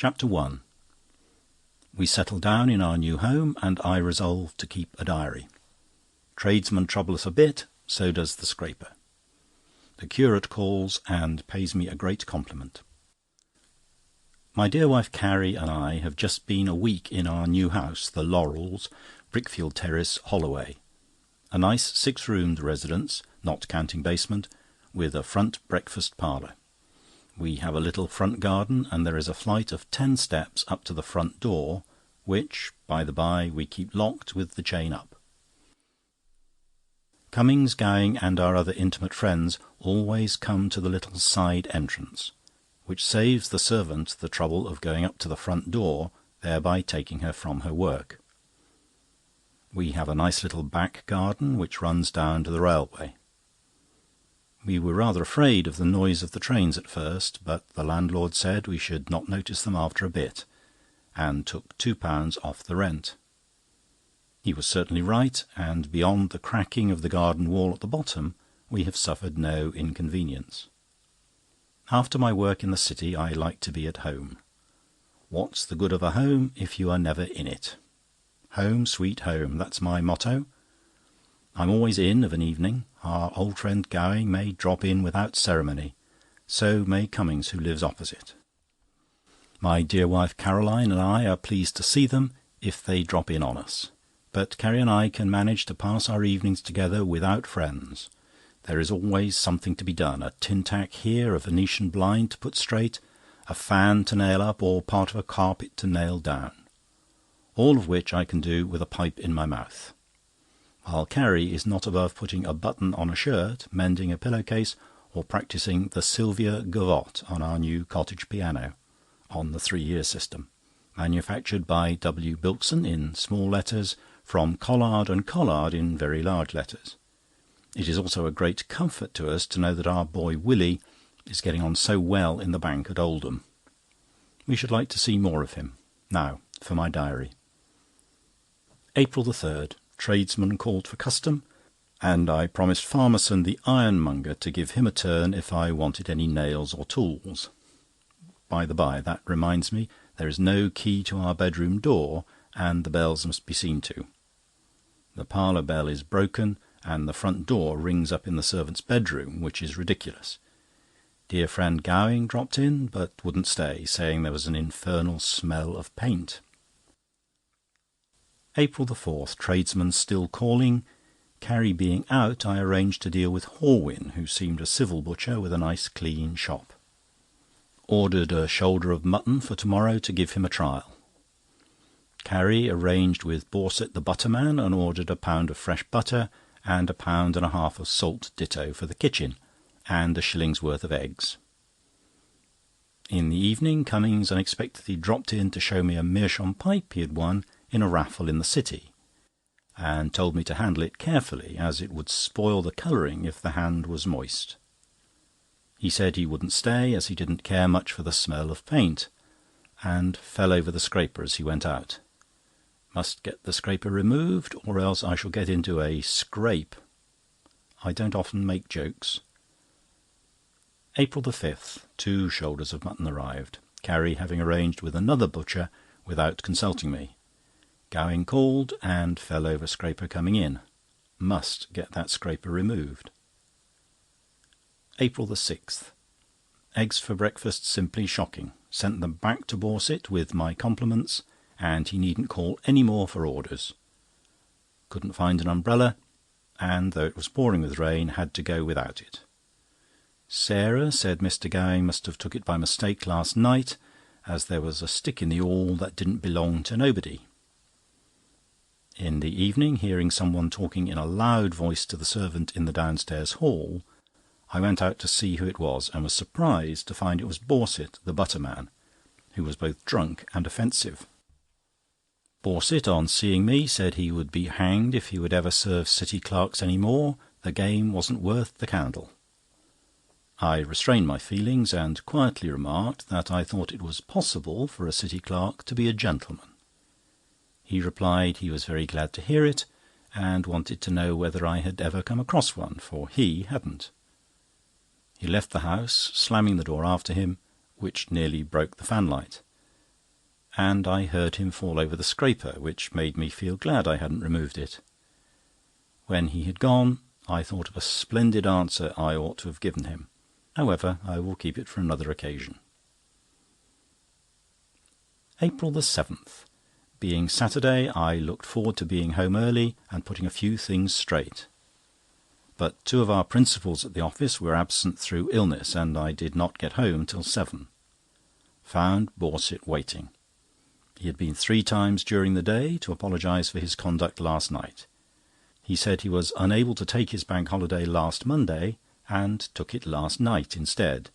Chapter 1. We settle down in our new home, and I resolve to keep a diary. Tradesmen trouble us a bit, so does the scraper. The curate calls and pays me a great compliment. My dear wife Carrie and I have just been a week in our new house, the Laurels, Brickfield Terrace, Holloway. A nice 6-roomed residence, not counting basement, with a front breakfast parlour. We have a little front garden, and there is a flight of 10 steps up to the front door, which, by the by, we keep locked with the chain up. Cummings, Gowing, and our other intimate friends always come to the little side entrance, which saves the servant the trouble of going up to the front door, thereby taking her from her work. We have a nice little back garden which runs down to the railway. We were rather afraid of the noise of the trains at first, but the landlord said we should not notice them after a bit, and took £2 off the rent. He was certainly right, and beyond the cracking of the garden wall at the bottom, we have suffered no inconvenience. After my work in the city, I like to be at home. What's the good of a home if you are never in it? Home, sweet home, that's my motto. I'm always in of an evening. Our old friend Gowing may drop in without ceremony. So may Cummings, who lives opposite. My dear wife Caroline and I are pleased to see them if they drop in on us. But Carrie and I can manage to pass our evenings together without friends. There is always something to be done. A tin-tack here, a Venetian blind to put straight, a fan to nail up, or part of a carpet to nail down. All of which I can do with a pipe in my mouth. While Carrie is not above putting a button on a shirt, mending a pillowcase, or practising the Sylvia Gavotte on our new cottage piano, on the 3-year system, manufactured by W. Bilkson in small letters, from Collard and Collard in very large letters. It is also a great comfort to us to know that our boy Willie is getting on so well in the bank at Oldham. We should like to see more of him. Now, for my diary. April 3rd. Tradesman called for custom, and I promised Farmerson the ironmonger to give him a turn if I wanted any nails or tools. By the by, that reminds me, there is no key to our bedroom door, and the bells must be seen to. The parlour bell is broken, and the front door rings up in the servant's bedroom, which is ridiculous. Dear friend Gowing dropped in, but wouldn't stay, saying there was an infernal smell of paint. April 4th. Tradesmen still calling. Carrie being out, I arranged to deal with Horwin, who seemed a civil butcher with a nice clean shop. Ordered a shoulder of mutton for tomorrow to give him a trial. Carrie arranged with Borset the butterman and ordered a pound of fresh butter and £1.5 of salt ditto for the kitchen, and a shilling's worth of eggs. In the evening, Cummings unexpectedly dropped in to show me a meerschaum pipe he had won in a raffle in the city, and told me to handle it carefully, as it would spoil the colouring if the hand was moist. He said he wouldn't stay, as he didn't care much for the smell of paint, and fell over the scraper as he went out. Must get the scraper removed, or else I shall get into a scrape. I don't often make jokes. April 5th. 2 shoulders of mutton arrived, Carrie having arranged with another butcher without consulting me. Gowing called and fell over scraper coming in. Must get that scraper removed. April 6th. Eggs for breakfast simply shocking. Sent them back to Borset with my compliments, and he needn't call any more for orders. Couldn't find an umbrella, and though it was pouring with rain, had to go without it. Sarah said Mr. Gowing must have took it by mistake last night, as there was a stick in the awl that didn't belong to nobody. In the evening, hearing someone talking in a loud voice to the servant in the downstairs hall, I went out to see who it was, and was surprised to find it was Borset, the butterman, who was both drunk and offensive. Borset, on seeing me, said he would be hanged if he would ever serve city clerks any more. The game wasn't worth the candle. I restrained my feelings, and quietly remarked that I thought it was possible for a city clerk to be a gentleman. He replied he was very glad to hear it, and wanted to know whether I had ever come across one, for he hadn't. He left the house, slamming the door after him, which nearly broke the fanlight, and I heard him fall over the scraper, which made me feel glad I hadn't removed it. When he had gone, I thought of a splendid answer I ought to have given him. However, I will keep it for another occasion. April 7th. Being Saturday, I looked forward to being home early and putting a few things straight. But 2 of our principals at the office were absent through illness, and I did not get home till 7. Found Borset waiting. He had been 3 times during the day to apologise for his conduct last night. He said he was unable to take his bank holiday last Monday, and took it last night instead.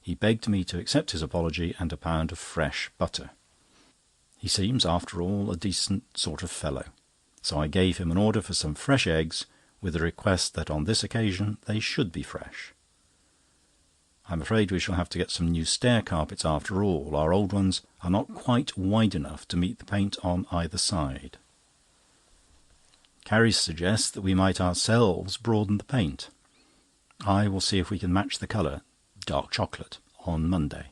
He begged me to accept his apology and a pound of fresh butter. He seems, after all, a decent sort of fellow. So I gave him an order for some fresh eggs, with a request that on this occasion they should be fresh. I'm afraid we shall have to get some new stair carpets after all. Our old ones are not quite wide enough to meet the paint on either side. Carrie suggests that we might ourselves broaden the paint. I will see if we can match the colour, dark chocolate, on Monday.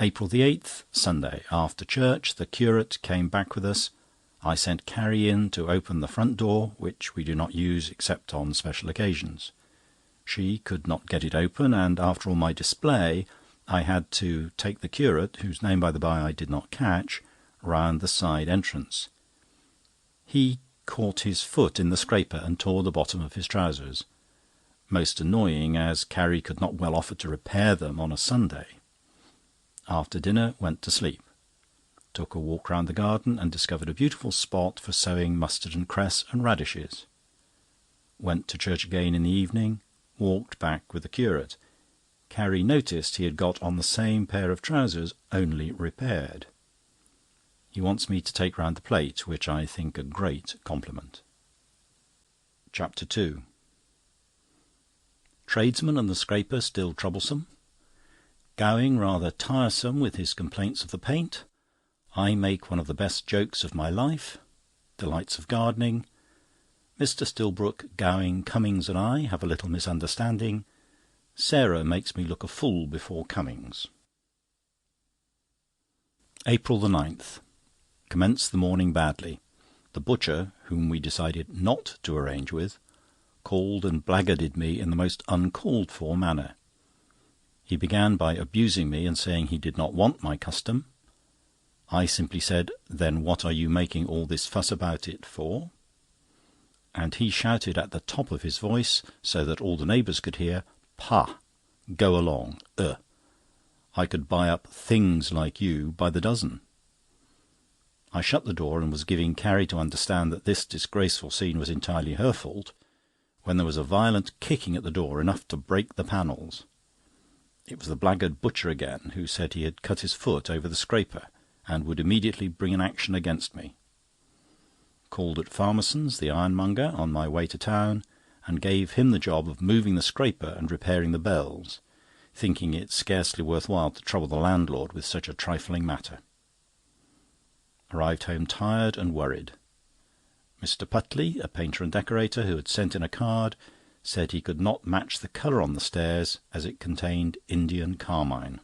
April 8th, Sunday. After church, the curate came back with us. I sent Carrie in to open the front door, which we do not use except on special occasions. She could not get it open, and after all my display, I had to take the curate, whose name by the by I did not catch, round the side entrance. He caught his foot in the scraper and tore the bottom of his trousers. Most annoying, as Carrie could not well offer to repair them on a Sunday. After dinner, went to sleep. Took a walk round the garden and discovered a beautiful spot for sowing mustard and cress and radishes. Went to church again in the evening, walked back with the curate. Carrie noticed he had got on the same pair of trousers, only repaired. He wants me to take round the plate, which I think a great compliment. Chapter 2. Tradesman and the scraper still troublesome. Gowing rather tiresome with his complaints of the paint. I make one of the best jokes of my life. Delights of gardening. Mr. Stillbrook, Gowing, Cummings and I have a little misunderstanding. Sarah makes me look a fool before Cummings. April 9th. Commenced the morning badly. The butcher, whom we decided not to arrange with, called and blackguarded me in the most uncalled-for manner. He began by abusing me and saying he did not want my custom. I simply said, "Then what are you making all this fuss about it for?" And he shouted at the top of his voice, so that all the neighbours could hear, "Pah! Go along! I could buy up things like you by the dozen." I shut the door and was giving Carrie to understand that this disgraceful scene was entirely her fault, when there was a violent kicking at the door, enough to break the panels. It was the blackguard butcher again, who said he had cut his foot over the scraper, and would immediately bring an action against me. Called at Farmerson's, the ironmonger, on my way to town, and gave him the job of moving the scraper and repairing the bells, thinking it scarcely worth while to trouble the landlord with such a trifling matter. Arrived home tired and worried. Mr. Putley, a painter and decorator, who had sent in a card, said he could not match the colour on the stairs, as it contained Indian carmine.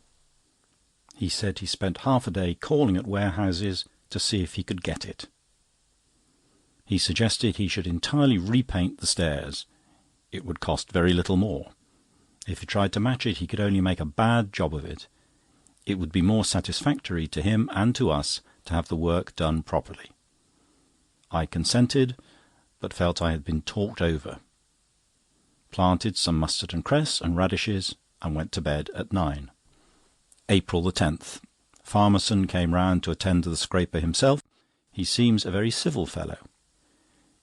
He said he spent half a day calling at warehouses to see if he could get it. He suggested he should entirely repaint the stairs. It would cost very little more. If he tried to match it, he could only make a bad job of it. It would be more satisfactory to him and to us to have the work done properly. I consented, but felt I had been talked over. Planted some mustard and cress and radishes, and went to bed at 9. April 10th. Farmerson came round to attend to the scraper himself. He seems a very civil fellow.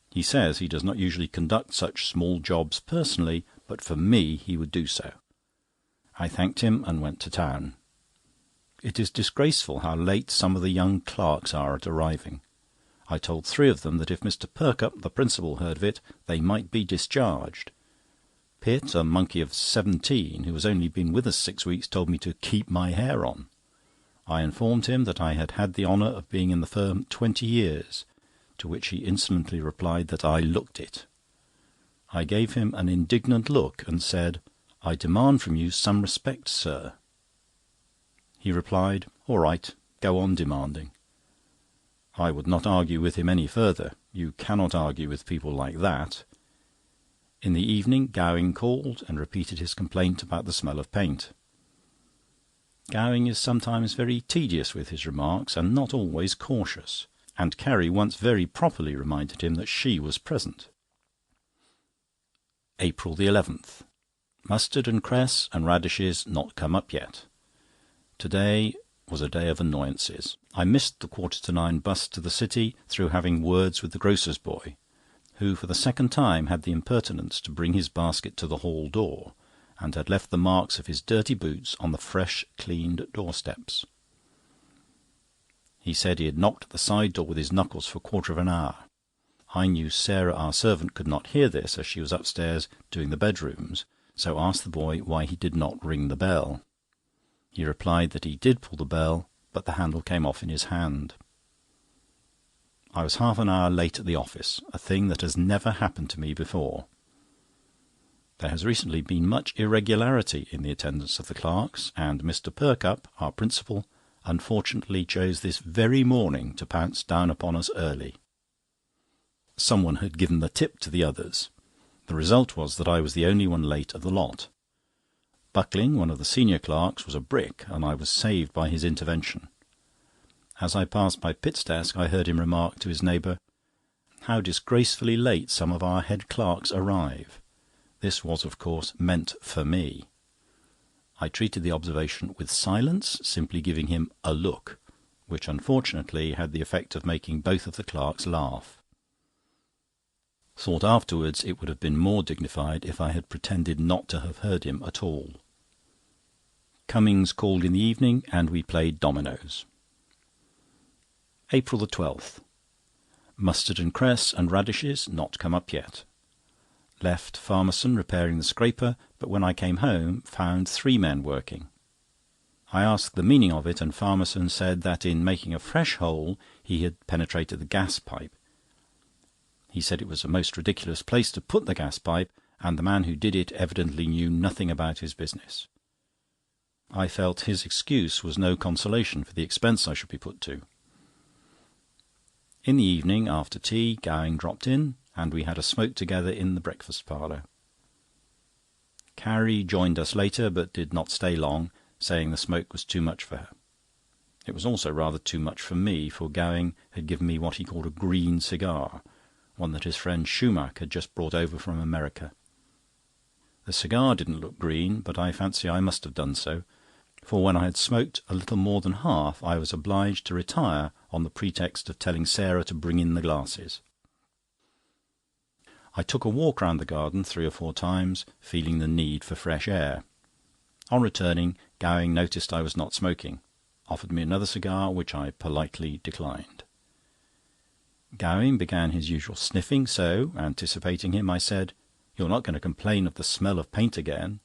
He says he does not usually conduct such small jobs personally, but for me he would do so. I thanked him and went to town. It is disgraceful how late some of the young clerks are at arriving. I told 3 of them that if Mr. Perkupp, the principal, heard of it, they might be discharged. Pitt, a monkey of 17, who has only been with us 6 weeks, told me to keep my hair on. I informed him that I had had the honour of being in the firm 20 years, to which he insolently replied that I looked it. I gave him an indignant look and said, "I demand from you some respect, sir." He replied, "All right, go on demanding. I would not argue with him any further. You cannot argue with people like that. In the evening Gowing called and repeated his complaint about the smell of paint. Gowing is sometimes very tedious with his remarks, and not always cautious, and Carrie once very properly reminded him that she was present. April 11th. Mustard and cress and radishes not come up yet. Today was a day of annoyances. I missed the 9:15 bus to the City through having words with the grocer's boy, who for the second time had the impertinence to bring his basket to the hall door, and had left the marks of his dirty boots on the fresh cleaned doorsteps. He said he had knocked at the side door with his knuckles for a quarter of an hour. I knew Sarah, our servant, could not hear this, as she was upstairs doing the bedrooms, so asked the boy why he did not ring the bell. He replied that he did pull the bell, but the handle came off in his hand. I was half an hour late at the office, a thing that has never happened to me before. There has recently been much irregularity in the attendance of the clerks, and Mr. Perkupp, our principal, unfortunately chose this very morning to pounce down upon us early. Someone had given the tip to the others. The result was that I was the only one late of the lot. Buckling, one of the senior clerks, was a brick, and I was saved by his intervention. As I passed by Pitt's desk, I heard him remark to his neighbour, "How disgracefully late some of our head clerks arrive." This was, of course, meant for me. I treated the observation with silence, simply giving him a look, which unfortunately had the effect of making both of the clerks laugh. Thought afterwards it would have been more dignified if I had pretended not to have heard him at all. Cummings called in the evening, and we played dominoes. April 12th. Mustard and cress and radishes not come up yet. Left Farmerson repairing the scraper, but when I came home found 3 men working. I asked the meaning of it, and Farmerson said that in making a fresh hole he had penetrated the gas pipe. He said it was a most ridiculous place to put the gas pipe, and the man who did it evidently knew nothing about his business. I felt his excuse was no consolation for the expense I should be put to. In the evening, after tea, Gowing dropped in, and we had a smoke together in the breakfast parlour. Carrie joined us later, but did not stay long, saying the smoke was too much for her. It was also rather too much for me, for Gowing had given me what he called a green cigar, one that his friend Schumack had just brought over from America. The cigar didn't look green, but I fancy I must have done so, for when I had smoked a little more than half, I was obliged to retire on the pretext of telling Sarah to bring in the glasses. I took a walk round the garden 3 or 4 times, feeling the need for fresh air. On returning, Gowing noticed I was not smoking, offered me another cigar, which I politely declined. Gowing began his usual sniffing, so, anticipating him, I said, "You're not going to complain of the smell of paint again?"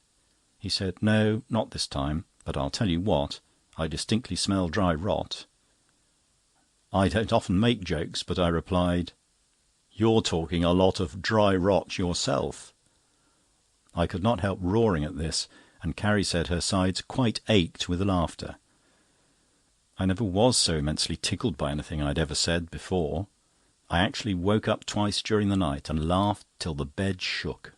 He said, "No, not this time, but I'll tell you what, I distinctly smell dry rot." I don't often make jokes, but I replied, "You're talking a lot of dry rot yourself." I could not help roaring at this, and Carrie said her sides quite ached with laughter. I never was so immensely tickled by anything I had ever said before. I actually woke up twice during the night and laughed till the bed shook.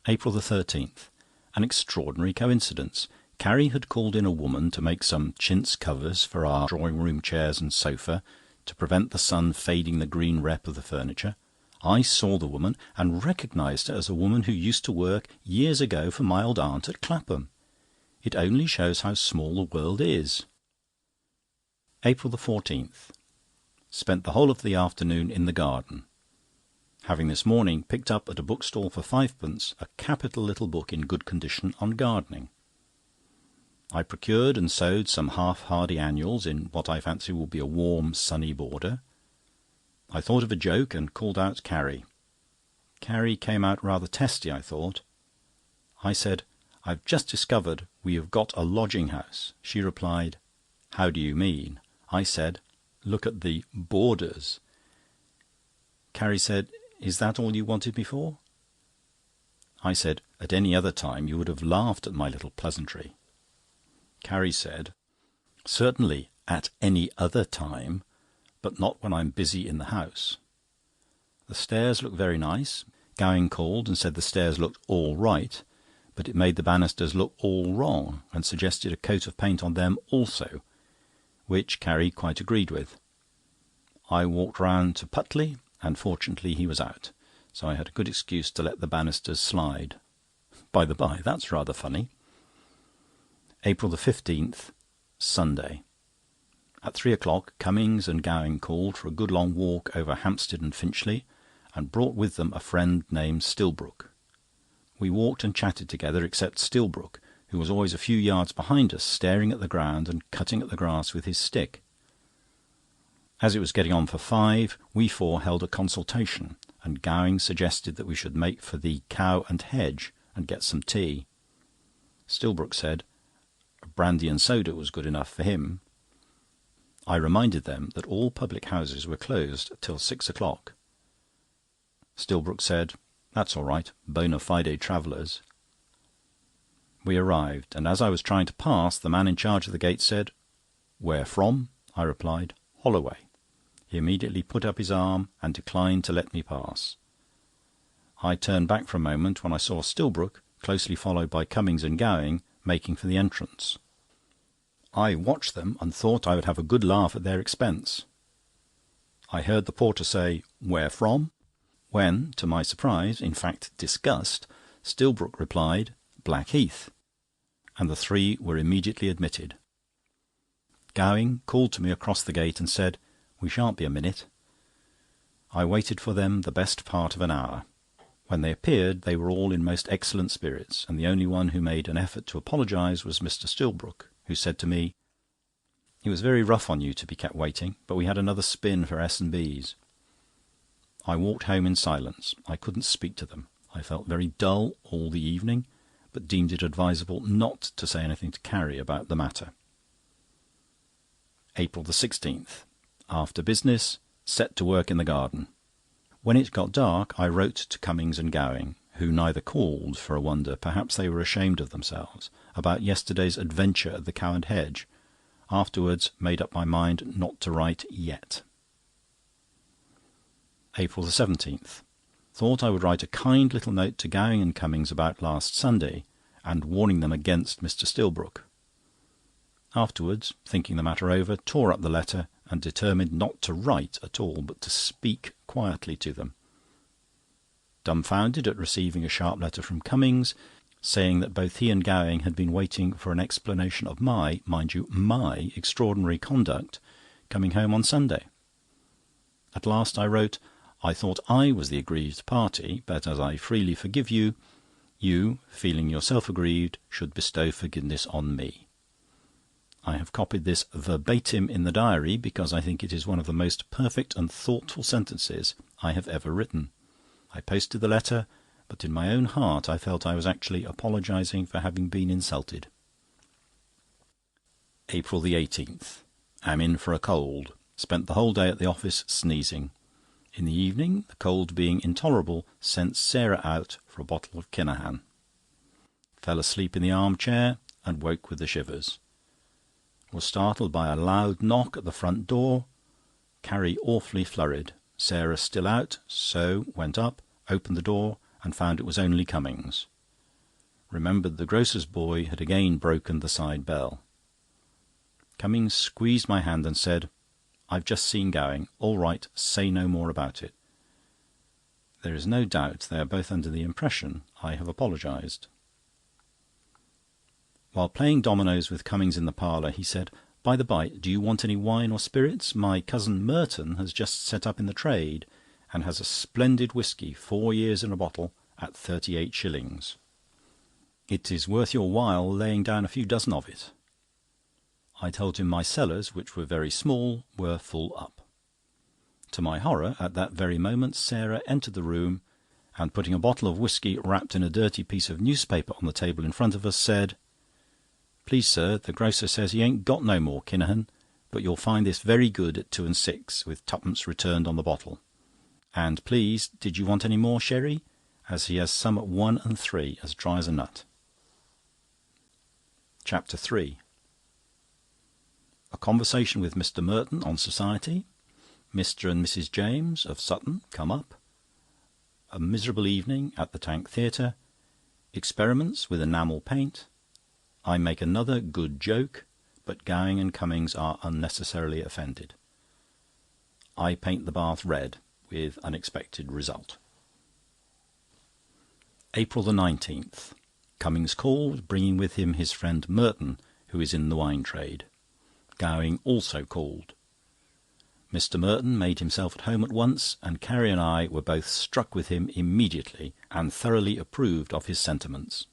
April 13th. An extraordinary coincidence. Carrie had called in a woman to make some chintz covers for our drawing-room chairs and sofa, to prevent the sun fading the green rep of the furniture. I saw the woman, and recognised her as a woman who used to work years ago for my old aunt at Clapham. It only shows how small the world is. April 14th. Spent the whole of the afternoon in the garden, having this morning picked up at a bookstall for 5d a capital little book in good condition on gardening. I procured and sowed some half-hardy annuals in what I fancy will be a warm, sunny border. I thought of a joke and called out Carrie. Carrie came out rather testy, I thought. I said, "I've just discovered we have got a lodging-house." She replied, "How do you mean?" I said, "Look at the borders." Carrie said, "Is that all you wanted me for?" I said, "At any other time you would have laughed at my little pleasantry." Carrie said, Certainly at any other time, but not when I'm busy in the house. The stairs look very nice. Gowing called and said the stairs looked all right, but it made the banisters look all wrong, and suggested a coat of paint on them also, which Carrie quite agreed with. I walked round to Putley, and fortunately he was out, so I had a good excuse to let the banisters slide. By the by, that's rather funny. April the 15th, Sunday. At 3 o'clock, Cummings and Gowing called for a good long walk over Hampstead and Finchley, and brought with them a friend named Stillbrook. We walked and chatted together, except Stillbrook, who was always a few yards behind us, staring at the ground and cutting at the grass with his stick. As it was getting on for 5, we four held a consultation, and Gowing suggested that we should make for the Cow and Hedge and get some tea. Stillbrook said brandy and soda was good enough for him. I reminded them that all public houses were closed till 6 o'clock. Stillbrook said, "That's all right, bona fide travellers." We arrived, and as I was trying to pass, the man in charge of the gate said, "Where from?" I replied, "Holloway." He immediately put up his arm and declined to let me pass. I turned back for a moment when I saw Stillbrook, closely followed by Cummings and Gowing, making for the entrance. I watched them and thought I would have a good laugh at their expense. I heard the porter say, "Where from?" when, to my surprise, in fact disgust, Stillbrook replied, "Blackheath," and the three were immediately admitted. Gowing called to me across the gate and said, "We shan't be a minute." I waited for them the best part of an hour. When they appeared, they were all in most excellent spirits, and the only one who made an effort to apologise was Mr. Stillbrook, who said to me, "It was very rough on you to be kept waiting, but we had another spin for S&B's." I walked home in silence. I couldn't speak to them. I felt very dull all the evening, but deemed it advisable not to say anything to Carrie about the matter. April the 16th. After business, set to work in the garden. When it got dark, I wrote to Cummings and Gowing, who neither called, for a wonder, perhaps they were ashamed of themselves, about yesterday's adventure at the Cow and Hedge. Afterwards made up my mind not to write yet. April the 17th. Thought I would write a kind little note to Gowing and Cummings about last Sunday, and warning them against Mr. Stillbrook. Afterwards, thinking the matter over, tore up the letter and determined not to write at all, but to speak quietly to them. Dumbfounded at receiving a sharp letter from Cummings, saying that both he and Gowing had been waiting for an explanation of my, mind you, my extraordinary conduct coming home on Sunday. At last I wrote, I thought I was the aggrieved party, but as I freely forgive you, you, feeling yourself aggrieved, should bestow forgiveness on me. I have copied this verbatim in the diary because I think it is one of the most perfect and thoughtful sentences I have ever written. I posted the letter, but in my own heart I felt I was actually apologising for having been insulted. April the 18th. Am in for a cold. Spent the whole day at the office sneezing. In the evening, the cold being intolerable, sent Sarah out for a bottle of Kinahan. Fell asleep in the armchair and woke with the shivers. Was startled by a loud knock at the front door. Carrie awfully flurried. Sarah still out, so went up, opened the door, and found it was only Cummings. Remembered the grocer's boy had again broken the side bell. Cummings squeezed my hand and said, "I've just seen Gowing. All right, say no more about it." There is no doubt they are both under the impression I have apologised. While playing dominoes with Cummings in the parlour, he said, "By the by, do you want any wine or spirits? My cousin Merton has just set up in the trade, and has a splendid whisky, 4 years in a bottle, at 38 shillings. It is worth your while laying down a few dozen of it." I told him my cellars, which were very small, were full up. To my horror, at that very moment, Sarah entered the room, and putting a bottle of whisky wrapped in a dirty piece of newspaper on the table in front of us, said, "Please, sir, the grocer says he ain't got no more Kinahan, but you'll find this very good at 2 and 6, with 2pence returned on the bottle. And please, did you want any more sherry? As he has some at 1 and 3, as dry as a nut." Chapter 3. A conversation with Mr. Merton on society. Mr. and Mrs. James of Sutton come up. A miserable evening at the Tank Theatre. Experiments with enamel paint. I make another good joke, but Gowing and Cummings are unnecessarily offended. I paint the bath red, with unexpected result. April the 19th. Cummings called, bringing with him his friend Merton, who is in the wine trade. Gowing also called. Mr. Merton made himself at home at once, and Carrie and I were both struck with him immediately, and thoroughly approved of his sentiments.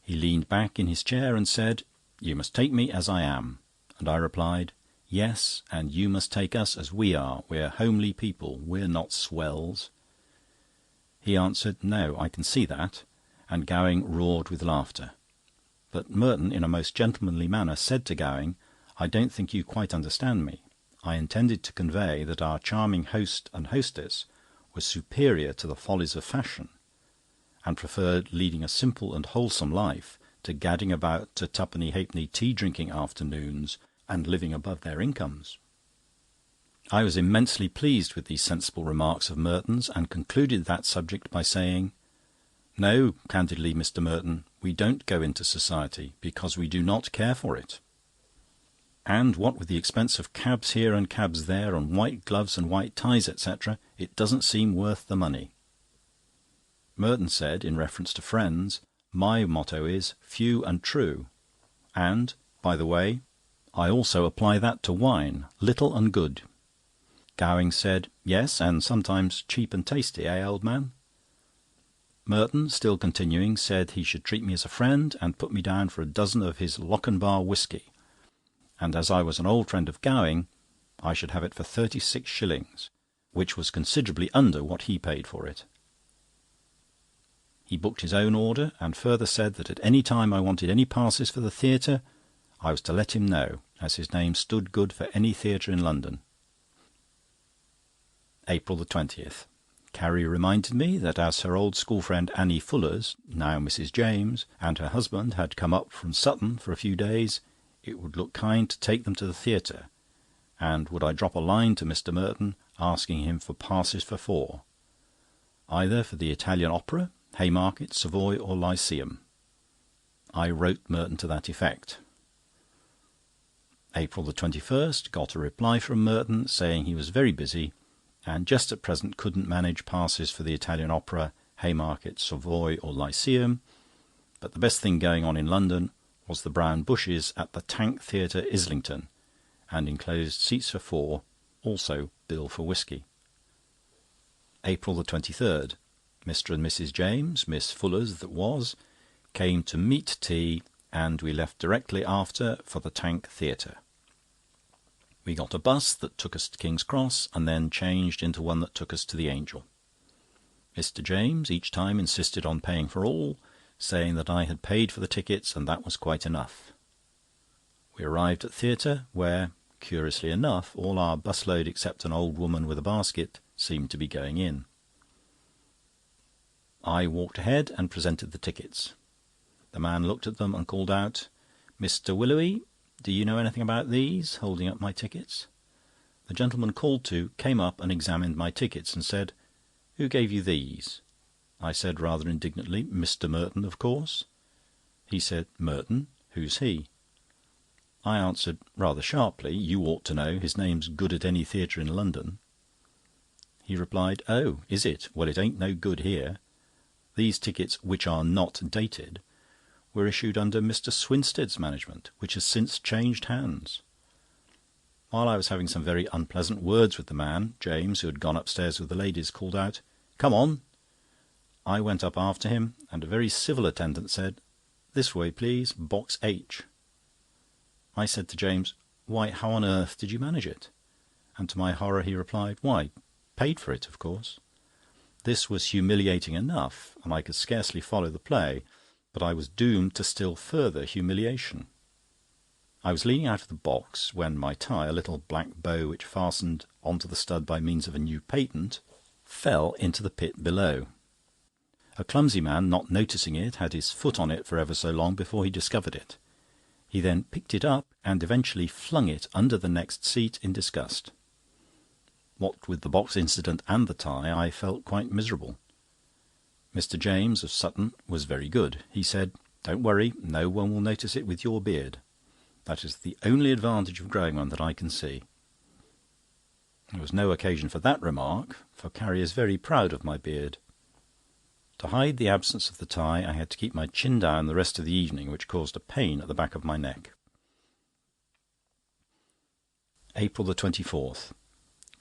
He leaned back in his chair and said, "You must take me as I am." And I replied, "Yes, and you must take us as we are. We're homely people, we're not swells." He answered, "No, I can see that," and Gowing roared with laughter. But Merton, in a most gentlemanly manner, said to Gowing, "I don't think you quite understand me. I intended to convey that our charming host and hostess were superior to the follies of fashion, and preferred leading a simple and wholesome life to gadding about to twopenny-halfpenny tea-drinking afternoons and living above their incomes." I was immensely pleased with these sensible remarks of Merton's, and concluded that subject by saying, "No, candidly, Mr. Merton, we don't go into society, because we do not care for it. And what with the expense of cabs here and cabs there, and white gloves and white ties, etc., it doesn't seem worth the money." Merton said, in reference to friends, "My motto is, few and true. And, by the way, I also apply that to wine, little and good." Gowing said, "Yes, and sometimes cheap and tasty, eh, old man?" Merton, still continuing, said he should treat me as a friend, and put me down for a dozen of his Lockanbar whisky, and as I was an old friend of Gowing, I should have it for 36 shillings, which was considerably under what he paid for it. He booked his own order, and further said that at any time I wanted any passes for the theatre, I was to let him know, as his name stood good for any theatre in London. April the 20th. Carrie reminded me that as her old school friend Annie Fuller's, now Mrs. James, and her husband had come up from Sutton for a few days, it would look kind to take them to the theatre, and would I drop a line to Mr. Merton, asking him for passes for 4, either for the Italian Opera, Haymarket, Savoy, or Lyceum. I wrote Merton to that effect. April the 21st. Got a reply from Merton, saying he was very busy, and just at present couldn't manage passes for the Italian Opera, Haymarket, Savoy, or Lyceum, but the best thing going on in London was the Brown Bushes at the Tank Theatre, Islington, and enclosed seats for 4, also bill for whisky. April the 23rd. Mr. and Mrs. James, Miss Fuller's that was, came to meat tea, and we left directly after for the Tank Theatre. We got a bus that took us to King's Cross, and then changed into one that took us to the Angel. Mr. James each time insisted on paying for all, saying that I had paid for the tickets and that was quite enough. We arrived at theatre, where, curiously enough, all our busload except an old woman with a basket seemed to be going in. I walked ahead and presented the tickets. The man looked at them and called out, "Mr. Willoughby, do you know anything about these?" holding up my tickets. The gentleman called to came up and examined my tickets and said, "Who gave you these?" I said rather indignantly, "Mr. Merton, of course." He said, "Merton? Who's he?" I answered rather sharply, "You ought to know. His name's good at any theatre in London." He replied, "Oh, is it? Well, it ain't no good here. These tickets, which are not dated, were issued under Mr. Swinstead's management, which has since changed hands." While I was having some very unpleasant words with the man, James, who had gone upstairs with the ladies, called out, "Come on." I went up after him, and a very civil attendant said, "This way, please, box H." I said to James, "Why, how on earth did you manage it?" And to my horror he replied, "Why, paid for it, of course." This was humiliating enough, and I could scarcely follow the play, but I was doomed to still further humiliation. I was leaning out of the box, when my tie, a little black bow which fastened onto the stud by means of a new patent, fell into the pit below. A clumsy man, not noticing it, had his foot on it for ever so long before he discovered it. He then picked it up and eventually flung it under the next seat in disgust. What with the box incident and the tie, I felt quite miserable. Mr. James of Sutton was very good. He said, "Don't worry, no one will notice it with your beard. That is the only advantage of growing one that I can see." There was no occasion for that remark, for Carrie is very proud of my beard. To hide the absence of the tie, I had to keep my chin down the rest of the evening, which caused a pain at the back of my neck. April 24th.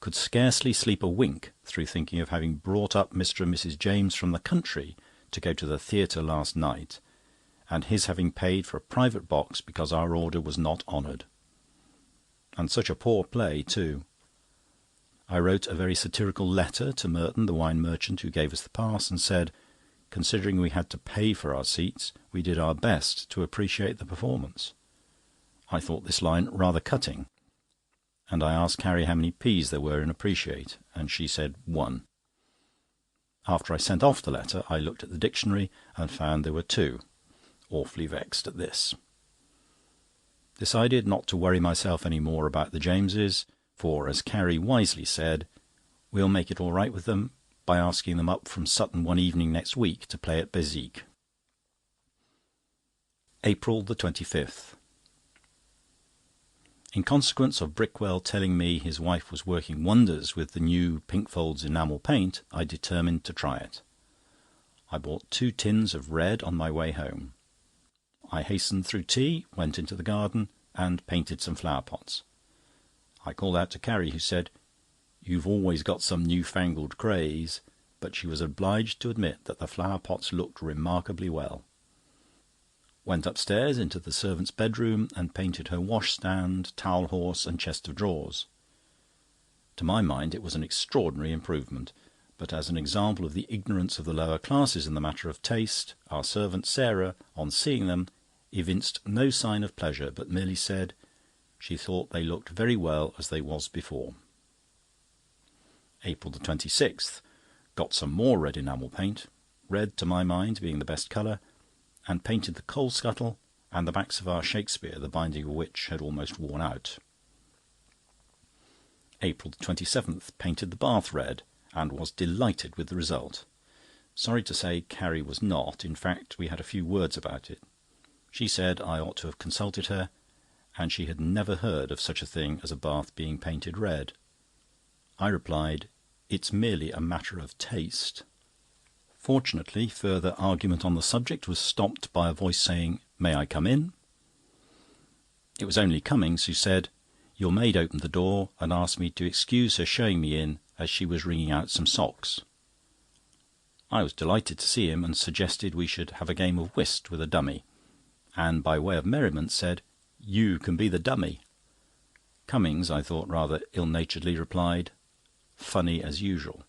Could scarcely sleep a wink through thinking of having brought up Mr. and Mrs. James from the country to go to the theatre last night, and his having paid for a private box because our order was not honoured. And such a poor play, too. I wrote a very satirical letter to Merton, the wine merchant who gave us the pass, and said, considering we had to pay for our seats, we did our best to appreciate the performance. I thought this line rather cutting, and I asked Carrie how many P's there were in appreciate, and she said 1. After I sent off the letter, I looked at the dictionary and found there were 2. Awfully vexed at this. Decided not to worry myself any more about the Jameses, for, as Carrie wisely said, we'll make it all right with them by asking them up from Sutton one evening next week to play at Bézique. April 25th. In consequence of Brickwell telling me his wife was working wonders with the new Pinkfolds enamel paint, I determined to try it. I bought 2 tins of red on my way home. I hastened through tea, went into the garden, and painted some flower pots. I called out to Carrie, who said, "You've always got some new-fangled craze," but she was obliged to admit that the flower pots looked remarkably well. Went upstairs into the servant's bedroom and painted her washstand, towel horse, and chest of drawers. To my mind it was an extraordinary improvement, but as an example of the ignorance of the lower classes in the matter of taste, our servant Sarah, on seeing them, evinced no sign of pleasure, but merely said she thought they looked very well as they was before. April 26th. Got some more red enamel paint, red to my mind being the best colour, and painted the coal scuttle and the backs of our Shakespeare, the binding of which had almost worn out. April 27th. Painted the bath red, and was delighted with the result. Sorry to say Carrie was not. In fact, we had a few words about it. She said I ought to have consulted her, and she had never heard of such a thing as a bath being painted red. I replied, "It's merely a matter of taste." Fortunately, further argument on the subject was stopped by a voice saying, "May I come in?" It was only Cummings, who said, "Your maid opened the door and asked me to excuse her showing me in, as she was wringing out some socks." I was delighted to see him, and suggested we should have a game of whist with a dummy, and by way of merriment said, "You can be the dummy." Cummings, I thought rather ill-naturedly, replied, "Funny as usual."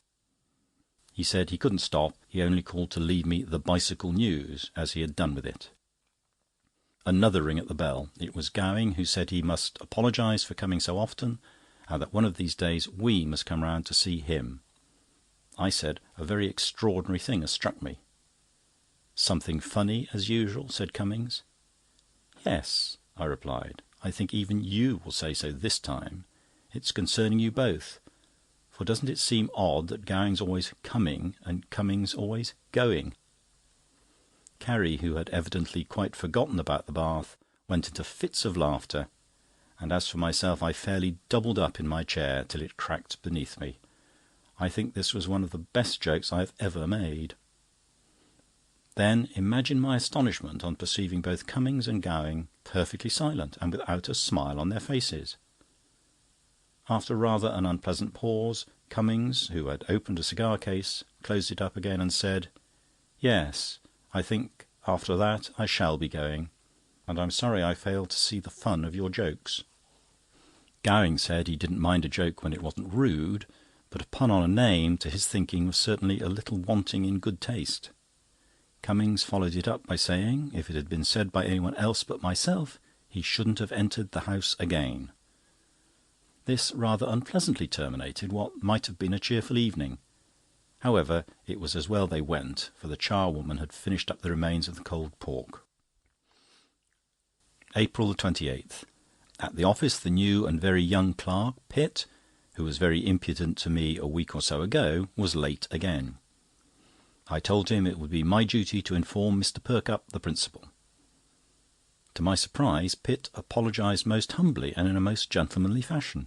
He said he couldn't stop, he only called to leave me the Bicycle News, as he had done with it. Another ring at the bell. It was Gowing, who said he must apologise for coming so often, and that one of these days we must come round to see him. I said a very extraordinary thing has struck me. "Something funny as usual?" said Cummings. "Yes," I replied. "I think even you will say so this time. It's concerning you both. For doesn't it seem odd that Gowing's always coming and Cummings always going?" Carrie, who had evidently quite forgotten about the bath, went into fits of laughter, and as for myself, I fairly doubled up in my chair till it cracked beneath me. I think this was one of the best jokes I have ever made. Then imagine my astonishment on perceiving both Cummings and Gowing perfectly silent and without a smile on their faces. After rather an unpleasant pause, Cummings, who had opened a cigar case, closed it up again and said, "Yes, I think after that I shall be going, and I'm sorry I failed to see the fun of your jokes." Gowing said he didn't mind a joke when it wasn't rude, but a pun on a name, to his thinking, was certainly a little wanting in good taste. Cummings followed it up by saying, if it had been said by anyone else but myself, he shouldn't have entered the house again. This rather unpleasantly terminated what might have been a cheerful evening. However, it was as well they went, for the charwoman had finished up the remains of the cold pork. April the 28th. At the office, the new and very young clerk, Pitt, who was very impudent to me a week or so ago, was late again. I told him it would be my duty to inform Mr. Perkupp, the principal. To my surprise, Pitt apologised most humbly and in a most gentlemanly fashion.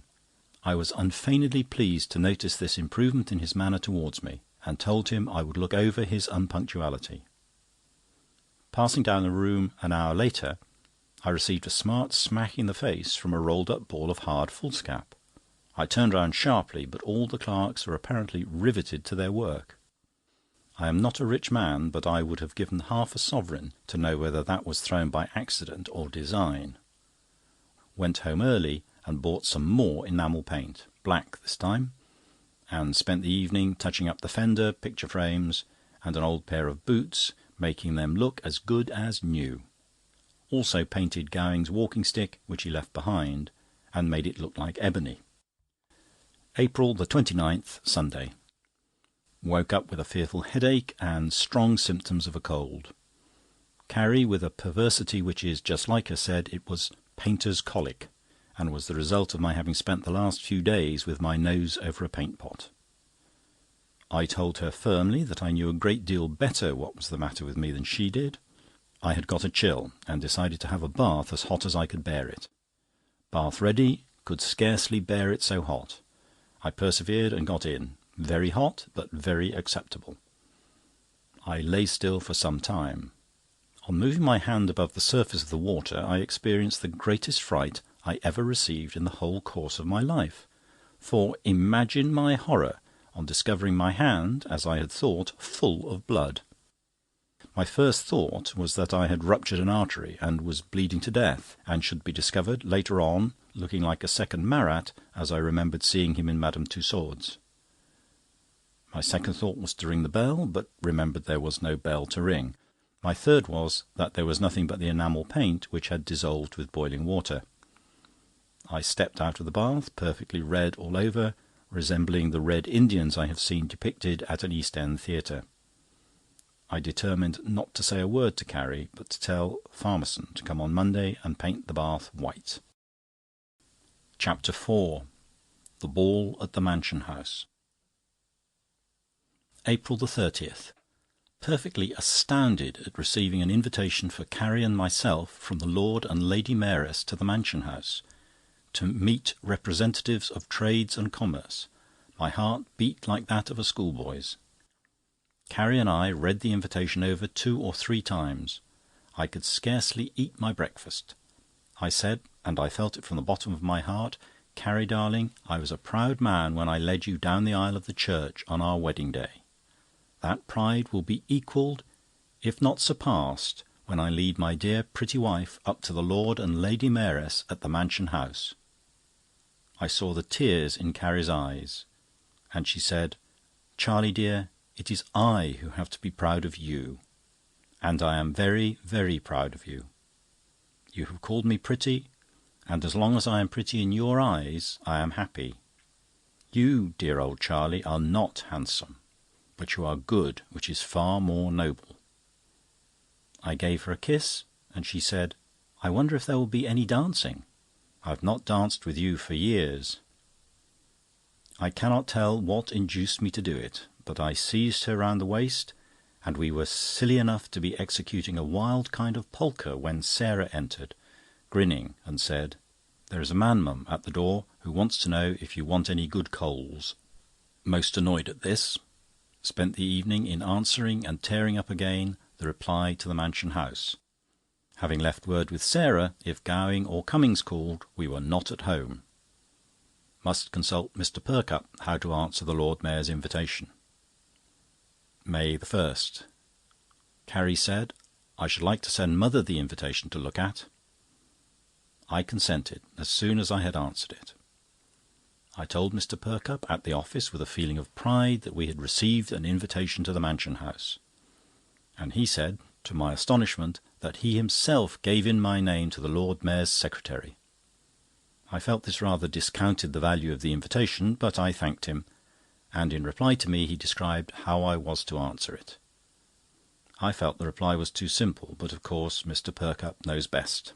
I was unfeignedly pleased to notice this improvement in his manner towards me, and told him I would look over his unpunctuality. Passing down the room an hour later, I received a smart smack in the face from a rolled-up ball of hard foolscap. I turned round sharply, but all the clerks were apparently riveted to their work. I am not a rich man, but I would have given half a sovereign to know whether that was thrown by accident or design. Went home early and bought some more enamel paint, black this time, and spent the evening touching up the fender, picture frames, and an old pair of boots, making them look as good as new. Also painted Gowing's walking stick, which he left behind, and made it look like ebony. April the 29th, Sunday. Woke up with a fearful headache and strong symptoms of a cold. Carrie, with a perversity which is just like her, said it was painter's colic, and was the result of my having spent the last few days with my nose over a paint-pot. I told her firmly that I knew a great deal better what was the matter with me than she did. I had got a chill, and decided to have a bath as hot as I could bear it. Bath ready, could scarcely bear it so hot. I persevered and got in. Very hot, but very acceptable. I lay still for some time. On moving my hand above the surface of the water, I experienced the greatest fright I ever received in the whole course of my life. For imagine my horror on discovering my hand, as I had thought, full of blood. My first thought was that I had ruptured an artery and was bleeding to death, and should be discovered later on looking like a second Marat, as I remembered seeing him in Madame Tussaud's. My second thought was to ring the bell, but remembered there was no bell to ring. My third was that there was nothing but the enamel paint, which had dissolved with boiling water. I stepped out of the bath, perfectly red all over, resembling the Red Indians I have seen depicted at an East End theatre. I determined not to say a word to Carrie, but to tell Farmerson to come on Monday and paint the bath white. Chapter 4. The Ball at the Mansion House. April the 30th. Perfectly astounded at receiving an invitation for Carrie and myself from the Lord and Lady Mayoress to the Mansion House, to meet representatives of trades and commerce. My heart beat like that of a schoolboy's. Carrie and I read the invitation over 2 or 3 times. I could scarcely eat my breakfast. I said, and I felt it from the bottom of my heart, "Carrie, darling, I was a proud man when I led you down the aisle of the church on our wedding day. That pride will be equalled, if not surpassed, when I lead my dear pretty wife up to the Lord and Lady Mayoress at the Mansion House." I saw the tears in Carrie's eyes, and she said, "Charlie dear, it is I who have to be proud of you. And I am very, very proud of you. You have called me pretty, and as long as I am pretty in your eyes, I am happy. You, dear old Charlie, are not handsome, but you are good, which is far more noble." I gave her a kiss, and she said, "I wonder if there will be any dancing. I have not danced with you for years." I cannot tell what induced me to do it, but I seized her round the waist, and we were silly enough to be executing a wild kind of polka when Sarah entered, grinning, and said, "There is a man, mum, at the door, who wants to know if you want any good coals." Most annoyed at this, spent the evening in answering and tearing up again the reply to the Mansion House. Having left word with Sarah, if Gowing or Cummings called, we were not at home. Must consult Mr. Perkupp how to answer the Lord Mayor's invitation. May 1st. Carrie said, "I should like to send Mother the invitation to look at." I consented, as soon as I had answered it. I told Mr. Perkupp at the office with a feeling of pride that we had received an invitation to the Mansion House, and he said, to my astonishment, that he himself gave in my name to the Lord Mayor's secretary. I felt this rather discounted the value of the invitation, but I thanked him, and in reply to me he described how I was to answer it. I felt the reply was too simple, but of course Mr. Perkupp knows best.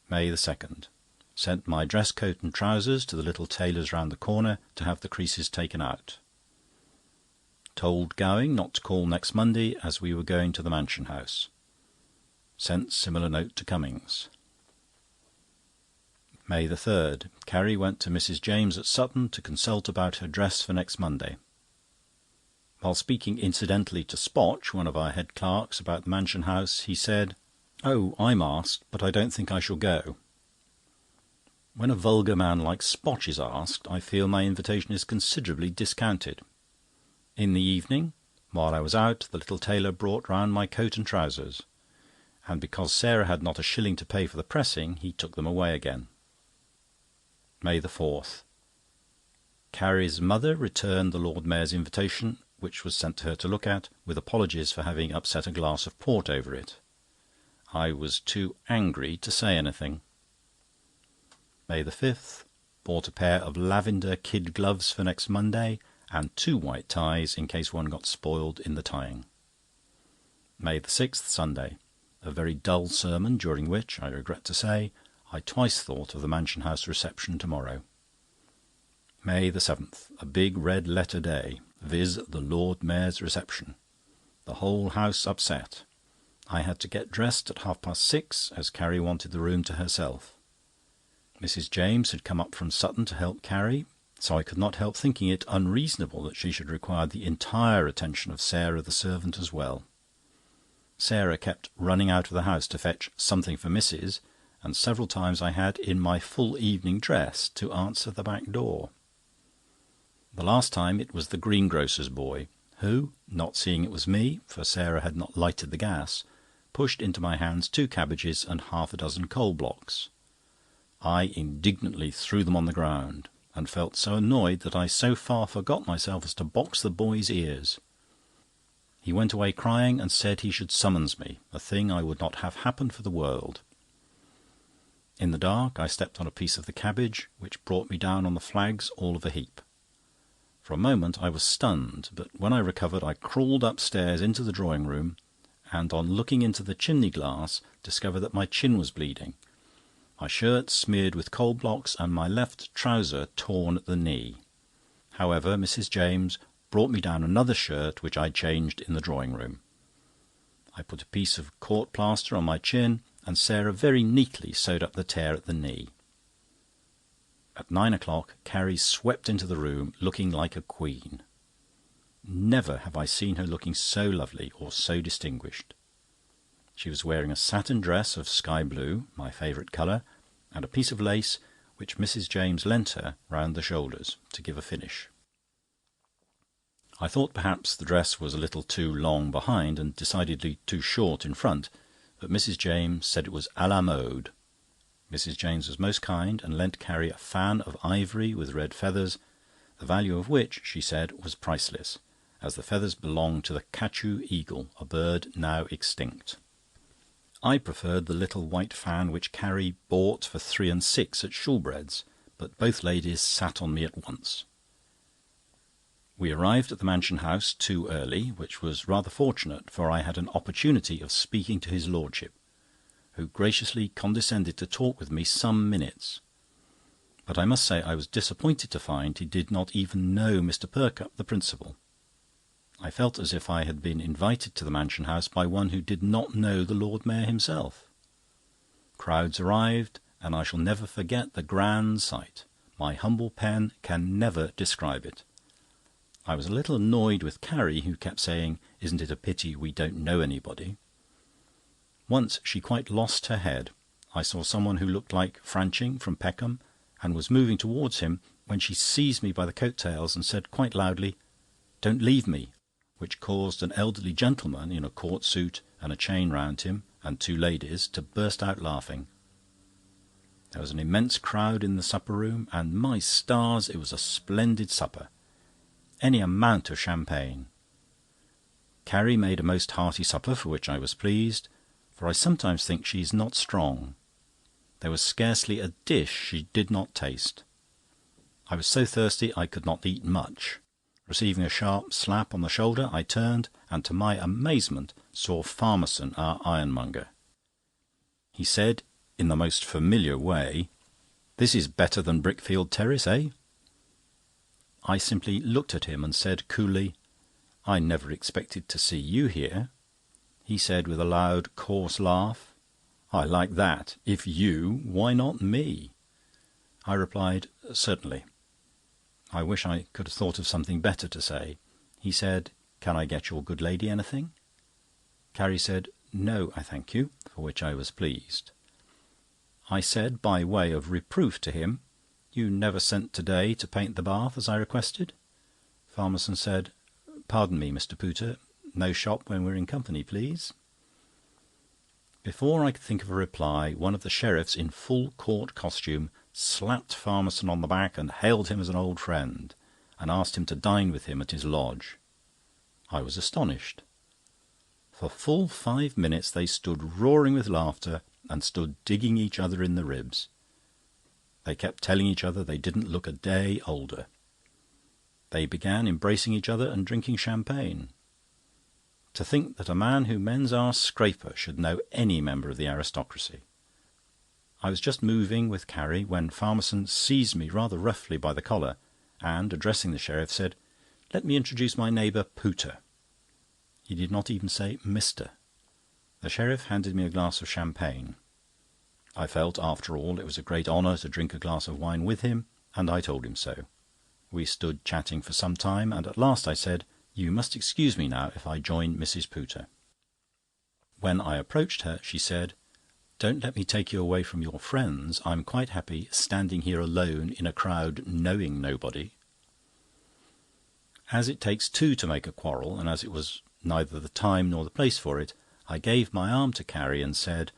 May 2nd. Sent my dress coat and trousers to the little tailor's round the corner to have the creases taken out. Told Gowing not to call next Monday, as we were going to the Mansion House. Sent similar note to Cummings. May 3rd. Carrie went to Mrs. James at Sutton to consult about her dress for next Monday. While speaking incidentally to Spotch, one of our head clerks, about the Mansion House, he said, "Oh, I'm asked, but I don't think I shall go." When a vulgar man like Spotch is asked, I feel my invitation is considerably discounted. In the evening, while I was out, the little tailor brought round my coat and trousers, and because Sarah had not a shilling to pay for the pressing, he took them away again. May 4th. Carrie's mother returned the Lord Mayor's invitation, which was sent to her to look at, with apologies for having upset a glass of port over it. I was too angry to say anything. May 5th. Bought a pair of lavender kid gloves for next Monday, and 2 white ties in case one got spoiled in the tying. May 6th, Sunday. A very dull sermon, during which, I regret to say, I twice thought of the Mansion House reception to-morrow. May 7th. A big red letter day, viz. The Lord Mayor's reception. The whole house upset. I had to get dressed at 6:30, as Carrie wanted the room to herself. Mrs. James had come up from Sutton to help Carrie, so I could not help thinking it unreasonable that she should require the entire attention of Sarah the servant as well. Sarah kept running out of the house to fetch something for Mrs., and several times I had, in my full evening dress, to answer the back door. The last time it was the greengrocer's boy, who, not seeing it was me, for Sarah had not lighted the gas, pushed into my hands 2 cabbages and half a dozen coal blocks. I indignantly threw them on the ground, and felt so annoyed that I so far forgot myself as to box the boy's ears. He went away crying and said he should summons me, a thing I would not have happen for the world. In the dark I stepped on a piece of the cabbage, which brought me down on the flags all of a heap. For a moment I was stunned, but when I recovered I crawled upstairs into the drawing-room, and on looking into the chimney-glass discovered that my chin was bleeding, my shirt smeared with coal blocks, and my left trouser torn at the knee. However, Mrs. James brought me down another shirt, which I changed in the drawing-room. I put a piece of court plaster on my chin, and Sarah very neatly sewed up the tear at the knee. At 9 o'clock, Carrie swept into the room, looking like a queen. Never have I seen her looking so lovely or so distinguished. She was wearing a satin dress of sky blue, my favourite colour, and a piece of lace which Mrs. James lent her round the shoulders to give a finish. I thought perhaps the dress was a little too long behind and decidedly too short in front, but Mrs. James said it was à la mode. Mrs. James was most kind and lent Carrie a fan of ivory with red feathers, the value of which, she said, was priceless, as the feathers belonged to the Kachu eagle, a bird now extinct. I preferred the little white fan which Carrie bought for 3 and 6 at Shoolbred's, but both ladies sat on me at once. We arrived at the Mansion House too early, which was rather fortunate, for I had an opportunity of speaking to his lordship, who graciously condescended to talk with me some minutes. But I must say I was disappointed to find he did not even know Mr. Perkupp, the principal. I felt as if I had been invited to the Mansion House by one who did not know the Lord Mayor himself. Crowds arrived, and I shall never forget the grand sight. My humble pen can never describe it. I was a little annoyed with Carrie, who kept saying, "Isn't it a pity we don't know anybody?" Once she quite lost her head. I saw someone who looked like Franching from Peckham, and was moving towards him, when she seized me by the coat-tails and said quite loudly, "Don't leave me," which caused an elderly gentleman in a court suit and a chain round him, and 2 ladies, to burst out laughing. There was an immense crowd in the supper-room, and, my stars, it was a splendid supper. Any amount of champagne. Carrie made a most hearty supper, for which I was pleased, for I sometimes think she is not strong. There was scarcely a dish she did not taste. I was so thirsty I could not eat much. Receiving a sharp slap on the shoulder, I turned, and to my amazement saw Farmerson, our ironmonger. He said in the most familiar way, "This is better than Brickfield Terrace, eh?" I simply looked at him and said coolly, "I never expected to see you here." He said with a loud, coarse laugh, "I like that. If you, why not me?" I replied, "Certainly." I wish I could have thought of something better to say. He said, "Can I get your good lady anything?" Carrie said, "No, I thank you," for which I was pleased. I said, by way of reproof to him, "You never sent to-day to paint the bath, as I requested." Farmerson said, "Pardon me, Mr. Pooter, no shop when we're in company, please." Before I could think of a reply, one of the sheriffs in full court costume slapped Farmerson on the back and hailed him as an old friend, and asked him to dine with him at his lodge. I was astonished. For full 5 minutes they stood roaring with laughter and stood digging each other in the ribs. They kept telling each other they didn't look a day older. They began embracing each other and drinking champagne. To think that a man who mends our scraper should know any member of the aristocracy! I was just moving with Carrie when Farmerson seized me rather roughly by the collar and, addressing the sheriff, said, "Let me introduce my neighbour Pooter." He did not even say "Mr." The sheriff handed me a glass of champagne. I felt, after all, it was a great honour to drink a glass of wine with him, and I told him so. We stood chatting for some time, and at last I said, "You must excuse me now if I join Mrs. Pooter." When I approached her, she said, "Don't let me take you away from your friends. I'm quite happy standing here alone in a crowd, knowing nobody." As it takes two to make a quarrel, and as it was neither the time nor the place for it, I gave my arm to Carrie and said,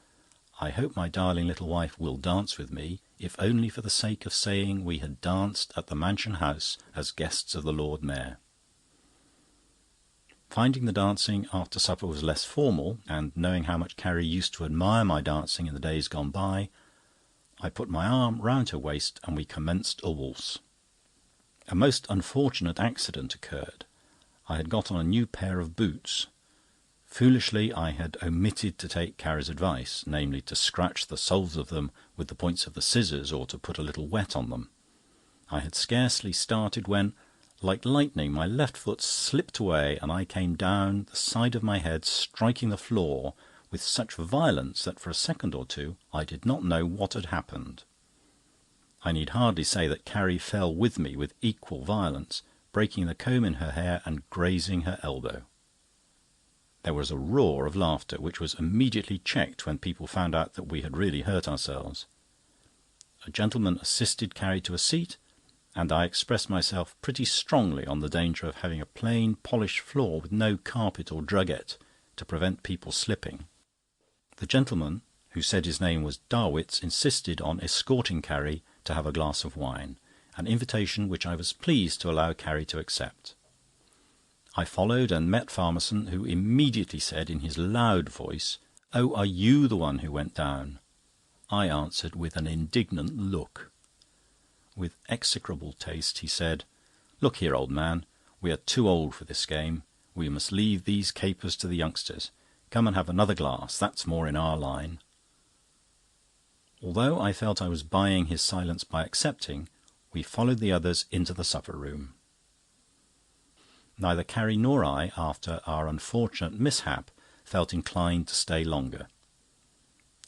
"I hope my darling little wife will dance with me, if only for the sake of saying we had danced at the Mansion House as guests of the Lord Mayor." Finding the dancing after supper was less formal, and knowing how much Carrie used to admire my dancing in the days gone by, I put my arm round her waist and we commenced a waltz. A most unfortunate accident occurred. I had got on a new pair of boots. Foolishly, I had omitted to take Carrie's advice, namely, to scratch the soles of them with the points of the scissors or to put a little wet on them. I had scarcely started when, like lightning, my left foot slipped away and I came down the side of my head, striking the floor with such violence that for a second or two I did not know what had happened. I need hardly say that Carrie fell with me with equal violence, breaking the comb in her hair and grazing her elbow. There was a roar of laughter, which was immediately checked when people found out that we had really hurt ourselves. A gentleman assisted Carrie to a seat, and I expressed myself pretty strongly on the danger of having a plain, polished floor with no carpet or drugget to prevent people slipping. The gentleman, who said his name was Darwitts, insisted on escorting Carrie to have a glass of wine, an invitation which I was pleased to allow Carrie to accept. I followed and met Farmerson, who immediately said in his loud voice, "Oh, are you the one who went down?" I answered with an indignant look. With execrable taste, he said, "Look here, old man, we are too old for this game. We must leave these capers to the youngsters. Come and have another glass, that's more in our line." Although I felt I was buying his silence by accepting, we followed the others into the supper-room. Neither Carrie nor I, after our unfortunate mishap, felt inclined to stay longer.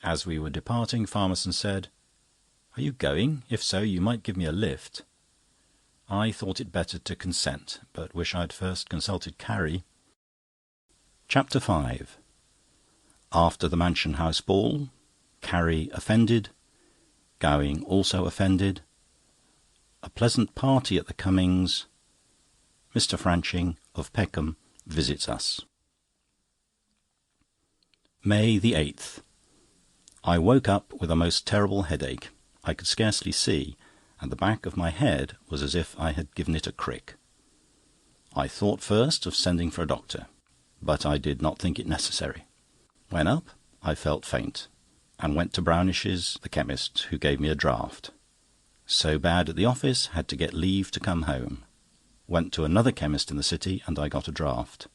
As we were departing, Farmerson said, "Are you going? If so, you might give me a lift." I thought it better to consent, but wish I had first consulted Carrie. Chapter 5. After the Mansion House ball, Carrie offended, Gowing also offended, a pleasant party at the Cummings', Mr. Franching of Peckham visits us. May the 8th. I woke up with a most terrible headache. I could scarcely see, and the back of my head was as if I had given it a crick. I thought first of sending for a doctor, but I did not think it necessary. When up, I felt faint, and went to Brownish's, the chemist, who gave me a draught. So bad at the office, had to get leave to come home. Went to another chemist in the city, and I got a draught.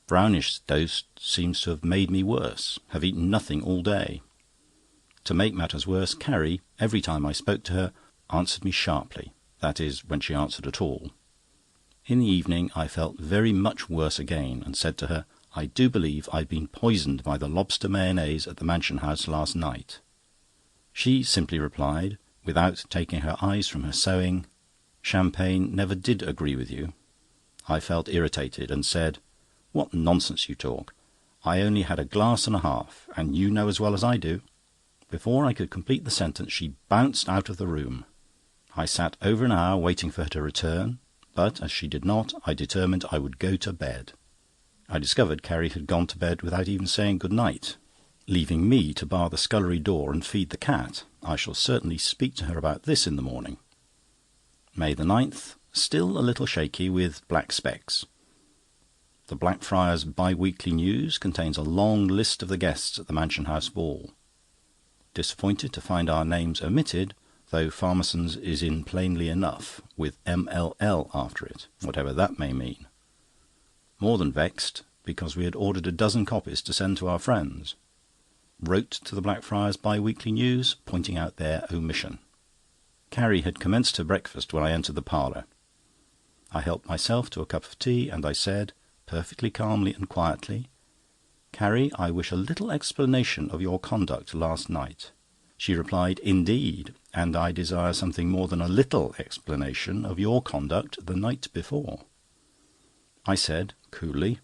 Brownish's dose seems to have made me worse. Have eaten nothing all day. To make matters worse, Carrie, every time I spoke to her, answered me sharply. That is, when she answered at all. In the evening I felt very much worse again, and said to her, "I do believe I've been poisoned by the lobster mayonnaise at the Mansion House last night." She simply replied, without taking her eyes from her sewing, "Champagne never did agree with you." I felt irritated, and said, "What nonsense you talk! I only had a glass and a half, and you know as well as I do." Before I could complete the sentence, she bounced out of the room. I sat over an hour waiting for her to return, but as she did not, I determined I would go to bed. I discovered Carrie had gone to bed without even saying good night, leaving me to bar the scullery door and feed the cat. I shall certainly speak to her about this in the morning. May the 9th. Still a little shaky, with black specks. The Blackfriars Bi-Weekly News contains a long list of the guests at the Mansion House ball. Disappointed to find our names omitted, though Farmerson's is in plainly enough, with MLL after it, whatever that may mean. More than vexed, because we had ordered a dozen copies to send to our friends. Wrote to the Blackfriars Bi-Weekly News, pointing out their omission. Carrie had commenced her breakfast when I entered the parlour. I helped myself to a cup of tea, and I said, perfectly calmly and quietly, "Carrie, I wish a little explanation of your conduct last night." She replied, "Indeed, and I desire something more than a little explanation of your conduct the night before." I said, coolly,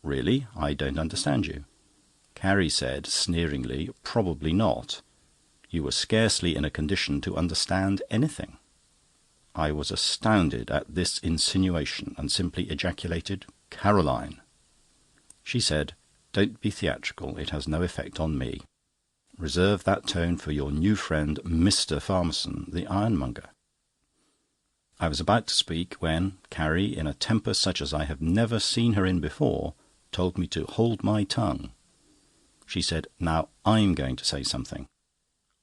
"Really, I don't understand you." Carrie said, sneeringly, "Probably not. You were scarcely in a condition to understand anything." I was astounded at this insinuation, and simply ejaculated, "Caroline!" She said, "Don't be theatrical, it has no effect on me. Reserve that tone for your new friend, Mr. Farmerson, the ironmonger." I was about to speak, when Carrie, in a temper such as I have never seen her in before, told me to hold my tongue. She said, "Now I'm going to say something.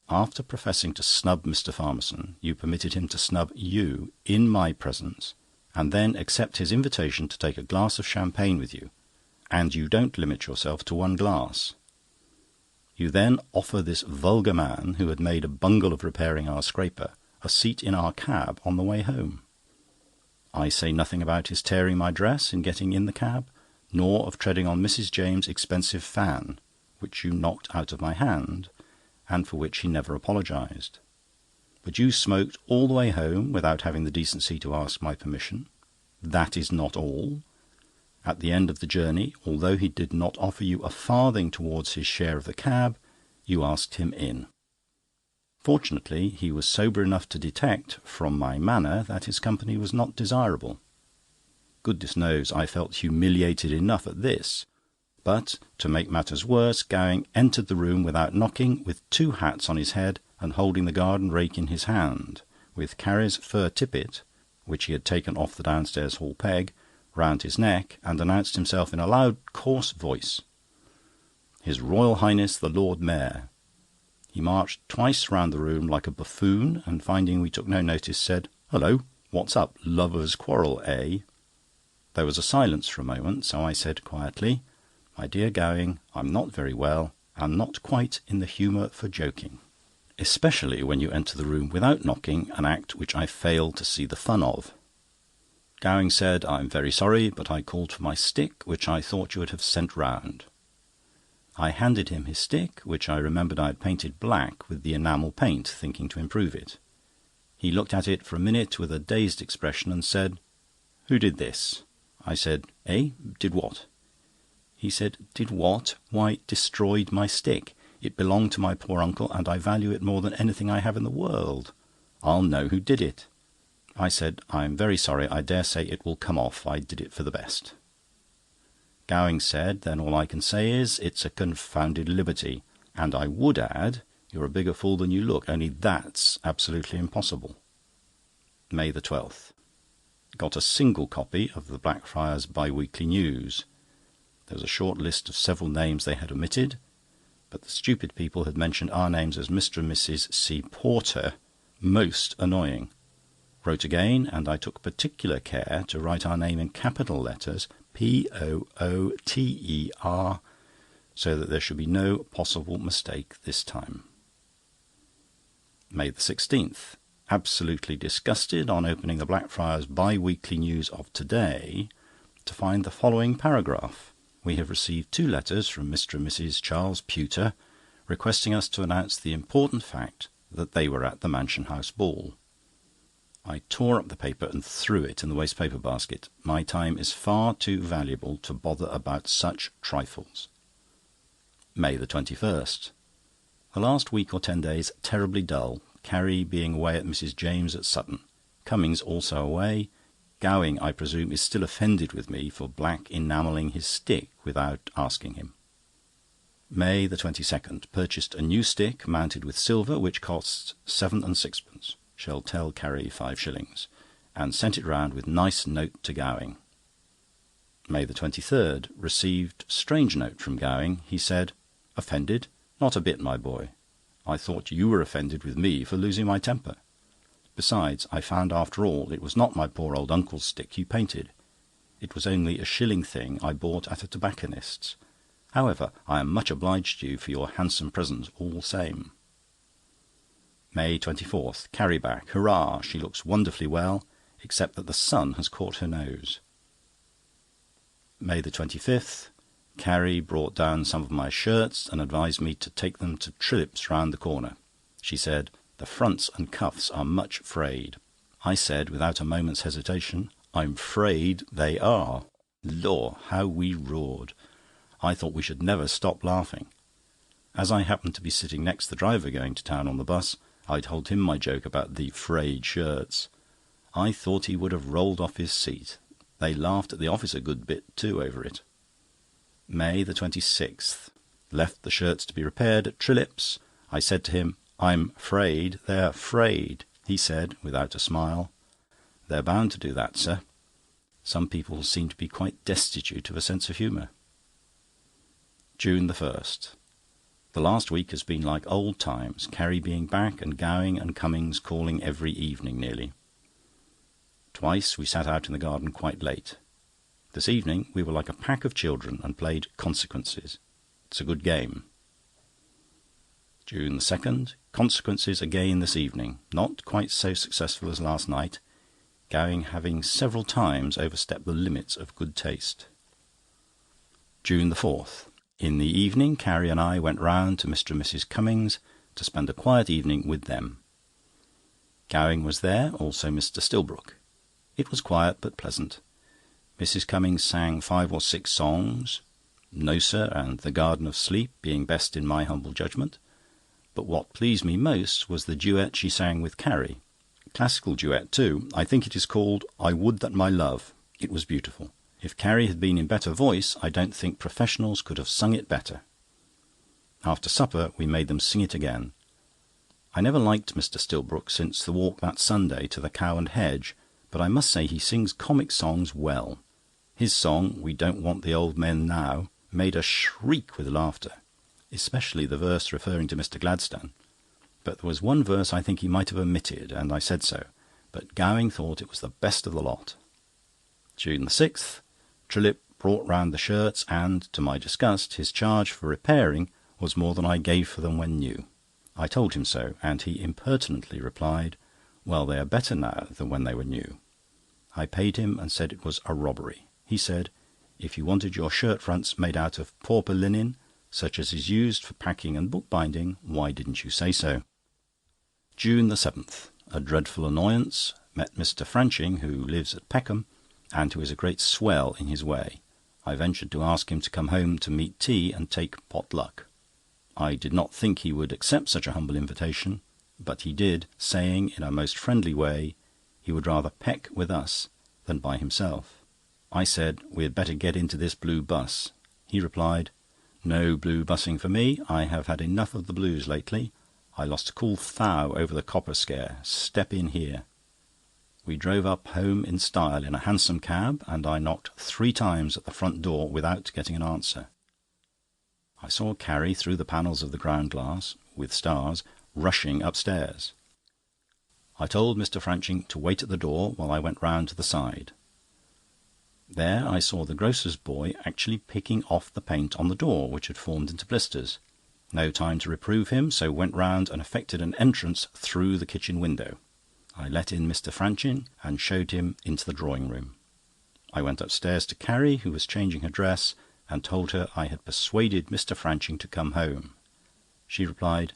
After professing to snub Mr. Farmerson, you permitted him to snub you in my presence, and then accept his invitation to take a glass of champagne with you, and you don't limit yourself to one glass. You then offer this vulgar man, who had made a bungle of repairing our scraper, a seat in our cab on the way home. I say nothing about his tearing my dress in getting in the cab, nor of treading on Mrs. James' expensive fan, which you knocked out of my hand, and for which he never apologised. But you smoked all the way home without having the decency to ask my permission. That is not all. At the end of the journey, although he did not offer you a farthing towards his share of the cab, you asked him in. Fortunately, he was sober enough to detect, from my manner, that his company was not desirable. Goodness knows I felt humiliated enough at this. But, to make matters worse, Gowing entered the room without knocking, with 2 hats on his head and holding the garden rake in his hand, with Carrie's fur tippet, which he had taken off the downstairs hall peg, round his neck, and announced himself in a loud, coarse voice. His Royal Highness the Lord Mayor. He marched twice round the room like a buffoon, and finding we took no notice, said, "Hullo, what's up? Lovers' quarrel, eh?" There was a silence for a moment, so I said quietly, "My dear Gowing, I'm not very well, and not quite in the humour for joking. Especially when you enter the room without knocking, an act which I fail to see the fun of." Gowing said, "I'm very sorry, but I called for my stick, which I thought you would have sent round." I handed him his stick, which I remembered I had painted black with the enamel paint, thinking to improve it. He looked at it for a minute with a dazed expression, and said, "Who did this?" I said, "Eh? Did what?" He said, "Did what? Why, destroyed my stick. It belonged to my poor uncle, and I value it more than anything I have in the world. I'll know who did it." I said, "I'm very sorry. I dare say it will come off. I did it for the best." Gowing said, "Then all I can say is, it's a confounded liberty. And I would add, you're a bigger fool than you look, only that's absolutely impossible." May the 12th. Got a single copy of the Blackfriars Bi-Weekly News. There was a short list of several names they had omitted, but the stupid people had mentioned our names as Mr. and Mrs. C. Porter. Most annoying. Wrote again, and I took particular care to write our name in capital letters, Pooter, so that there should be no possible mistake this time. May the 16th. Absolutely disgusted on opening the Blackfriars bi-weekly news of today to find the following paragraph. We have received 2 letters from Mr. and Mrs. Charles Pooter requesting us to announce the important fact that they were at the Mansion House ball. I tore up the paper and threw it in the waste paper basket. My time is far too valuable to bother about such trifles. May the 21st. The last week or 10 days terribly dull, Carrie being away at Mrs. James at Sutton. Cummings also away. Gowing, I presume, is still offended with me for black enamelling his stick without asking him. May the 22nd. Purchased a new stick mounted with silver, which costs 7 and 6pence. Shall tell Carrie 5 shillings. And sent it round with nice note to Gowing. May the 23rd. Received strange note from Gowing. He said, "Offended? Not a bit, my boy. I thought you were offended with me for losing my temper. Besides, I found after all it was not my poor old uncle's stick you painted. It was only a shilling thing I bought at a tobacconist's. However, I am much obliged to you for your handsome present all same." May 24th. Carrie back. Hurrah! She looks wonderfully well, except that the sun has caught her nose. May the 25th. Carrie brought down some of my shirts and advised me to take them to Trillip's round the corner. She said, "The fronts and cuffs are much frayed." I said, without a moment's hesitation, "I'm frayed they are." Lor, how we roared! I thought we should never stop laughing. As I happened to be sitting next the driver going to town on the bus, I told him my joke about the frayed shirts. I thought he would have rolled off his seat. They laughed at the office a good bit too over it. May the 26th. Left the shirts to be repaired at Trillip's. I said to him, "I'm afraid they're frayed." He said, without a smile, "They're bound to do that, sir." Some people seem to be quite destitute of a sense of humour. June the 1st. The last week has been like old times, Carrie being back and Gowing and Cummings calling every evening nearly. Twice we sat out in the garden quite late. This evening we were like a pack of children and played Consequences. It's a good game. June the 2nd. Consequences again this evening. Not quite so successful as last night, Gowing having several times overstepped the limits of good taste. June the 4th. In the evening, Carrie and I went round to Mr. and Mrs. Cummings to spend a quiet evening with them. Gowing was there, also Mr. Stillbrook. It was quiet but pleasant. Mrs. Cummings sang 5 or 6 songs, "No, Sir," and "The Garden of Sleep" being best in my humble judgment. But what pleased me most was the duet she sang with Carrie. Classical duet too. I think it is called "I Would That My Love." It was beautiful. If Carrie had been in better voice, I don't think professionals could have sung it better. After supper, we made them sing it again. I never liked Mr. Stillbrook since the walk that Sunday to the Cow and Hedge, but I must say he sings comic songs well. His song, "We Don't Want the Old Men Now," made us shriek with laughter, especially the verse referring to Mr. Gladstone. But there was one verse I think he might have omitted, and I said so, but Gowing thought it was the best of the lot. June the 6th. Trillip brought round the shirts, and, to my disgust, his charge for repairing was more than I gave for them when new. I told him so, and he impertinently replied, "Well, they are better now than when they were new." I paid him and said it was a robbery. He said, "If you wanted your shirt fronts made out of pauper linen, such as is used for packing and bookbinding, why didn't you say so?" June the 7th. A dreadful annoyance. Met Mr. Franching, who lives at Peckham, and who is a great swell in his way. I ventured to ask him to come home to meat tea and take pot luck. I did not think he would accept such a humble invitation, but he did, saying in a most friendly way he would rather peck with us than by himself. I said we had better get into this blue bus. He replied, "No blue bussing for me. I have had enough of the blues lately. I lost a cool thou over the copper scare. Step in here." We drove up home in style in a hansom cab, and I knocked 3 times at the front door without getting an answer. I saw Carrie through the panels of the ground glass, with stars, rushing upstairs. I told Mr. Franching to wait at the door while I went round to the side. There I saw the grocer's boy actually picking off the paint on the door, which had formed into blisters. No time to reprove him, so went round and effected an entrance through the kitchen window. I let in Mr. Franchin and showed him into the drawing-room. I went upstairs to Carrie, who was changing her dress, and told her I had persuaded Mr. Franchin to come home. She replied,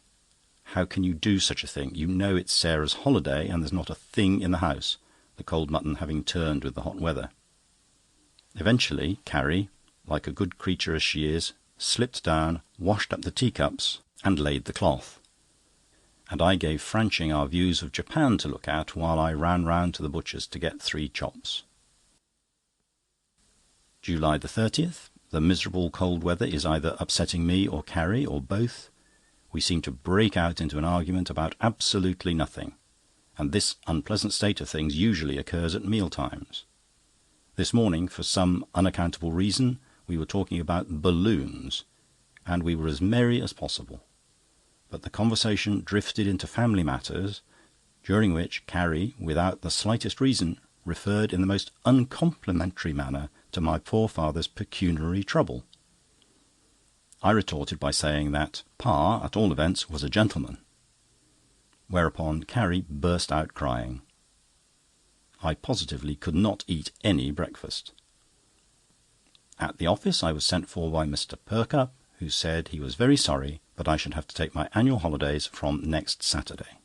"How can you do such a thing? You know it's Sarah's holiday, and there's not a thing in the house," the cold mutton having turned with the hot weather. Eventually, Carrie, like a good creature as she is, slipped down, washed up the teacups, and laid the cloth. And I gave Franchin our views of Japan to look at, while I ran round to the butcher's to get 3 chops. July 30th. The miserable cold weather is either upsetting me or Carrie, or both. We seem to break out into an argument about absolutely nothing, and this unpleasant state of things usually occurs at meal-times. This morning, for some unaccountable reason, we were talking about balloons, and we were as merry as possible. But the conversation drifted into family matters, during which Carrie, without the slightest reason, referred in the most uncomplimentary manner to my poor father's pecuniary trouble. I retorted by saying that Pa, at all events, was a gentleman. Whereupon Carrie burst out crying. I positively could not eat any breakfast. At the office I was sent for by Mr. Perkupp, who said he was very sorry, but I should have to take my annual holidays from next Saturday.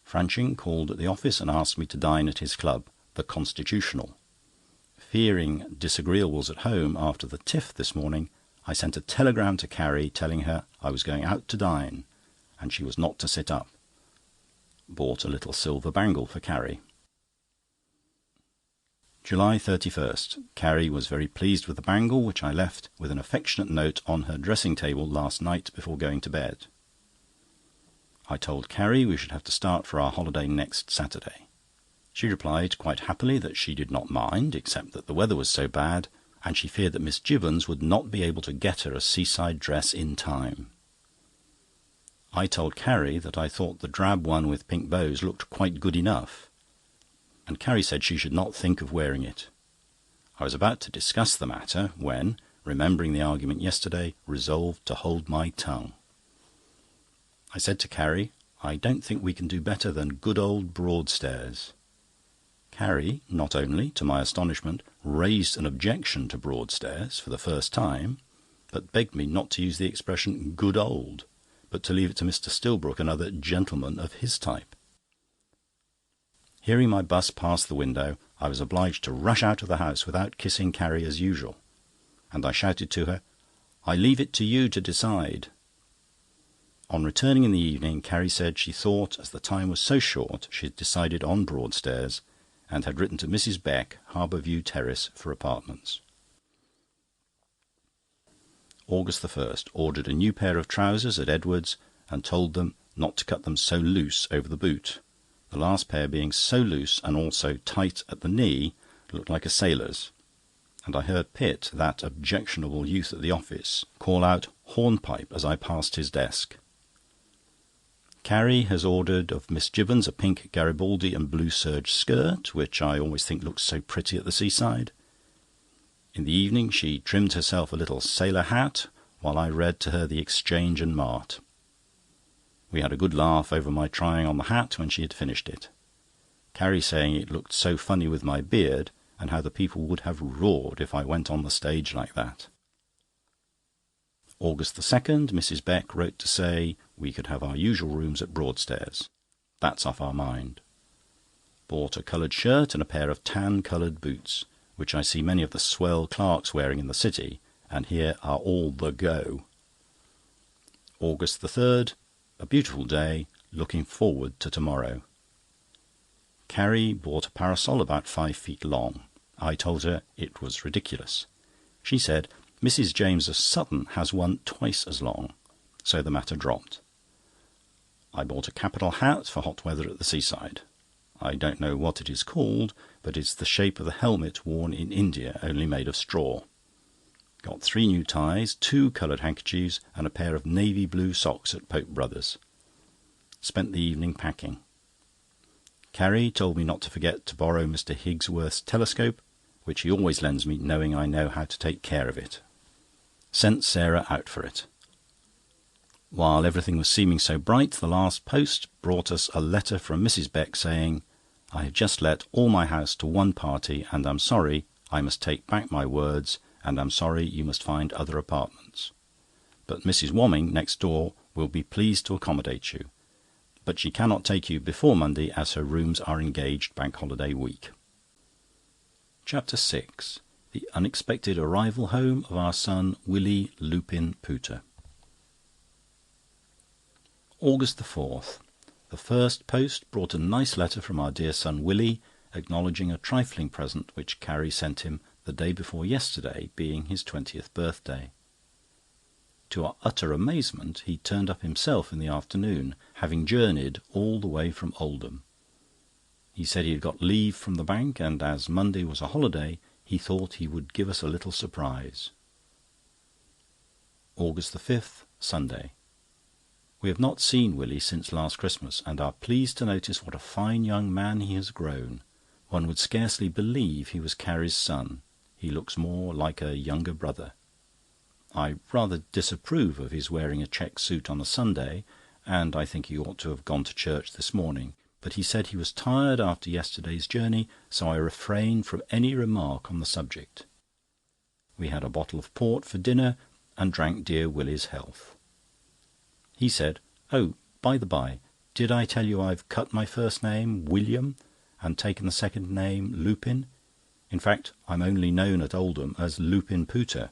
Franchin called at the office and asked me to dine at his club, the Constitutional. Fearing disagreeables at home after the tiff this morning, I sent a telegram to Carrie telling her I was going out to dine, and she was not to sit up. Bought a little silver bangle for Carrie. July 31st. Carrie was very pleased with the bangle, which I left with an affectionate note on her dressing-table last night before going to bed. I told Carrie we should have to start for our holiday next Saturday. She replied quite happily that she did not mind, except that the weather was so bad, and she feared that Miss Jibbons would not be able to get her a seaside dress in time. I told Carrie that I thought the drab one with pink bows looked quite good enough, and Carrie said she should not think of wearing it. I was about to discuss the matter when, remembering the argument yesterday, resolved to hold my tongue. I said to Carrie, "I don't think we can do better than good old Broadstairs." Carrie, not only, to my astonishment, raised an objection to Broadstairs for the first time, but begged me not to use the expression "good old," but to leave it to Mr. Stillbrook and other gentlemen of his type. Hearing my bus pass the window, I was obliged to rush out of the house without kissing Carrie as usual, and I shouted to her, "I leave it to you to decide." On returning in the evening, Carrie said she thought, as the time was so short, she had decided on Broadstairs, and had written to Mrs. Beck, Harbour View Terrace, for apartments. August 1st. Ordered a new pair of trousers at Edwards, and told them not to cut them so loose over the boot. The last pair being so loose and also tight at the knee, looked like a sailor's, and I heard Pitt, that objectionable youth at the office, call out "hornpipe" as I passed his desk. Carrie has ordered of Miss Jibbons a pink Garibaldi and blue serge skirt, which I always think looks so pretty at the seaside. In the evening she trimmed herself a little sailor hat, while I read to her the Exchange and Mart. We had a good laugh over my trying on the hat when she had finished it. Carrie saying it looked so funny with my beard, and how the people would have roared if I went on the stage like that. August 2nd, Mrs. Beck wrote to say we could have our usual rooms at Broadstairs. That's off our mind. Bought a coloured shirt and a pair of tan-coloured boots, which I see many of the swell clerks wearing in the city, and here are all the go. August 3rd, a beautiful day, looking forward to tomorrow. Carrie bought a parasol about 5 feet long. I told her it was ridiculous. She said, "Mrs. James of Sutton has one twice as long," so the matter dropped. I bought a capital hat for hot weather at the seaside. I don't know what it is called, but it's the shape of the helmet worn in India, only made of straw. Got 3 new ties, 2 coloured handkerchiefs, and a pair of navy blue socks at Pope Brothers. Spent the evening packing. Carrie told me not to forget to borrow Mr. Higsworth's telescope, which he always lends me, knowing I know how to take care of it. Sent Sarah out for it. While everything was seeming so bright, the last post brought us a letter from Mrs. Beck saying, "I have just let all my house to one party, and am sorry I must take back my words, and am sorry you must find other apartments. But Mrs. Womming, next door, will be pleased to accommodate you. But she cannot take you before Monday, as her rooms are engaged Bank Holiday week." Chapter 6. The unexpected arrival home of our son Willie Lupin Pooter. August 4th. The first post brought a nice letter from our dear son Willie, acknowledging a trifling present which Carrie sent him the day before yesterday, being his 20th birthday. To our utter amazement, he turned up himself in the afternoon, having journeyed all the way from Oldham. He said he had got leave from the bank, and as Monday was a holiday, he thought he would give us a little surprise. August 5th, Sunday. We have not seen Willie since last Christmas, and are pleased to notice what a fine young man he has grown. One would scarcely believe he was Carrie's son. He looks more like a younger brother. I rather disapprove of his wearing a check suit on a Sunday, and I think he ought to have gone to church this morning. But he said he was tired after yesterday's journey, so I refrained from any remark on the subject. We had a bottle of port for dinner, and drank dear Willie's health. He said, "Oh, by the by, did I tell you I've cut my first name, William, and taken the second name, Lupin? In fact, I'm only known at Oldham as Lupin Pooter.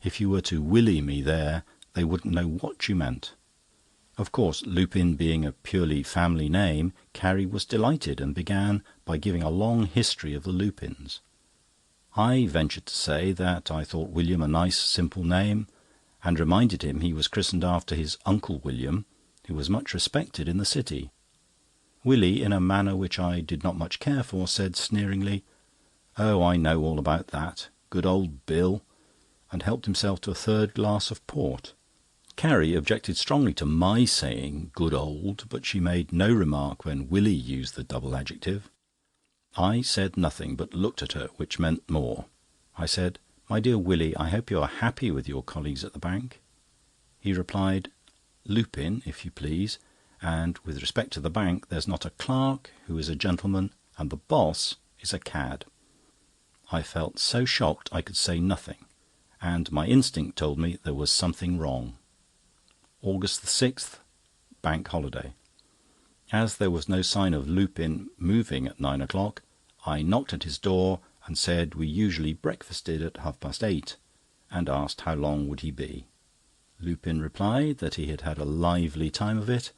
If you were to Willie me there, they wouldn't know what you meant." Of course, Lupin being a purely family name, Carrie was delighted, and began by giving a long history of the Lupins. I ventured to say that I thought William a nice, simple name, and reminded him he was christened after his Uncle William, who was much respected in the city. Willie, in a manner which I did not much care for, said sneeringly, "Oh, I know all about that. Good old Bill," and helped himself to a third glass of port. Carrie objected strongly to my saying "good old," but she made no remark when Willie used the double adjective. I said nothing, but looked at her, which meant more. I said, "My dear Willie, I hope you are happy with your colleagues at the bank?" He replied, "Lupin, if you please, and with respect to the bank, there's not a clerk who is a gentleman, and the boss is a cad." I felt so shocked I could say nothing, and my instinct told me there was something wrong. August 6th, Bank Holiday. As there was no sign of Lupin moving at 9 o'clock, I knocked at his door and said we usually breakfasted at 8:30, and asked how long would he be. Lupin replied that he had had a lively time of it,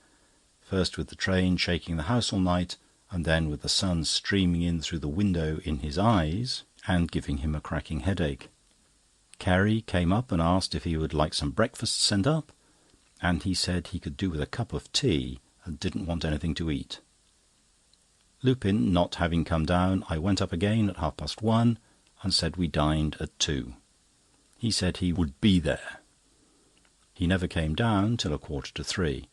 first with the train shaking the house all night, and then with the sun streaming in through the window in his eyes and giving him a cracking headache. Carrie came up and asked if he would like some breakfast sent up, and he said he could do with a cup of tea and didn't want anything to eat. Lupin not having come down, I went up again at 1:30 and said we dined at 2. He said he would be there. He never came down till 2:45.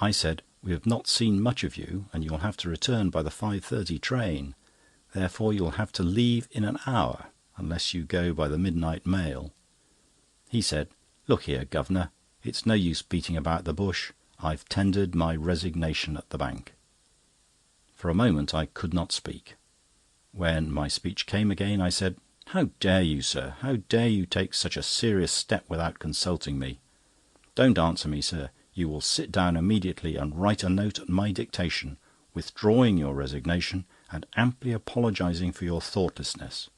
I said, "We have not seen much of you, and you'll have to return by the 5:30 train. Therefore you'll have to leave in an hour, unless you go by the midnight mail." He said, "Look here, Governor, it's no use beating about the bush. I've tendered my resignation at the bank." For a moment I could not speak. When my speech came again, I said, "How dare you, sir? How dare you take such a serious step without consulting me? Don't answer me, sir. You will sit down immediately and write a note at my dictation, withdrawing your resignation and amply apologising for your thoughtlessness."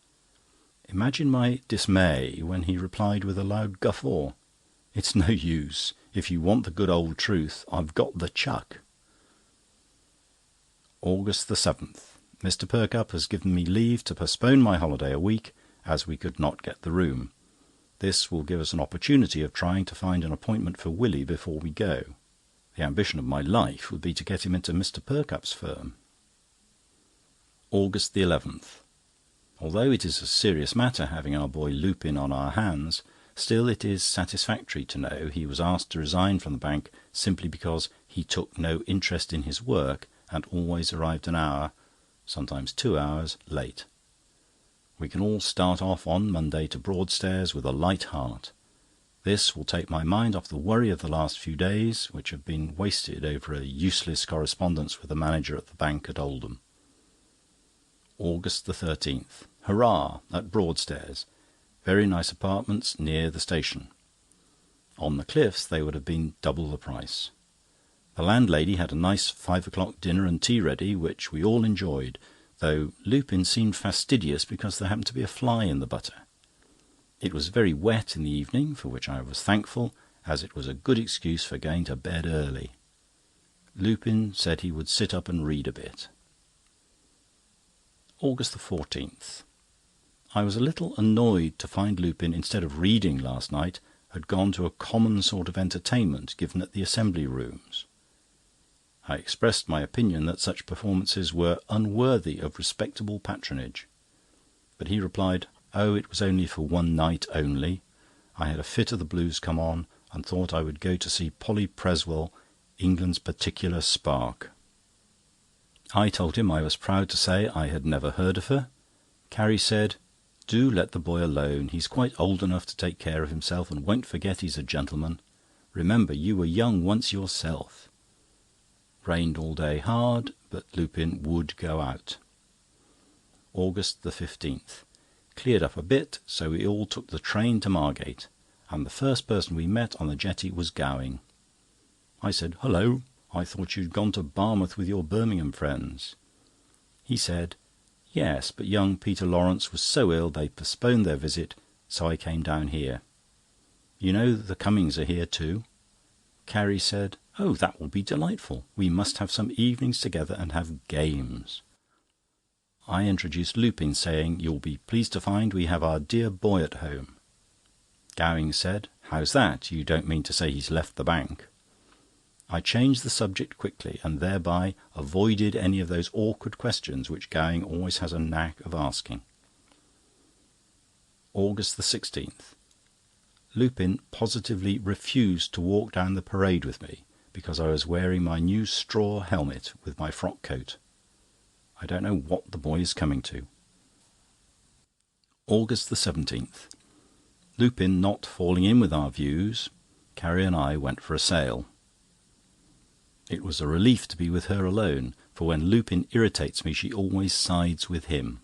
Imagine my dismay when he replied with a loud guffaw, "It's no use. If you want the good old truth, I've got the chuck." August 7th. Mr. Perkupp has given me leave to postpone my holiday a week, as we could not get the room. This will give us an opportunity of trying to find an appointment for Willie before we go. The ambition of my life would be to get him into Mr. Perkupp's firm. August 11th. Although it is a serious matter having our boy Lupin on our hands, still it is satisfactory to know he was asked to resign from the bank simply because he took no interest in his work and always arrived an hour, sometimes 2 hours, late. We can all start off on Monday to Broadstairs with a light heart. This will take my mind off the worry of the last few days, which have been wasted over a useless correspondence with the manager at the bank at Oldham. August 13th. Hurrah! At Broadstairs. Very nice apartments near the station. On the cliffs they would have been double the price. The landlady had a nice 5 o'clock dinner and tea ready, which we all enjoyed, though Lupin seemed fastidious because there happened to be a fly in the butter. It was very wet in the evening, for which I was thankful, as it was a good excuse for going to bed early. Lupin said he would sit up and read a bit. August 14th. I was a little annoyed to find Lupin, instead of reading last night, had gone to a common sort of entertainment given at the Assembly Rooms. I expressed my opinion that such performances were unworthy of respectable patronage. But he replied, "Oh, it was only for one night only. I had a fit of the blues come on, and thought I would go to see Polly Preswell, England's particular spark." I told him I was proud to say I had never heard of her. Carrie said, "Do let the boy alone. He's quite old enough to take care of himself, and won't forget he's a gentleman. Remember, you were young once yourself." Rained all day hard, but Lupin would go out. August 15th. Cleared up a bit, so we all took the train to Margate, and the first person we met on the jetty was Gowing. I said, "Hullo, I thought you'd gone to Barmouth with your Birmingham friends." He said, "Yes, but young Peter Lawrence was so ill they postponed their visit, so I came down here. You know the Cummings are here too." Carrie said, "Oh, that will be delightful. We must have some evenings together and have games." I introduced Lupin, saying, "You'll be pleased to find we have our dear boy at home." Gowing said, "How's that? You don't mean to say he's left the bank?" I changed the subject quickly, and thereby avoided any of those awkward questions which Gowing always has a knack of asking. August 16th. Lupin positively refused to walk down the parade with me, because I was wearing my new straw helmet with my frock coat. I don't know what the boy is coming to. August 17th. Lupin not falling in with our views, Carrie and I went for a sail. It was a relief to be with her alone, for when Lupin irritates me she always sides with him.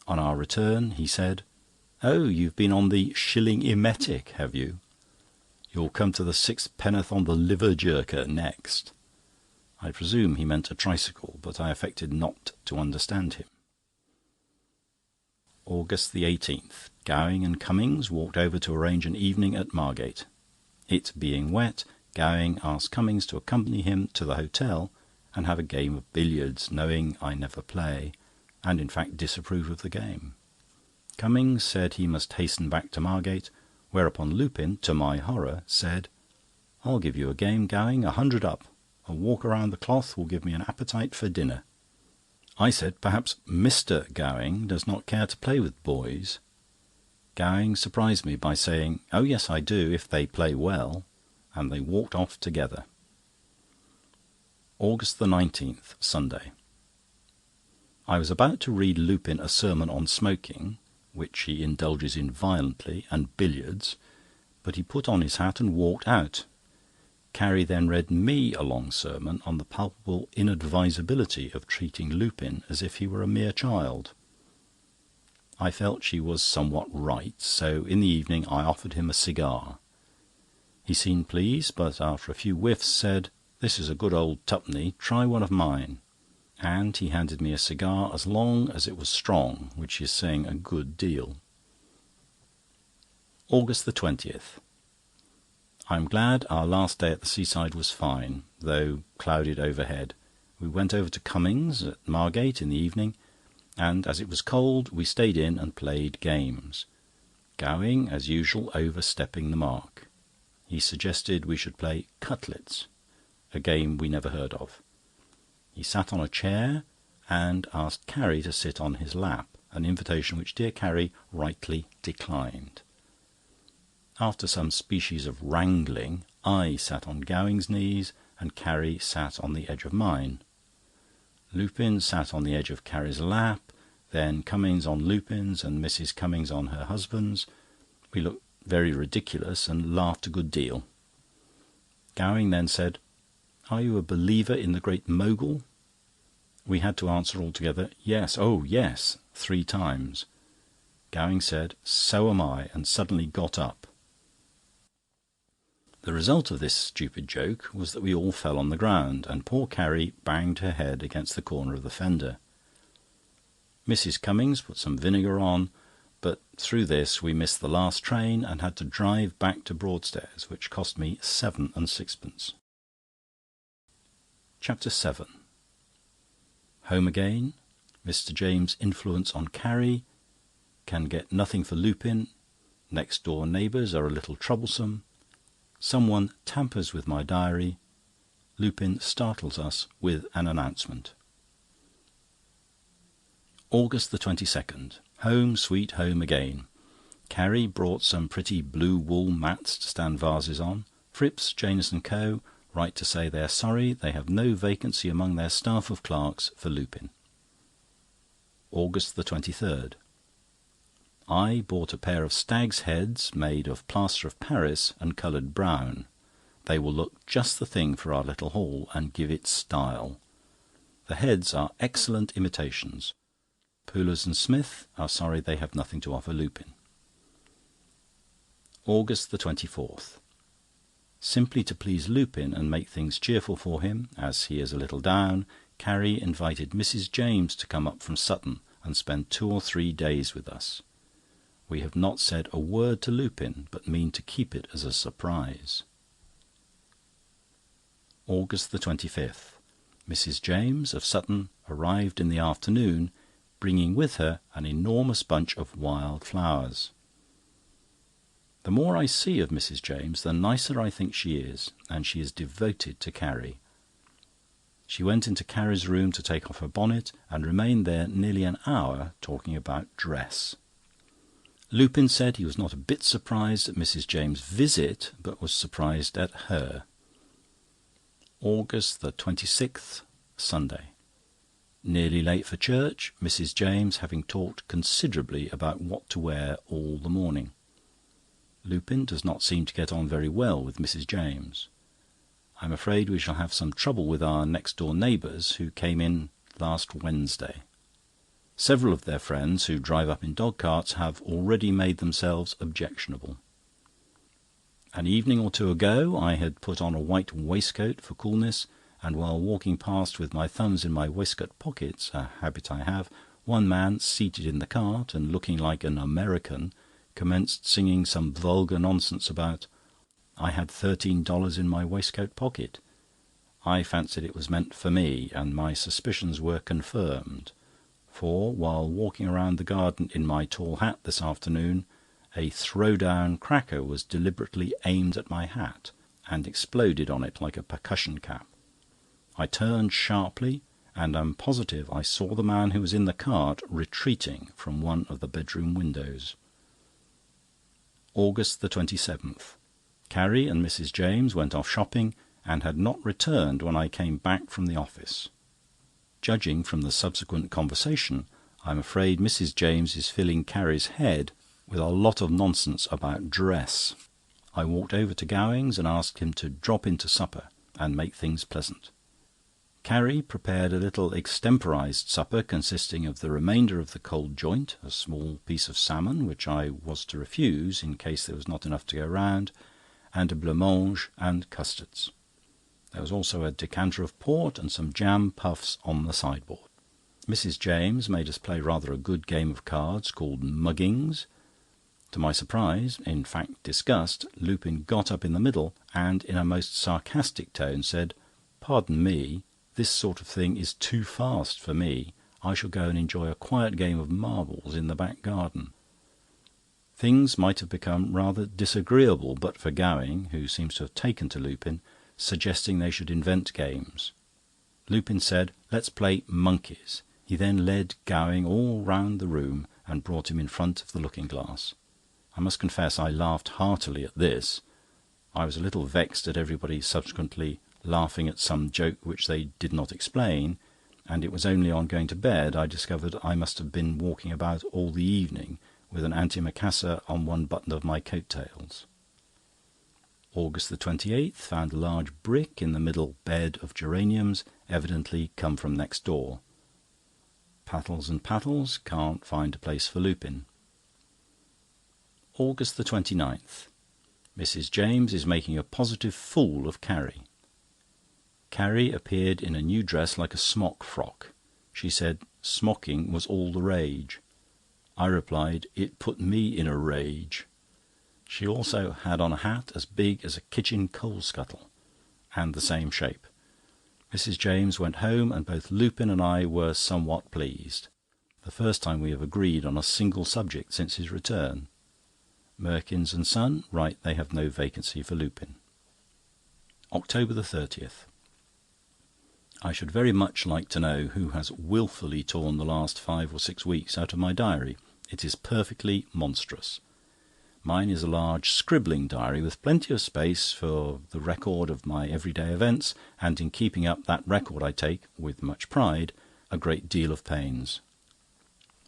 On our return he said, "Oh, you've been on the shilling emetic, have you? You'll come to the sixpenn'orth on the liver jerker next." I presume he meant a tricycle, but I affected not to understand him. August 18th. Gowing and Cummings walked over to arrange an evening at Margate. It being wet, Gowing asked Cummings to accompany him to the hotel and have a game of billiards, knowing I never play, and in fact disapprove of the game. Cummings said he must hasten back to Margate, whereupon Lupin, to my horror, said, "I'll give you a game, Gowing, 100 up. A walk around the cloth will give me an appetite for dinner." I said perhaps Mr. Gowing does not care to play with boys. Gowing surprised me by saying, "Oh yes, I do, if they play well," and they walked off together. August 19th, Sunday. I was about to read Lupin a sermon on smoking, which he indulges in violently, and billiards, but he put on his hat and walked out. Carrie then read me a long sermon on the palpable inadvisability of treating Lupin as if he were a mere child. I felt she was somewhat right, so in the evening I offered him a cigar. He seemed pleased, but after a few whiffs said, "This is a good old tuppenny, try one of mine." And he handed me a cigar as long as it was strong, which is saying a good deal. August 20th. I am glad our last day at the seaside was fine, though clouded overhead. We went over to Cummings at Margate in the evening, and as it was cold, we stayed in and played games. Gowing, as usual, overstepping the mark. He suggested we should play cutlets, a game we never heard of. He sat on a chair and asked Carrie to sit on his lap, an invitation which dear Carrie rightly declined. After some species of wrangling, I sat on Gowing's knees and Carrie sat on the edge of mine. Lupin sat on the edge of Carrie's lap, then Cummings on Lupin's and Mrs. Cummings on her husband's. We looked very ridiculous, and laughed a good deal. Gowing then said, "Are you a believer in the Great Mogul?" We had to answer all together, "Yes, oh yes," 3 times. Gowing said, "So am I," and suddenly got up. The result of this stupid joke was that we all fell on the ground, and poor Carrie banged her head against the corner of the fender. Mrs. Cummings put some vinegar on, but through this we missed the last train and had to drive back to Broadstairs, which cost me 7 and 6pence. Chapter 7. Home again. Mr. James' influence on Carrie. Can get nothing for Lupin. Next door neighbours are a little troublesome. Someone tampers with my diary. Lupin startles us with an announcement. August the 22nd. Home, sweet home again. Carrie brought some pretty blue wool mats to stand vases on. Fripps, Janus & Co. write to say they are sorry they have no vacancy among their staff of clerks for Lupin. August the 23rd. I bought a pair of stag's heads made of plaster of Paris and coloured brown. They will look just the thing for our little hall and give it style. The heads are excellent imitations. Poolers and Smith are sorry they have nothing to offer Lupin. August the 24th. Simply to please Lupin and make things cheerful for him, as he is a little down, Carrie invited Mrs. James to come up from Sutton and spend 2 or 3 days with us. We have not said a word to Lupin, but mean to keep it as a surprise. August the 25th. Mrs. James of Sutton arrived in the afternoon, bringing with her an enormous bunch of wild flowers. The more I see of Mrs. James, the nicer I think she is, and she is devoted to Carrie. She went into Carrie's room to take off her bonnet, and remained there nearly an hour talking about dress. Lupin said he was not a bit surprised at Mrs. James' visit, but was surprised at her. August the 26th, Sunday. Nearly late for church, Mrs. James having talked considerably about what to wear all the morning. Lupin does not seem to get on very well with Mrs. James. I am afraid we shall have some trouble with our next-door neighbours, who came in last Wednesday. Several of their friends who drive up in dog-carts have already made themselves objectionable. An evening or 2 ago I had put on a white waistcoat for coolness, and while walking past with my thumbs in my waistcoat pockets, a habit I have, one man seated in the cart and looking like an American commenced singing some vulgar nonsense about I had $13 in my waistcoat pocket. I fancied it was meant for me, and my suspicions were confirmed, for while walking around the garden in my tall hat this afternoon, a throw-down cracker was deliberately aimed at my hat and exploded on it like a percussion cap. I turned sharply, and am positive I saw the man who was in the cart retreating from one of the bedroom windows. August the 27th. Carrie and Mrs. James went off shopping, and had not returned when I came back from the office. Judging from the subsequent conversation, I am afraid Mrs. James is filling Carrie's head with a lot of nonsense about dress. I walked over to Gowing's and asked him to drop in to supper and make things pleasant. Carrie prepared a little extemporised supper consisting of the remainder of the cold joint, a small piece of salmon, which I was to refuse in case there was not enough to go round, and a blancmange and custards. There was also a decanter of port and some jam puffs on the sideboard. Mrs. James made us play rather a good game of cards called Muggings. To my surprise, in fact disgust, Lupin got up in the middle and in a most sarcastic tone said, "Pardon me, this sort of thing is too fast for me. I shall go and enjoy a quiet game of marbles in the back garden." Things might have become rather disagreeable but for Gowing, who seems to have taken to Lupin, suggesting they should invent games. Lupin said, "Let's play monkeys." He then led Gowing all round the room and brought him in front of the looking-glass. I must confess I laughed heartily at this. I was a little vexed at everybody subsequently laughing at some joke which they did not explain, and it was only on going to bed I discovered I must have been walking about all the evening with an antimacassar on one button of my coat-tails. August the 28th, found a large brick in the middle bed of geraniums, evidently come from next door. Pattles and pattles, can't find a place for Lupin. August the 29th. Mrs. James is making a positive fool of Carrie. Carrie appeared in a new dress like a smock frock. She said smocking was all the rage. I replied, it put me in a rage. She also had on a hat as big as a kitchen coal scuttle, and the same shape. Mrs. James went home, and both Lupin and I were somewhat pleased. The first time we have agreed on a single subject since his return. Merkins and Son write they have no vacancy for Lupin. October the 30th. I should very much like to know who has wilfully torn the last 5 or 6 weeks out of my diary. It is perfectly monstrous. Mine is a large scribbling diary with plenty of space for the record of my everyday events, and in keeping up that record I take, with much pride, a great deal of pains.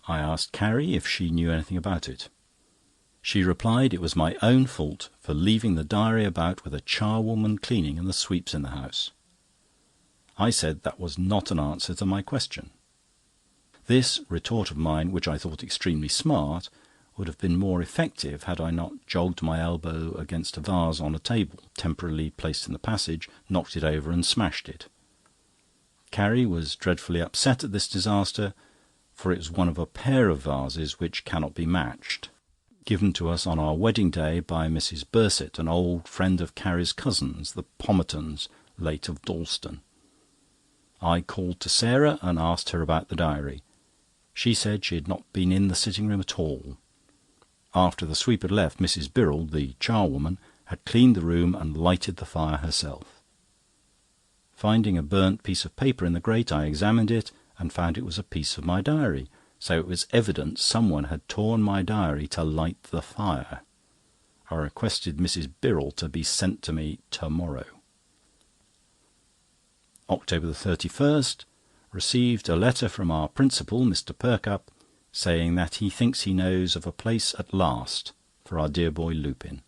I asked Carrie if she knew anything about it. She replied it was my own fault for leaving the diary about with a charwoman cleaning and the sweeps in the house. I said that was not an answer to my question. This retort of mine, which I thought extremely smart, would have been more effective had I not jogged my elbow against a vase on a table, temporarily placed in the passage, knocked it over and smashed it. Carrie was dreadfully upset at this disaster, for it was one of a pair of vases which cannot be matched, given to us on our wedding day by Mrs. Bursett, an old friend of Carrie's cousins, the Pomertons, late of Dalston. I called to Sarah and asked her about the diary. She said she had not been in the sitting-room at all. After the sweep had left, Mrs. Birrell, the charwoman, had cleaned the room and lighted the fire herself. Finding a burnt piece of paper in the grate, I examined it and found it was a piece of my diary, so it was evident someone had torn my diary to light the fire. I requested Mrs. Birrell to be sent to me tomorrow. October the 31st. Received a letter from our principal, Mr. Perkupp, saying that he thinks he knows of a place at last for our dear boy Lupin.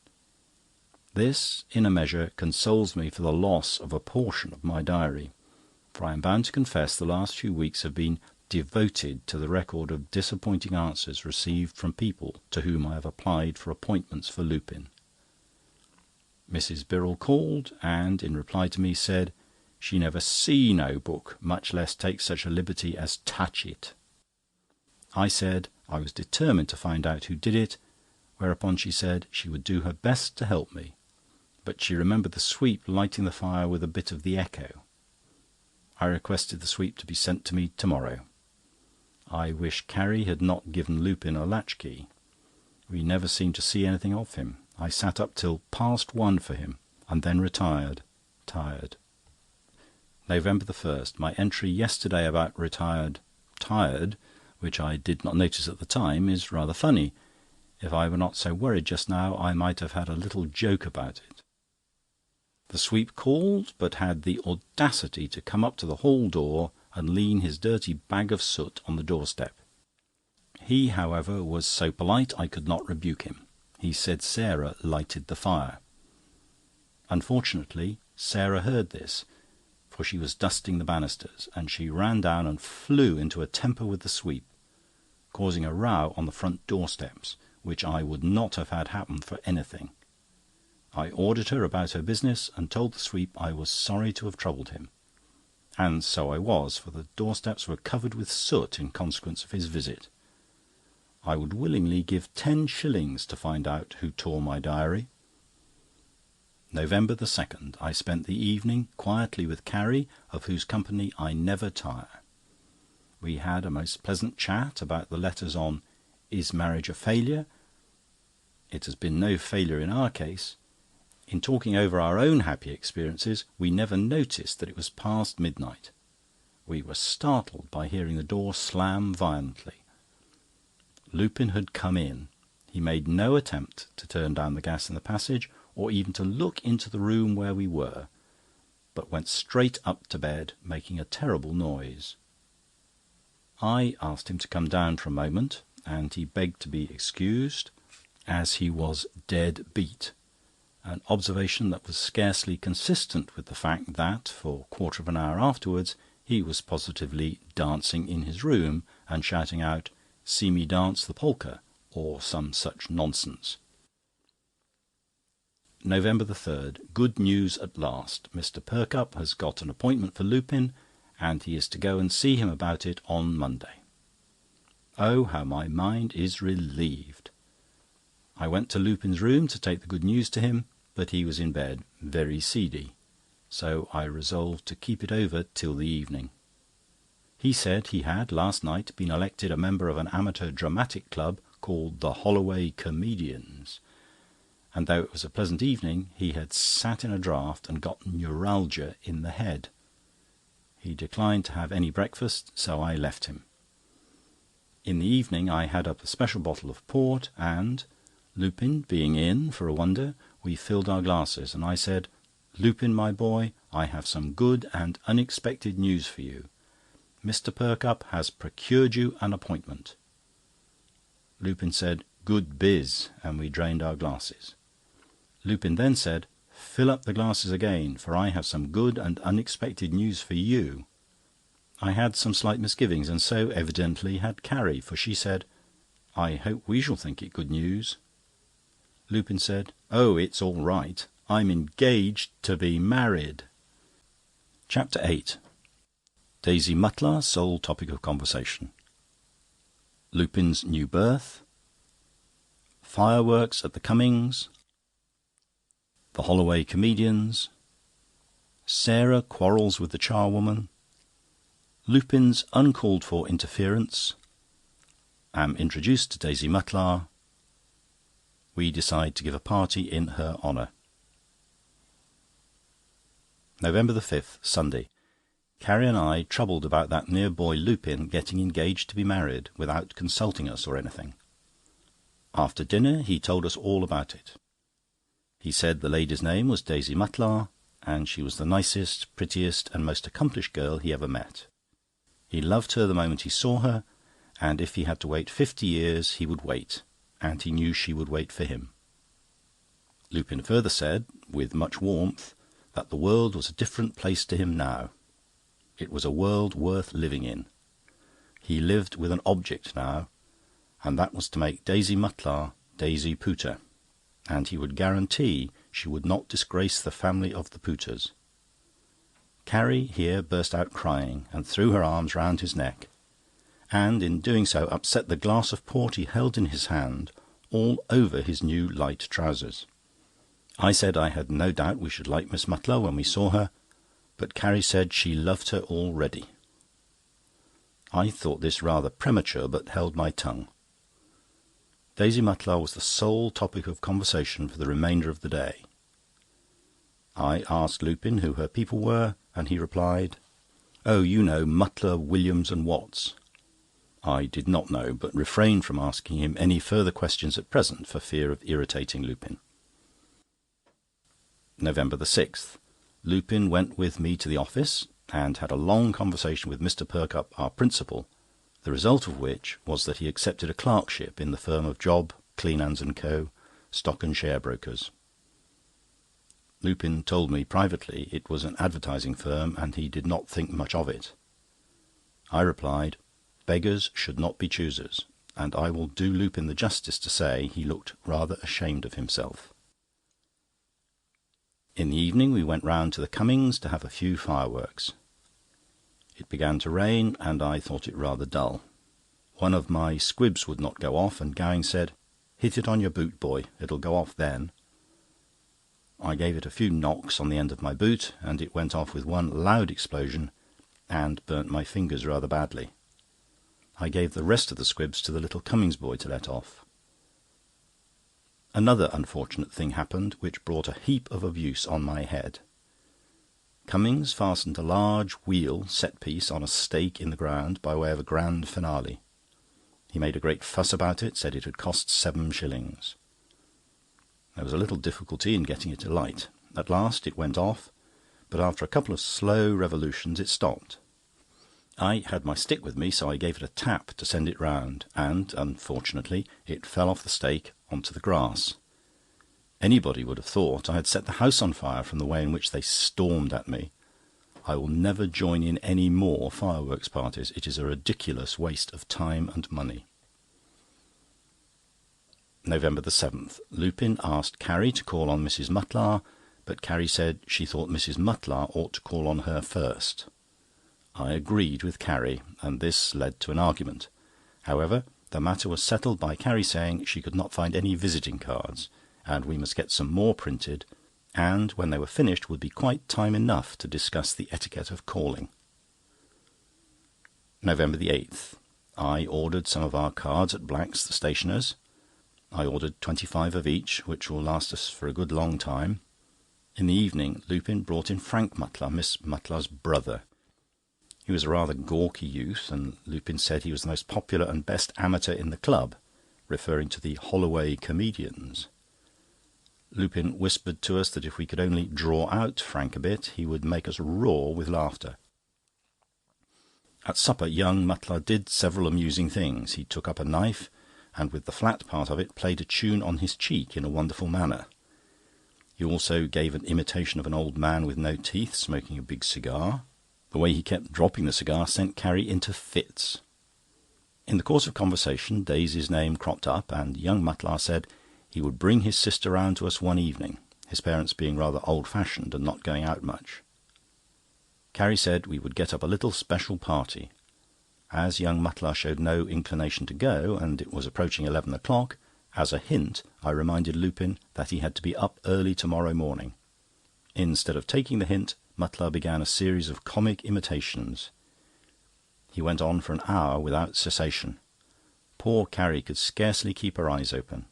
This, in a measure, consoles me for the loss of a portion of my diary, for I am bound to confess the last few weeks have been devoted to the record of disappointing answers received from people to whom I have applied for appointments for Lupin. Mrs. Birrell called, and, in reply to me, said she never see no book, much less take such a liberty as touch it. I said I was determined to find out who did it, whereupon she said she would do her best to help me, but she remembered the sweep lighting the fire with a bit of the echo. I requested the sweep to be sent to me tomorrow. I wish Carrie had not given Lupin a latchkey. We never seemed to see anything of him. I sat up till past 1 for him, and then retired, tired. November the 1st. My entry yesterday about retired, tired, which I did not notice at the time, is rather funny. If I were not so worried just now, I might have had a little joke about it. The sweep called, but had the audacity to come up to the hall door and lean his dirty bag of soot on the doorstep. He, however, was so polite I could not rebuke him. He said Sarah lighted the fire. Unfortunately, Sarah heard this, for she was dusting the banisters, and she ran down and flew into a temper with the sweep, causing a row on the front doorsteps, which I would not have had happen for anything. I ordered her about her business, and told the sweep I was sorry to have troubled him. And so I was, for the doorsteps were covered with soot in consequence of his visit. I would willingly give 10 shillings to find out who tore my diary. November the 2nd. I spent the evening quietly with Carrie, of whose company I never tire. We had a most pleasant chat about the letters on "Is Marriage a Failure?" It has been no failure in our case. In talking over our own happy experiences, we never noticed that it was past midnight. We were startled by hearing the door slam violently. Lupin had come in. He made no attempt to turn down the gas in the passage, or even to look into the room where we were, but went straight up to bed, making a terrible noise. I asked him to come down for a moment, and he begged to be excused, as he was dead beat, an observation that was scarcely consistent with the fact that, for a quarter of an hour afterwards, he was positively dancing in his room and shouting out, "See me dance the polka," or some such nonsense. November 3rd. Good news at last. Mr. Perkupp has got an appointment for Lupin, and he is to go and see him about it on Monday. Oh, how my mind is relieved! I went to Lupin's room to take the good news to him, but he was in bed, very seedy, so I resolved to keep it over till the evening. He said he had, last night, been elected a member of an amateur dramatic club called the Holloway Comedians, and though it was a pleasant evening, he had sat in a draught and got neuralgia in the head. He declined to have any breakfast, so I left him. In the evening I had up a special bottle of port, and, Lupin being in, for a wonder, we filled our glasses, and I said, "Lupin, my boy, I have some good and unexpected news for you. Mr. Perkupp has procured you an appointment." Lupin said, "Good biz," and we drained our glasses. Lupin then said, "Fill up the glasses again, for I have some good and unexpected news for you." I had some slight misgivings, and so evidently had Carrie, for she said, "I hope we shall think it good news." Lupin said, "Oh, it's all right. I'm engaged to be married." Chapter 8. Daisy Mutlar, sole topic of conversation. Lupin's new berth. Fireworks at the Cummings. The Holloway Comedians. Sarah quarrels with the charwoman. Lupin's uncalled-for interference. Am introduced to Daisy Mutlar. We decide to give a party in her honour. November 5th, Sunday. Carrie and I troubled about that mere boy Lupin getting engaged to be married, without consulting us or anything. After dinner he told us all about it. He said the lady's name was Daisy Mutlar, and she was the nicest, prettiest, and most accomplished girl he ever met. He loved her the moment he saw her, and if he had to wait 50 years, he would wait, and he knew she would wait for him. Lupin further said, with much warmth, that the world was a different place to him now. It was a world worth living in. He lived with an object now, and that was to make Daisy Mutlar Daisy Pooter, and he would guarantee she would not disgrace the family of the Pooters. Carrie here burst out crying, and threw her arms round his neck, and in doing so upset the glass of port he held in his hand all over his new light trousers. I said I had no doubt we should like Miss Mutlar when we saw her, but Carrie said she loved her already. I thought this rather premature, but held my tongue. Daisy Mutlar was the sole topic of conversation for the remainder of the day. I asked Lupin who her people were, and he replied, "Oh, you know, Mutlar, Williams and Watts." I did not know, but refrained from asking him any further questions at present for fear of irritating Lupin. November 6th. Lupin went with me to the office, and had a long conversation with Mr. Perkupp, our principal, the result of which was that he accepted a clerkship in the firm of Job, Cleanands and Co., stock and share brokers. Lupin told me privately it was an advertising firm, and he did not think much of it. I replied, "Beggars should not be choosers," and I will do Lupin the justice to say he looked rather ashamed of himself. In the evening we went round to the Cummings to have a few fireworks. It began to rain, and I thought it rather dull. One of my squibs would not go off, and Gowing said, "Hit it on your boot, boy, it'll go off then." I gave it a few knocks on the end of my boot, and it went off with one loud explosion, and burnt my fingers rather badly. I gave the rest of the squibs to the little Cummings boy to let off. Another unfortunate thing happened, which brought a heap of abuse on my head. Cummings fastened a large wheel set-piece on a stake in the ground by way of a grand finale. He made a great fuss about it, said it had cost 7 shillings. There was a little difficulty in getting it to light. At last it went off, but after a couple of slow revolutions it stopped. I had my stick with me, so I gave it a tap to send it round, and, unfortunately, it fell off the stake onto the grass. Anybody would have thought I had set the house on fire from the way in which they stormed at me. I will never join in any more fireworks parties. It is a ridiculous waste of time and money. November 7th. Lupin asked Carrie to call on Mrs. Mutlar, but Carrie said she thought Mrs. Mutlar ought to call on her first. I agreed with Carrie, and this led to an argument. However, the matter was settled by Carrie saying she could not find any visiting cards, and we must get some more printed, and when they were finished would be quite time enough to discuss the etiquette of calling. November 8th. I ordered some of our cards at Black's, the stationers. I ordered 25 of each, which will last us for a good long time. In the evening, Lupin brought in Frank Mutlar, Miss Mutlar's brother. He was a rather gawky youth, and Lupin said he was the most popular and best amateur in the club, referring to the Holloway comedians. Lupin whispered to us that if we could only draw out Frank a bit, he would make us roar with laughter. At supper, young Mutlar did several amusing things. He took up a knife, and with the flat part of it played a tune on his cheek in a wonderful manner. He also gave an imitation of an old man with no teeth, smoking a big cigar. The way he kept dropping the cigar sent Carrie into fits. In the course of conversation, Daisy's name cropped up, and young Mutlar said he would bring his sister round to us one evening, his parents being rather old-fashioned and not going out much. Carrie said we would get up a little special party. As young Mutlar showed no inclination to go, and it was approaching 11 o'clock, as a hint I reminded Lupin that he had to be up early to-morrow morning. Instead of taking the hint, Mutlar began a series of comic imitations. He went on for an hour without cessation. Poor Carrie could scarcely keep her eyes open.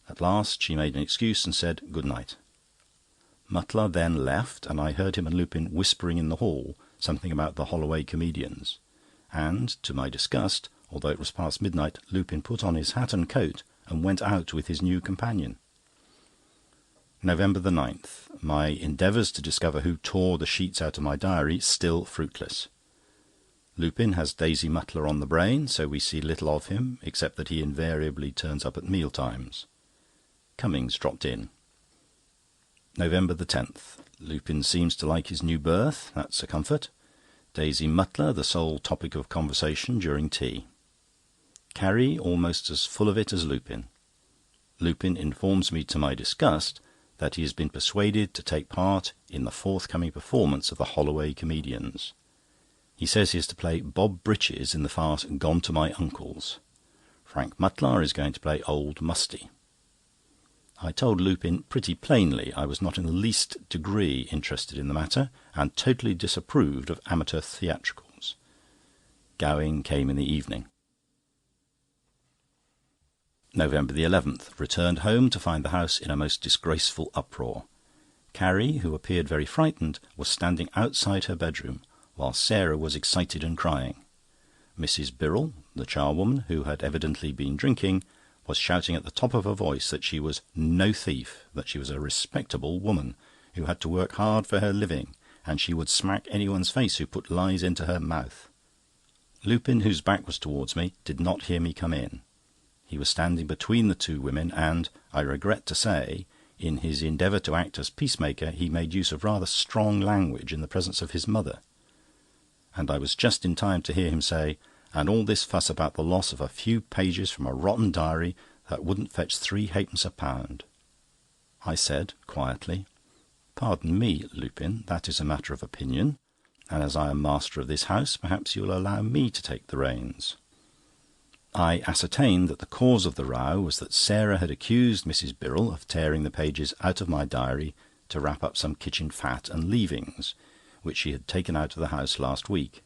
At last she made an excuse and said good night. Mutlar then left, and I heard him and Lupin whispering in the hall something about the Holloway comedians. And, to my disgust, although it was past midnight, Lupin put on his hat and coat and went out with his new companion. November 9th. My endeavours to discover who tore the sheets out of my diary still fruitless. Lupin has Daisy Mutlar on the brain, so we see little of him, except that he invariably turns up at meal-times. Cummings dropped in. November 10th. Lupin seems to like his new berth. That's a comfort. Daisy Mutlar the sole topic of conversation during tea. Carrie almost as full of it as Lupin. Lupin informs me to my disgust that he has been persuaded to take part in the forthcoming performance of the Holloway comedians. He says he is to play Bob Britches in the farce Gone to My Uncle's. Frank Mutlar is going to play Old Musty. I told Lupin pretty plainly I was not in the least degree interested in the matter, and totally disapproved of amateur theatricals. Gowing came in the evening. November 11th. Returned home to find the house in a most disgraceful uproar. Carrie, who appeared very frightened, was standing outside her bedroom, while Sarah was excited and crying. Mrs. Birrell, the charwoman, who had evidently been drinking, was shouting at the top of her voice that she was no thief, that she was a respectable woman who had to work hard for her living, and she would smack anyone's face who put lies into her mouth. Lupin, whose back was towards me, did not hear me come in. He was standing between the two women, and, I regret to say, in his endeavour to act as peacemaker, he made use of rather strong language in the presence of his mother. And I was just in time to hear him say, "And all this fuss about the loss of a few pages from a rotten diary that wouldn't fetch 3 halfpence a pound." I said, quietly, "Pardon me, Lupin, that is a matter of opinion, and as I am master of this house, perhaps you will allow me to take the reins." I ascertained that the cause of the row was that Sarah had accused Mrs. Birrell of tearing the pages out of my diary to wrap up some kitchen fat and leavings, which she had taken out of the house last week.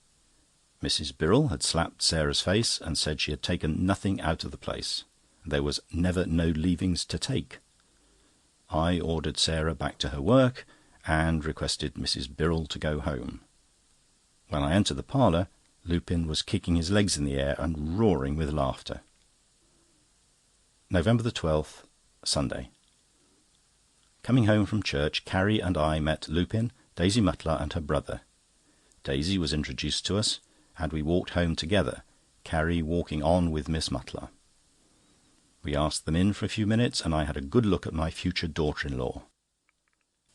Mrs. Birrell had slapped Sarah's face and said she had taken nothing out of the place. There was never no leavings to take. I ordered Sarah back to her work and requested Mrs. Birrell to go home. When I entered the parlour, Lupin was kicking his legs in the air and roaring with laughter. November 12th, Sunday. Coming home from church, Carrie and I met Lupin, Daisy Mutlar and her brother. Daisy was introduced to us, and we walked home together, Carrie walking on with Miss Mutlar. We asked them in for a few minutes, and I had a good look at my future daughter-in-law.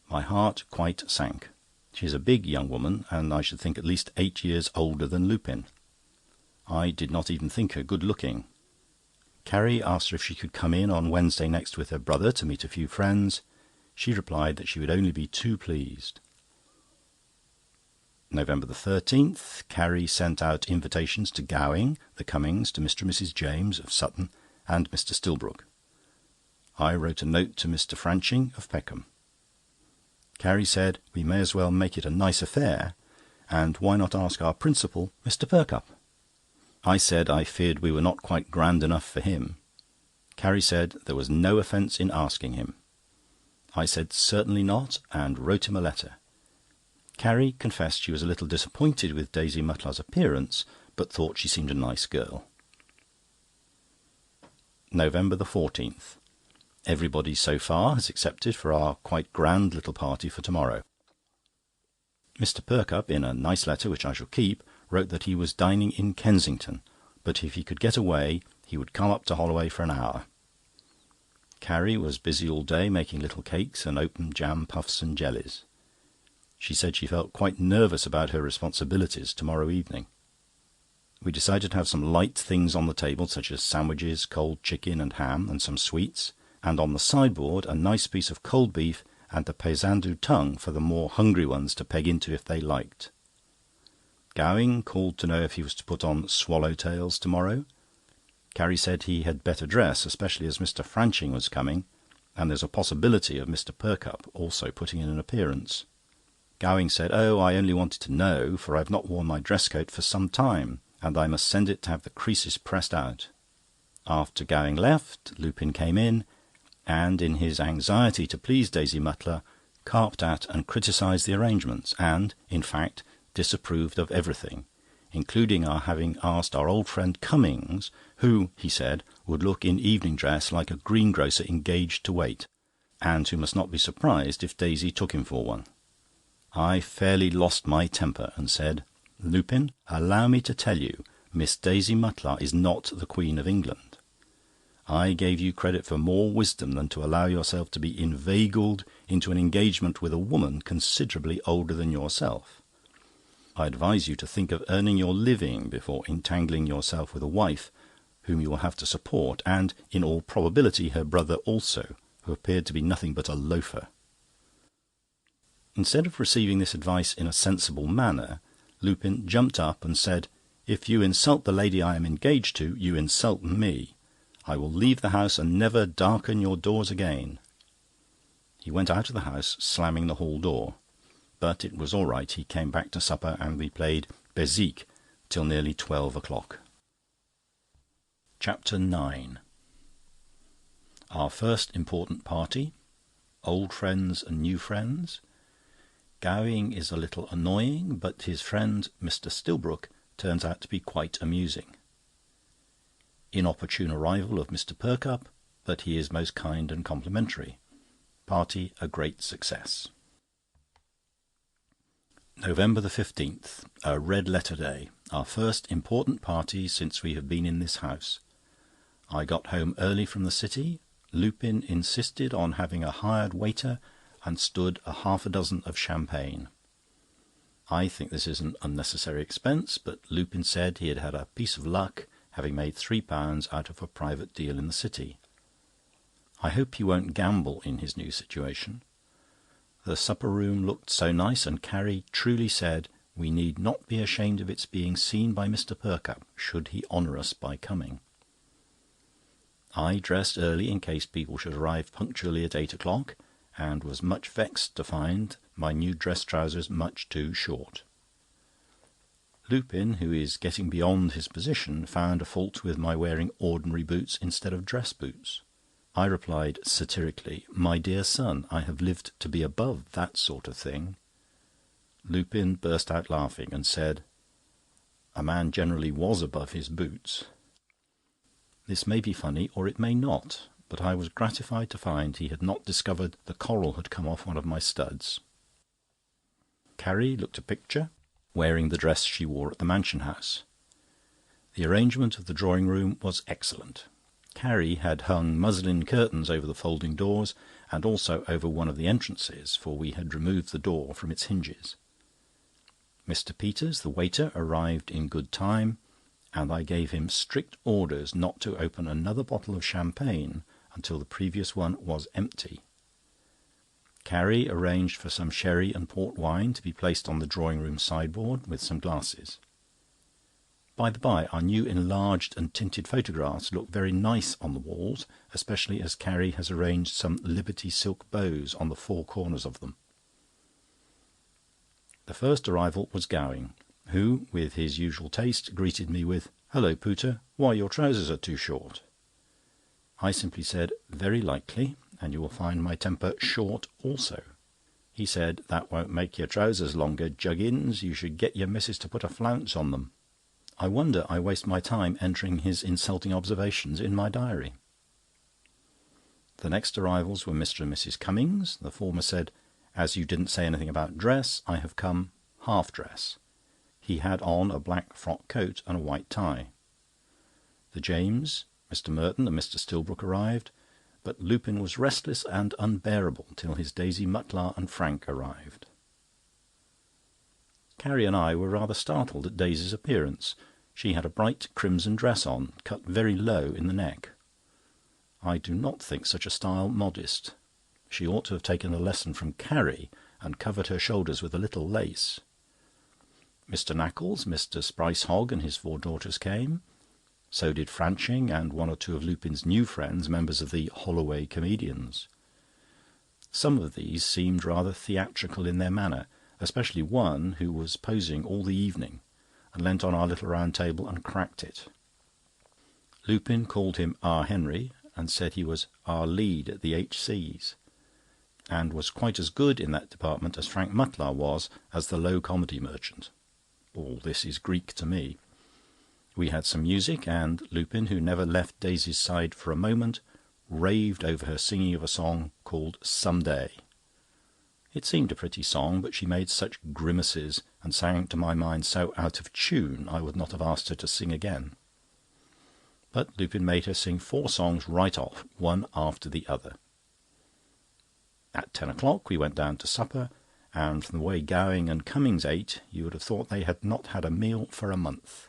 My heart quite sank. She is a big young woman, and I should think at least 8 years older than Lupin. I did not even think her good-looking. Carrie asked her if she could come in on Wednesday next with her brother to meet a few friends. She replied that she would only be too pleased. November the 13th, Carrie sent out invitations to Gowing, the Cummings, to Mr. and Mrs. James of Sutton, and Mr. Stillbrook. I wrote a note to Mr. Franching of Peckham. Carrie said we may as well make it a nice affair, and why not ask our principal, Mr. Perkupp? I said I feared we were not quite grand enough for him. Carrie said there was no offence in asking him. I said certainly not, and wrote him a letter. Carrie confessed she was a little disappointed with Daisy Mutlar's appearance, but thought she seemed a nice girl. November the 14th. Everybody so far has accepted for our quite grand little party for tomorrow. Mr. Perkupp, in a nice letter which I shall keep, wrote that he was dining in Kensington, but if he could get away, he would come up to Holloway for an hour. Carrie was busy all day making little cakes and open jam puffs and jellies. She said she felt quite nervous about her responsibilities tomorrow evening. We decided to have some light things on the table, such as sandwiches, cold chicken and ham, and some sweets, and on the sideboard a nice piece of cold beef and a paysandu tongue for the more hungry ones to peg into if they liked. Gowing called to know if he was to put on swallow-tails tomorrow. Carrie said he had better dress, especially as Mr. Franching was coming, and there's a possibility of Mr. Perkupp also putting in an appearance. Gowing said, "Oh, I only wanted to know, for I've not worn my dress coat for some time, and I must send it to have the creases pressed out." After Gowing left, Lupin came in, and in his anxiety to please Daisy Mutlar, carped at and criticised the arrangements, and, in fact, disapproved of everything, including our having asked our old friend Cummings, who, he said, would look in evening dress like a greengrocer engaged to wait, and who must not be surprised if Daisy took him for one. I fairly lost my temper and said, "Lupin, allow me to tell you, Miss Daisy Mutlar is not the Queen of England. I gave you credit for more wisdom than to allow yourself to be inveigled into an engagement with a woman considerably older than yourself. I advise you to think of earning your living before entangling yourself with a wife whom you will have to support, and, in all probability, her brother also, who appeared to be nothing but a loafer." Instead of receiving this advice in a sensible manner, Lupin jumped up and said, "If you insult the lady I am engaged to, you insult me. I will leave the house and never darken your doors again." He went out of the house, slamming the hall door. But it was all right. He came back to supper, and we played bezique till nearly 12 o'clock. Chapter 9. Our first important party. Old friends and new friends. Gowing is a little annoying, but his friend Mr. Stillbrook turns out to be quite amusing. Inopportune arrival of Mr. Perkupp, but he is most kind and complimentary. Party a great success. November the 15th. A red letter day. Our first important party since we have been in this house. I got home early from the city. Lupin insisted on having a hired waiter, and stood a half a dozen of champagne. I think this is an unnecessary expense, but Lupin said he had had a piece of luck, having made £3 out of a private deal in the city. I hope he won't gamble in his new situation. The supper-room looked so nice, and Carrie truly said we need not be ashamed of its being seen by Mr. Perkupp, should he honour us by coming. I dressed early in case people should arrive punctually at 8 o'clock, and was much vexed to find my new dress trousers much too short. Lupin, who is getting beyond his position, found a fault with my wearing ordinary boots instead of dress boots. I replied satirically, "My dear son, I have lived to be above that sort of thing." Lupin burst out laughing, and said, "A man generally was above his boots." This may be funny, or it may not, but I was gratified to find he had not discovered the coral had come off one of my studs. Carrie looked a picture. wearing the dress she wore at the Mansion House. The arrangement of the drawing-room was excellent. Carrie had hung muslin curtains over the folding doors, and also over one of the entrances, for we had removed the door from its hinges. Mr. Peters, the waiter, arrived in good time, and I gave him strict orders not to open another bottle of champagne until the previous one was empty. Carrie arranged for some sherry and port wine to be placed on the drawing-room sideboard, with some glasses. By the by, our new enlarged and tinted photographs look very nice on the walls, especially as Carrie has arranged some Liberty silk bows on the four corners of them. The first arrival was Gowing, who, with his usual taste, greeted me with, "Hello, Pooter, why, your trousers are too short." I simply said, "Very likely, and you will find my temper short also." He said, "That won't make your trousers longer, Juggins. You should get your missus to put a flounce on them." I wonder I waste my time entering his insulting observations in my diary. The next arrivals were Mr. and Mrs. Cummings. The former said, "As you didn't say anything about dress, I have come half-dress." He had on a black frock coat and a white tie. The James, Mr. Merton and Mr. Stillbrook arrived, but Lupin was restless and unbearable till his Daisy Mutlar and Frank arrived. Carrie and I were rather startled at Daisy's appearance. She had a bright crimson dress on, cut very low in the neck. I do not think such a style modest. She ought to have taken a lesson from Carrie and covered her shoulders with a little lace. Mr. Knackles, Mr. Sprice-Hogg and his 4 daughters came. So did Franching and one or two of Lupin's new friends, members of the Holloway Comedians. Some of these seemed rather theatrical in their manner, especially one who was posing all the evening, and leant on our little round table and cracked it. Lupin called him our Henry, and said he was our lead at the H.C.'s, and was quite as good in that department as Frank Mutlar was as the low comedy merchant. All this is Greek to me. We had some music, and Lupin, who never left Daisy's side for a moment, raved over her singing of a song called "Some Day." It seemed a pretty song, but she made such grimaces and sang to my mind so out of tune, I would not have asked her to sing again. But Lupin made her sing 4 songs right off, one after the other. At 10 o'clock we went down to supper, and from the way Gowing and Cummings ate, you would have thought they had not had a meal for a month.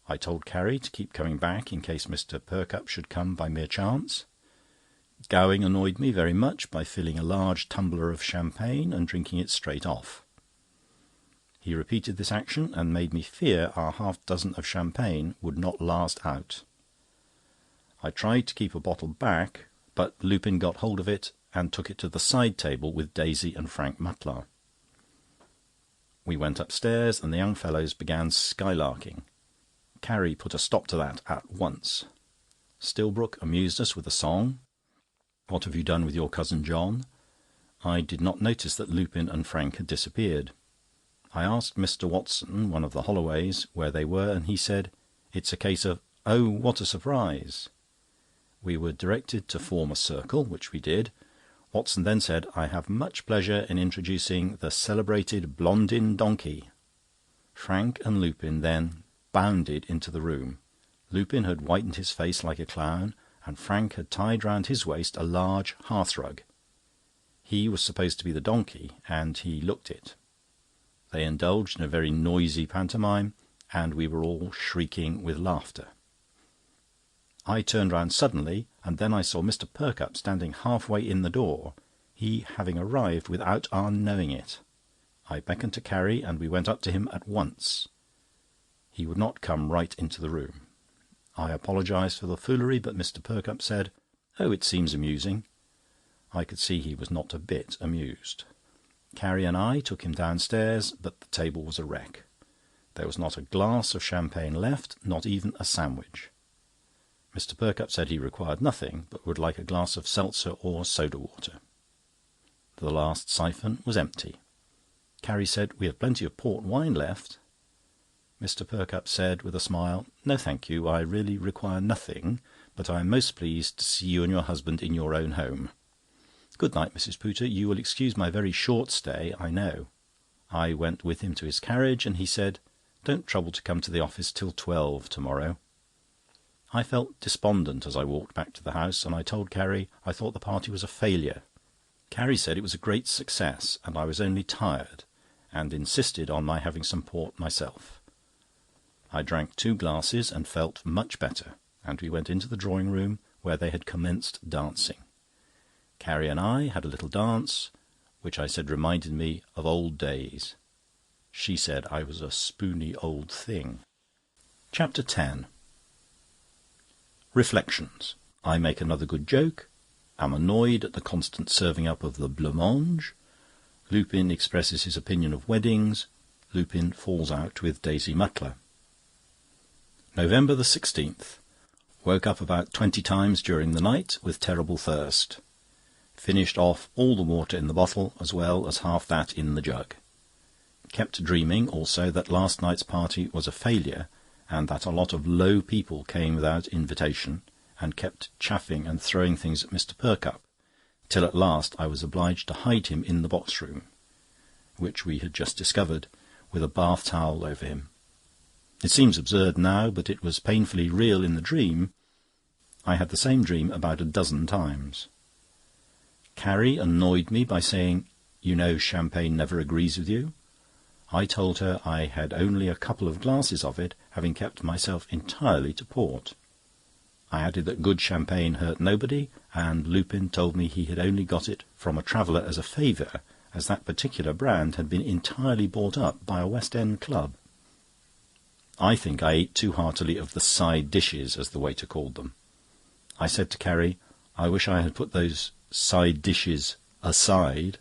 I told Carrie to keep coming back in case Mr. Perkupp should come by mere chance. Gowing annoyed me very much by filling a large tumbler of champagne and drinking it straight off. He repeated this action, and made me fear our half-dozen of champagne would not last out. I tried to keep a bottle back, but Lupin got hold of it and took it to the side table with Daisy and Frank Mutlar. We went upstairs, and the young fellows began skylarking. Carrie put a stop to that at once. Stillbrook amused us with a song. "What have you done with your cousin John?" I did not notice that Lupin and Frank had disappeared. I asked Mr. Watson, one of the Holloways, where they were, and he said, "It's a case of 'Oh, what a surprise!'" We were directed to form a circle, which we did. Watson then said, "I have much pleasure in introducing the celebrated Blondin Donkey." Frank and Lupin then bounded into the room. Lupin had whitened his face like a clown, and Frank had tied round his waist a large hearthrug. He was supposed to be the donkey, and he looked it. They indulged in a very noisy pantomime, and we were all shrieking with laughter. I turned round suddenly, and then I saw Mr. Perkupp standing halfway in the door, he having arrived without our knowing it. I beckoned to Carrie, and we went up to him at once. He would not come right into the room. I apologised for the foolery, but Mr. Perkupp said, "Oh, it seems amusing." I could see he was not a bit amused. Carrie and I took him downstairs, but the table was a wreck. There was not a glass of champagne left, not even a sandwich. Mr. Perkupp said he required nothing, but would like a glass of seltzer or soda water. The last siphon was empty. Carrie said, "We have plenty of port wine left." Mr. Perkupp said with a smile, "No, thank you, I really require nothing, but I am most pleased to see you and your husband in your own home. Good night, Mrs. Pooter. You will excuse my very short stay, I know." I went with him to his carriage, and he said, "Don't trouble to come to the office till 12 to-morrow." I felt despondent as I walked back to the house, and I told Carrie I thought the party was a failure. Carrie said it was a great success, and I was only tired, and insisted on my having some port myself. I drank 2 glasses and felt much better, and we went into the drawing-room where they had commenced dancing. Carrie and I had a little dance, which I said reminded me of old days. She said I was a spoony old thing. Chapter 10. Reflections. I make another good joke. Am annoyed at the constant serving up of the blancmange. Lupin expresses his opinion of weddings. Lupin falls out with Daisy Mutler. November the 16th. Woke up about 20 times during the night with terrible thirst. Finished off all the water in the bottle, as well as half that in the jug. Kept dreaming also that last night's party was a failure, and that a lot of low people came without invitation, and kept chaffing and throwing things at Mr. Perkupp, till at last I was obliged to hide him in the box-room, which we had just discovered, with a bath towel over him. It seems absurd now, but it was painfully real in the dream. I had the same dream about a dozen times. Carrie annoyed me by saying, "You know champagne never agrees with you." I told her I had only a couple of glasses of it, having kept myself entirely to port. I added that good champagne hurt nobody, and Lupin told me he had only got it from a traveller as a favour, as that particular brand had been entirely bought up by a West End club. I think I ate too heartily of the side dishes, as the waiter called them. I said to Carrie, "I wish I had put those side dishes aside."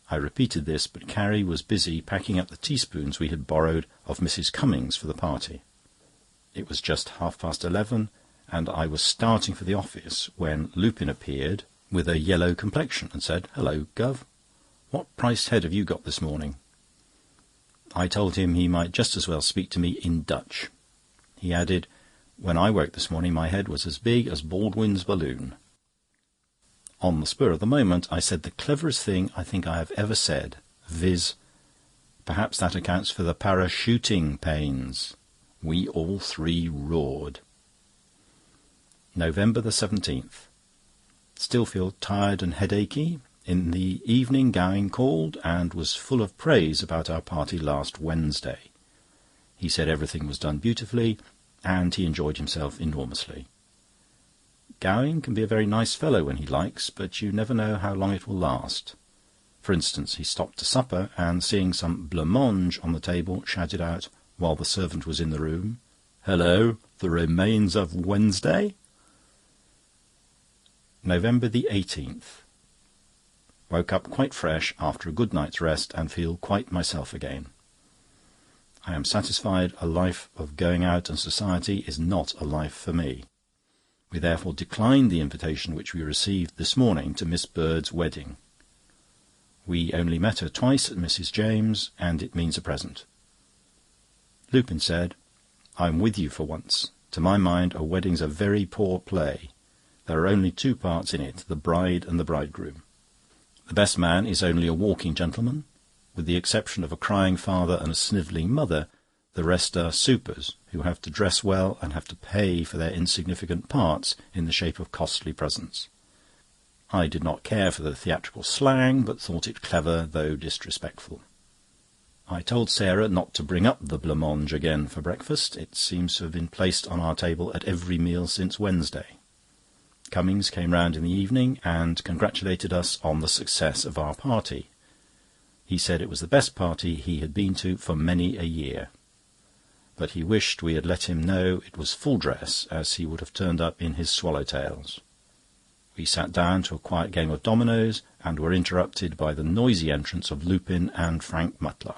I repeated this, but Carrie was busy packing up the teaspoons we had borrowed of Mrs. Cummings for the party. It was just 11:30, and I was starting for the office when Lupin appeared with a yellow complexion and said, "Hello, Gov. What priced head have you got this morning?" I told him he might just as well speak to me in Dutch. He added, "When I woke this morning my head was as big as Baldwin's balloon." On the spur of the moment, I said the cleverest thing I think I have ever said, viz., "Perhaps that accounts for the parachuting pains." We all 3 roared. November the 17th. Still feel tired and headachy. In the evening Gowing called, and was full of praise about our party last Wednesday. He said everything was done beautifully, and he enjoyed himself enormously. Gowing can be a very nice fellow when he likes, but you never know how long it will last. For instance, he stopped to supper, and seeing some blancmange on the table, shouted out, while the servant was in the room, "Hello, the remains of Wednesday?" November the 18th. Woke up quite fresh after a good night's rest, and feel quite myself again. I am satisfied a life of going out and society is not a life for me. We therefore declined the invitation which we received this morning to Miss Bird's wedding. We only met her twice at Mrs. James', and it means a present. Lupin said, "I'm with you for once. To my mind, a wedding's a very poor play. There are only 2 parts in it, the bride and the bridegroom. The best man is only a walking gentleman. With the exception of a crying father and a snivelling mother, the rest are supers, who have to dress well and have to pay for their insignificant parts in the shape of costly presents." I did not care for the theatrical slang, but thought it clever, though disrespectful. I told Sarah not to bring up the blancmange again for breakfast. It seems to have been placed on our table at every meal since Wednesday. Cummings came round in the evening and congratulated us on the success of our party. He said it was the best party he had been to for many a year. But he wished we had let him know it was full dress, as he would have turned up in his swallow-tails. We sat down to a quiet game of dominoes, and were interrupted by the noisy entrance of Lupin and Frank Mutler.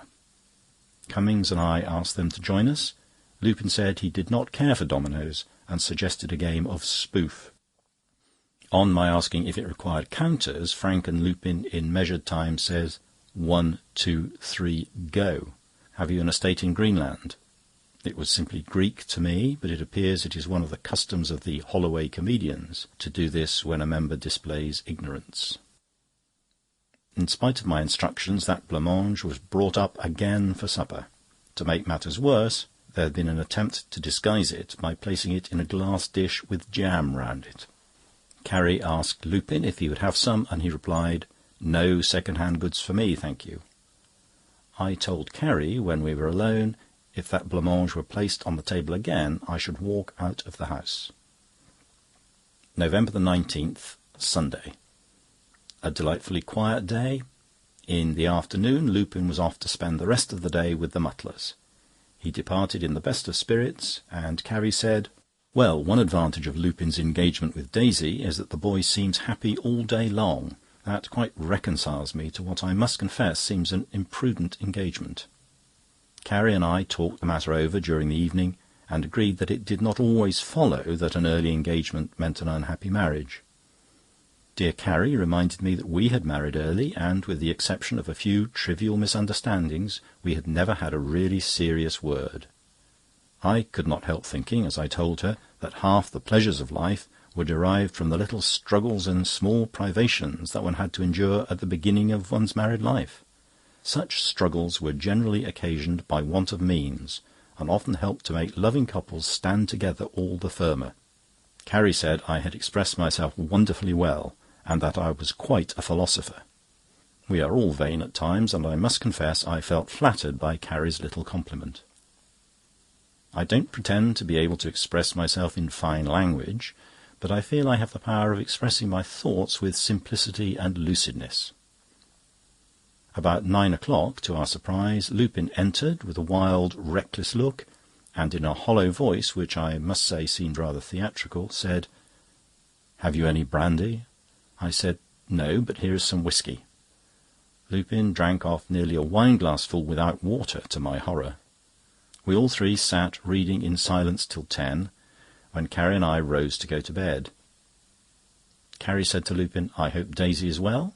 Cummings and I asked them to join us. Lupin said he did not care for dominoes, and suggested a game of spoof. On my asking if it required counters, Frank and Lupin in measured time says, 1, 2, 3, go. Have you an estate in Greenland? It was simply Greek to me, but it appears it is one of the customs of the Holloway comedians to do this when a member displays ignorance. In spite of my instructions, that blancmange was brought up again for supper. To make matters worse, there had been an attempt to disguise it by placing it in a glass dish with jam round it. Carrie asked Lupin if he would have some, and he replied, "No second-hand goods for me, thank you." I told Carrie, when we were alone, if that blancmange were placed on the table again, I should walk out of the house. November the 19th, Sunday. A delightfully quiet day. In the afternoon, Lupin was off to spend the rest of the day with the Mutlars. He departed in the best of spirits, and Carrie said, "Well, one advantage of Lupin's engagement with Daisy is that the boy seems happy all day long. That quite reconciles me to what I must confess seems an imprudent engagement." Carrie and I talked the matter over during the evening, and agreed that it did not always follow that an early engagement meant an unhappy marriage. Dear Carrie reminded me that we had married early, and, with the exception of a few trivial misunderstandings, we had never had a really serious word. I could not help thinking, as I told her, that half the pleasures of life were derived from the little struggles and small privations that one had to endure at the beginning of one's married life. Such struggles were generally occasioned by want of means, and often helped to make loving couples stand together all the firmer. Carrie said I had expressed myself wonderfully well, and that I was quite a philosopher. We are all vain at times, and I must confess I felt flattered by Carrie's little compliment. I don't pretend to be able to express myself in fine language, but I feel I have the power of expressing my thoughts with simplicity and lucidness. About 9 o'clock, to our surprise, Lupin entered with a wild, reckless look, and in a hollow voice, which I must say seemed rather theatrical, said, "Have you any brandy?" I said, "No, but here is some whisky." Lupin drank off nearly a wineglassful without water, to my horror. We all three sat reading in silence till 10, when Carrie and I rose to go to bed. Carrie said to Lupin, "I hope Daisy is well?"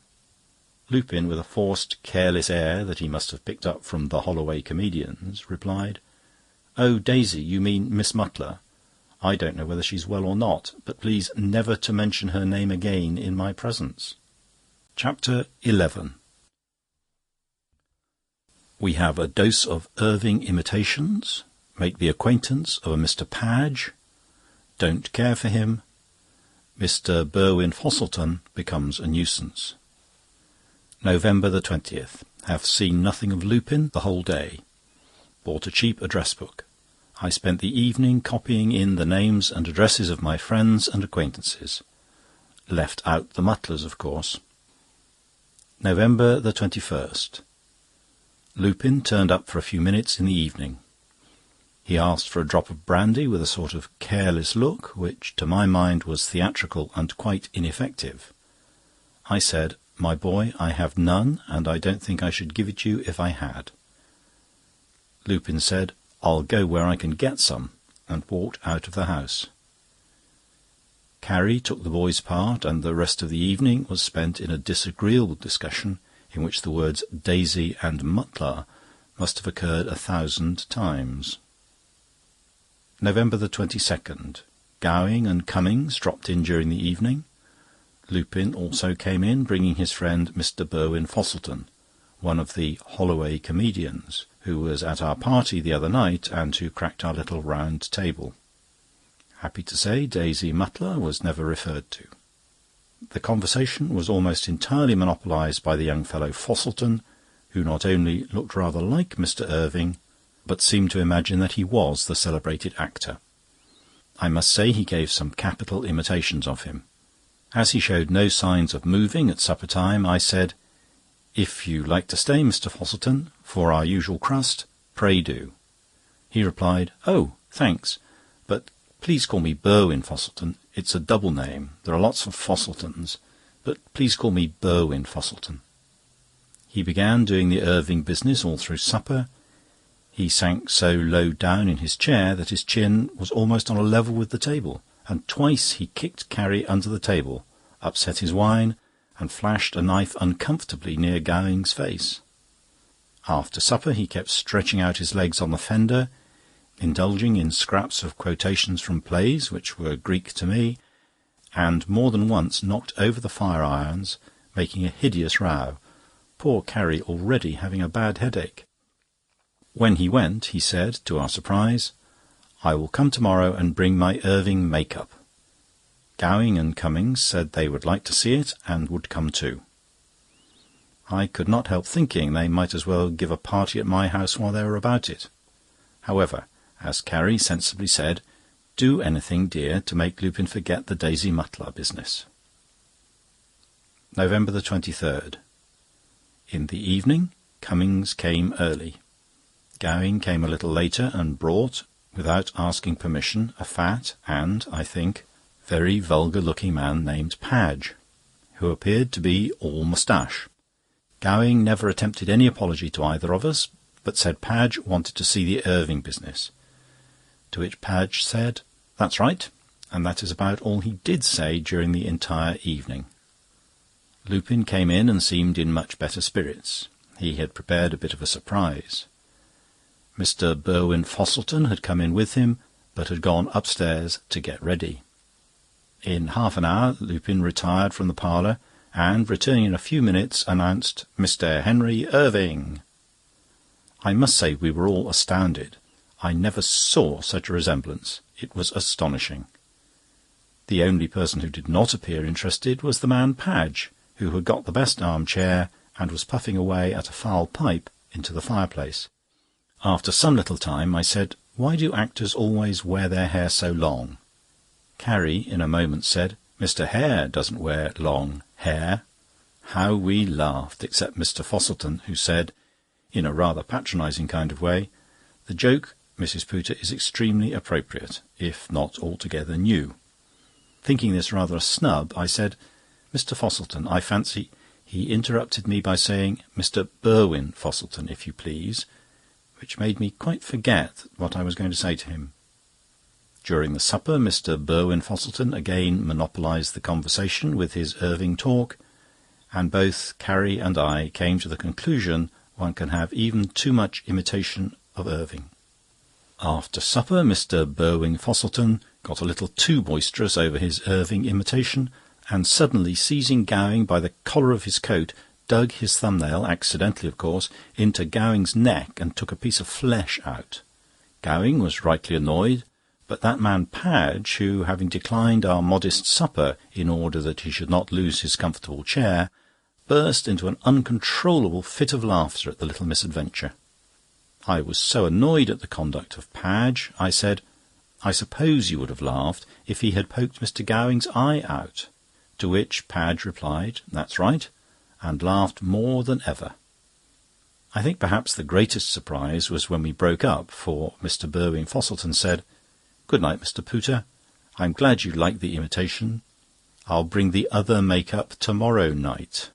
Lupin, with a forced, careless air that he must have picked up from the Holloway comedians, replied, "Oh, Daisy, you mean Miss Mutlar. I don't know whether she's well or not, but please never to mention her name again in my presence." Chapter 11. We have a dose of Irving imitations, make the acquaintance of a Mr. Padge, don't care for him, Mr. Burwin Fosselton becomes a nuisance. November the 20th. Have seen nothing of Lupin the whole day. Bought a cheap address book. I spent the evening copying in the names and addresses of my friends and acquaintances. Left out the Mutlars, of course. November the 21st. Lupin turned up for a few minutes in the evening. He asked for a drop of brandy with a sort of careless look, which to my mind was theatrical and quite ineffective. I said, "My boy, I have none, and I don't think I should give it you if I had." Lupin said, "I'll go where I can get some," and walked out of the house. Carrie took the boy's part, and the rest of the evening was spent in a disagreeable discussion in which the words Daisy and Mutlar must have occurred 1,000 times. November the 22nd. Gowing and Cummings dropped in during the evening. Lupin also came in, bringing his friend Mr. Burwin Fosselton, one of the Holloway comedians, who was at our party the other night and who cracked our little round table. Happy to say Daisy Mutlar was never referred to. The conversation was almost entirely monopolised by the young fellow Fosselton, who not only looked rather like Mr. Irving, but seemed to imagine that he was the celebrated actor. I must say he gave some capital imitations of him. As he showed no signs of moving at supper time, I said, "If you like to stay, Mr. Fosselton, for our usual crust, pray do." He replied, "Oh, thanks, but please call me Burwin Fosselton. It's a double name. There are lots of Fosseltons, but please call me Burwin Fosselton." He began doing the Irving business all through supper. He sank so low down in his chair that his chin was almost on a level with the table, and twice he kicked Carrie under the table, upset his wine, and flashed a knife uncomfortably near Gowing's face. After supper he kept stretching out his legs on the fender, indulging in scraps of quotations from plays, which were Greek to me, and more than once knocked over the fire-irons, making a hideous row, poor Carrie already having a bad headache. When he went, he said, to our surprise, "I will come to-morrow and bring my Irving make-up." Gowing and Cummings said they would like to see it, and would come too. I could not help thinking they might as well give a party at my house while they were about it. However, as Carrie sensibly said, do anything, dear, to make Lupin forget the Daisy Mutlar business. November 23rd. In the evening, Cummings came early. Gowing came a little later and brought, without asking permission, a fat and, I think, very vulgar-looking man named Padge, who appeared to be all moustache. Gowing never attempted any apology to either of us, but said Padge wanted to see the Irving business. To which Padge said, "That's right," and that is about all he did say during the entire evening. Lupin came in and seemed in much better spirits. He had prepared a bit of a surprise. Mr. Burwin-Fosselton had come in with him, but had gone upstairs to get ready. In half an hour Lupin retired from the parlour, and, returning in a few minutes, announced Mr. Henry Irving. I must say we were all astounded. I never saw such a resemblance. It was astonishing. The only person who did not appear interested was the man Padge, who had got the best arm-chair and was puffing away at a foul pipe into the fireplace. After some little time I said, "Why do actors always wear their hair so long?" Carrie in a moment said, "Mr. Hare doesn't wear long hair." How we laughed, except Mr. Fosselton, who said, in a rather patronising kind of way, "The joke, Mrs. Pooter, is extremely appropriate, if not altogether new." Thinking this rather a snub, I said, "Mr. Fosselton, I fancy—" He interrupted me by saying, "Mr. Burwin-Fosselton, if you please," which made me quite forget what I was going to say to him. During the supper, Mr. Burwin-Fosselton again monopolised the conversation with his Irving talk, and both Carrie and I came to the conclusion one can have even too much imitation of Irving. After supper, Mr. Burwin-Fosselton got a little too boisterous over his Irving imitation, and suddenly seizing Gowing by the collar of his coat, dug his thumbnail, accidentally of course, into Gowing's neck and took a piece of flesh out. Gowing was rightly annoyed, but that man Padge, who, having declined our modest supper in order that he should not lose his comfortable chair, burst into an uncontrollable fit of laughter at the little misadventure. I was so annoyed at the conduct of Padge, I said, "I suppose you would have laughed if he had poked Mr. Gowing's eye out?" To which Padge replied, "That's right," and laughed more than ever. I think perhaps the greatest surprise was when we broke up, for Mr. Burwin-Fosselton said, "Good night, Mr. Pooter. I'm glad you liked the imitation. I'll bring the other make-up to-morrow night."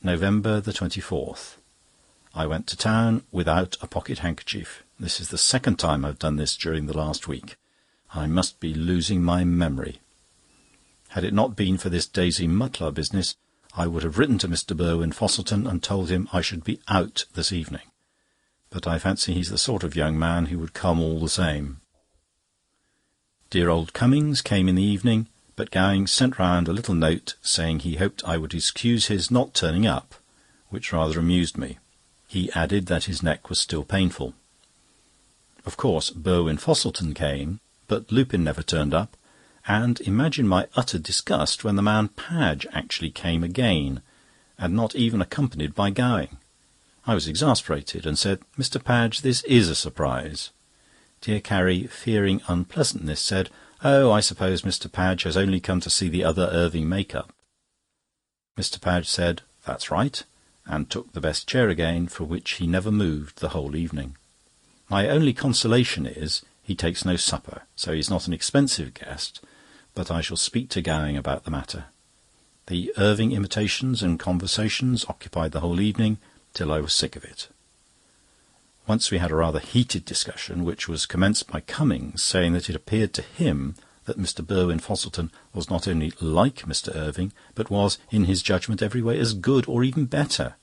November 24th. I went to town without a pocket-handkerchief. This is the second time I've done this during the last week. I must be losing my memory. Had it not been for this Daisy Mutlar business, I would have written to Mr. Burwin-Fosselton and told him I should be out this evening. But I fancy he's the sort of young man who would come all the same. Dear old Cummings came in the evening, but Gowing sent round a little note saying he hoped I would excuse his not turning up, which rather amused me. He added that his neck was still painful. Of course, Burwin-Fosselton came, but Lupin never turned up, and imagine my utter disgust when the man Padge actually came again, and not even accompanied by Gowing. I was exasperated, and said, "Mr. Padge, this is a surprise." Dear Carrie, fearing unpleasantness, said, "Oh, I suppose Mr. Padge has only come to see the other Irving make-up." Mr. Padge said, "That's right," and took the best chair again, for which he never moved the whole evening. My only consolation is, he takes no supper, so he's not an expensive guest, but I shall speak to Gowing about the matter. The Irving imitations and conversations occupied the whole evening, till I was sick of it. Once we had a rather heated discussion, which was commenced by Cummings saying that it appeared to him that Mr. Burwin-Fosselton was not only like Mr. Irving, but was, in his judgment, every way as good or even better.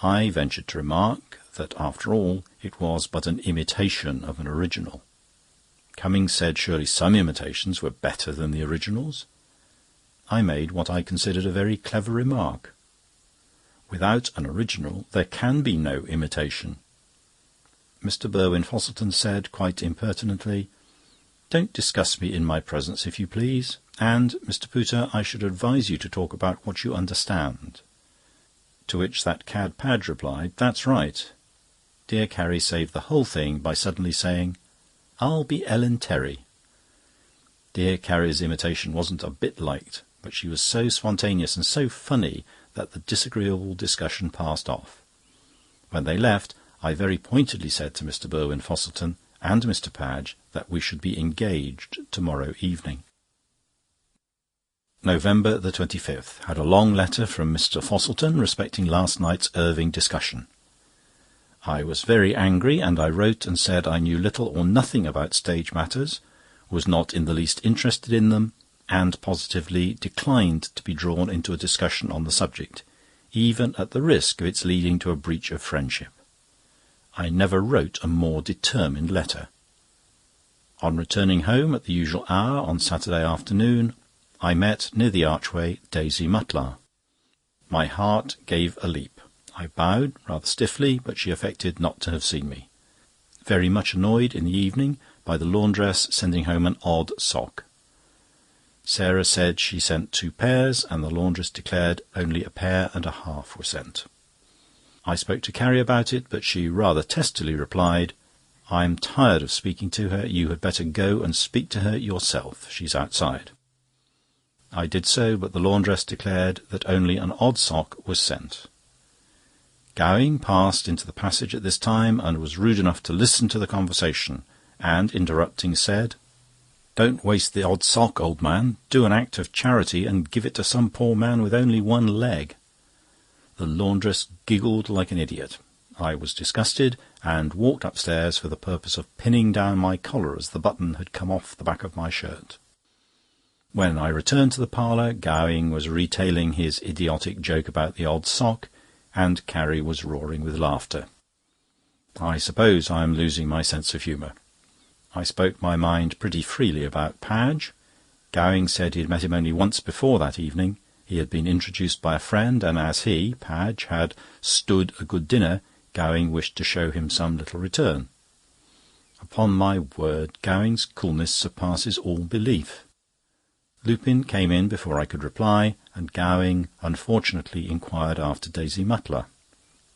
I ventured to remark that, after all, it was but an imitation of an original. Cummings said surely some imitations were better than the originals. I made what I considered a very clever remark. Without an original there can be no imitation. Mr. Burwin-Fosselton said, quite impertinently, "Don't discuss me in my presence, if you please. And, Mr. Pooter, I should advise you to talk about what you understand." To which that cad Padge replied, "That's right." Dear Carrie saved the whole thing by suddenly saying, "I'll be Ellen Terry." Dear Carrie's imitation wasn't a bit liked, but she was so spontaneous and so funny that the disagreeable discussion passed off. When they left, I very pointedly said to Mr. Burwin-Fosselton and Mr. Padge that we should be engaged tomorrow evening. November the 25th. Had a long letter from Mr. Fosselton respecting last night's Irving discussion. I was very angry, and I wrote and said I knew little or nothing about stage matters, was not in the least interested in them, and positively declined to be drawn into a discussion on the subject, even at the risk of its leading to a breach of friendship. I never wrote a more determined letter. On returning home at the usual hour on Saturday afternoon, I met, near the archway, Daisy Mutlar. My heart gave a leap. I bowed rather stiffly, but she affected not to have seen me. Very much annoyed in the evening by the laundress sending home an odd sock. Sarah said she sent 2 pairs, and the laundress declared only a pair and a half were sent. I spoke to Carrie about it, but she rather testily replied, "I'm tired of speaking to her. You had better go and speak to her yourself. She's outside." I did so, but the laundress declared that only an odd sock was sent. Gowing passed into the passage at this time, and was rude enough to listen to the conversation, and, interrupting, said, "Don't waste the odd sock, old man. Do an act of charity and give it to some poor man with only one leg." The laundress giggled like an idiot. I was disgusted, and walked upstairs for the purpose of pinning down my collar as the button had come off the back of my shirt. When I returned to the parlour, Gowing was retailing his idiotic joke about the odd sock, and Carrie was roaring with laughter. I suppose I am losing my sense of humour. I spoke my mind pretty freely about Padge. Gowing said he had met him only once before that evening. He had been introduced by a friend, and as he, Padge, had stood a good dinner, Gowing wished to show him some little return. Upon my word, Gowing's coolness surpasses all belief. Lupin came in before I could reply, and Gowing unfortunately inquired after Daisy Mutlar.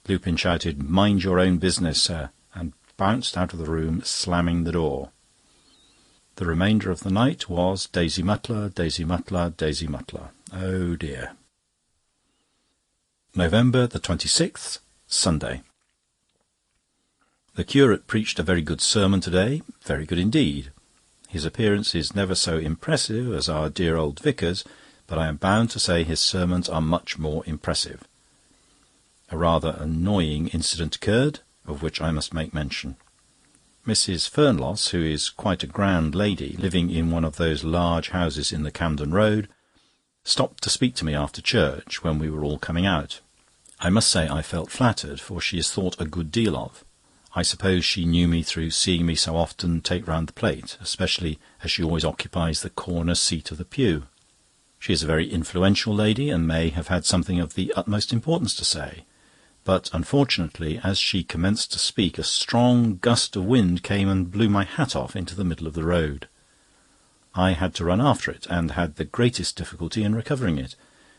Lupin shouted, "Mind your own business, sir," and bounced out of the room, slamming the door. The remainder of the night was Daisy Mutlar, Daisy Mutlar, Daisy Mutlar. Oh dear. November the 26th, Sunday. The curate preached a very good sermon today, very good indeed. His appearance is never so impressive as our dear old vicar's, but I am bound to say his sermons are much more impressive. A rather annoying incident occurred, of which I must make mention. Mrs. Fernloss, who is quite a grand lady, living in one of those large houses in the Camden Road, stopped to speak to me after church, when we were all coming out. I must say I felt flattered, for she is thought a good deal of. I suppose she knew me through seeing me so often take round the plate, especially as she always occupies the corner seat of the pew. She is a very influential lady, and may have had something of the utmost importance to say. But unfortunately, as she commenced to speak, a strong gust of wind came and blew my hat off into the middle of the road. I had to run after it, and had the greatest difficulty in recovering it.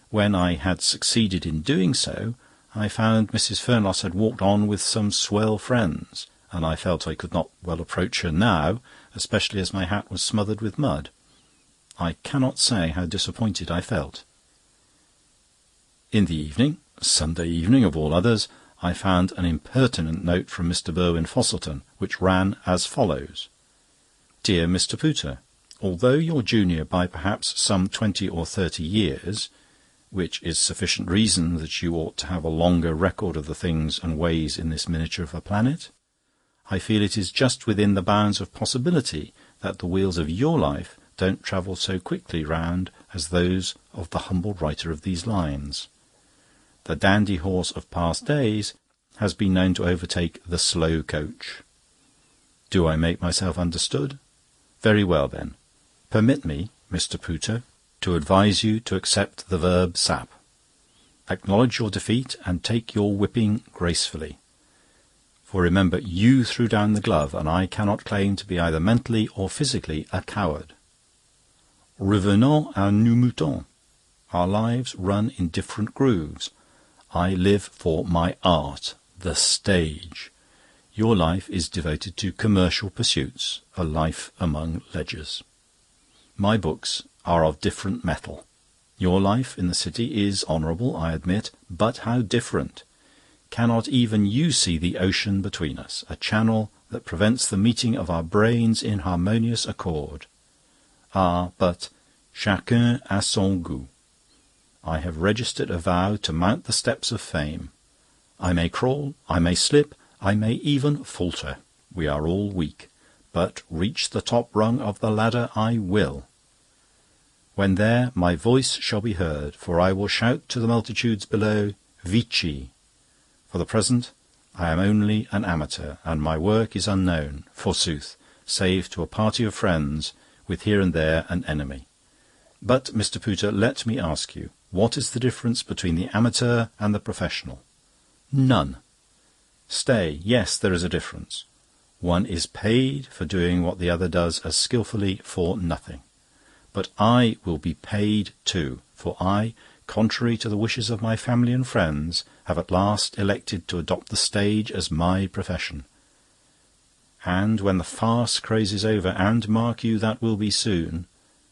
When I had succeeded in doing so, I found Mrs. Fernloss had walked on with some swell friends, and I felt I could not well approach her now, especially as my hat was smothered with mud. I cannot say how disappointed I felt. In the evening, Sunday evening of all others, I found an impertinent note from Mr. Burwin-Fosselton, which ran as follows: "Dear Mr. Pooter, although your junior by perhaps some 20 or 30 years, which is sufficient reason that you ought to have a longer record of the things and ways in this miniature of a planet, I feel it is just within the bounds of possibility that the wheels of your life don't travel so quickly round as those of the humble writer of these lines. The dandy horse of past days has been known to overtake the slow coach. Do I make myself understood? Very well, then. Permit me, Mr. Pooter, to advise you to accept the verb sap. Acknowledge your defeat and take your whipping gracefully. For remember, you threw down the glove, and I cannot claim to be either mentally or physically a coward. Revenons à nos moutons. Our lives run in different grooves. I live for my art, the stage. Your life is devoted to commercial pursuits, a life among ledgers. My books are of different metal. Your life in the city is honourable, I admit, but how different! Cannot even you see the ocean between us, a channel that prevents the meeting of our brains in harmonious accord? Ah, but chacun a son goût. I have registered a vow to mount the steps of fame. I may crawl, I may slip, I may even falter. We are all weak. But reach the top rung of the ladder I will. When there, my voice shall be heard, for I will shout to the multitudes below, Vici. For the present, I am only an amateur, and my work is unknown, forsooth, save to a party of friends, with here and there an enemy. But, Mr. Pooter, let me ask you, what is the difference between the amateur and the professional? None. Stay, yes, there is a difference. One is paid for doing what the other does as skilfully for nothing. But I will be paid too, for I, contrary to the wishes of my family and friends, have at last elected to adopt the stage as my profession. And when the farce craze is over, and mark you, that will be soon,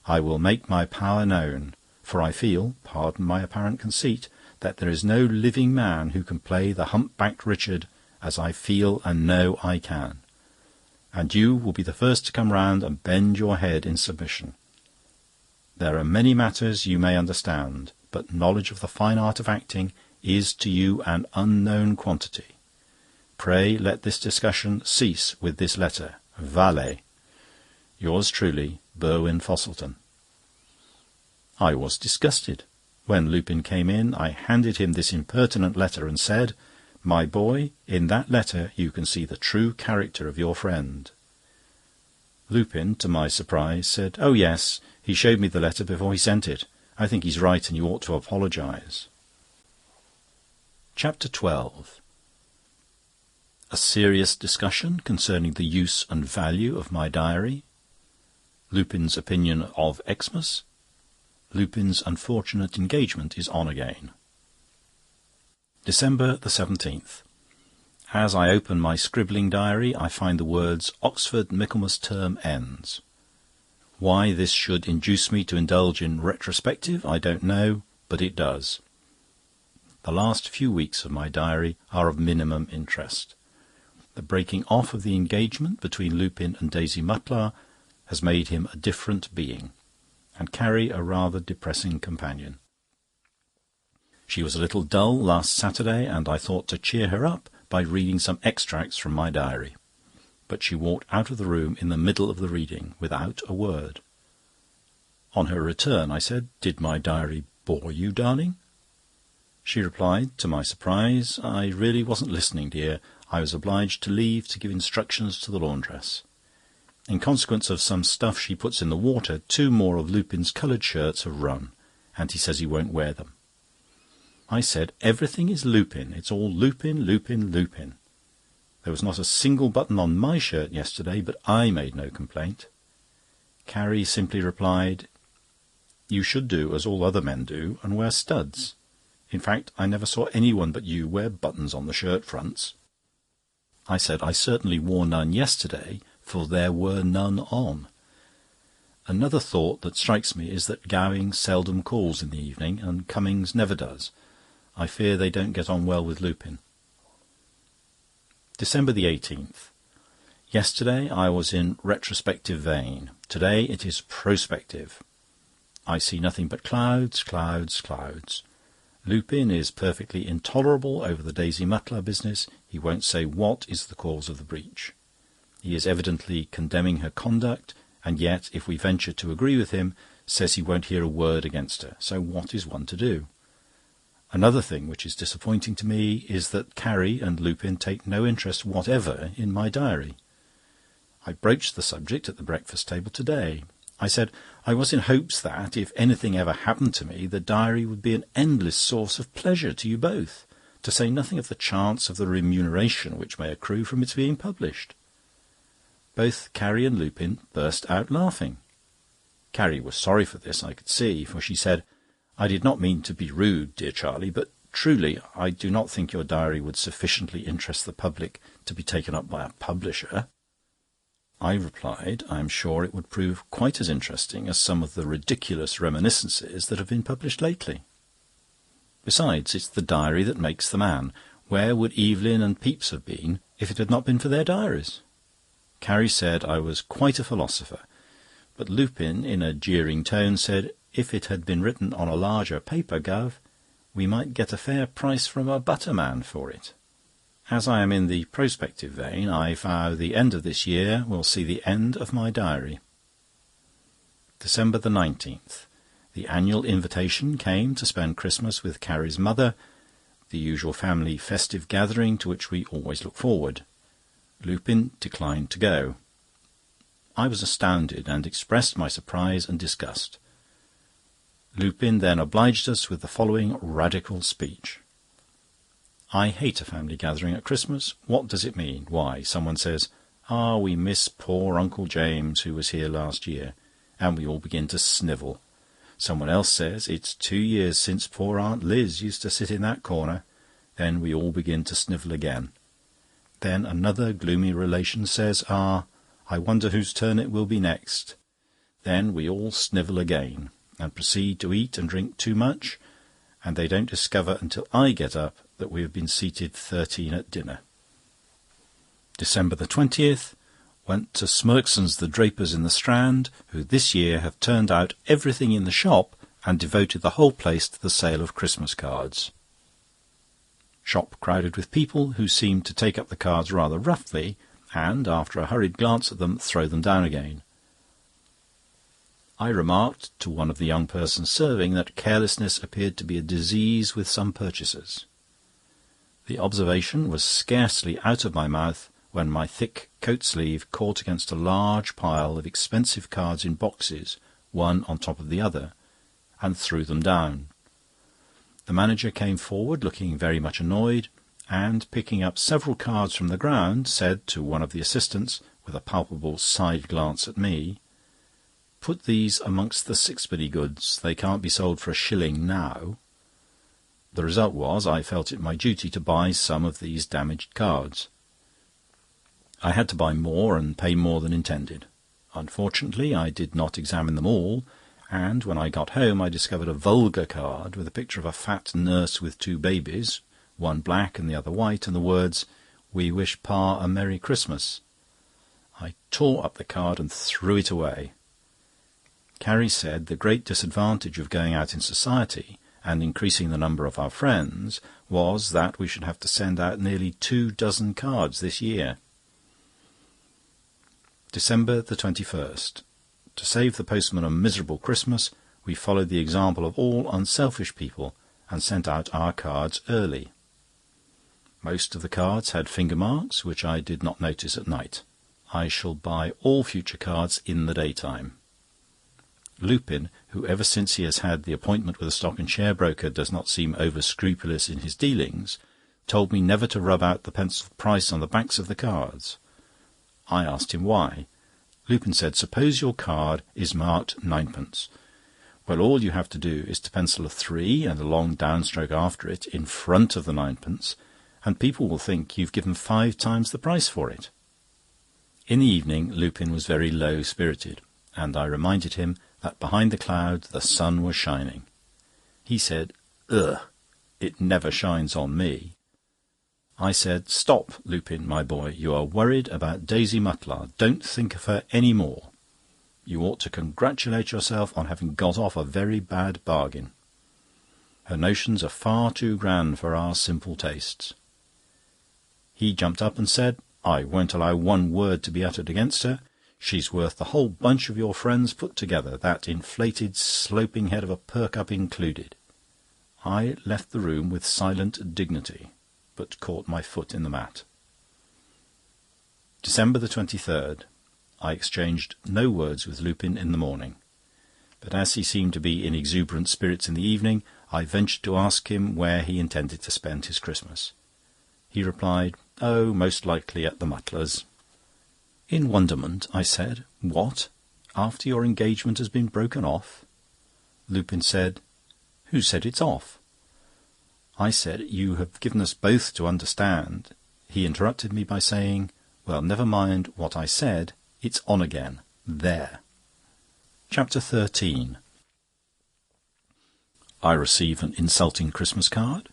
I will make my power known, for I feel, pardon my apparent conceit, that there is no living man who can play the hump-backed Richard as I feel and know I can. And you will be the first to come round and bend your head in submission. There are many matters you may understand, but knowledge of the fine art of acting is to you an unknown quantity. Pray let this discussion cease with this letter. Vale. Yours truly, Burwin Fosselton. I was disgusted. When Lupin came in, I handed him this impertinent letter and said, "My boy, in that letter you can see the true character of your friend." Lupin, to my surprise, said, "Oh yes, he showed me the letter before he sent it. I think he's right, and you ought to apologise." Chapter 12. A serious discussion concerning the use and value of my diary. Lupin's opinion of Xmas. Lupin's unfortunate engagement is on again. December the 17th. As I open my scribbling diary, I find the words Oxford Michaelmas term ends. Why this should induce me to indulge in retrospective, I don't know, but it does. The last few weeks of my diary are of minimum interest. The breaking off of the engagement between Lupin and Daisy Mutlar has made him a different being, and Carrie a rather depressing companion. She was a little dull last Saturday, and I thought to cheer her up by reading some extracts from my diary. But she walked out of the room in the middle of the reading, without a word. On her return, I said, "Did my diary bore you, darling?" She replied, to my surprise, "I really wasn't listening, dear. I was obliged to leave to give instructions to the laundress. In consequence of some stuff she puts in the water, 2 more of Lupin's coloured shirts have run, and he says he won't wear them." I said, "Everything is Lupin. It's all Lupin, Lupin, Lupin. There was not a single button on my shirt yesterday, but I made no complaint." Carrie simply replied, "You should do as all other men do, and wear studs. In fact, I never saw anyone but you wear buttons on the shirt fronts." I said, "I certainly wore none yesterday, for there were none on." Another thought that strikes me is that Gowing seldom calls in the evening, and Cummings never does. I fear they don't get on well with Lupin. December the 18th. Yesterday I was in retrospective vein. Today it is prospective. I see nothing but clouds, clouds, clouds. Lupin is perfectly intolerable over the Daisy Mutlar business. He won't say what is the cause of the breach. He is evidently condemning her conduct, and yet, if we venture to agree with him, says he won't hear a word against her. So what is one to do? Another thing which is disappointing to me is that Carrie and Lupin take no interest whatever in my diary. I broached the subject at the breakfast table today. I said I was in hopes that, if anything ever happened to me, the diary would be an endless source of pleasure to you both, to say nothing of the chance of the remuneration which may accrue from its being published. Both Carrie and Lupin burst out laughing. Carrie was sorry for this, I could see, for she said, "I did not mean to be rude, dear Charlie, but truly I do not think your diary would sufficiently interest the public to be taken up by a publisher." I replied, "I am sure it would prove quite as interesting as some of the ridiculous reminiscences that have been published lately. Besides, it's the diary that makes the man. Where would Evelyn and Pepys have been if it had not been for their diaries?" Carrie said I was quite a philosopher, but Lupin, in a jeering tone, said if it had been written on a larger paper, Gov, we might get a fair price from a butterman for it. As I am in the prospective vein, I vow the end of this year will see the end of my diary. December the 19th. The annual invitation came to spend Christmas with Carrie's mother, the usual family festive gathering to which we always look forward. Lupin declined to go. I was astounded and expressed my surprise and disgust. Lupin then obliged us with the following radical speech. "I hate a family gathering at Christmas. What does it mean? Why, someone says, 'Ah, we miss poor Uncle James, who was here last year,' and we all begin to snivel. Someone else says, 'It's 2 years since poor Aunt Liz used to sit in that corner.' Then we all begin to snivel again. Then another gloomy relation says, 'Ah, I wonder whose turn it will be next.' Then we all snivel again, and proceed to eat and drink too much, and they don't discover until I get up that we have been seated 13 at dinner. December the 20th. Went to Smirkson's the drapers in the Strand, who this year have turned out everything in the shop and devoted the whole place to the sale of Christmas cards. Shop crowded with people who seemed to take up the cards rather roughly, and, after a hurried glance at them, throw them down again. I remarked to one of the young persons serving that carelessness appeared to be a disease with some purchasers. The observation was scarcely out of my mouth when my thick coat-sleeve caught against a large pile of expensive cards in boxes, one on top of the other, and threw them down. The manager came forward, looking very much annoyed, and, picking up several cards from the ground, said to one of the assistants, with a palpable side glance at me, "Put these amongst the sixpenny goods. They can't be sold for a shilling now." The result was, I felt it my duty to buy some of these damaged cards. I had to buy more and pay more than intended. Unfortunately, I did not examine them all, and when I got home I discovered a vulgar card with a picture of a fat nurse with 2 babies, one black and the other white, and the words, "We wish Pa a Merry Christmas." I tore up the card and threw it away. Carrie said the great disadvantage of going out in society and increasing the number of our friends was that we should have to send out nearly 24 cards this year. December the 21st. To save the postman a miserable Christmas, we followed the example of all unselfish people and sent out our cards early. Most of the cards had finger marks, which I did not notice at night. I shall buy all future cards in the daytime. Lupin, who ever since he has had the appointment with a stock and share broker does not seem over-scrupulous in his dealings, told me never to rub out the pencil price on the backs of the cards. I asked him why. Lupin said, "Suppose your card is marked 9d. Well, all you have to do is to pencil a 3 and a long downstroke after it in front of the 9d, and people will think you've given 5 times the price for it." In the evening Lupin was very low-spirited, and I reminded him that behind the cloud the sun was shining. He said, "Ugh, it never shines on me." I said, "Stop, Lupin, my boy, you are worried about Daisy Mutlar. Don't think of her any more. You ought to congratulate yourself on having got off a very bad bargain. Her notions are far too grand for our simple tastes." He jumped up and said, "I won't allow one word to be uttered against her. She's worth the whole bunch of your friends put together, that inflated, sloping head of a Perkupp included." I left the room with silent dignity, but caught my foot in the mat. December the 23rd. I exchanged no words with Lupin in the morning, but as he seemed to be in exuberant spirits in the evening, I ventured to ask him where he intended to spend his Christmas. He replied, "Oh, most likely at the Mutlars'." In wonderment, I said, "What? After your engagement has been broken off?" Lupin said, "Who said it's off?" I said, "You have given us both to understand..." He interrupted me by saying, "Well, never mind what I said, it's on again. There." Chapter 13. I receive an insulting Christmas card.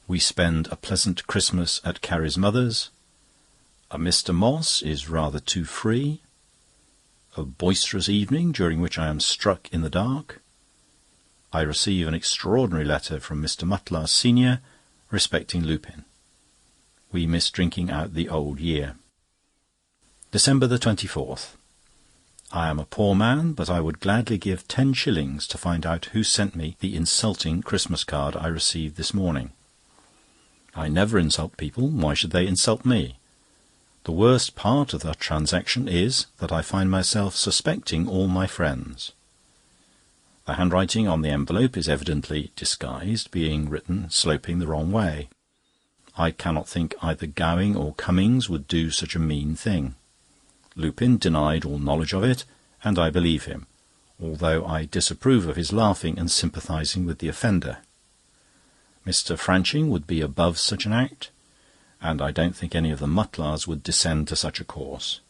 We spend a pleasant Christmas at Carrie's mother's. A Mr. Moss is rather too free. A boisterous evening during which I am struck in the dark. I receive an extraordinary letter from Mr. Mutlar, senior, respecting Lupin. We miss drinking out the old year. December the 24th. I am a poor man, but I would gladly give 10 shillings to find out who sent me the insulting Christmas card I received this morning. I never insult people. Why should they insult me? The worst part of the transaction is that I find myself suspecting all my friends. The handwriting on the envelope is evidently disguised, being written sloping the wrong way. I cannot think either Gowing or Cummings would do such a mean thing. Lupin denied all knowledge of it, and I believe him, although I disapprove of his laughing and sympathising with the offender. Mr. Franching would be above such an act, and I don't think any of the Mutlars would descend to such a course.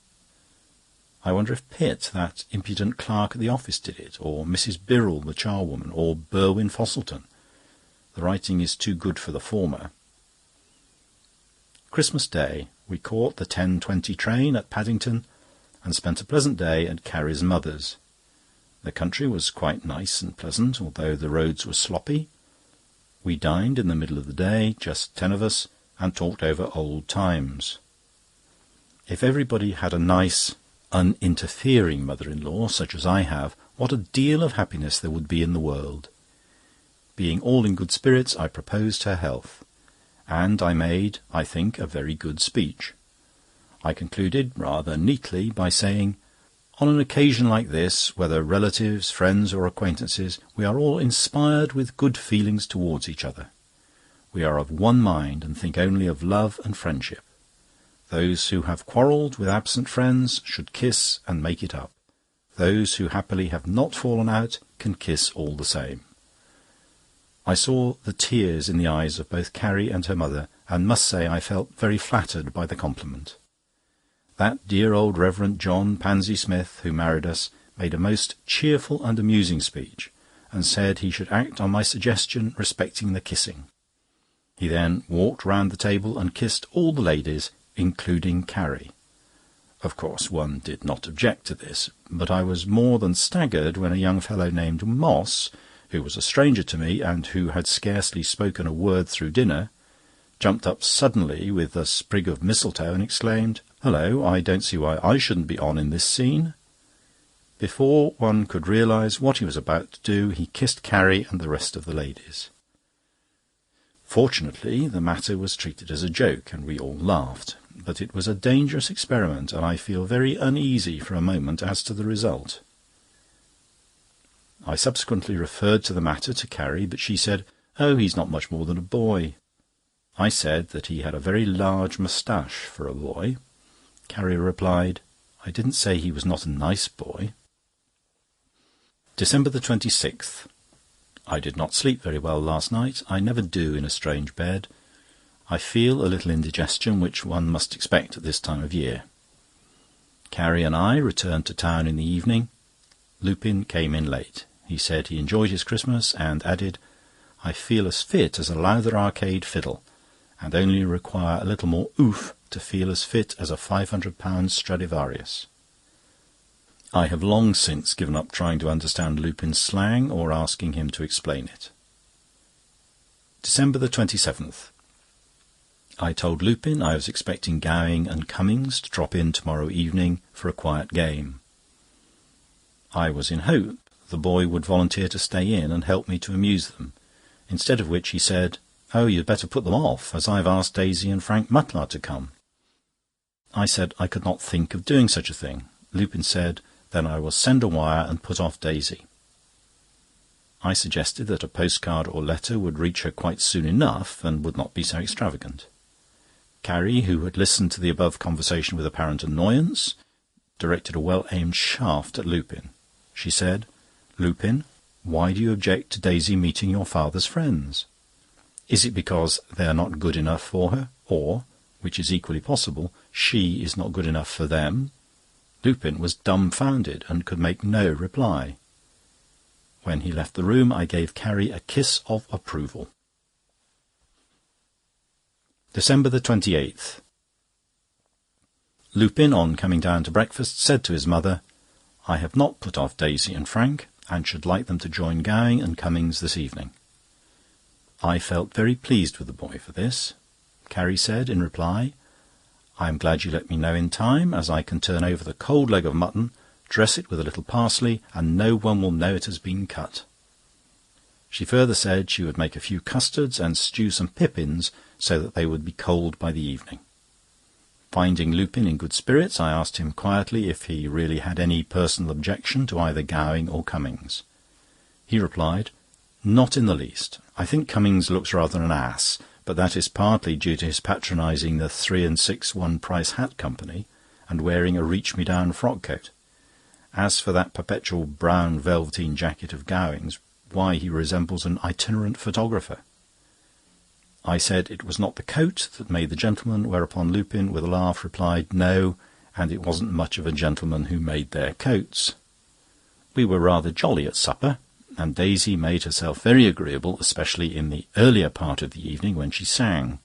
I wonder if Pitt, that impudent clerk at the office, did it, or Mrs. Birrell, the charwoman, or Burwin Fosselton. The writing is too good for the former. Christmas Day, we caught the 10:20 train at Paddington, and spent a pleasant day at Carrie's mother's. The country was quite nice and pleasant, although the roads were sloppy. We dined in the middle of the day, just 10 of us, and talked over old times. If everybody had a nice, uninterfering mother-in-law, such as I have, what a deal of happiness there would be in the world. Being all in good spirits, I proposed her health, and I made, I think, a very good speech. I concluded rather neatly by saying, "On an occasion like this, whether relatives, friends, or acquaintances, we are all inspired with good feelings towards each other. We are of one mind and think only of love and friendship. Those who have quarrelled with absent friends should kiss and make it up. Those who happily have not fallen out can kiss all the same." I saw the tears in the eyes of both Carrie and her mother, and must say I felt very flattered by the compliment. That dear old Reverend John Pansy Smith, who married us, made a most cheerful and amusing speech, and said he should act on my suggestion respecting the kissing. He then walked round the table and kissed all the ladies, including Carrie. Of course, one did not object to this, but I was more than staggered when a young fellow named Moss, who was a stranger to me and who had scarcely spoken a word through dinner, jumped up suddenly with a sprig of mistletoe and exclaimed, "Hullo, I don't see why I shouldn't be on in this scene." Before one could realise what he was about to do, he kissed Carrie and the rest of the ladies. Fortunately, the matter was treated as a joke, and we all laughed. But it was a dangerous experiment, and I feel very uneasy for a moment as to the result. I subsequently referred to the matter to Carrie, but she said, "Oh, he's not much more than a boy." I said that he had a very large moustache for a boy. Carrie replied, "I didn't say he was not a nice boy." December the 26th. I did not sleep very well last night. I never do in a strange bed. I feel a little indigestion, which one must expect at this time of year. Carrie and I returned to town in the evening. Lupin came in late. He said he enjoyed his Christmas, and added, "I feel as fit as a Lowther Arcade fiddle, and only require a little more oof to feel as fit as a £500 Stradivarius." I have long since given up trying to understand Lupin's slang or asking him to explain it. December the 27th. I told Lupin I was expecting Gowing and Cummings to drop in tomorrow evening for a quiet game. I was in hope the boy would volunteer to stay in and help me to amuse them, instead of which he said, "Oh, you'd better put them off, as I've asked Daisy and Frank Mutlar to come." I said I could not think of doing such a thing. Lupin said, "Then I will send a wire and put off Daisy." I suggested that a postcard or letter would reach her quite soon enough, and would not be so extravagant. Carrie, who had listened to the above conversation with apparent annoyance, directed a well-aimed shaft at Lupin. She said, "Lupin, why do you object to Daisy meeting your father's friends? Is it because they are not good enough for her, or, which is equally possible, she is not good enough for them?" Lupin was dumbfounded, and could make no reply. When he left the room, I gave Carrie a kiss of approval. December 28th. Lupin, on coming down to breakfast, said to his mother, "I have not put off Daisy and Frank, and should like them to join Gowing and Cummings this evening." I felt very pleased with the boy for this. Carrie said, in reply, "I am glad you let me know in time, as I can turn over the cold leg of mutton, dress it with a little parsley, and no one will know it has been cut." She further said she would make a few custards and stew some pippins, so that they would be cold by the evening. Finding Lupin in good spirits, I asked him quietly if he really had any personal objection to either Gowing or Cummings. He replied, "Not in the least. I think Cummings looks rather an ass, but that is partly due to his patronising the 3 and 6 one-price hat company, and wearing a reach-me-down frock-coat. As for that perpetual brown velveteen jacket of Gowing's, why, he resembles an itinerant photographer." I said it was not the coat that made the gentleman, whereupon Lupin, with a laugh, replied, "No, and it wasn't much of a gentleman who made their coats." We were rather jolly at supper, and Daisy made herself very agreeable, especially in the earlier part of the evening when she sang.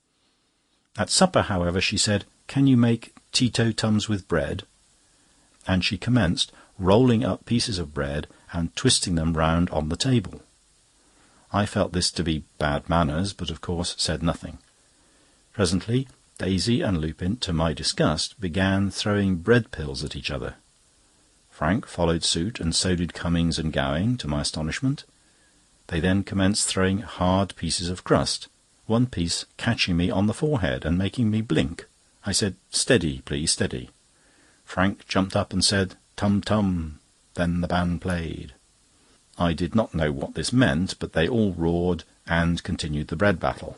At supper, however, she said, "Can you make Tito-tums with bread?" And she commenced rolling up pieces of bread and twisting them round on the table. I felt this to be bad manners, but of course said nothing. Presently Daisy and Lupin, to my disgust, began throwing bread pills at each other. Frank followed suit, and so did Cummings and Gowing, to my astonishment. They then commenced throwing hard pieces of crust, one piece catching me on the forehead and making me blink. I said, "Steady, please, steady." Frank jumped up and said, "Tum tum." Then the band played. I did not know what this meant, but they all roared and continued the bread battle.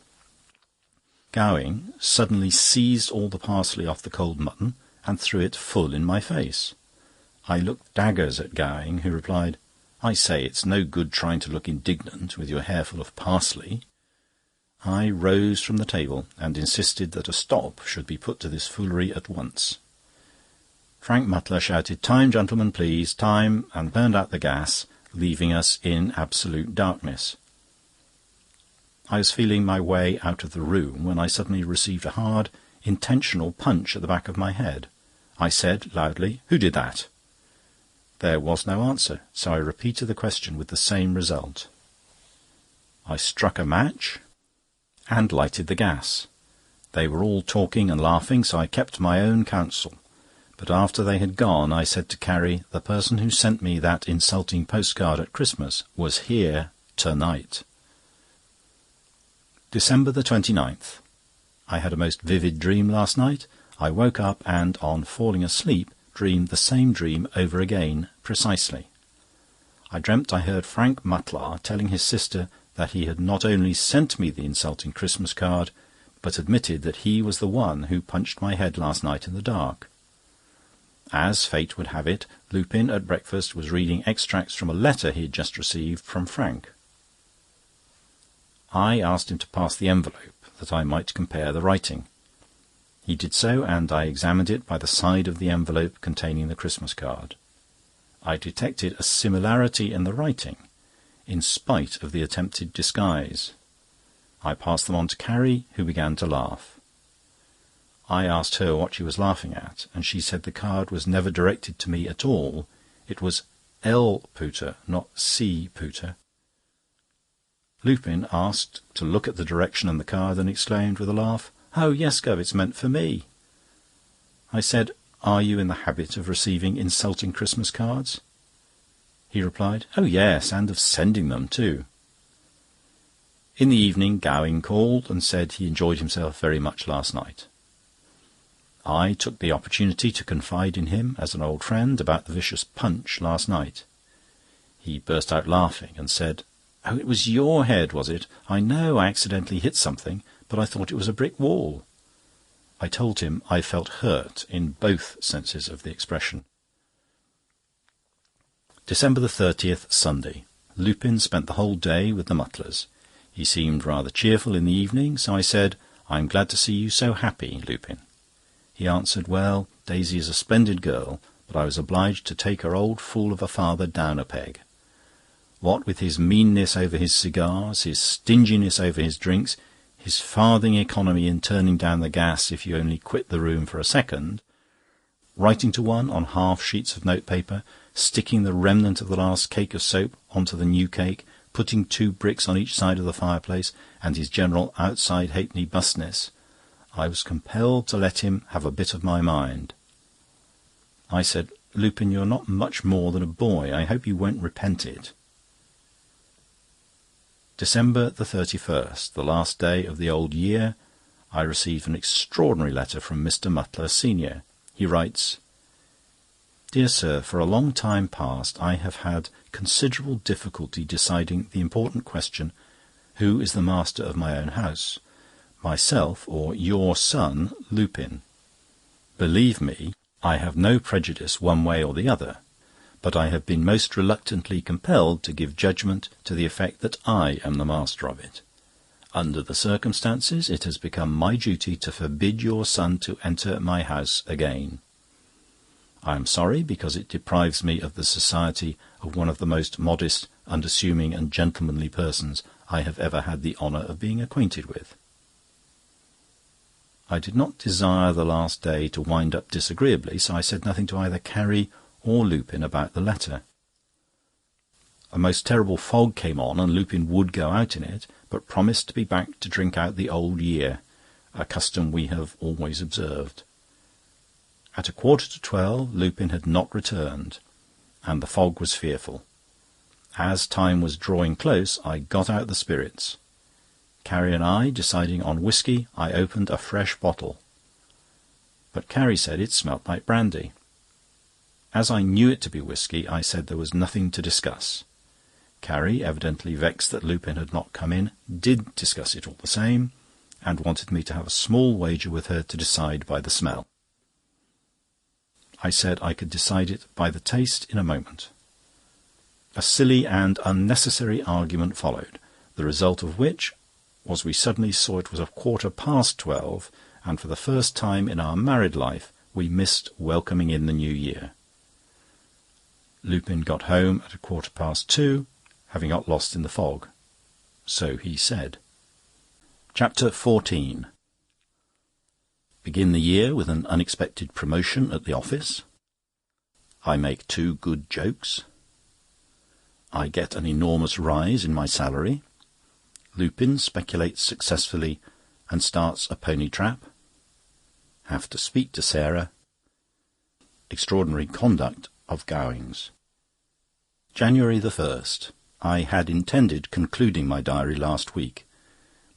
Gowing suddenly seized all the parsley off the cold mutton and threw it full in my face. I looked daggers at Gowing, who replied, "I say, it's no good trying to look indignant with your hair full of parsley." I rose from the table and insisted that a stop should be put to this foolery at once. Frank Mutler shouted, "Time, gentlemen, please, time," and burned out the gas, leaving us in absolute darkness. I was feeling my way out of the room when I suddenly received a hard, intentional punch at the back of my head. I said loudly, "Who did that?" There was no answer, so I repeated the question with the same result. I struck a match and lighted the gas. They were all talking and laughing, so I kept my own counsel. But after they had gone, I said to Carrie, "The person who sent me that insulting postcard at Christmas was here to-night." December 29th. I had a most vivid dream last night. I woke up and, on falling asleep, dreamed the same dream over again, precisely. I dreamt I heard Frank Mutlar telling his sister that he had not only sent me the insulting Christmas card, but admitted that he was the one who punched my head last night in the dark. As fate would have it, Lupin at breakfast was reading extracts from a letter he had just received from Frank. I asked him to pass the envelope, that I might compare the writing. He did so, and I examined it by the side of the envelope containing the Christmas card. I detected a similarity in the writing, in spite of the attempted disguise. I passed them on to Carrie, who began to laugh. I asked her what she was laughing at, and she said the card was never directed to me at all. It was L. Pooter, not C. Pooter. Lupin asked to look at the direction and the card, and exclaimed with a laugh, "Oh yes, Gov, it's meant for me." I said, "Are you in the habit of receiving insulting Christmas cards?" He replied, "Oh yes, and of sending them too." In the evening Gowing called and said he enjoyed himself very much last night. I took the opportunity to confide in him, as an old friend, about the vicious punch last night. He burst out laughing and said, "Oh, it was your head, was it? I know I accidentally hit something, but I thought it was a brick wall." I told him I felt hurt in both senses of the expression. December 30th, Sunday. Lupin spent the whole day with the Mutlers. He seemed rather cheerful in the evening, so I said, "I'm glad to see you so happy, Lupin." He answered, "Well, Daisy is a splendid girl, but I was obliged to take her old fool of a father down a peg. What with his meanness over his cigars, his stinginess over his drinks, his farthing economy in turning down the gas if you only quit the room for a second, writing to one on half sheets of notepaper, sticking the remnant of the last cake of soap onto the new cake, putting 2 bricks on each side of the fireplace, and his general outside halfpenny bustness, I was compelled to let him have a bit of my mind. I said, "Lupin, you're not much more than a boy. I hope you won't repent it." December 31st, the last day of the old year, I received an extraordinary letter from Mr. Mutler, senior. He writes: "Dear Sir, for a long time past I have had considerable difficulty deciding the important question, who is the master of my own house, myself or your son, Lupin. Believe me, I have no prejudice one way or the other, but I have been most reluctantly compelled to give judgment to the effect that I am the master of it. Under the circumstances, it has become my duty to forbid your son to enter my house again. I am sorry, because it deprives me of the society of one of the most modest, unassuming and gentlemanly persons I have ever had the honour of being acquainted with." I did not desire the last day to wind up disagreeably, so I said nothing to either Carrie or Lupin about the letter. A most terrible fog came on, and Lupin would go out in it, but promised to be back to drink out the old year, a custom we have always observed. At 11:45 Lupin had not returned, and the fog was fearful. As time was drawing close, I got out the spirits. Carrie and I, deciding on whisky, I opened a fresh bottle. But Carrie said it smelt like brandy. As I knew it to be whisky, I said there was nothing to discuss. Carrie, evidently vexed that Lupin had not come in, did discuss it all the same, and wanted me to have a small wager with her to decide by the smell. I said I could decide it by the taste in a moment. A silly and unnecessary argument followed, the result of which was we suddenly saw it was 12:15, and for the first time in our married life we missed welcoming in the new year. Lupin got home at 2:15, having got lost in the fog. So he said. Chapter 14. Begin the year with an unexpected promotion at the office. I make 2 good jokes. I get an enormous rise in my salary. Lupin speculates successfully and starts a pony trap. Have to speak to Sarah. Extraordinary conduct of Gowing's. January 1st. I had intended concluding my diary last week,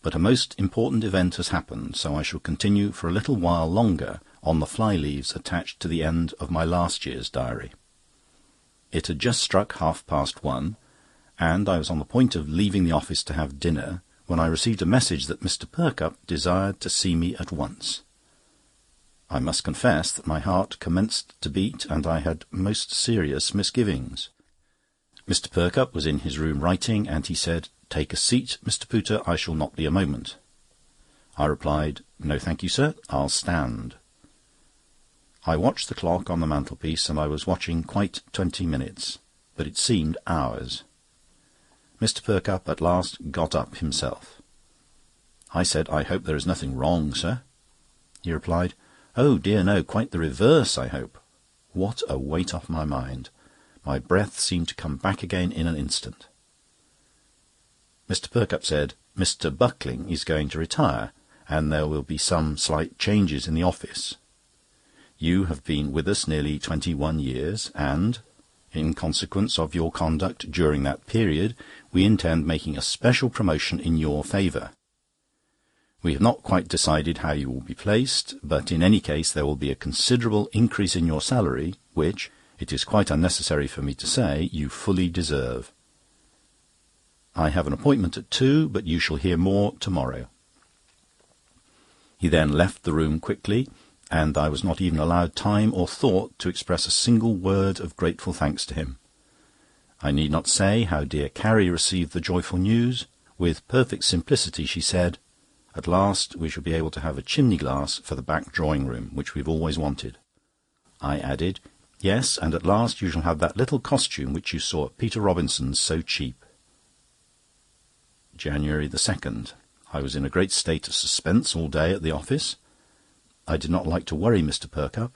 but a most important event has happened, so I shall continue for a little while longer on the fly-leaves attached to the end of my last year's diary. It had just struck 1:30, and I was on the point of leaving the office to have dinner, when I received a message that Mr. Perkupp desired to see me at once. I must confess that my heart commenced to beat, and I had most serious misgivings. Mr. Perkupp was in his room writing, and he said, "Take a seat, Mr. Pooter, I shall not be a moment." I replied, "No, thank you, sir, I'll stand." I watched the clock on the mantelpiece, and I was watching quite 20 minutes, but it seemed hours. Mr. Perkupp at last got up himself. I said, "I hope there is nothing wrong, sir." He replied, "Oh dear no, quite the reverse, I hope." What a weight off my mind! My breath seemed to come back again in an instant. Mr. Perkupp said, "Mr. Buckling is going to retire, and there will be some slight changes in the office. You have been with us nearly 21 years, and, in consequence of your conduct during that period, we intend making a special promotion in your favour. We have not quite decided how you will be placed, but in any case there will be a considerable increase in your salary, which, it is quite unnecessary for me to say, you fully deserve. I have an appointment at 2, but you shall hear more tomorrow." He then left the room quickly, and I was not even allowed time or thought to express a single word of grateful thanks to him. I need not say how dear Carrie received the joyful news. With perfect simplicity she said, "At last we shall be able to have a chimney glass for the back drawing-room, which we've always wanted." I added, "Yes, and at last you shall have that little costume which you saw at Peter Robinson's so cheap." January 2nd. I was in a great state of suspense all day at the office. I did not like to worry Mr. Perkupp,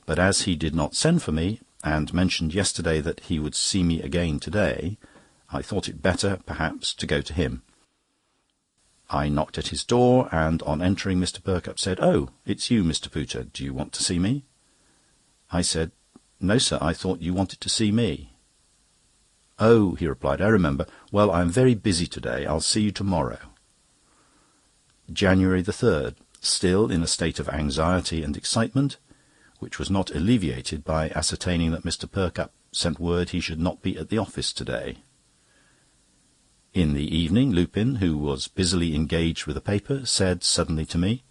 but as he did not send for me, and mentioned yesterday that he would see me again to-day, I thought it better, perhaps, to go to him. I knocked at his door, and on entering Mr. Perkupp said, "Oh, it's you, Mr. Pooter. Do you want to see me?" I said, "No, sir, I thought you wanted to see me." "Oh," he replied, "I remember. Well, I am very busy to-day. I'll see you to-morrow." January 3rd. Still in a state of anxiety and excitement, which was not alleviated by ascertaining that Mr. Perkupp sent word he should not be at the office to-day. In the evening, Lupin, who was busily engaged with a paper, said suddenly to me,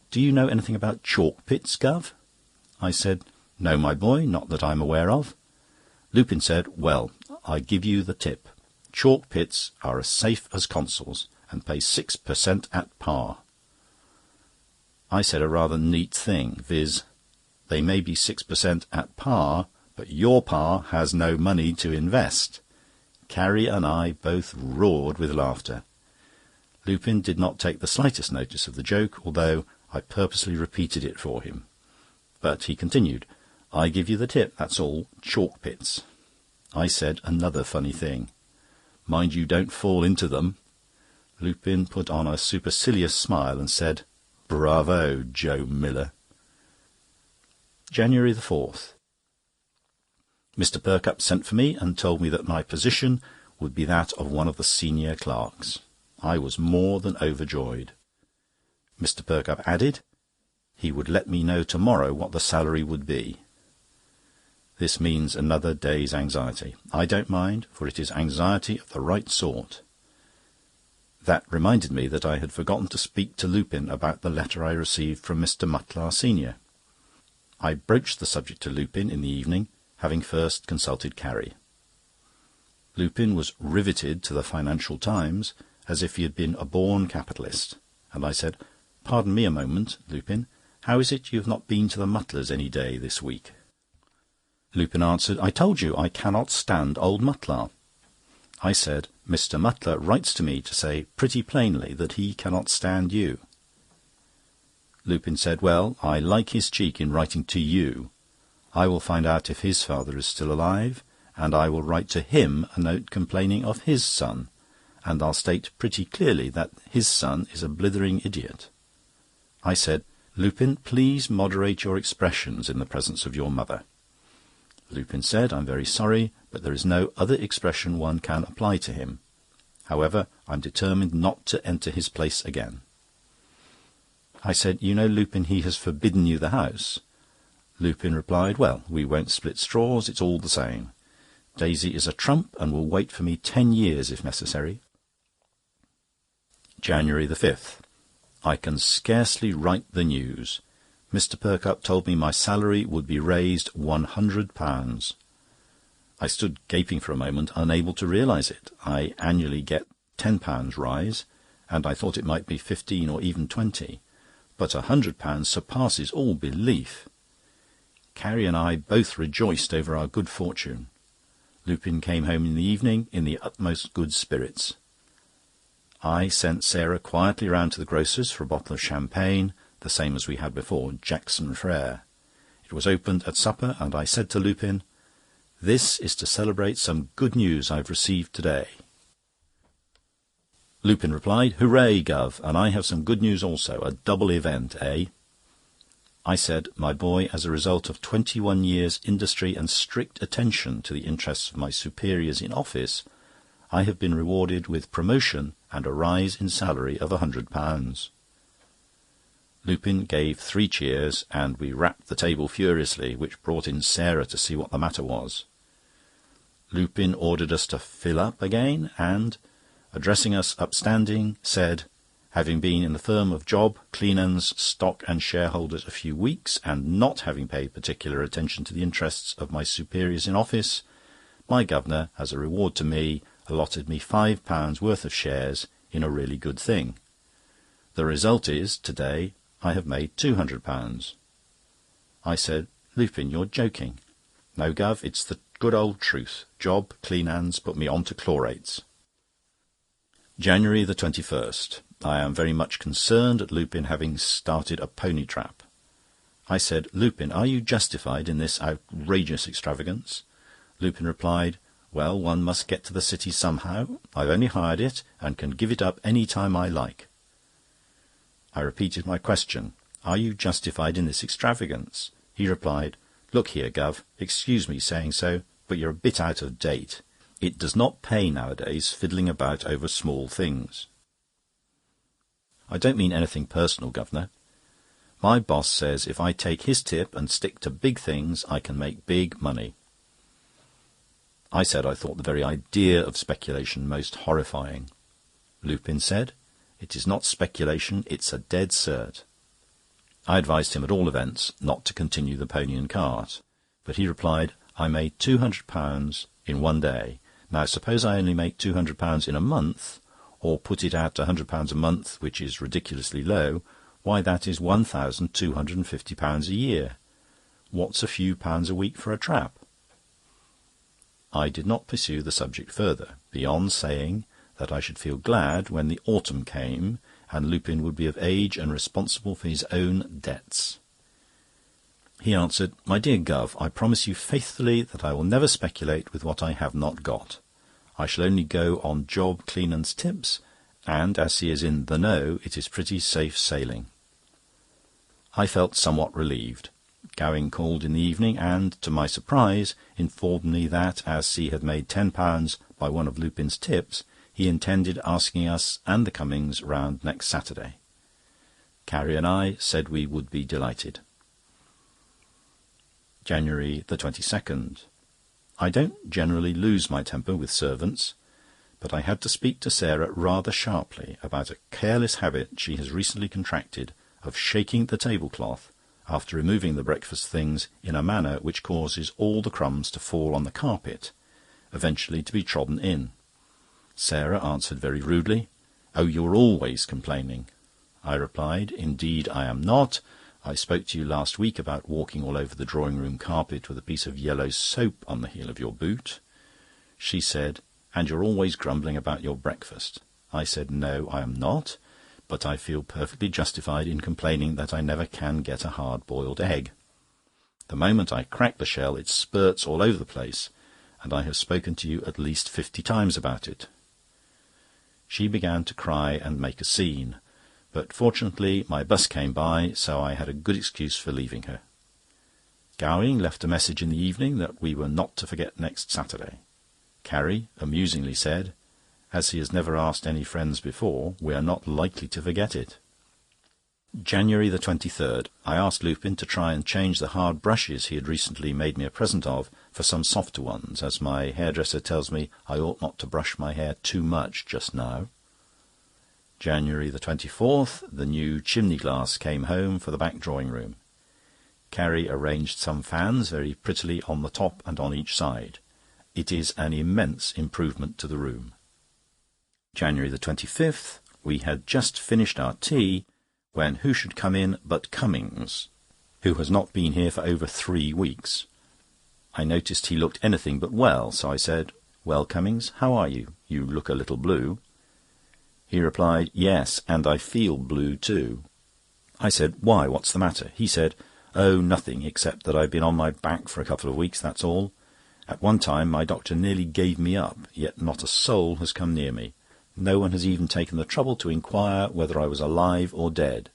"Do you know anything about chalk pits, Gov?" I said, "No, my boy, not that I am aware of." Lupin said, "Well, I give you the tip. Chalk pits are as safe as consols, and pay 6% at par." I said a rather neat thing, viz., they may be 6% at par, but your pa has no money to invest. Carrie and I both roared with laughter. Lupin did not take the slightest notice of the joke, although I purposely repeated it for him. But he continued, "I give you the tip, that's all, chalk pits." I said another funny thing. "Mind you don't fall into them." Lupin put on a supercilious smile and said, "Bravo, Joe Miller." January 4th. Mr. Perkupp sent for me and told me that my position would be that of one of the senior clerks. I was more than overjoyed. Mr. Perkupp added he would let me know to-morrow what the salary would be. This means another day's anxiety. I don't mind, for it is anxiety of the right sort. That reminded me that I had forgotten to speak to Lupin about the letter I received from Mr. Mutlar senior. I broached the subject to Lupin in the evening, having first consulted Carrie. Lupin was riveted to the Financial Times, as if he had been a born capitalist, and I said, "Pardon me a moment, Lupin, how is it you have not been to the Mutlars any day this week?" Lupin answered, "I told you I cannot stand old Mutlar." I said, "Mr. Mutlar writes to me to say pretty plainly that he cannot stand you." Lupin said, "Well, I like his cheek in writing to you. I will find out if his father is still alive, and I will write to him a note complaining of his son, and I'll state pretty clearly that his son is a blithering idiot." I said, "Lupin, please moderate your expressions in the presence of your mother." Lupin said, "I'm very sorry, but there is no other expression one can apply to him. However, I'm determined not to enter his place again." I said, "You know, Lupin, he has forbidden you the house." Lupin replied, "Well, we won't split straws, it's all the same. Daisy is a trump and will wait for me 10 years if necessary." January 5th. I can scarcely write the news. Mr. Perkupp told me my salary would be raised £100. I stood gaping for a moment, unable to realise it. I annually get £10 rise, and I thought it might be 15 or even 20. But £100 surpasses all belief. Carrie and I both rejoiced over our good fortune. Lupin came home in the evening in the utmost good spirits. I sent Sarah quietly round to the grocer's for a bottle of champagne, the same as we had before, Jackson Frere. It was opened at supper, and I said to Lupin, "This is to celebrate some good news I've received to-day." Lupin replied, "Hooray, Gov, and I have some good news also, a double event, eh?" I said, "My boy, as a result of 21 years' industry and strict attention to the interests of my superiors in office, I have been rewarded with promotion and a rise in salary of £100. Lupin gave 3 cheers, and we rapped the table furiously, which brought in Sarah to see what the matter was. Lupin ordered us to fill up again, and, addressing us upstanding, said, having been in the firm of Job, Cleanands, stock and shareholders a few weeks, and not having paid particular attention to the interests of my superiors in office, my governor, as a reward to me, allotted me £5 worth of shares in a really good thing. The result is, to-day, I have made £200. I said, "Lupin, you're joking." "No, Gov, it's the good old truth. Job, Cleanands put me on to chlorates." January the 21st. I am very much concerned at Lupin having started a pony trap. I said, "Lupin, are you justified in this outrageous extravagance?" Lupin replied, "Well, one must get to the city somehow. I've only hired it, and can give it up any time I like." I repeated my question, "Are you justified in this extravagance?" He replied, "Look here, Gov, excuse me saying so, but you're a bit out of date. It does not pay nowadays fiddling about over small things." I don't mean anything personal, Governor. My boss says if I take his tip and stick to big things, I can make big money. I said I thought the very idea of speculation most horrifying. Lupin said, "It is not speculation, it's a dead cert." I advised him at all events not to continue the pony and cart, but he replied, "I made £200 in one day. Now suppose I only make £200 in a month, or put it at £100 a month, which is ridiculously low, why that is £1,250 a year. What's a few pounds a week for a trap?" I did not pursue the subject further, beyond saying that I should feel glad when the autumn came and Lupin would be of age and responsible for his own debts. He answered, "My dear Gov, I promise you faithfully that I will never speculate with what I have not got. I shall only go on Job Cleanands' tips, and as he is in the know, it is pretty safe sailing." I felt somewhat relieved. Gowing called in the evening, and, to my surprise, informed me that, as he had made £10 by one of Lupin's tips, he intended asking us and the Cummings round next Saturday. Carrie and I said we would be delighted. January the 22nd. I don't generally lose my temper with servants, but I had to speak to Sarah rather sharply about a careless habit she has recently contracted of shaking the tablecloth after removing the breakfast things in a manner which causes all the crumbs to fall on the carpet, eventually to be trodden in. Sarah answered very rudely, "Oh, you're always complaining." I replied, "Indeed I am not. I spoke to you last week about walking all over the drawing-room carpet with a piece of yellow soap on the heel of your boot." She said, "And you're always grumbling about your breakfast." I said, "No, I am not, but I feel perfectly justified in complaining that I never can get a hard-boiled egg. The moment I crack the shell, it spurts all over the place, and I have spoken to you at least 50 times about it." She began to cry and make a scene, but fortunately my bus came by, so I had a good excuse for leaving her. Gowing left a message in the evening that we were not to forget next Saturday. Carrie amusingly said, "As he has never asked any friends before, we are not likely to forget it." January the 23rd. I asked Lupin to try and change the hard brushes he had recently made me a present of for some softer ones, as my hairdresser tells me I ought not to brush my hair too much just now. January the 24th. The new chimney glass came home for the back drawing-room. Carrie arranged some fans very prettily on the top and on each side. It is an immense improvement to the room. January the 25th. We had just finished our tea, when who should come in but Cummings, who has not been here for over 3 weeks. I noticed he looked anything but well, so I said, "Well, Cummings, how are you? You look a little blue." He replied, "Yes, and I feel blue too." I said, "Why, what's the matter?" He said, "Oh, nothing, except that I've been on my back for a couple of weeks, that's all. At one time my doctor nearly gave me up, yet not a soul has come near me. No one has even taken the trouble to inquire whether I was alive or dead."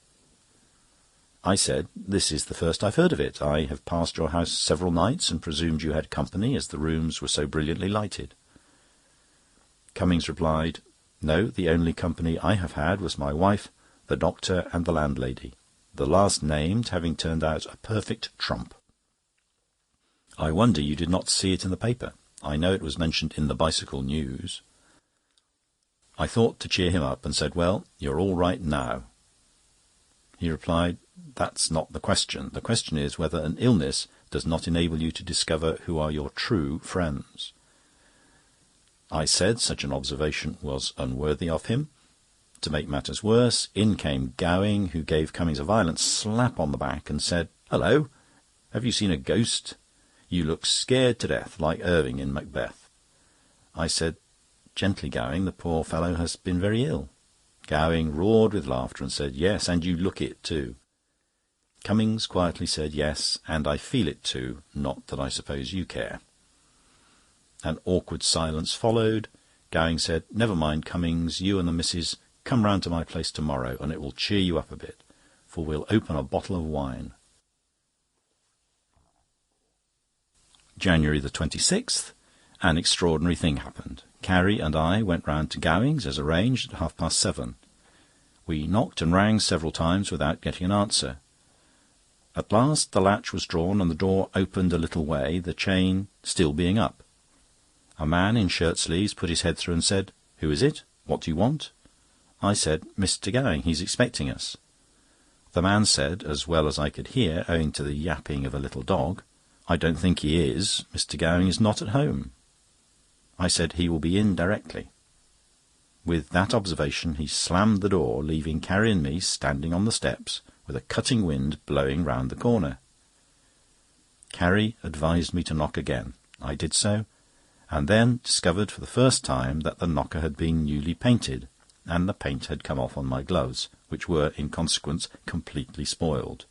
I said, "This is the first I've heard of it. I have passed your house several nights and presumed you had company, as the rooms were so brilliantly lighted." Cummings replied, No, the only company I have had was my wife, the doctor, and the landlady, the last named having turned out a perfect trump. I wonder you did not see it in the paper. I know it was mentioned in the Bicycle News. I thought to cheer him up, and said, "Well, you're all right now." He replied, "That's not the question. The question is whether an illness does not enable you to discover who are your true friends." I said such an observation was unworthy of him. To make matters worse, in came Gowing, who gave Cummings a violent slap on the back and said, "Hullo, have you seen a ghost? You look scared to death, like Irving in Macbeth." I said, "Gently, Gowing, the poor fellow has been very ill." Gowing roared with laughter and said, "Yes, and you look it too." Cummings quietly said, "Yes, and I feel it too, not that I suppose you care." An awkward silence followed. Gowing said, "Never mind, Cummings, you and the missus come round to my place to-morrow, and it will cheer you up a bit, for we'll open a bottle of wine." January the 26th, an extraordinary thing happened. Carrie and I went round to Gowing's, as arranged, at 7:30. We knocked and rang several times without getting an answer. At last the latch was drawn and the door opened a little way, the chain still being up. A man in shirt-sleeves put his head through and said, "Who is it? What do you want?" I said, "Mr. Gowing, he's expecting us." The man said, as well as I could hear, owing to the yapping of a little dog, "I don't think he is. Mr. Gowing is not at home." I said, "He will be in directly." With that observation he slammed the door, leaving Carrie and me standing on the steps, with a cutting wind blowing round the corner. Carrie advised me to knock again. I did so, and then discovered for the first time that the knocker had been newly painted, and the paint had come off on my gloves, which were, in consequence, completely spoiled.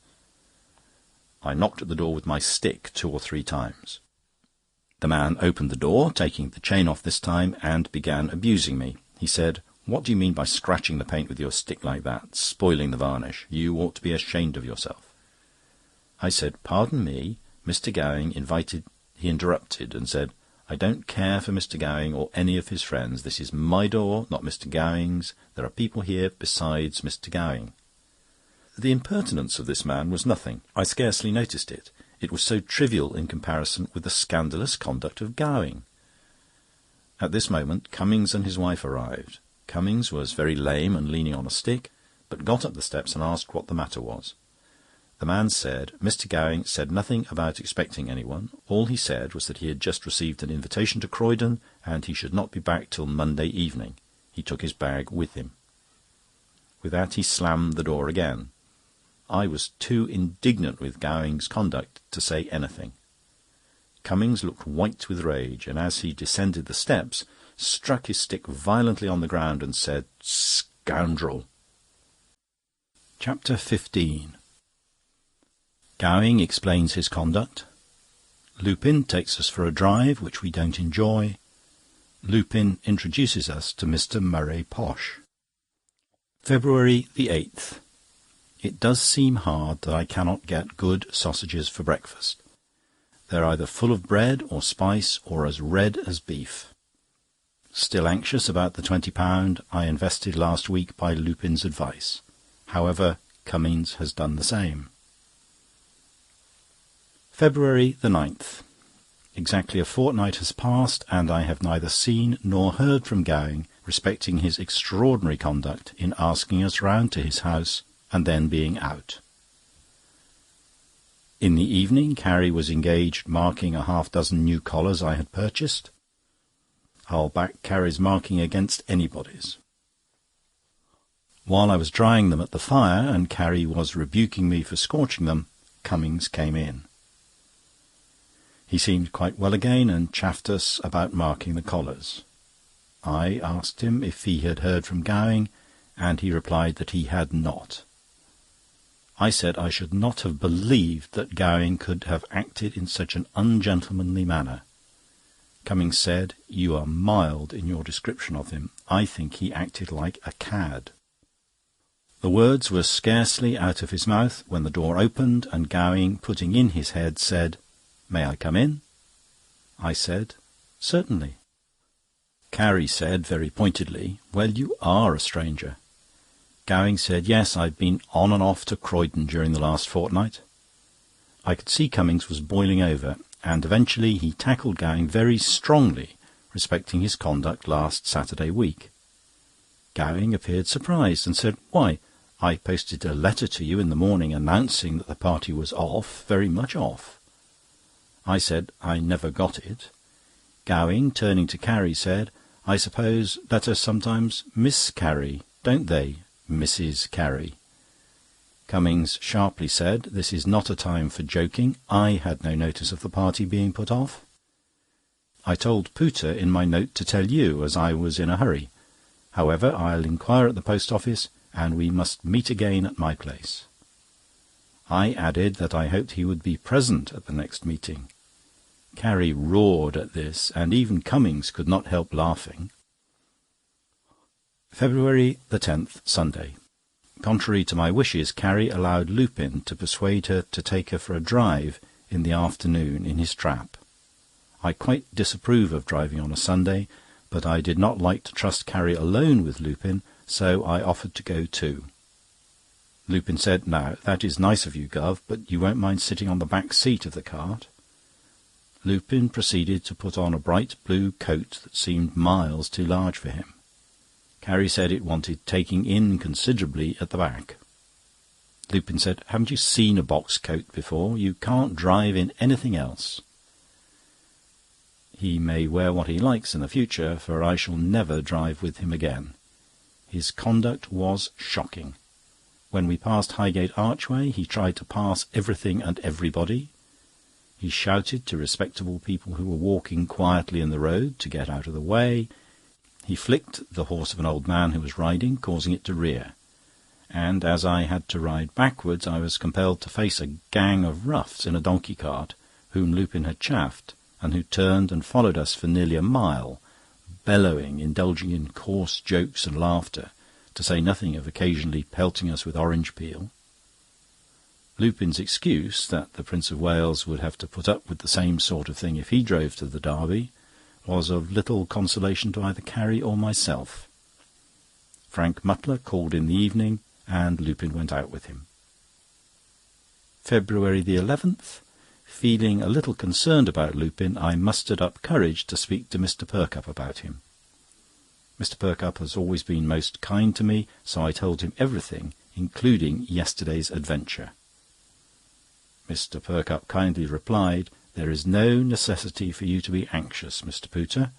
I knocked at the door with my stick 2 or 3 times. The man opened the door, taking the chain off this time, and began abusing me. He said, "What do you mean by scratching the paint with your stick like that, spoiling the varnish? You ought to be ashamed of yourself." I said, "Pardon me, Mr. Gowing invited..." He interrupted and said, "I don't care for Mr. Gowing or any of his friends. This is my door, not Mr. Gowing's. There are people here besides Mr. Gowing." The impertinence of this man was nothing. I scarcely noticed it. It was so trivial in comparison with the scandalous conduct of Gowing. At this moment Cummings and his wife arrived. Cummings was very lame and leaning on a stick, but got up the steps and asked what the matter was. The man said Mr. Gowing said nothing about expecting anyone. All he said was that he had just received an invitation to Croydon, and he should not be back till Monday evening. He took his bag with him. With that he slammed the door again. I was too indignant with Gowing's conduct to say anything. Cummings looked white with rage, and as he descended the steps, struck his stick violently on the ground and said, "Scoundrel!" Chapter 15. Gowing explains his conduct. Lupin takes us for a drive, which we don't enjoy. Lupin introduces us to Mr. Murray Posh. February the 8th. It does seem hard that I cannot get good sausages for breakfast. They're either full of bread or spice, or as red as beef. Still anxious about the £20 I invested last week by Lupin's advice. However, Cummings has done the same. February the 9th. Exactly a fortnight has passed, and I have neither seen nor heard from Gowing respecting his extraordinary conduct in asking us round to his house and then being out. In the evening, Carrie was engaged marking a half-dozen new collars I had purchased. I'll back Carrie's marking against anybody's. While I was drying them at the fire, and Carrie was rebuking me for scorching them, Cummings came in. He seemed quite well again, and chaffed us about marking the collars. I asked him if he had heard from Gowing, and he replied that he had not. I said I should not have believed that Gowing could have acted in such an ungentlemanly manner. Cummings said, "You are mild in your description of him. I think he acted like a cad." The words were scarcely out of his mouth when the door opened, and Gowing, putting in his head, said, "May I come in?" I said, "Certainly." Carrie said very pointedly, "Well, you are a stranger." Gowing said, "Yes, I've been on and off to Croydon during the last fortnight." I could see Cummings was boiling over, and eventually he tackled Gowing very strongly respecting his conduct last Saturday week. Gowing appeared surprised and said, "Why, I posted a letter to you in the morning announcing that the party was off, very much off." I said I never got it. Gowing, turning to Carrie, said, "I suppose letters sometimes miscarry, don't they, Mrs. Carrie?" Cummings sharply said, "This is not a time for joking. I had no notice of the party being put off. I told Pooter in my note to tell you, as I was in a hurry. However, I'll inquire at the post office, and we must meet again at my place." I added that I hoped he would be present at the next meeting. Carrie roared at this, and even Cummings could not help laughing. February 10th, Sunday. Contrary to my wishes, Carrie allowed Lupin to persuade her to take her for a drive in the afternoon in his trap. I quite disapprove of driving on a Sunday, but I did not like to trust Carrie alone with Lupin, so I offered to go too. Lupin said, "Now, that is nice of you, Gov, but you won't mind sitting on the back seat of the cart." Lupin proceeded to put on a bright blue coat that seemed miles too large for him. Carrie said it wanted taking in considerably at the back. Lupin said, "Haven't you seen a box coat before? You can't drive in anything else." He may wear what he likes in the future, for I shall never drive with him again. His conduct was shocking. When we passed Highgate Archway, he tried to pass everything and everybody. He shouted to respectable people who were walking quietly in the road to get out of the way. He flicked the horse of an old man who was riding, causing it to rear. And as I had to ride backwards, I was compelled to face a gang of roughs in a donkey cart, whom Lupin had chaffed, and who turned and followed us for nearly a mile, bellowing, indulging in coarse jokes and laughter, to say nothing of occasionally pelting us with orange peel. Lupin's excuse, that the Prince of Wales would have to put up with the same sort of thing if he drove to the Derby, was of little consolation to either Carrie or myself. Frank Mutler called in the evening, and Lupin went out with him. February 11th. Feeling a little concerned about Lupin, I mustered up courage to speak to Mr. Perkupp about him. Mr. Perkupp has always been most kind to me, so I told him everything, including yesterday's adventure. Mr. Perkupp kindly replied, "There is no necessity for you to be anxious, Mr. Pooter.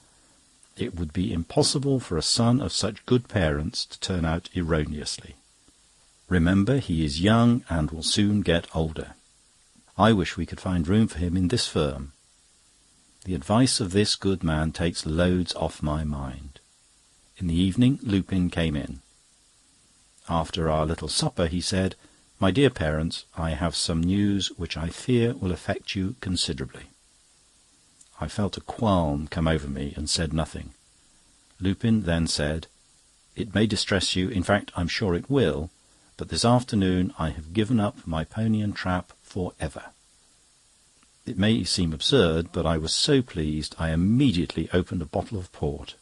It would be impossible for a son of such good parents to turn out erroneously. Remember, he is young and will soon get older. I wish we could find room for him in this firm. The advice of this good man takes loads off my mind." In the evening, Lupin came in. After our little supper, he said, "My dear parents, I have some news which I fear will affect you considerably." I felt a qualm come over me and said nothing. Lupin then said, "It may distress you, in fact, I'm sure it will, but this afternoon I have given up my pony and trap for ever." It may seem absurd, but I was so pleased I immediately opened a bottle of port.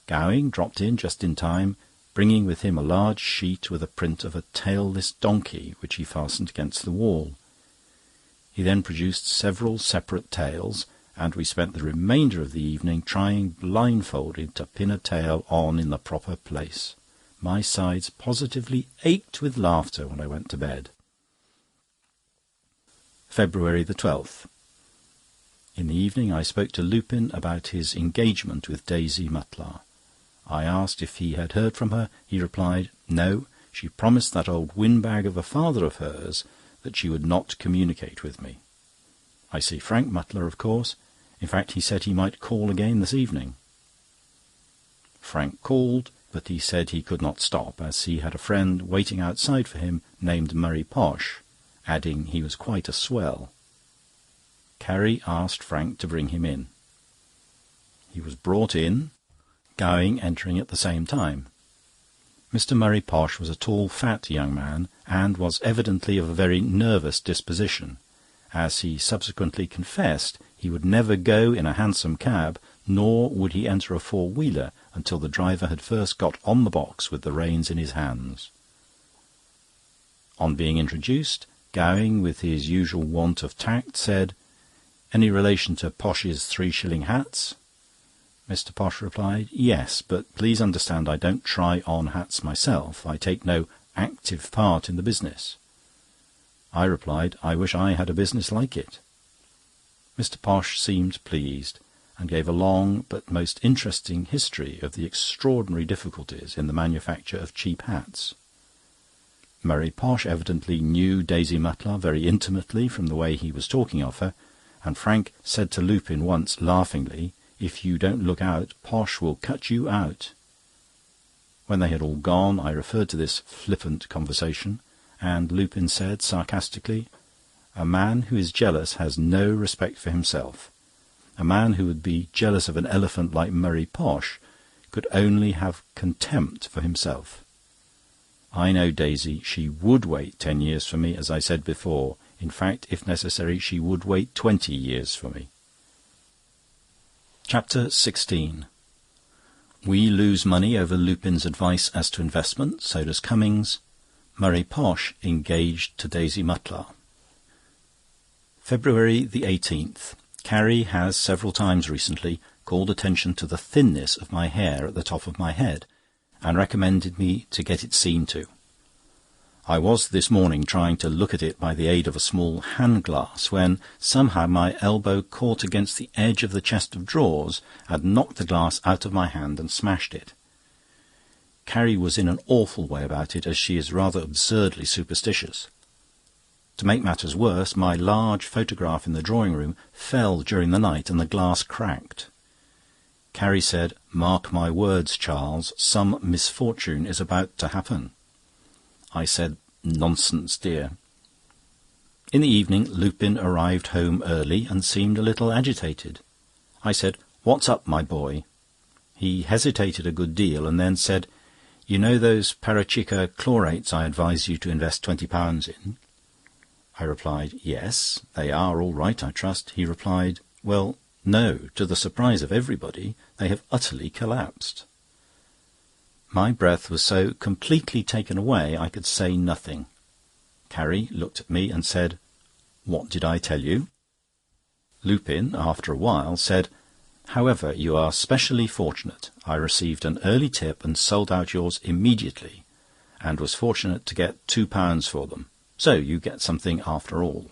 Gowing dropped in just in time, bringing with him a large sheet with a print of a tailless donkey, which he fastened against the wall. He then produced several separate tails, and we spent the remainder of the evening trying blindfolded to pin a tail on in the proper place. My sides positively ached with laughter when I went to bed. February 12th. In the evening I spoke to Lupin about his engagement with Daisy Mutlar. I asked if he had heard from her. He replied, "No, she promised that old windbag of a father of hers that she would not communicate with me." I see Frank Mutlar, of course. In fact, he said he might call again this evening. Frank called, but he said he could not stop, as he had a friend waiting outside for him named Murray Posh, adding he was quite a swell. Carrie asked Frank to bring him in. He was brought in, Gowing entering at the same time. Mr. Murray Posh was a tall, fat young man, and was evidently of a very nervous disposition, as he subsequently confessed he would never go in a hansom cab, nor would he enter a four-wheeler until the driver had first got on the box with the reins in his hands. On being introduced, Gowing, with his usual want of tact, said, "Any relation to Posh's 3-shilling hats?" Mr. Posh replied, "Yes, but please understand I don't try on hats myself. I take no active part in the business." I replied, "I wish I had a business like it." Mr. Posh seemed pleased, and gave a long but most interesting history of the extraordinary difficulties in the manufacture of cheap hats. Murray Posh evidently knew Daisy Mutlar very intimately from the way he was talking of her, and Frank said to Lupin once laughingly, "If you don't look out, Posh will cut you out." When they had all gone, I referred to this flippant conversation, and Lupin said sarcastically, "A man who is jealous has no respect for himself. A man who would be jealous of an elephant like Murray Posh could only have contempt for himself. I know Daisy, she would wait 10 years for me, as I said before. In fact, if necessary, she would wait 20 years for me." Chapter 16. We lose money over Lupin's advice as to investment, so does Cummings. Murray Posh engaged to Daisy Mutlar. February the 18th. Carrie has several times recently called attention to the thinness of my hair at the top of my head, and recommended me to get it seen to. I was this morning trying to look at it by the aid of a small hand-glass, when somehow my elbow caught against the edge of the chest of drawers and knocked the glass out of my hand and smashed it. Carrie was in an awful way about it, as she is rather absurdly superstitious. To make matters worse, my large photograph in the drawing-room fell during the night and the glass cracked. Carrie said, "Mark my words, Charles, some misfortune is about to happen." I said, "Nonsense, dear." In the evening, Lupin arrived home early and seemed a little agitated. I said, "What's up, my boy?" He hesitated a good deal, and then said, "You know those Parachica chlorates I advised you to invest £20 in?" I replied, "Yes, they are all right, I trust." He replied, "Well, no, to the surprise of everybody, they have utterly collapsed." My breath was so completely taken away I could say nothing. Carrie looked at me and said, "What did I tell you?" Lupin, after a while, said, "However, you are specially fortunate. I received an early tip and sold out yours immediately, and was fortunate to get £2 for them. So you get something after all."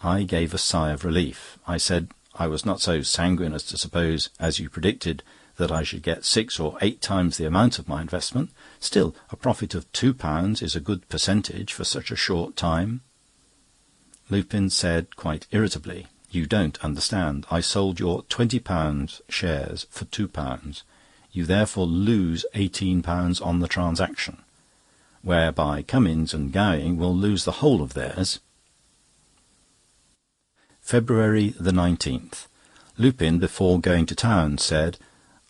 I gave a sigh of relief. I said I was not so sanguine as to suppose, as you predicted, that I should get 6 or 8 times the amount of my investment. Still, a profit of £2 is a good percentage for such a short time. Lupin said quite irritably, "You don't understand. I sold your £20 shares for £2. You therefore lose £18 on the transaction, whereby Cummings and Gowing will lose the whole of theirs." February the 19th. Lupin, before going to town, said,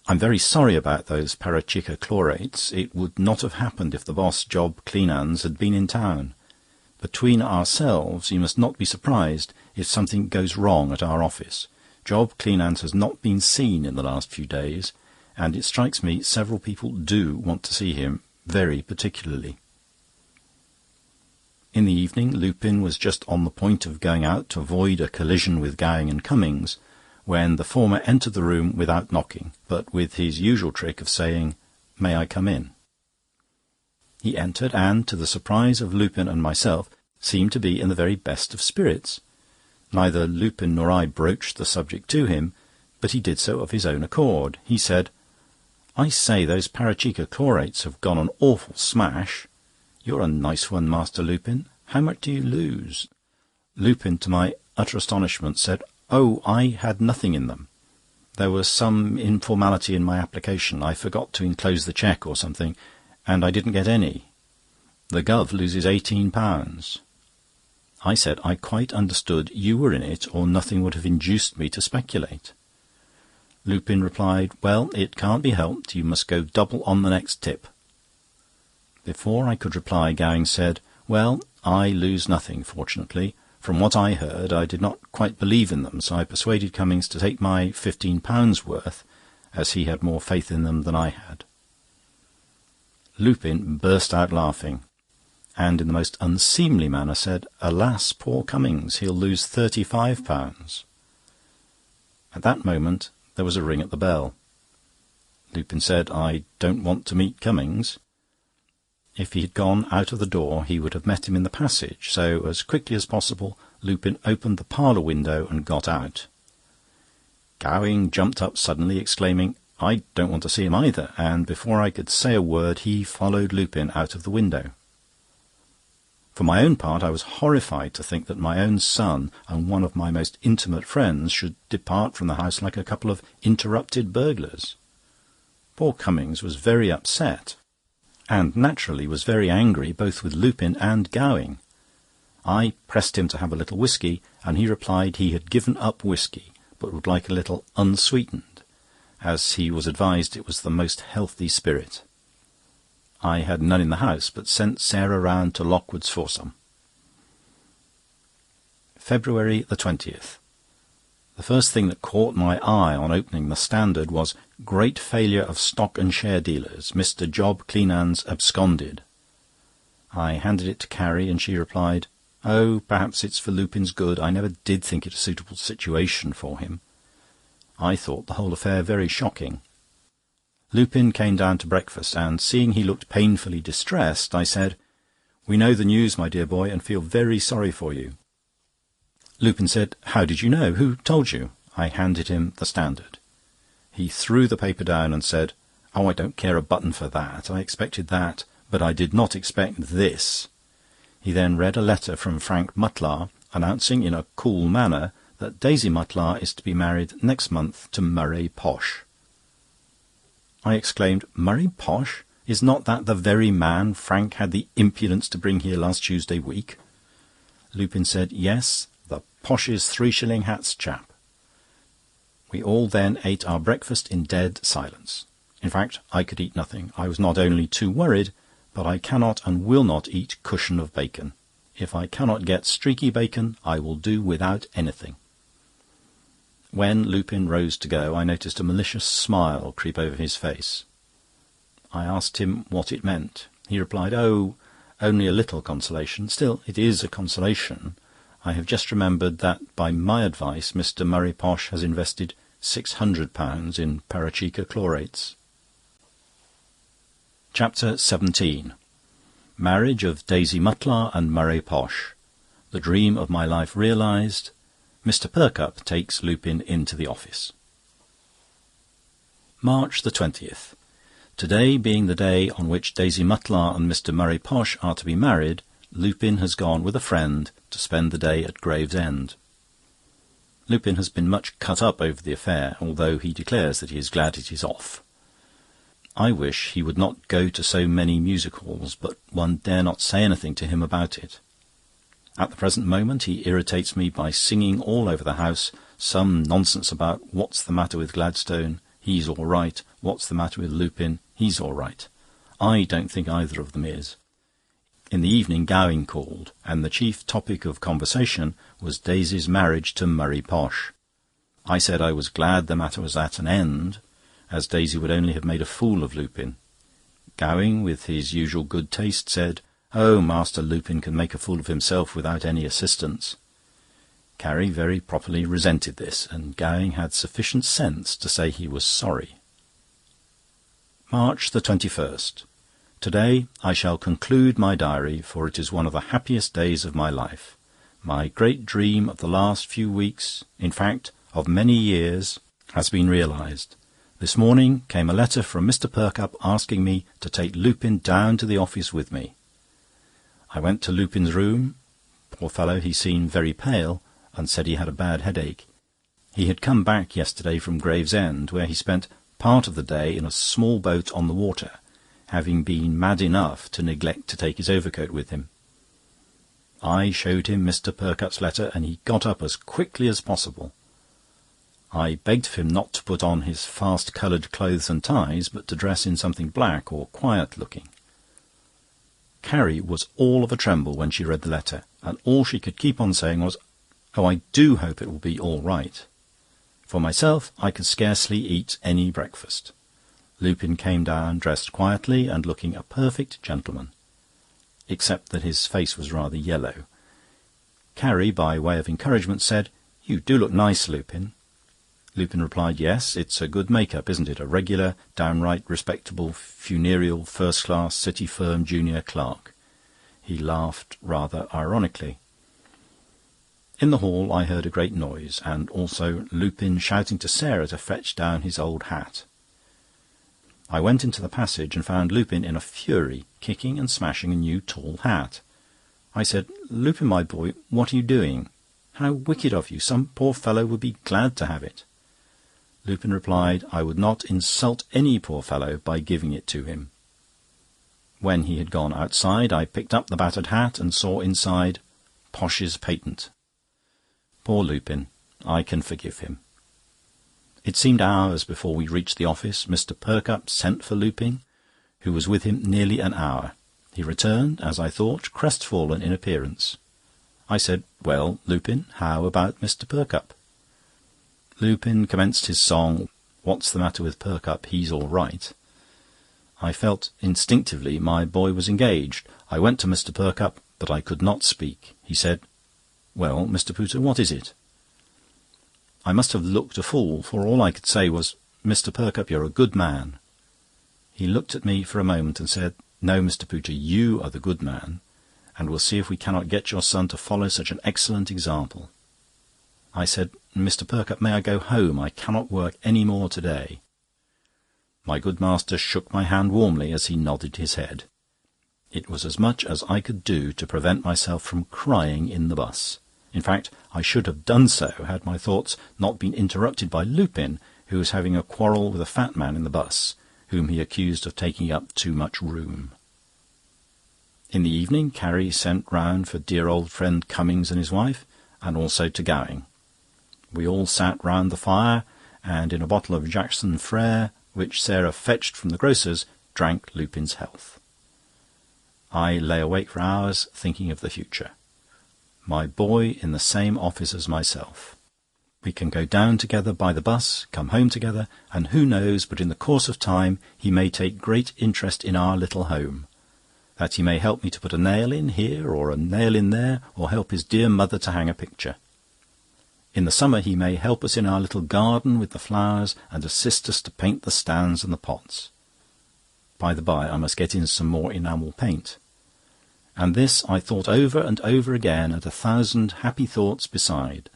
"I'm very sorry about those Parachica chlorates. It would not have happened if the boss, Job Cleanands, had been in town. Between ourselves, you must not be surprised if something goes wrong at our office. Job Cleanands has not been seen in the last few days, and it strikes me several people do want to see him, very particularly." In the evening, Lupin was just on the point of going out to avoid a collision with Gowing and Cummings, when the former entered the room without knocking, but with his usual trick of saying, "May I come in?" He entered, and, to the surprise of Lupin and myself, seemed to be in the very best of spirits. Neither Lupin nor I broached the subject to him, but he did so of his own accord. He said, "I say, those Parachica chlorates have gone an awful smash. You're a nice one, Master Lupin. How much do you lose?" Lupin, to my utter astonishment, said, "Oh, I had nothing in them. There was some informality in my application. I forgot to enclose the cheque or something, and I didn't get any. The Gov loses £18. I said I quite understood you were in it, or nothing would have induced me to speculate. Lupin replied, "Well, it can't be helped. You must go double on the next tip." Before I could reply, Gowing said, "Well, I lose nothing, fortunately, From what I heard, I did not quite believe in them, so I persuaded Cummings to take my £15 worth, as he had more faith in them than I had. Lupin burst out laughing, and in the most unseemly manner said, "Alas, poor Cummings, he'll lose £35." At that moment there was a ring at the bell. Lupin said, "I don't want to meet Cummings." If he had gone out of the door, he would have met him in the passage, so as quickly as possible Lupin opened the parlour window and got out. Gowing jumped up suddenly, exclaiming, "I don't want to see him either," and before I could say a word he followed Lupin out of the window. For my own part, I was horrified to think that my own son and one of my most intimate friends should depart from the house like a couple of interrupted burglars. Poor Cummings was very upset, and naturally was very angry both with Lupin and Gowing. I pressed him to have a little whisky, and he replied he had given up whisky, but would like a little unsweetened, as he was advised it was the most healthy spirit. I had none in the house, but sent Sarah round to Lockwood's for some. February 20th. The first thing that caught my eye on opening the Standard was "Great failure of stock and share dealers. Mr. Job Cleanands absconded." I handed it to Carrie, and she replied, "Oh, perhaps it's for Lupin's good. I never did think it a suitable situation for him." I thought the whole affair very shocking. Lupin came down to breakfast, and seeing he looked painfully distressed, I said, "We know the news, my dear boy, and feel very sorry for you." Lupin said, "How did you know? Who told you?" I handed him the Standard. He threw the paper down and said, "Oh, I don't care a button for that. I expected that, but I did not expect this." He then read a letter from Frank Mutlar, announcing in a cool manner that Daisy Mutlar is to be married next month to Murray Posh. I exclaimed, "Murray Posh? Is not that the very man Frank had the impudence to bring here last Tuesday week?" Lupin said, "Yes, the Posh's 3-shilling hats chap." We all then ate our breakfast in dead silence. In fact, I could eat nothing. I was not only too worried, but I cannot and will not eat cushion of bacon. If I cannot get streaky bacon, I will do without anything. When Lupin rose to go, I noticed a malicious smile creep over his face. I asked him what it meant. He replied, "Oh, only a little consolation. Still, it is a consolation. I have just remembered that, by my advice, Mr. Murray Posh has invested £600 in Parachica chlorates." Chapter 17. Marriage of Daisy Mutlar and Murray Posh. The dream of my life realised. Mr. Perkupp takes Lupin into the office. March 20th. To-day being the day on which Daisy Mutlar and Mr. Murray Posh are to be married, Lupin has gone with a friend to spend the day at Gravesend. Lupin has been much cut up over the affair, although he declares that he is glad it is off. I wish he would not go to so many music halls, but one dare not say anything to him about it. At the present moment he irritates me by singing all over the house some nonsense about "What's the matter with Gladstone? He's all right. What's the matter with Lupin? He's all right." I don't think either of them is. In the evening Gowing called, and the chief topic of conversation was Daisy's marriage to Murray Posh. I said I was glad the matter was at an end, as Daisy would only have made a fool of Lupin. Gowing, with his usual good taste, said, "Oh, Master Lupin can make a fool of himself without any assistance." Carrie very properly resented this, and Gowing had sufficient sense to say he was sorry. March 21st. To-day I shall conclude my diary, for it is one of the happiest days of my life. My great dream of the last few weeks, in fact, of many years, has been realised. This morning came a letter from Mr. Perkupp asking me to take Lupin down to the office with me. I went to Lupin's room. Poor fellow, he seemed very pale, and said he had a bad headache. He had come back yesterday from Gravesend, where he spent part of the day in a small boat on the water, having been mad enough to neglect to take his overcoat with him. I showed him Mr. Perkupp's letter, and he got up as quickly as possible. I begged of him not to put on his fast-coloured clothes and ties, but to dress in something black or quiet-looking. Carrie was all of a tremble when she read the letter, and all she could keep on saying was, "Oh, I do hope it will be all right." For myself, I could scarcely eat any breakfast. Lupin came down dressed quietly and looking a perfect gentleman, except that his face was rather yellow. Carrie, by way of encouragement, said, "You do look nice, Lupin." Lupin replied, "Yes, it's a good make-up, isn't it? A regular, downright respectable, funereal, first-class City firm junior clerk." He laughed rather ironically. In the hall I heard a great noise, and also Lupin shouting to Sarah to fetch down his old hat. I went into the passage and found Lupin in a fury, kicking and smashing a new tall hat. I said, "Lupin, my boy, what are you doing? How wicked of you! Some poor fellow would be glad to have it." Lupin replied, I would not insult any poor fellow by giving it to him. When he had gone outside, I picked up the battered hat and saw inside, "Posh's patent." Poor Lupin, I can forgive him. It seemed hours before we reached the office. Mr. Perkupp sent for Lupin, who was with him nearly an hour. He returned, as I thought, crestfallen in appearance. I said, "Well, Lupin, how about Mr. Perkupp?" Lupin commenced his song, "What's the matter with Perkupp? He's all right." I felt instinctively my boy was engaged. I went to Mr. Perkupp, but I could not speak. He said, "Well, Mr. Pooter, what is it?" I must have looked a fool, for all I could say was, "Mr. Perkupp, you're a good man." He looked at me for a moment and said, "No, Mr. Pooter, you are the good man, and we'll see if we cannot get your son to follow such an excellent example." I said, "Mr. Perkupp, may I go home? I cannot work any more to-day." My good master shook my hand warmly as he nodded his head. It was as much as I could do to prevent myself from crying in the bus. In fact, I should have done so had my thoughts not been interrupted by Lupin, who was having a quarrel with a fat man in the bus, whom he accused of taking up too much room. In the evening, Carrie sent round for dear old friend Cummings and his wife, and also to Gowing. We all sat round the fire, and in a bottle of Jackson Frere, which Sarah fetched from the grocer's, drank Lupin's health. I lay awake for hours thinking of the future. My boy in the same office as myself. We can go down together by the bus, come home together, and who knows but in the course of time he may take great interest in our little home. That he may help me to put a nail in here or a nail in there, or help his dear mother to hang a picture. In the summer he may help us in our little garden with the flowers, and assist us to paint the stands and the pots. By the by, I must get in some more enamel paint. And this I thought over and over again, and 1,000 happy thoughts beside.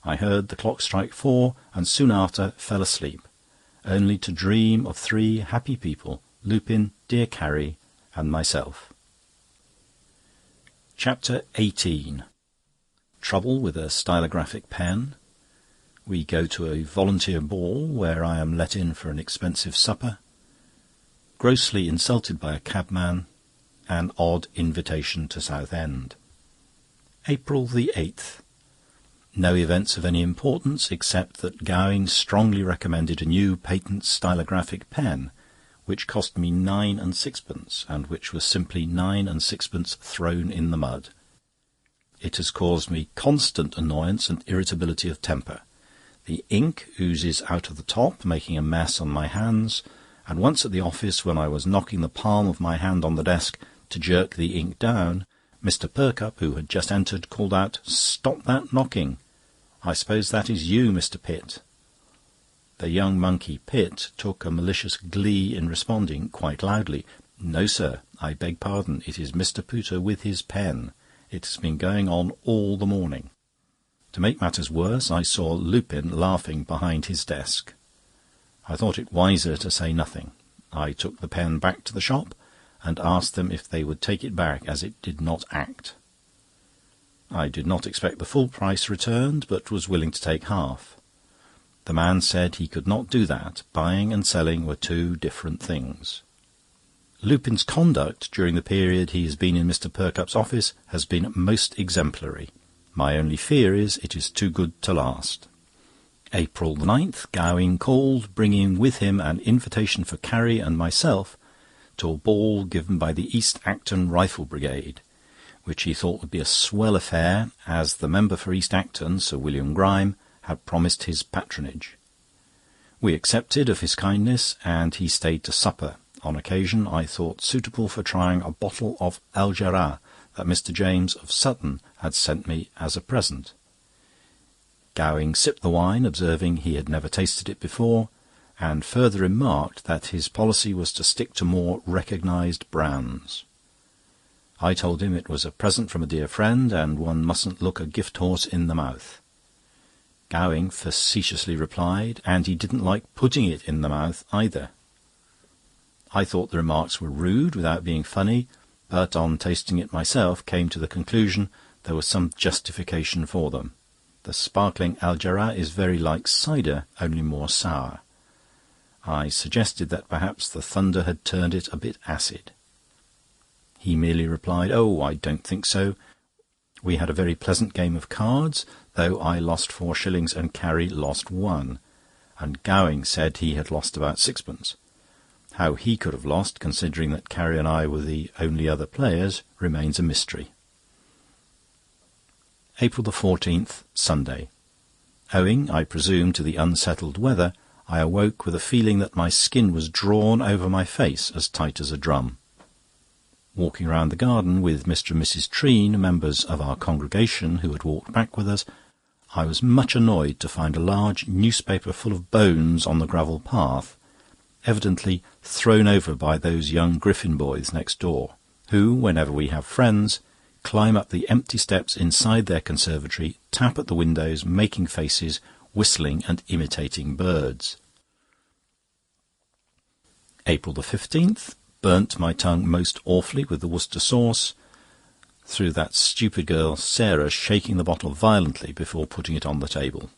I heard the clock strike 4, and soon after fell asleep, only to dream of 3 happy people, Lupin, dear Carrie, and myself. Chapter 18. Trouble with a stylographic pen. We go to a volunteer ball, where I am let in for an expensive supper. Grossly insulted by a cabman. An odd invitation to Southend. April the 8th. No events of any importance, except that Gowing strongly recommended a new patent stylographic pen, which cost me 9 and 6pence, and which was simply 9 and 6pence thrown in the mud. It has caused me constant annoyance and irritability of temper. The ink oozes out of the top, making a mess on my hands, and once at the office, when I was knocking the palm of my hand on the desk to jerk the ink down, Mr. Perkupp, who had just entered, called out, "Stop that knocking! I suppose that is you, Mr. Pitt." The young monkey, Pitt, took a malicious glee in responding, quite loudly, "No, sir, I beg pardon, it is Mr. Pooter with his pen. It has been going on all the morning." To make matters worse, I saw Lupin laughing behind his desk. I thought it wiser to say nothing. I took the pen back to the shop, and asked them if they would take it back, as it did not act. I did not expect the full price returned, but was willing to take half. The man said he could not do that. Buying and selling were 2 different things. Lupin's conduct during the period he has been in Mr. Perkupp's office has been most exemplary. My only fear is it is too good to last. April the 9th, Gowing called, bringing with him an invitation for Carrie and myself to a ball given by the East Acton Rifle Brigade, which he thought would be a swell affair, as the member for East Acton, Sir William Grime, had promised his patronage. We accepted of his kindness, and he stayed to supper, on occasion I thought suitable for trying a bottle of Algéra that Mr. James of Sutton had sent me as a present. Gowing sipped the wine, observing he had never tasted it before, and further remarked that his policy was to stick to more recognised brands. I told him it was a present from a dear friend, and one mustn't look a gift horse in the mouth. Gowing facetiously replied, and he didn't like putting it in the mouth either. I thought the remarks were rude without being funny, but on tasting it myself came to the conclusion there was some justification for them. The sparkling Algéra is very like cider, only more sour. I suggested that perhaps the thunder had turned it a bit acid. He merely replied, "Oh, I don't think so. We had a very pleasant game of cards, though I lost 4 shillings and Carrie lost 1, and Gowing said he had lost about 6pence. How he could have lost, considering that Carrie and I were the only other players, remains a mystery." April 14th, Sunday. Owing, I presume, to the unsettled weather, I awoke with a feeling that my skin was drawn over my face as tight as a drum. Walking round the garden with Mr. and Mrs. Treen, members of our congregation, who had walked back with us, I was much annoyed to find a large newspaper full of bones on the gravel path, evidently thrown over by those young Griffin boys next door, who, whenever we have friends, climb up the empty steps inside their conservatory, tap at the windows, making faces, whistling and imitating birds. April 15th. Burnt my tongue most awfully with the Worcester sauce, through that stupid girl Sarah shaking the bottle violently before putting it on the table.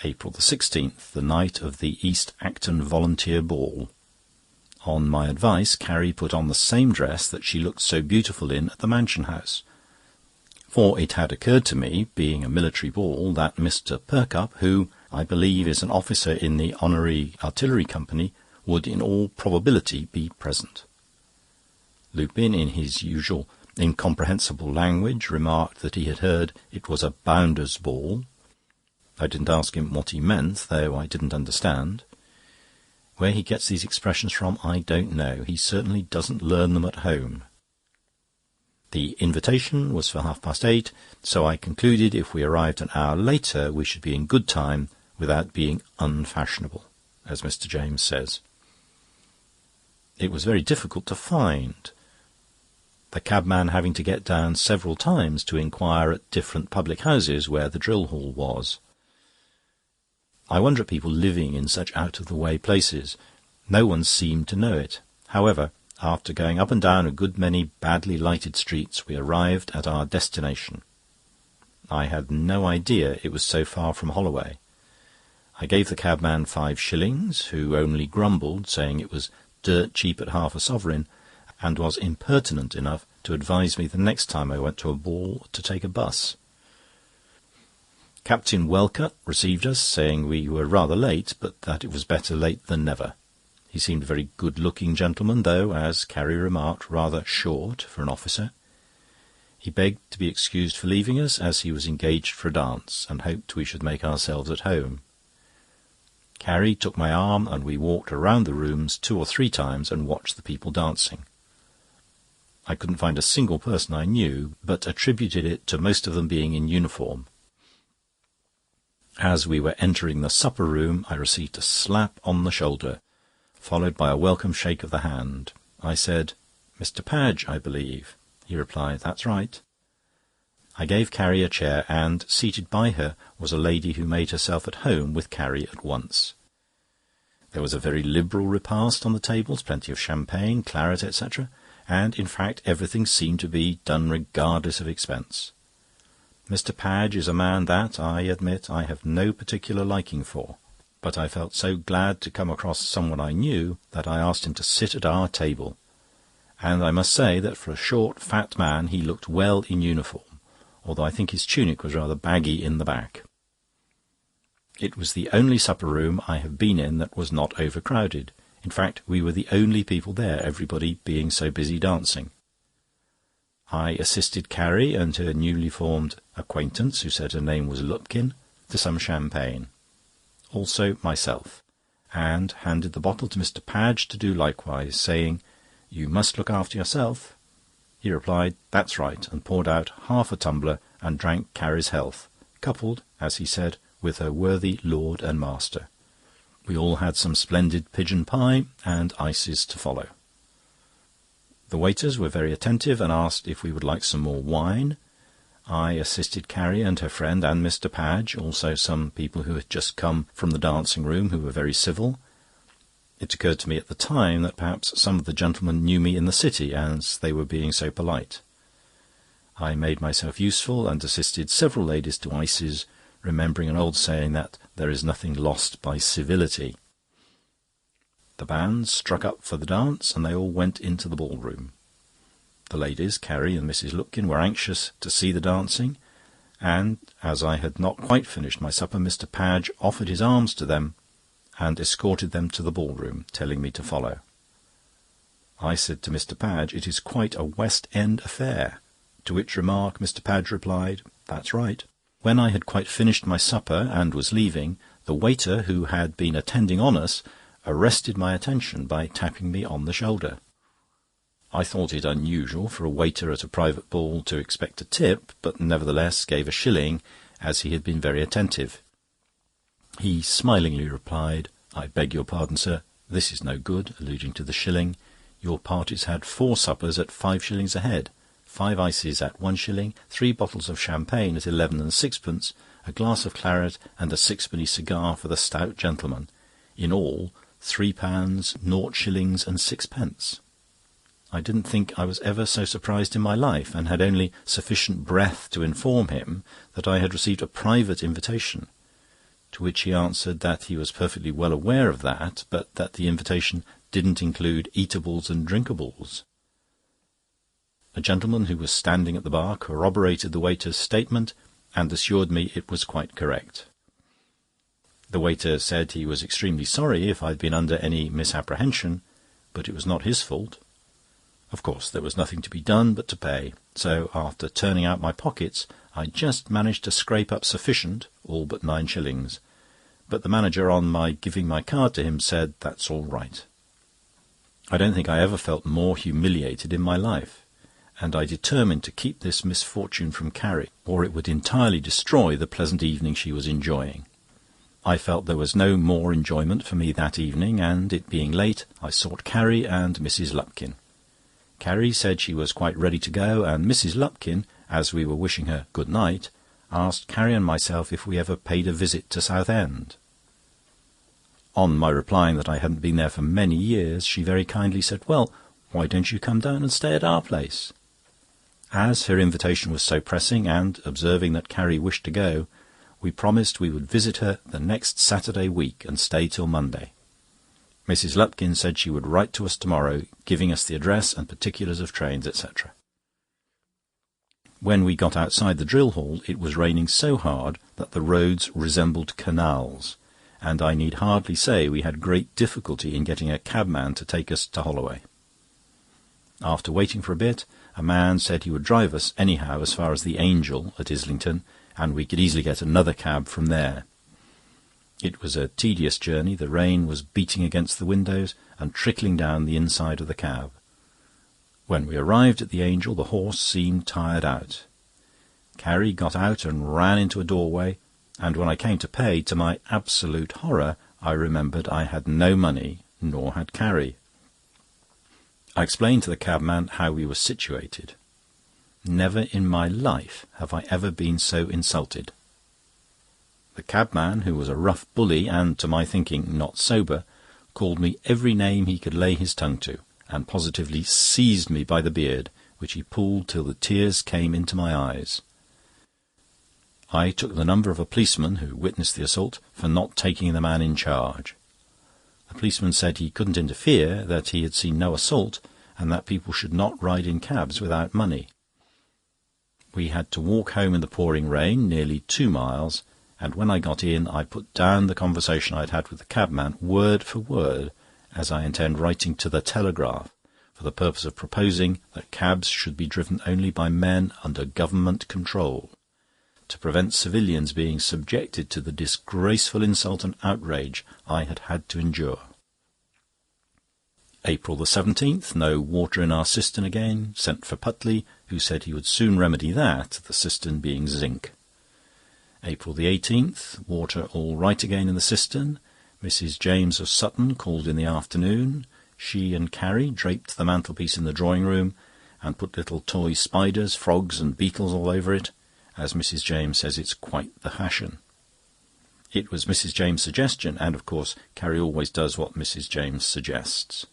April 16th, the night of the East Acton Volunteer Ball. On my advice, Carrie put on the same dress that she looked so beautiful in at the Mansion House. For it had occurred to me, being a military ball, that Mr. Perkupp, who, I believe, is an officer in the Honorary Artillery Company, would in all probability be present. Lupin, in his usual incomprehensible language, remarked that he had heard it was a bounder's ball. I didn't ask him what he meant, though I didn't understand. Where he gets these expressions from, I don't know. He certainly doesn't learn them at home. The invitation was for 8:30, so I concluded if we arrived an hour later we should be in good time without being unfashionable, as Mr. James says. It was very difficult to find, the cabman having to get down several times to inquire at different public houses where the drill hall was. I wonder at people living in such out-of-the-way places. No one seemed to know it. However, after going up and down a good many badly lighted streets, we arrived at our destination. I had no idea it was so far from Holloway. I gave the cabman 5 shillings, who only grumbled, saying it was dirt cheap at half a sovereign, and was impertinent enough to advise me the next time I went to a ball to take a bus. Captain Welcut received us, saying we were rather late, but that it was better late than never. He seemed a very good-looking gentleman, though, as Carrie remarked, rather short for an officer. He begged to be excused for leaving us, as he was engaged for a dance, and hoped we should make ourselves at home. Carrie took my arm, and we walked around the rooms 2 or 3 times and watched the people dancing. I couldn't find a single person I knew, but attributed it to most of them being in uniform. As we were entering the supper room, I received a slap on the shoulder, followed by a welcome shake of the hand. I said, "Mr. Padge, I believe." He replied, "That's right." I gave Carrie a chair, and seated by her was a lady who made herself at home with Carrie at once. There was a very liberal repast on the tables, plenty of champagne, claret, etc., and in fact everything seemed to be done regardless of expense. Mr. Padge is a man that, I admit, I have no particular liking for, but I felt so glad to come across someone I knew that I asked him to sit at our table, and I must say that for a short, fat man he looked well in uniform, although I think his tunic was rather baggy in the back. It was the only supper room I have been in that was not overcrowded. In fact, we were the only people there, everybody being so busy dancing. I assisted Carrie and her newly formed acquaintance, who said her name was Lupkin, to some champagne. Also myself, and handed the bottle to Mr. Padge to do likewise, saying, "You must look after yourself." He replied, "That's right," and poured out half a tumbler and drank Carrie's health, coupled, as he said, with her worthy lord and master. We all had some splendid pigeon pie and ices to follow. The waiters were very attentive and asked if we would like some more wine. I assisted Carrie and her friend and Mr. Padge, also some people who had just come from the dancing-room who were very civil. It occurred to me at the time that perhaps some of the gentlemen knew me in the city, as they were being so polite. I made myself useful and assisted several ladies to ices, remembering an old saying that there is nothing lost by civility. The band struck up for the dance, and they all went into the ballroom. The ladies, Carrie and Mrs. Lupkin, were anxious to see the dancing, and, as I had not quite finished my supper, Mr. Padge offered his arms to them and escorted them to the ballroom, telling me to follow. I said to Mr. Padge, "It is quite a West End affair," to which remark Mr. Padge replied, "That's right." When I had quite finished my supper and was leaving, the waiter who had been attending on us arrested my attention by tapping me on the shoulder. I thought it unusual for a waiter at a private ball to expect a tip, but nevertheless gave a shilling, as he had been very attentive. He smilingly replied, "I beg your pardon, sir, this is no good," alluding to the shilling. "Your party's had 4 suppers at 5 shillings a head, 5 ices at 1 shilling, 3 bottles of champagne at 11 and 6pence, a glass of claret and a 6penny cigar for the stout gentleman. In all, £3, 0 shillings and 6pence. I didn't think I was ever so surprised in my life, and had only sufficient breath to inform him that I had received a private invitation, to which he answered that he was perfectly well aware of that, but that the invitation didn't include eatables and drinkables. A gentleman who was standing at the bar corroborated the waiter's statement, and assured me it was quite correct. The waiter said he was extremely sorry if I had been under any misapprehension, but it was not his fault. Of course, there was nothing to be done but to pay, so after turning out my pockets, I just managed to scrape up sufficient, all but 9 shillings. But the manager, on my giving my card to him, said, "That's all right." I don't think I ever felt more humiliated in my life, and I determined to keep this misfortune from Carrie, or it would entirely destroy the pleasant evening she was enjoying. I felt there was no more enjoyment for me that evening, and it being late, I sought Carrie and Mrs. Lupkin. Carrie said she was quite ready to go, and Mrs. Lupkin, as we were wishing her good night, asked Carrie and myself if we ever paid a visit to Southend. On my replying that I hadn't been there for many years, she very kindly said, "Well, why don't you come down and stay at our place?" As her invitation was so pressing, and observing that Carrie wished to go, we promised we would visit her the next Saturday week and stay till Monday. Mrs. Lupkin said she would write to us to-morrow, giving us the address and particulars of trains, etc. When we got outside the drill hall, it was raining so hard that the roads resembled canals, and I need hardly say we had great difficulty in getting a cabman to take us to Holloway. After waiting for a bit, a man said he would drive us anyhow as far as the Angel at Islington, and we could easily get another cab from there. It was a tedious journey. The rain was beating against the windows and trickling down the inside of the cab. When we arrived at the Angel, the horse seemed tired out. Carrie got out and ran into a doorway, and when I came to pay, to my absolute horror, I remembered I had no money, nor had Carrie. I explained to the cabman how we were situated. Never in my life have I ever been so insulted. The cabman, who was a rough bully and, to my thinking, not sober, called me every name he could lay his tongue to, and positively seized me by the beard, which he pulled till the tears came into my eyes. I took the number of a policeman who witnessed the assault for not taking the man in charge. The policeman said he couldn't interfere, that he had seen no assault, and that people should not ride in cabs without money. We had to walk home in the pouring rain, nearly 2 miles, and when I got in, I put down the conversation I had had with the cabman, word for word, as I intend writing to the Telegraph for the purpose of proposing that cabs should be driven only by men under Government control, to prevent civilians being subjected to the disgraceful insult and outrage I had had to endure. April 17th. No water in our cistern again. Sent for Putley, who said he would soon remedy that, the cistern being zinc. April 18th. Water all right again in the cistern. Mrs. James of Sutton called in the afternoon. She and Carrie draped the mantelpiece in the drawing-room and put little toy spiders, frogs and beetles all over it, as Mrs. James says it's quite the fashion. It was Mrs. James' suggestion, and of course Carrie always does what Mrs. James suggests.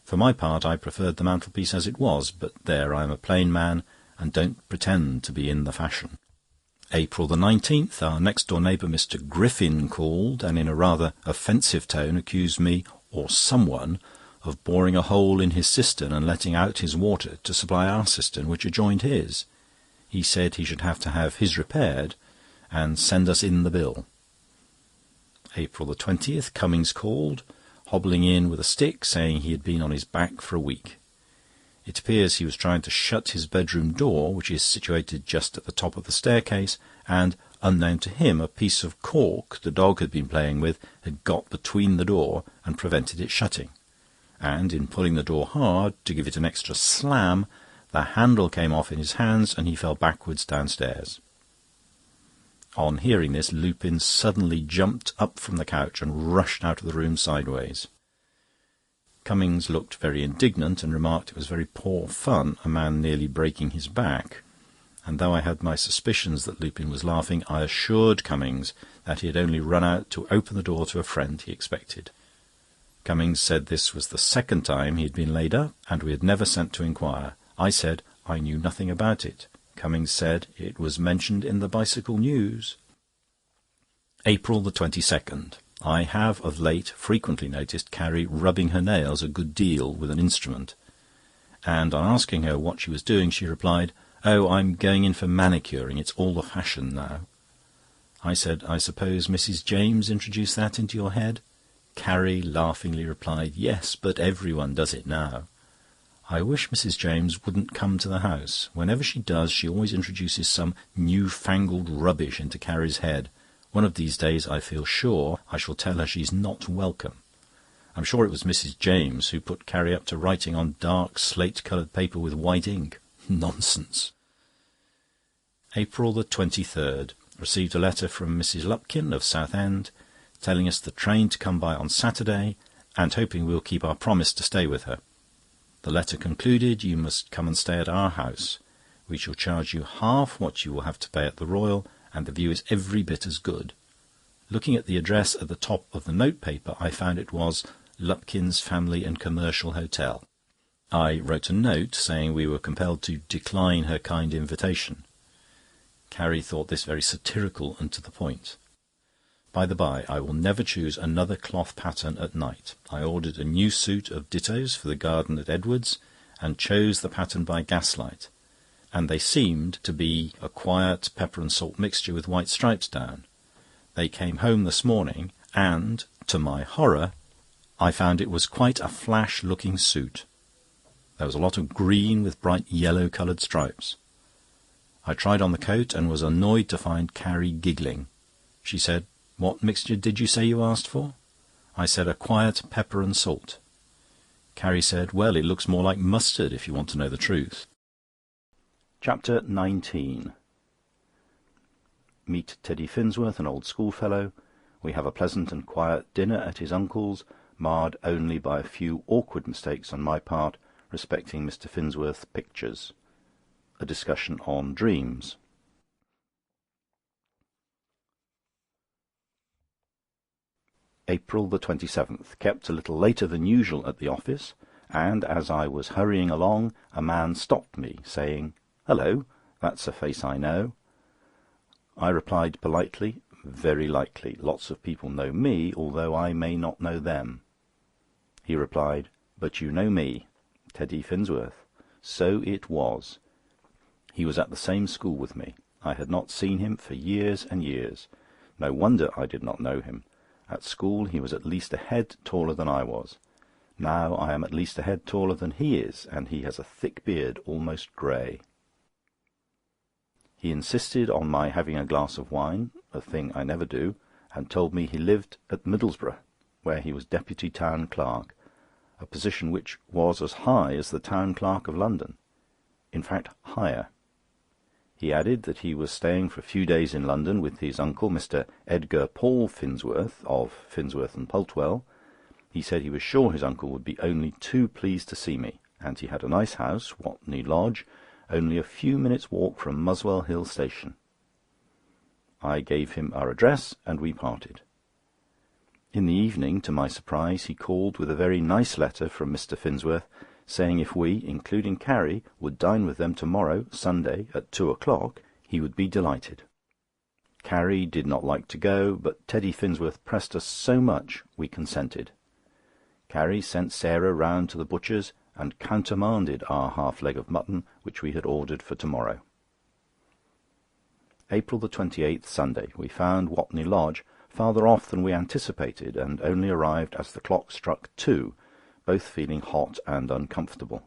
For my part, I preferred the mantelpiece as it was, but there, I am a plain man and don't pretend to be in the fashion. April 19th, our next-door neighbour, Mr. Griffin, called, and in a rather offensive tone accused me, or someone, of boring a hole in his cistern and letting out his water to supply our cistern, which adjoined his. He said he should have to have his repaired and send us in the bill. April 20th, Cummings called, hobbling in with a stick, saying he had been on his back for a week. It appears he was trying to shut his bedroom door, which is situated just at the top of the staircase, and, unknown to him, a piece of cork the dog had been playing with had got between the door and prevented it shutting. And, in pulling the door hard, to give it an extra slam, the handle came off in his hands and he fell backwards downstairs. On hearing this, Lupin suddenly jumped up from the couch and rushed out of the room sideways. Cummings looked very indignant and remarked it was very poor fun, a man nearly breaking his back, and though I had my suspicions that Lupin was laughing, I assured Cummings that he had only run out to open the door to a friend he expected. Cummings said this was the second time he had been laid up, and we had never sent to inquire. I said I knew nothing about it. Cummings said it was mentioned in the Bicycle News. April 22nd. I have of late frequently noticed Carrie rubbing her nails a good deal with an instrument, and on asking her what she was doing, she replied, "Oh, I'm going in for manicuring. It's all the fashion now." I said, "I suppose Mrs. James introduced that into your head?" Carrie laughingly replied, "Yes, but everyone does it now." I wish Mrs. James wouldn't come to the house. Whenever she does, she always introduces some new-fangled rubbish into Carrie's head. One of these days, I feel sure, I shall tell her she's not welcome. I'm sure it was Mrs. James who put Carrie up to writing on dark slate-coloured paper with white ink. Nonsense. April 23rd. Received a letter from Mrs. Lupkin of Southend, telling us the train to come by on Saturday, and hoping we'll keep our promise to stay with her. The letter concluded, "You must come and stay at our house. We shall charge you half what you will have to pay at the Royal, and the view is every bit as good." Looking at the address at the top of the notepaper, I found it was Lupkin's Family and Commercial Hotel. I wrote a note saying we were compelled to decline her kind invitation. Carrie thought this very satirical and to the point. By the by, I will never choose another cloth pattern at night. I ordered a new suit of dittos for the garden at Edwards, and chose the pattern by gaslight, and they seemed to be a quiet pepper and salt mixture with white stripes down. They came home this morning, and, to my horror, I found it was quite a flash-looking suit. There was a lot of green with bright yellow-coloured stripes. I tried on the coat and was annoyed to find Carrie giggling. She said, "What mixture did you say you asked for?" I said, "A quiet pepper and salt." Carrie said, "Well, it looks more like mustard, if you want to know the truth." Chapter 19. Meet Teddy Finsworth, an old schoolfellow. We have a pleasant and quiet dinner at his uncle's, marred only by a few awkward mistakes on my part respecting Mr. Finsworth's pictures. A discussion on dreams. April 27th. Kept a little later than usual at the office, and as I was hurrying along, a man stopped me, saying, "Hello, that's a face I know." I replied politely, "Very likely. Lots of people know me, although I may not know them." He replied, "But you know me, Teddy Finsworth." So it was. He was at the same school with me. I had not seen him for years and years. No wonder I did not know him. At school he was at least a head taller than I was. Now I am at least a head taller than he is, and he has a thick beard, almost grey. He insisted on my having a glass of wine, a thing I never do, and told me he lived at Middlesbrough, where he was deputy town clerk, a position which was as high as the town clerk of London, in fact higher. He added that he was staying for a few days in London with his uncle, Mr. Edgar Paul Finsworth, of Finsworth and Pultwell. He said he was sure his uncle would be only too pleased to see me, and he had a nice house, Watney Lodge, only a few minutes' walk from Muswell Hill Station. I gave him our address, and we parted. In the evening, to my surprise, he called with a very nice letter from Mr. Finsworth, saying if we, including Carrie, would dine with them to-morrow, Sunday, at 2:00, he would be delighted. Carrie did not like to go, but Teddy Finsworth pressed us so much we consented. Carrie sent Sarah round to the butcher's and countermanded our half-leg of mutton, which we had ordered for to-morrow. April the 28th, Sunday. We found Watney Lodge farther off than we anticipated, and only arrived as the clock struck 2, both feeling hot and uncomfortable.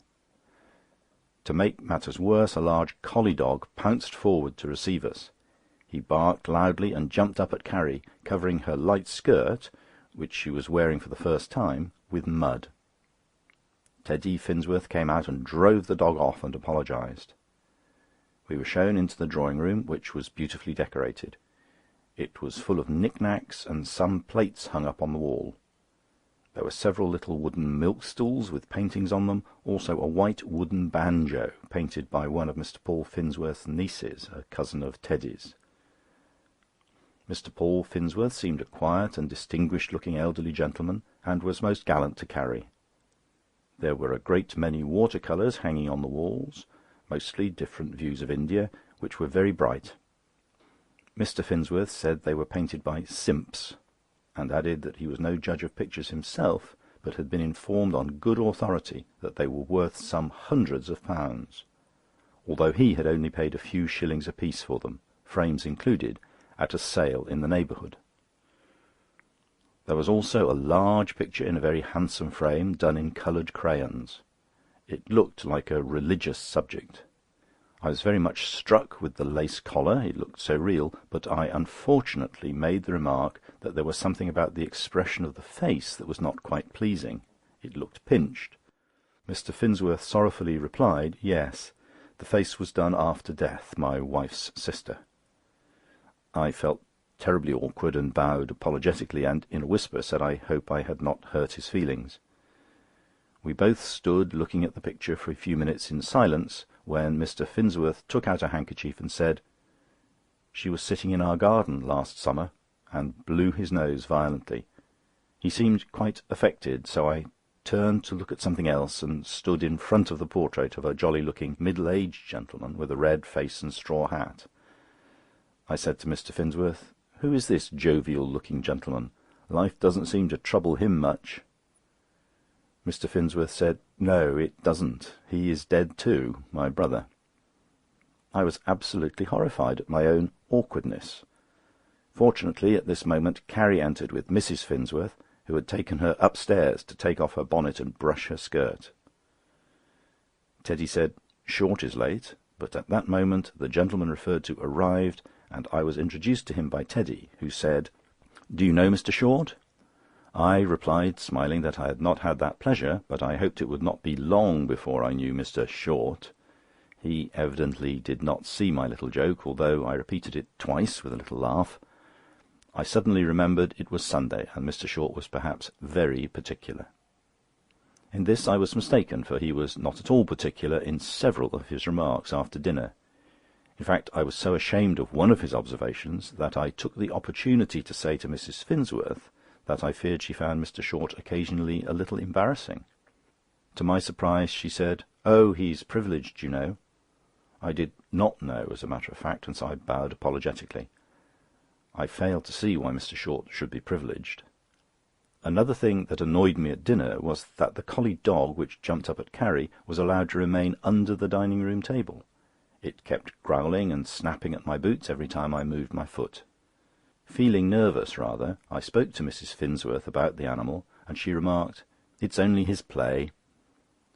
To make matters worse, a large collie dog pounced forward to receive us. He barked loudly and jumped up at Carrie, covering her light skirt, which she was wearing for the first time, with mud. Teddy Finsworth came out and drove the dog off and apologised. We were shown into the drawing-room, which was beautifully decorated. It was full of knick-knacks and some plates hung up on the wall. There were several little wooden milk-stools with paintings on them, also a white wooden banjo, painted by one of Mr. Paul Finsworth's nieces, a cousin of Teddy's. Mr. Paul Finsworth seemed a quiet and distinguished-looking elderly gentleman, and was most gallant to Carrie. There were a great many water-colours hanging on the walls, mostly different views of India, which were very bright. Mr. Finsworth said they were painted by simps, and added that he was no judge of pictures himself, but had been informed on good authority that they were worth some hundreds of pounds, although he had only paid a few shillings apiece for them, frames included, at a sale in the neighbourhood. There was also a large picture in a very handsome frame, done in coloured crayons. It looked like a religious subject. I was very much struck with the lace collar, it looked so real, but I unfortunately made the remark that there was something about the expression of the face that was not quite pleasing. It looked pinched. Mr. Finsworth sorrowfully replied, yes, the face was done after death, my wife's sister. I felt terribly awkward and bowed apologetically, and in a whisper said I hope I had not hurt his feelings. We both stood looking at the picture for a few minutes in silence, when Mr. Finsworth took out a handkerchief and said, "She was sitting in our garden last summer," and blew his nose violently. He seemed quite affected, so I turned to look at something else, and stood in front of the portrait of a jolly-looking middle-aged gentleman with a red face and straw hat. I said to Mr. Finsworth, "Who is this jovial-looking gentleman? Life doesn't seem to trouble him much." Mr. Finsworth said, "No, it doesn't. He is dead too, my brother." I was absolutely horrified at my own awkwardness. Fortunately, at this moment, Carrie entered with Mrs. Finsworth, who had taken her upstairs to take off her bonnet and brush her skirt. Teddy said, "Short is late," but at that moment the gentleman referred to arrived, and I was introduced to him by Teddy, who said, "Do you know Mr. Short?" I replied, smiling, that I had not had that pleasure, but I hoped it would not be long before I knew Mr. Short. He evidently did not see my little joke, although I repeated it twice with a little laugh. I suddenly remembered it was Sunday, and Mr. Short was perhaps very particular. In this I was mistaken, for he was not at all particular in several of his remarks after dinner. In fact, I was so ashamed of one of his observations that I took the opportunity to say to Mrs. Finsworth that I feared she found Mr. Short occasionally a little embarrassing. To my surprise, she said, "Oh, he's privileged, you know." I did not know, as a matter of fact, and so I bowed apologetically. I failed to see why Mr. Short should be privileged. Another thing that annoyed me at dinner was that the collie dog which jumped up at Carrie was allowed to remain under the dining-room table. It kept growling and snapping at my boots every time I moved my foot. Feeling nervous rather, I spoke to Mrs. Finsworth about the animal, and she remarked, "It's only his play."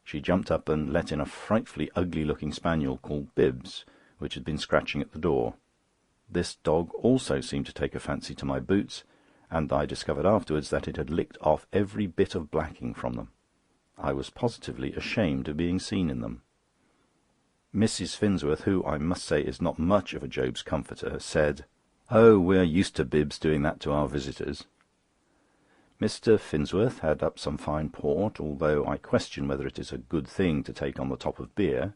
She jumped up and let in a frightfully ugly-looking spaniel called Bibbs, which had been scratching at the door. This dog also seemed to take a fancy to my boots, and I discovered afterwards that it had licked off every bit of blacking from them. I was positively ashamed of being seen in them. Mrs. Finsworth, who, I must say, is not much of a Job's comforter, said, "Oh, we're used to Bibbs doing that to our visitors." Mr. Finsworth had up some fine port, although I question whether it is a good thing to take on the top of beer.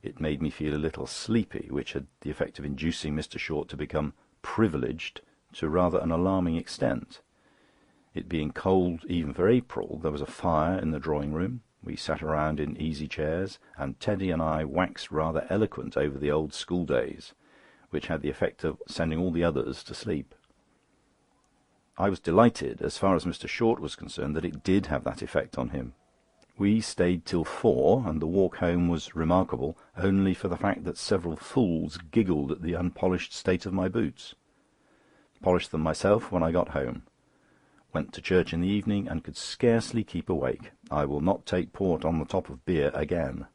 It made me feel a little sleepy, which had the effect of inducing Mr. Short to become privileged to rather an alarming extent. It being cold even for April, there was a fire in the drawing-room. We sat around in easy chairs, and Teddy and I waxed rather eloquent over the old school days, which had the effect of sending all the others to sleep. I was delighted, as far as Mr. Short was concerned, that it did have that effect on him. We stayed till 4, and the walk home was remarkable only for the fact that several fools giggled at the unpolished state of my boots. Polished them myself when I got home. Went to church in the evening and could scarcely keep awake. I will not take port on the top of beer again.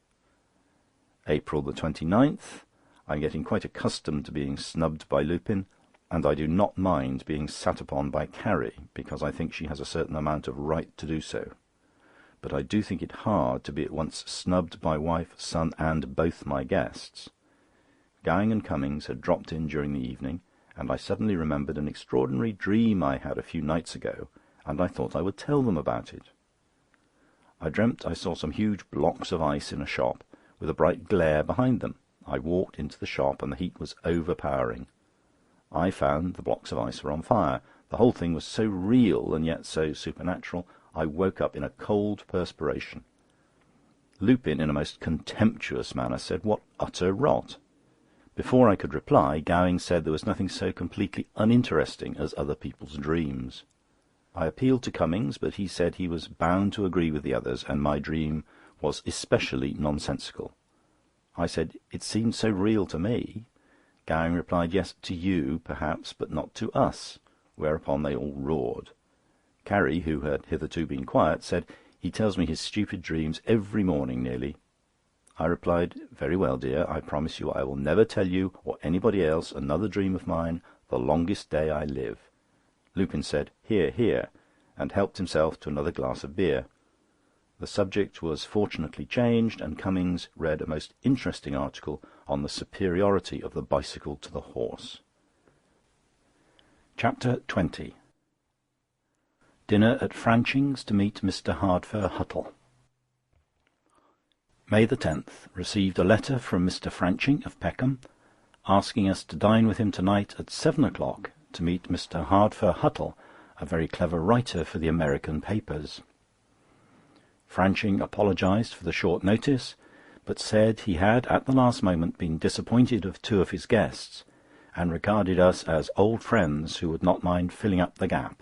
April the 29th. I'm getting quite accustomed to being snubbed by Lupin, and I do not mind being sat upon by Carrie, because I think she has a certain amount of right to do so. But I do think it hard to be at once snubbed by wife, son, and both my guests. Gowing and Cummings had dropped in during the evening, and I suddenly remembered an extraordinary dream I had a few nights ago, and I thought I would tell them about it. I dreamt I saw some huge blocks of ice in a shop, with a bright glare behind them. I walked into the shop, and the heat was overpowering. I found the blocks of ice were on fire. The whole thing was so real and yet so supernatural, I woke up in a cold perspiration. Lupin, in a most contemptuous manner, said, "What utter rot!" Before I could reply, Gowing said there was nothing so completely uninteresting as other people's dreams. I appealed to Cummings, but he said he was bound to agree with the others, and my dream was especially nonsensical. I said it seemed so real to me. Gowing replied, "Yes, to you, perhaps, but not to us," whereupon they all roared. Carrie, who had hitherto been quiet, said, "He tells me his stupid dreams every morning nearly." I replied, "Very well, dear, I promise you I will never tell you or anybody else another dream of mine the longest day I live." Lupin said, "Hear, hear," and helped himself to another glass of beer. The subject was fortunately changed, and Cummings read a most interesting article on the superiority of the bicycle to the horse. Chapter 20. Dinner at Franching's to meet Mr. Hardfur Huttle. May the 10th. Received a letter from Mr. Franching of Peckham, asking us to dine with him tonight at 7 o'clock to meet Mr. Hardfur Huttle, a very clever writer for the American papers. Franching apologised for the short notice, but said he had at the last moment been disappointed of 2 of his guests, and regarded us as old friends who would not mind filling up the gap.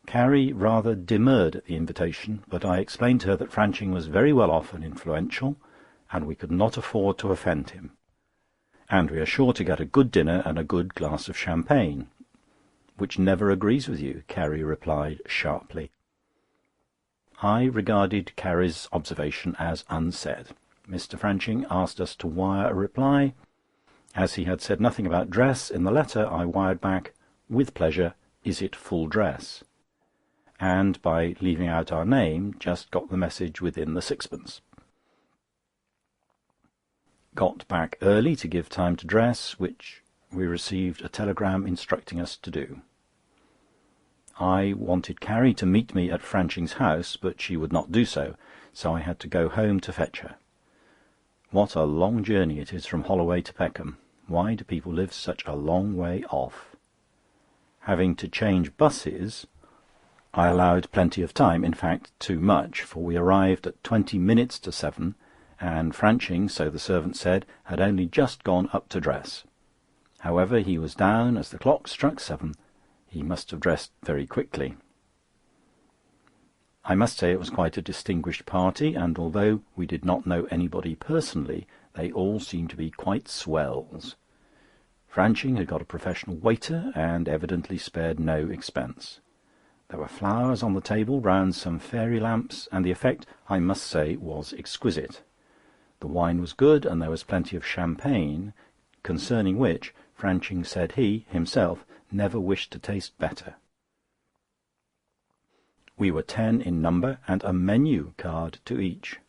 Carrie rather demurred at the invitation, but I explained to her that Franching was very well off and influential, and we could not afford to offend him. "And we are sure to get a good dinner and a good glass of champagne." "Which never agrees with you," Carrie replied sharply. I regarded Carrie's observation as unsaid. Mr. Franching asked us to wire a reply. As he had said nothing about dress in the letter, I wired back, "With pleasure, is it full dress?" and by leaving out our name, just got the message within the sixpence. Got back early to give time to dress, which we received a telegram instructing us to do. I wanted Carrie to meet me at Franching's house, but she would not do so I had to go home to fetch her. What a long journey it is from Holloway to Peckham. Why do people live such a long way off? Having to change buses, I allowed plenty of time, in fact too much, for we arrived at 20 minutes to 7, and Franching, so the servant said, had only just gone up to dress. However, he was down as the clock struck 7. He must have dressed very quickly. I must say it was quite a distinguished party, and although we did not know anybody personally, they all seemed to be quite swells. Franching had got a professional waiter, and evidently spared no expense. There were flowers on the table round some fairy lamps, and the effect, I must say, was exquisite. The wine was good, and there was plenty of champagne, concerning which Franching said he, himself, never wished to taste better. We were 10 in number, and a menu card to each.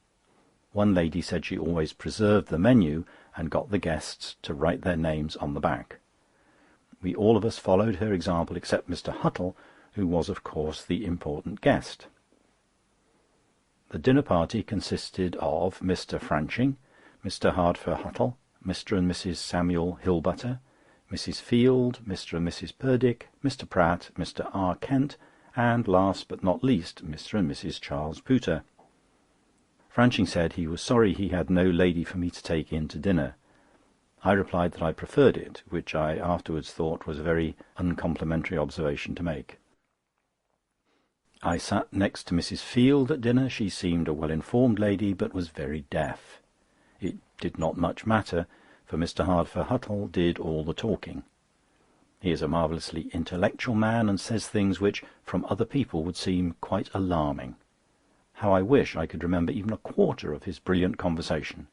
One lady said she always preserved the menu and got the guests to write their names on the back. We all of us followed her example except Mr. Huttle, who was of course the important guest. The dinner party consisted of Mr. Franching, Mr. Hardfur Huttle, Mr. and Mrs. Samuel Hillbutter, Mrs. Field, Mr. and Mrs. Purdick, Mr. Pratt, Mr. R. Kent, and last but not least, Mr. and Mrs. Charles Pooter. Franching said he was sorry he had no lady for me to take in to dinner. I replied that I preferred it, which I afterwards thought was a very uncomplimentary observation to make. I sat next to Mrs. Field at dinner. She seemed a well-informed lady, but was very deaf. It did not much matter, for Mr. Hardfur Huttle did all the talking. He is a marvellously intellectual man, and says things which, from other people, would seem quite alarming. How I wish I could remember even a quarter of his brilliant conversation.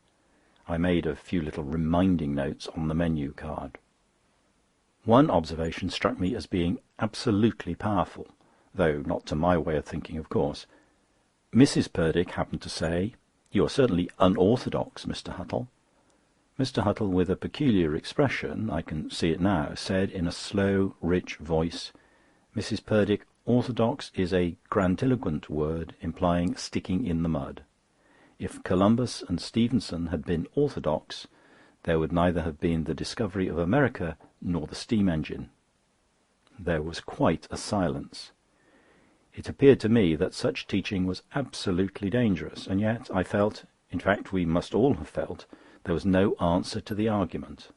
I made a few little reminding notes on the menu card. One observation struck me as being absolutely powerful, though not to my way of thinking, of course. Mrs. Purdick happened to say, "You are certainly unorthodox, Mr. Huttle." Mr. Huttle, with a peculiar expression, I can see it now, said in a slow, rich voice, "Mrs. Purdick, orthodox is a grandiloquent word implying sticking in the mud. If Columbus and Stephenson had been orthodox, there would neither have been the discovery of America nor the steam engine." There was quite a silence. It appeared to me that such teaching was absolutely dangerous, and yet I felt, in fact we must all have felt, there was no answer to the argument.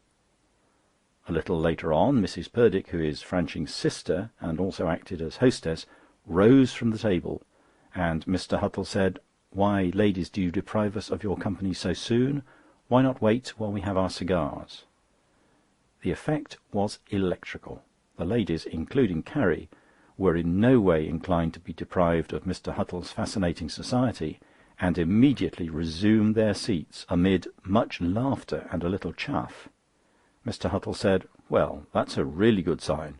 A little later on, Mrs. Purdick, who is Franching's sister and also acted as hostess, rose from the table, and Mr. Huttle said, "Why, ladies, do you deprive us of your company so soon? Why not wait while we have our cigars?" The effect was electrical. The ladies, including Carrie, were in no way inclined to be deprived of Mr. Huttle's fascinating society, and immediately resumed their seats amid much laughter and a little chaff. Mr. Huttle said, "Well, that's a really good sign.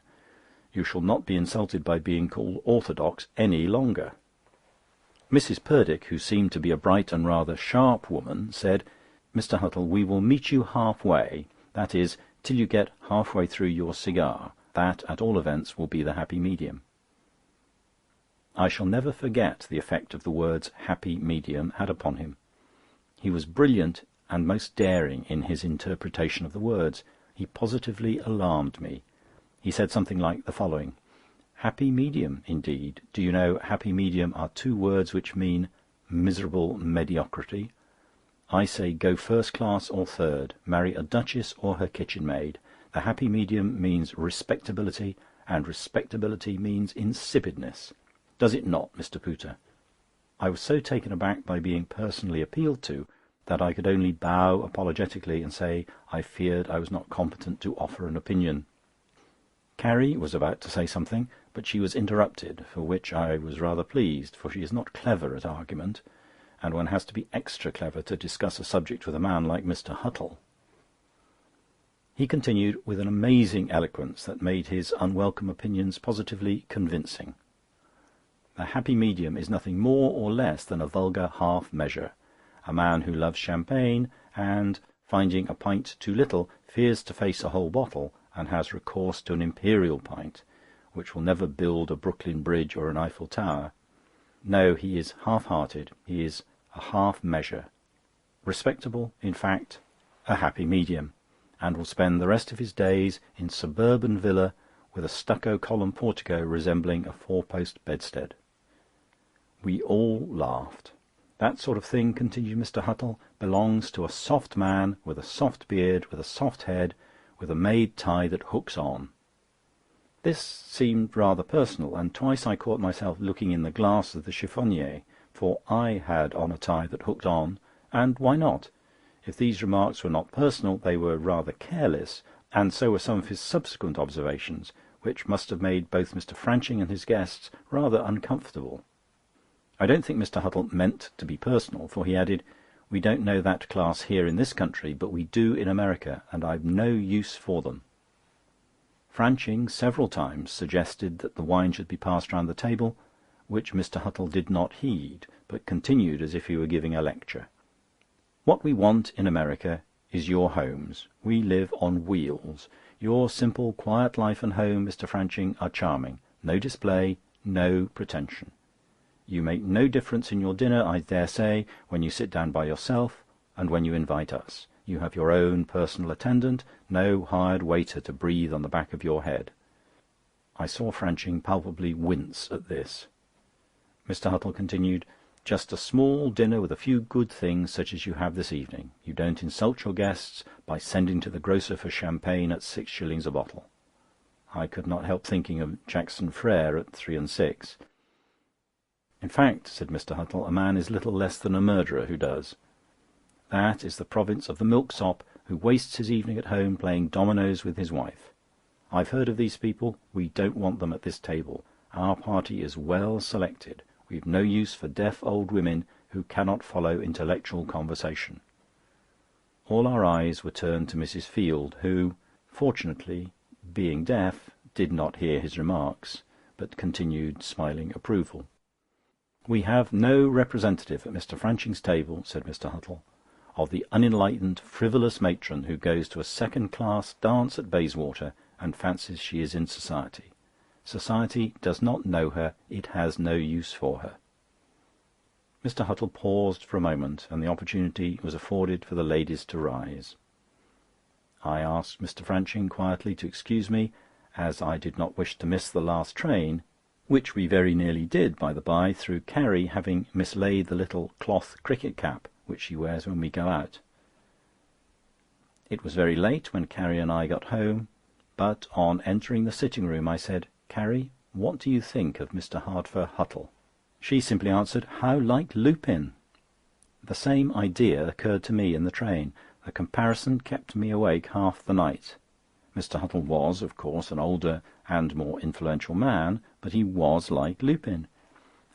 You shall not be insulted by being called orthodox any longer." Mrs. Purdick, who seemed to be a bright and rather sharp woman, said, "Mr. Huttle, we will meet you half-way, that is, till you get half-way through your cigar. That, at all events, will be the happy medium." I shall never forget the effect of the words happy medium had upon him. He was brilliant and most daring in his interpretation of the words. He positively alarmed me. He said something like the following: "Happy medium, indeed. Do you know, happy medium are two words which mean miserable mediocrity. I say go first class or third, marry a duchess or her kitchen maid. The happy medium means respectability, and respectability means insipidness. Does it not, Mr. Pooter?" I was so taken aback by being personally appealed to that I could only bow apologetically and say I feared I was not competent to offer an opinion. Carrie was about to say something, but she was interrupted, for which I was rather pleased, for she is not clever at argument, and one has to be extra clever to discuss a subject with a man like Mr. Huttle. He continued with an amazing eloquence that made his unwelcome opinions positively convincing. The happy medium is nothing more or less than a vulgar half-measure. A man who loves champagne, and, finding a pint too little, fears to face a whole bottle, and has recourse to an imperial pint, which will never build a Brooklyn Bridge or an Eiffel Tower. No, he is half-hearted, he is a half-measure. Respectable, in fact, a happy medium, and will spend the rest of his days in suburban villa with a stucco column portico resembling a four-post bedstead. We all laughed. That sort of thing, continued Mr. Huttle, belongs to a soft man with a soft beard, with a soft head, with a made tie that hooks on. This seemed rather personal, and twice I caught myself looking in the glass of the chiffonnier, for I had on a tie that hooked on, and why not? If these remarks were not personal, they were rather careless, and so were some of his subsequent observations, which must have made both Mr. Franching and his guests rather uncomfortable. I don't think Mr. Huttle meant to be personal, for he added, "We don't know that class here in this country, but we do in America, and I've no use for them." Franching several times suggested that the wine should be passed round the table, which Mr. Huttle did not heed, but continued as if he were giving a lecture. "What we want in America is your homes. We live on wheels. Your simple, quiet life and home, Mr. Franching, are charming. No display, no pretension. You make no difference in your dinner, I dare say, when you sit down by yourself and when you invite us. You have your own personal attendant, no hired waiter to breathe on the back of your head." I saw Franching palpably wince at this. Mr. Huttle continued, "Just a small dinner with a few good things such as you have this evening. You don't insult your guests by sending to the grocer for champagne at 6 shillings a bottle." I could not help thinking of Jackson Frere at 3 and 6. "In fact," said Mr. Huttle, "a man is little less than a murderer who does. That is the province of the milksop who wastes his evening at home playing dominoes with his wife. I've heard of these people. We don't want them at this table. Our party is well selected. We've no use for deaf old women who cannot follow intellectual conversation." All our eyes were turned to Mrs. Field, who, fortunately, being deaf, did not hear his remarks, but continued smiling approval. "We have no representative at Mr. Franching's table," said Mr. Huttle, "of the unenlightened, frivolous matron who goes to a second-class dance at Bayswater and fancies she is in society. Society does not know her, it has no use for her." Mr. Huttle paused for a moment, and the opportunity was afforded for the ladies to rise. I asked Mr. Franching quietly to excuse me, as I did not wish to miss the last train, which we very nearly did, by the by, through Carrie having mislaid the little cloth cricket cap which she wears when we go out. It was very late when Carrie and I got home, but on entering the sitting-room I said, "Carrie, what do you think of Mr. Hardfur Huttle?" She simply answered, "How like Lupin!" The same idea occurred to me in the train. The comparison kept me awake half the night. Mr. Huttle was, of course, an older and more influential man, but he was like Lupin,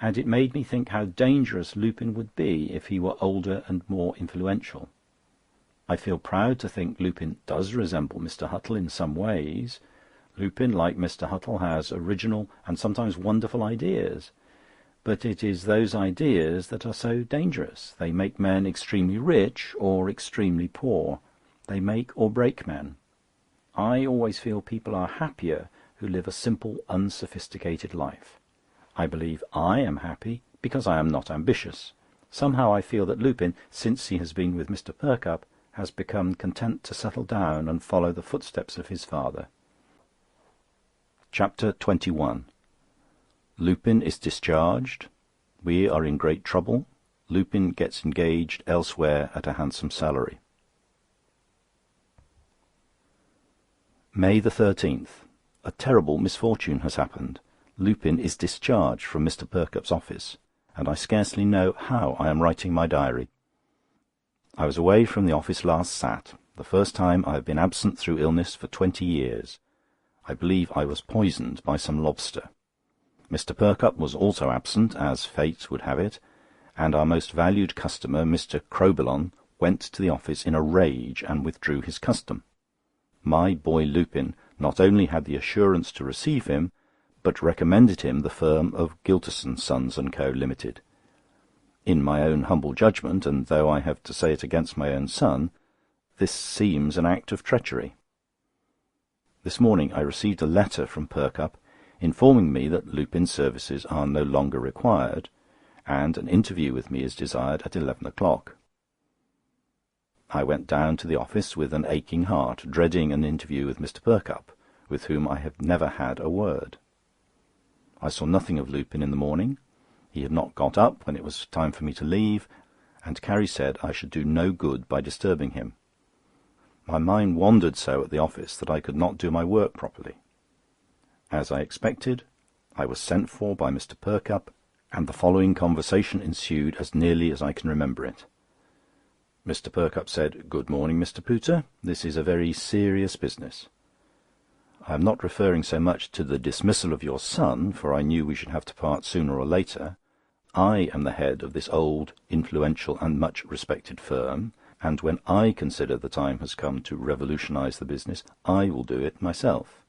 and it made me think how dangerous Lupin would be if he were older and more influential. I feel proud to think Lupin does resemble Mr. Huttle in some ways. Lupin, like Mr. Huttle, has original and sometimes wonderful ideas. But it is those ideas that are so dangerous. They make men extremely rich or extremely poor. They make or break men. I always feel people are happier who live a simple, unsophisticated life. I believe I am happy because I am not ambitious. Somehow I feel that Lupin, since he has been with Mr. Perkupp, has become content to settle down and follow the footsteps of his father. Chapter 21. Lupin is discharged. We are in great trouble. Lupin gets engaged elsewhere at a handsome salary. May the 13th. A terrible misfortune has happened. Lupin is discharged from Mr. Perkupp's office, and I scarcely know how I am writing my diary. I was away from the office last Sat, the first time I have been absent through illness for 20 years. I believe I was poisoned by some lobster. Mr. Perkupp was also absent, as fate would have it, and our most valued customer, Mr. Crowbillon, went to the office in a rage and withdrew his custom. My boy Lupin not only had the assurance to receive him, but recommended him the firm of Gylterson, Sons and Co. Limited. In my own humble judgment, and though I have to say it against my own son, this seems an act of treachery. This morning I received a letter from Perkupp informing me that Lupin's services are no longer required, and an interview with me is desired at 11 o'clock. I went down to the office with an aching heart, dreading an interview with Mr. Perkupp, with whom I have never had a word. I saw nothing of Lupin in the morning. He had not got up when it was time for me to leave, and Carrie said I should do no good by disturbing him. My mind wandered so at the office that I could not do my work properly. As I expected, I was sent for by Mr. Perkupp, and the following conversation ensued as nearly as I can remember it. Mr. Perkupp said, "Good morning, Mr. Pooter. This is a very serious business." I am not referring so much to the dismissal of your son, for I knew we should have to part sooner or later. I am the head of this old, influential and much respected firm, and when I consider the time has come to revolutionise the business, I will do it myself."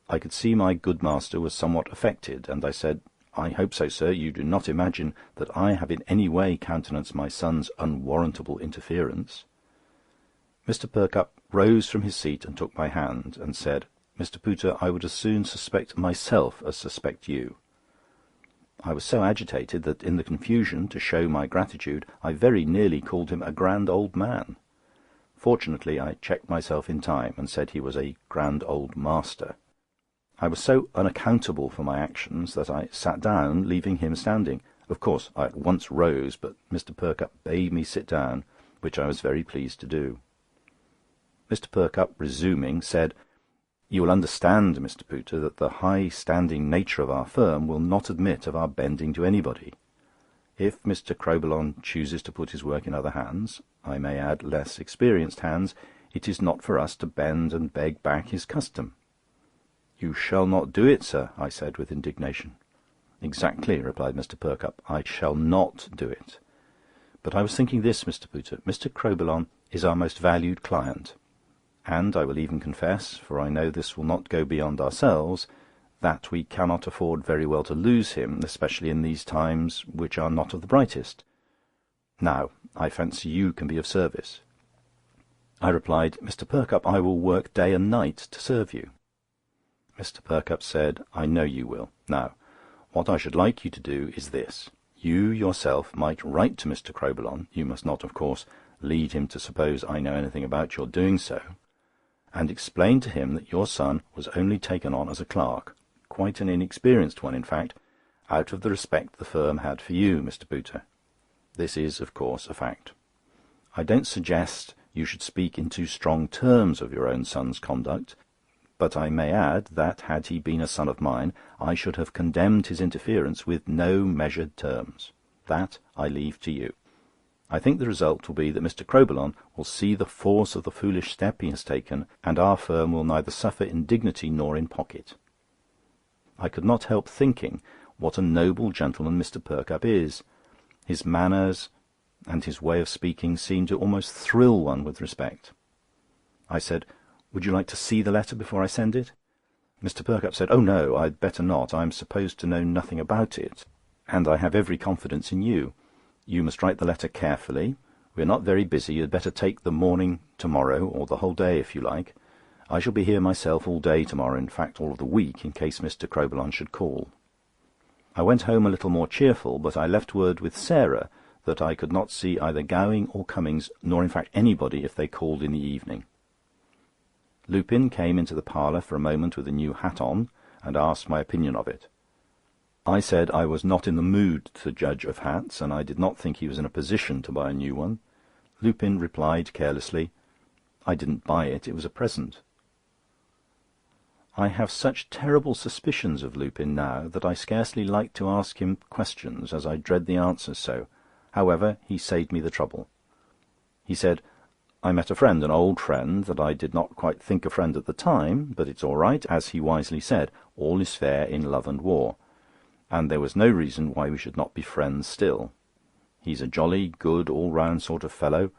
I could see my good master was somewhat affected, and I said, "I hope so, sir. You do not imagine that I have in any way countenanced my son's unwarrantable interference." Mr. Perkupp rose from his seat and took my hand, and said, "Mr. Pooter, I would as soon suspect myself as suspect you." I was so agitated that, in the confusion, to show my gratitude, I very nearly called him a grand old man. Fortunately, I checked myself in time, and said he was a grand old master. I was so unaccountable for my actions that I sat down, leaving him standing. Of course, I at once rose, but Mr. Perkupp bade me sit down, which I was very pleased to do. Mr. Perkupp, resuming, said, "You will understand, Mr. Pooter, that the high-standing nature of our firm will not admit of our bending to anybody. If Mr. Crowbillon chooses to put his work in other hands, I may add less experienced hands, it is not for us to bend and beg back his custom." "You shall not do it, sir," I said with indignation. "Exactly," replied Mr. Perkupp, "I shall not do it. But I was thinking this, Mr. Pooter. Mr. Crowbillon is our most valued client. And I will even confess, for I know this will not go beyond ourselves, that we cannot afford very well to lose him, especially in these times, which are not of the brightest. Now, I fancy you can be of service." I replied, "Mr. Perkupp, I will work day and night to serve you." Mr. Perkupp said, "I know you will. Now, what I should like you to do is this. You yourself might write to Mr. Crowbillon. You must not, of course, lead him to suppose I know anything about your doing so, and explain to him that your son was only taken on as a clerk, quite an inexperienced one, in fact, out of the respect the firm had for you, Mr. Pooter. This is, of course, a fact. I don't suggest you should speak in too strong terms of your own son's conduct, but I may add that, had he been a son of mine, I should have condemned his interference with no measured terms. That I leave to you. I think the result will be that Mr. Crowbillon will see the force of the foolish step he has taken, and our firm will neither suffer in dignity nor in pocket." I could not help thinking what a noble gentleman Mr. Perkupp is. His manners and his way of speaking seemed to almost thrill one with respect. I said, "Would you like to see the letter before I send it?" Mr. Perkupp said, "Oh no, I'd better not. I am supposed to know nothing about it, and I have every confidence in you. You must write the letter carefully. We are not very busy. You had better take the morning to-morrow, or the whole day if you like. I shall be here myself all day to-morrow, in fact all of the week, in case Mr. Crowbillon should call." I went home a little more cheerful, but I left word with Sarah that I could not see either Gowing or Cummings, nor in fact anybody, if they called in the evening. Lupin came into the parlour for a moment with a new hat on, and asked my opinion of it. I said I was not in the mood to judge of hats, and I did not think he was in a position to buy a new one. Lupin replied carelessly, "I didn't buy it, it was a present." I have such terrible suspicions of Lupin now that I scarcely like to ask him questions, as I dread the answers so. However, he saved me the trouble. He said, "I met a friend, an old friend, that I did not quite think a friend at the time, but it's all right, as he wisely said, all is fair in love and war, and there was no reason why we should not be friends still. He's a jolly, good, all-round sort of fellow,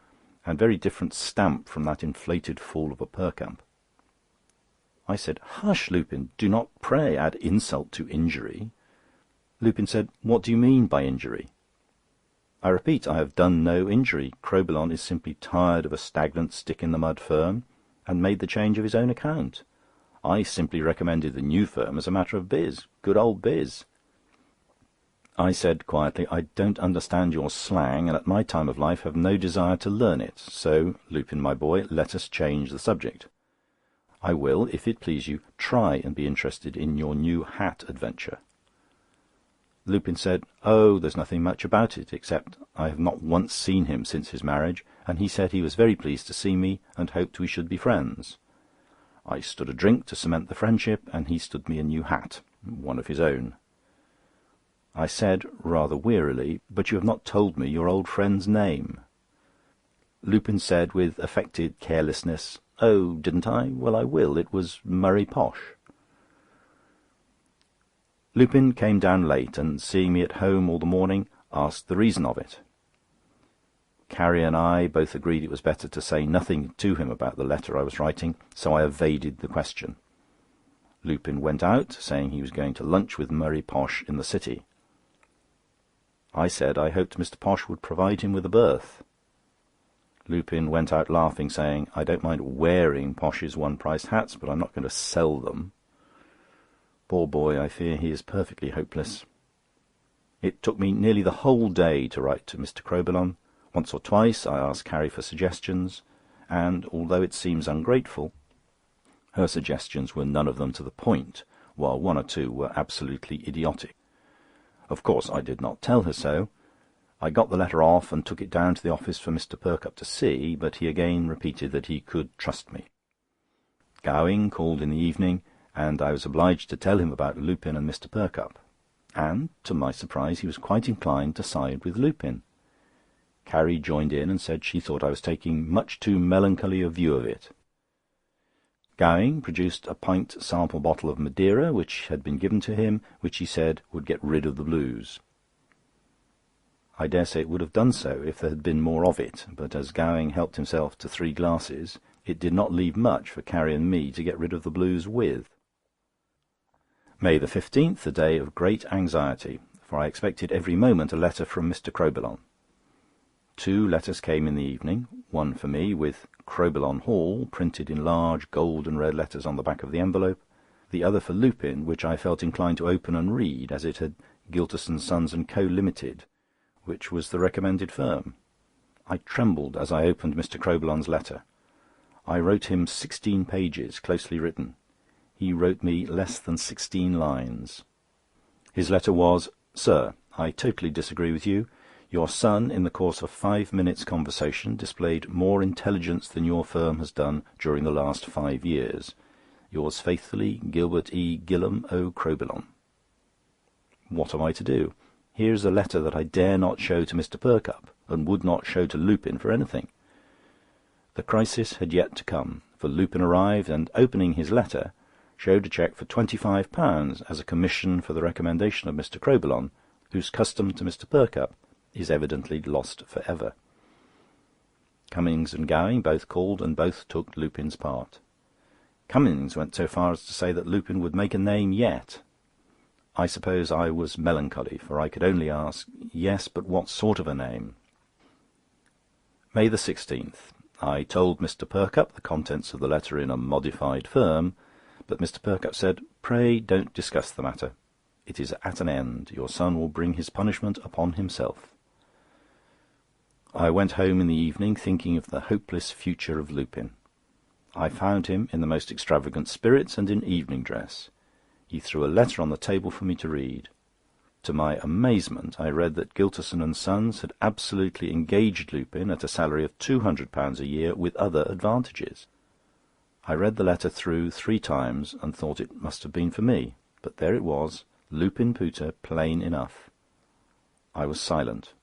and very different stamp from that inflated fool of a Perkupp." I said, "Hush, Lupin, do not, pray, add insult to injury." Lupin said, "What do you mean by injury?" "I repeat, I have done no injury. Crowbillon is simply tired of a stagnant stick-in-the-mud firm, and made the change of his own account. I simply recommended the new firm as a matter of biz, good old biz." I said quietly, "I don't understand your slang, and at my time of life have no desire to learn it. So, Lupin, my boy, let us change the subject. I will, if it please you, try and be interested in your new hat adventure." Lupin said, "Oh, there's nothing much about it, except I have not once seen him since his marriage, and he said he was very pleased to see me, and hoped we should be friends. I stood a drink to cement the friendship, and he stood me a new hat, one of his own." I said, rather wearily, "But you have not told me your old friend's name." Lupin said, with affected carelessness, "Oh, didn't I? Well, I will. It was Murray Posh." Lupin came down late, and seeing me at home all the morning, asked the reason of it. Carrie and I both agreed it was better to say nothing to him about the letter I was writing, so I evaded the question. Lupin went out, saying he was going to lunch with Murray Posh in the City. I said I hoped Mr. Posh would provide him with a berth. Lupin went out laughing, saying, "I don't mind wearing Posh's one-priced hats, but I'm not going to sell them." Poor boy, I fear he is perfectly hopeless. It took me nearly the whole day to write to Mr. Crowbillon. Once or twice I asked Carrie for suggestions, and, although it seems ungrateful, her suggestions were none of them to the point, while one or two were absolutely idiotic. Of course I did not tell her so. I got the letter off and took it down to the office for Mr. Perkupp to see, but he again repeated that he could trust me. Gowing called in the evening, and I was obliged to tell him about Lupin and Mr. Perkupp, and, to my surprise, he was quite inclined to side with Lupin. Carrie joined in and said she thought I was taking much too melancholy a view of it. Gowing produced a pint sample bottle of Madeira, which had been given to him, which he said would get rid of the blues. I dare say it would have done so if there had been more of it, but as Gowing helped himself to 3 glasses, it did not leave much for Carrie and me to get rid of the blues with. May the 15th, a day of great anxiety, for I expected every moment a letter from Mr. Crowbillon. 2 letters came in the evening, one for me, with Crowbillon Hall printed in large gold and red letters on the back of the envelope, the other for Lupin, which I felt inclined to open and read, as it had Gylterson, Sons and Co. Limited, which was the recommended firm. I trembled as I opened Mr. Crowbillon's letter. I wrote him 16 pages, closely written. He wrote me less than 16 lines. His letter was, "Sir, I totally disagree with you. Your son, in the course of 5 minutes' conversation, displayed more intelligence than your firm has done during the last 5 years. Yours faithfully, Gilbert E. Gillam O. Crowbillon." What am I to do? Here is a letter that I dare not show to Mr. Perkupp, and would not show to Lupin for anything. The crisis had yet to come, for Lupin arrived, and, opening his letter, showed a cheque for £25 as a commission for the recommendation of Mr. Crowbillon, whose custom to Mr. Perkupp is evidently lost for ever. Cummings and Gowing both called, and both took Lupin's part. Cummings went so far as to say that Lupin would make a name yet. I suppose I was melancholy, for I could only ask, "Yes, but what sort of a name?" May the 16th. I told Mr. Perkupp the contents of the letter in a modified form, but Mr. Perkupp said, "Pray don't discuss the matter. It is at an end. Your son will bring his punishment upon himself." I went home in the evening thinking of the hopeless future of Lupin. I found him in the most extravagant spirits and in evening dress. He threw a letter on the table for me to read. To my amazement, I read that Gylterson and Sons had absolutely engaged Lupin at a salary of £200 a year, with other advantages. I read the letter through 3 times and thought it must have been for me, but there it was, Lupin Pooter, plain enough. I was silent.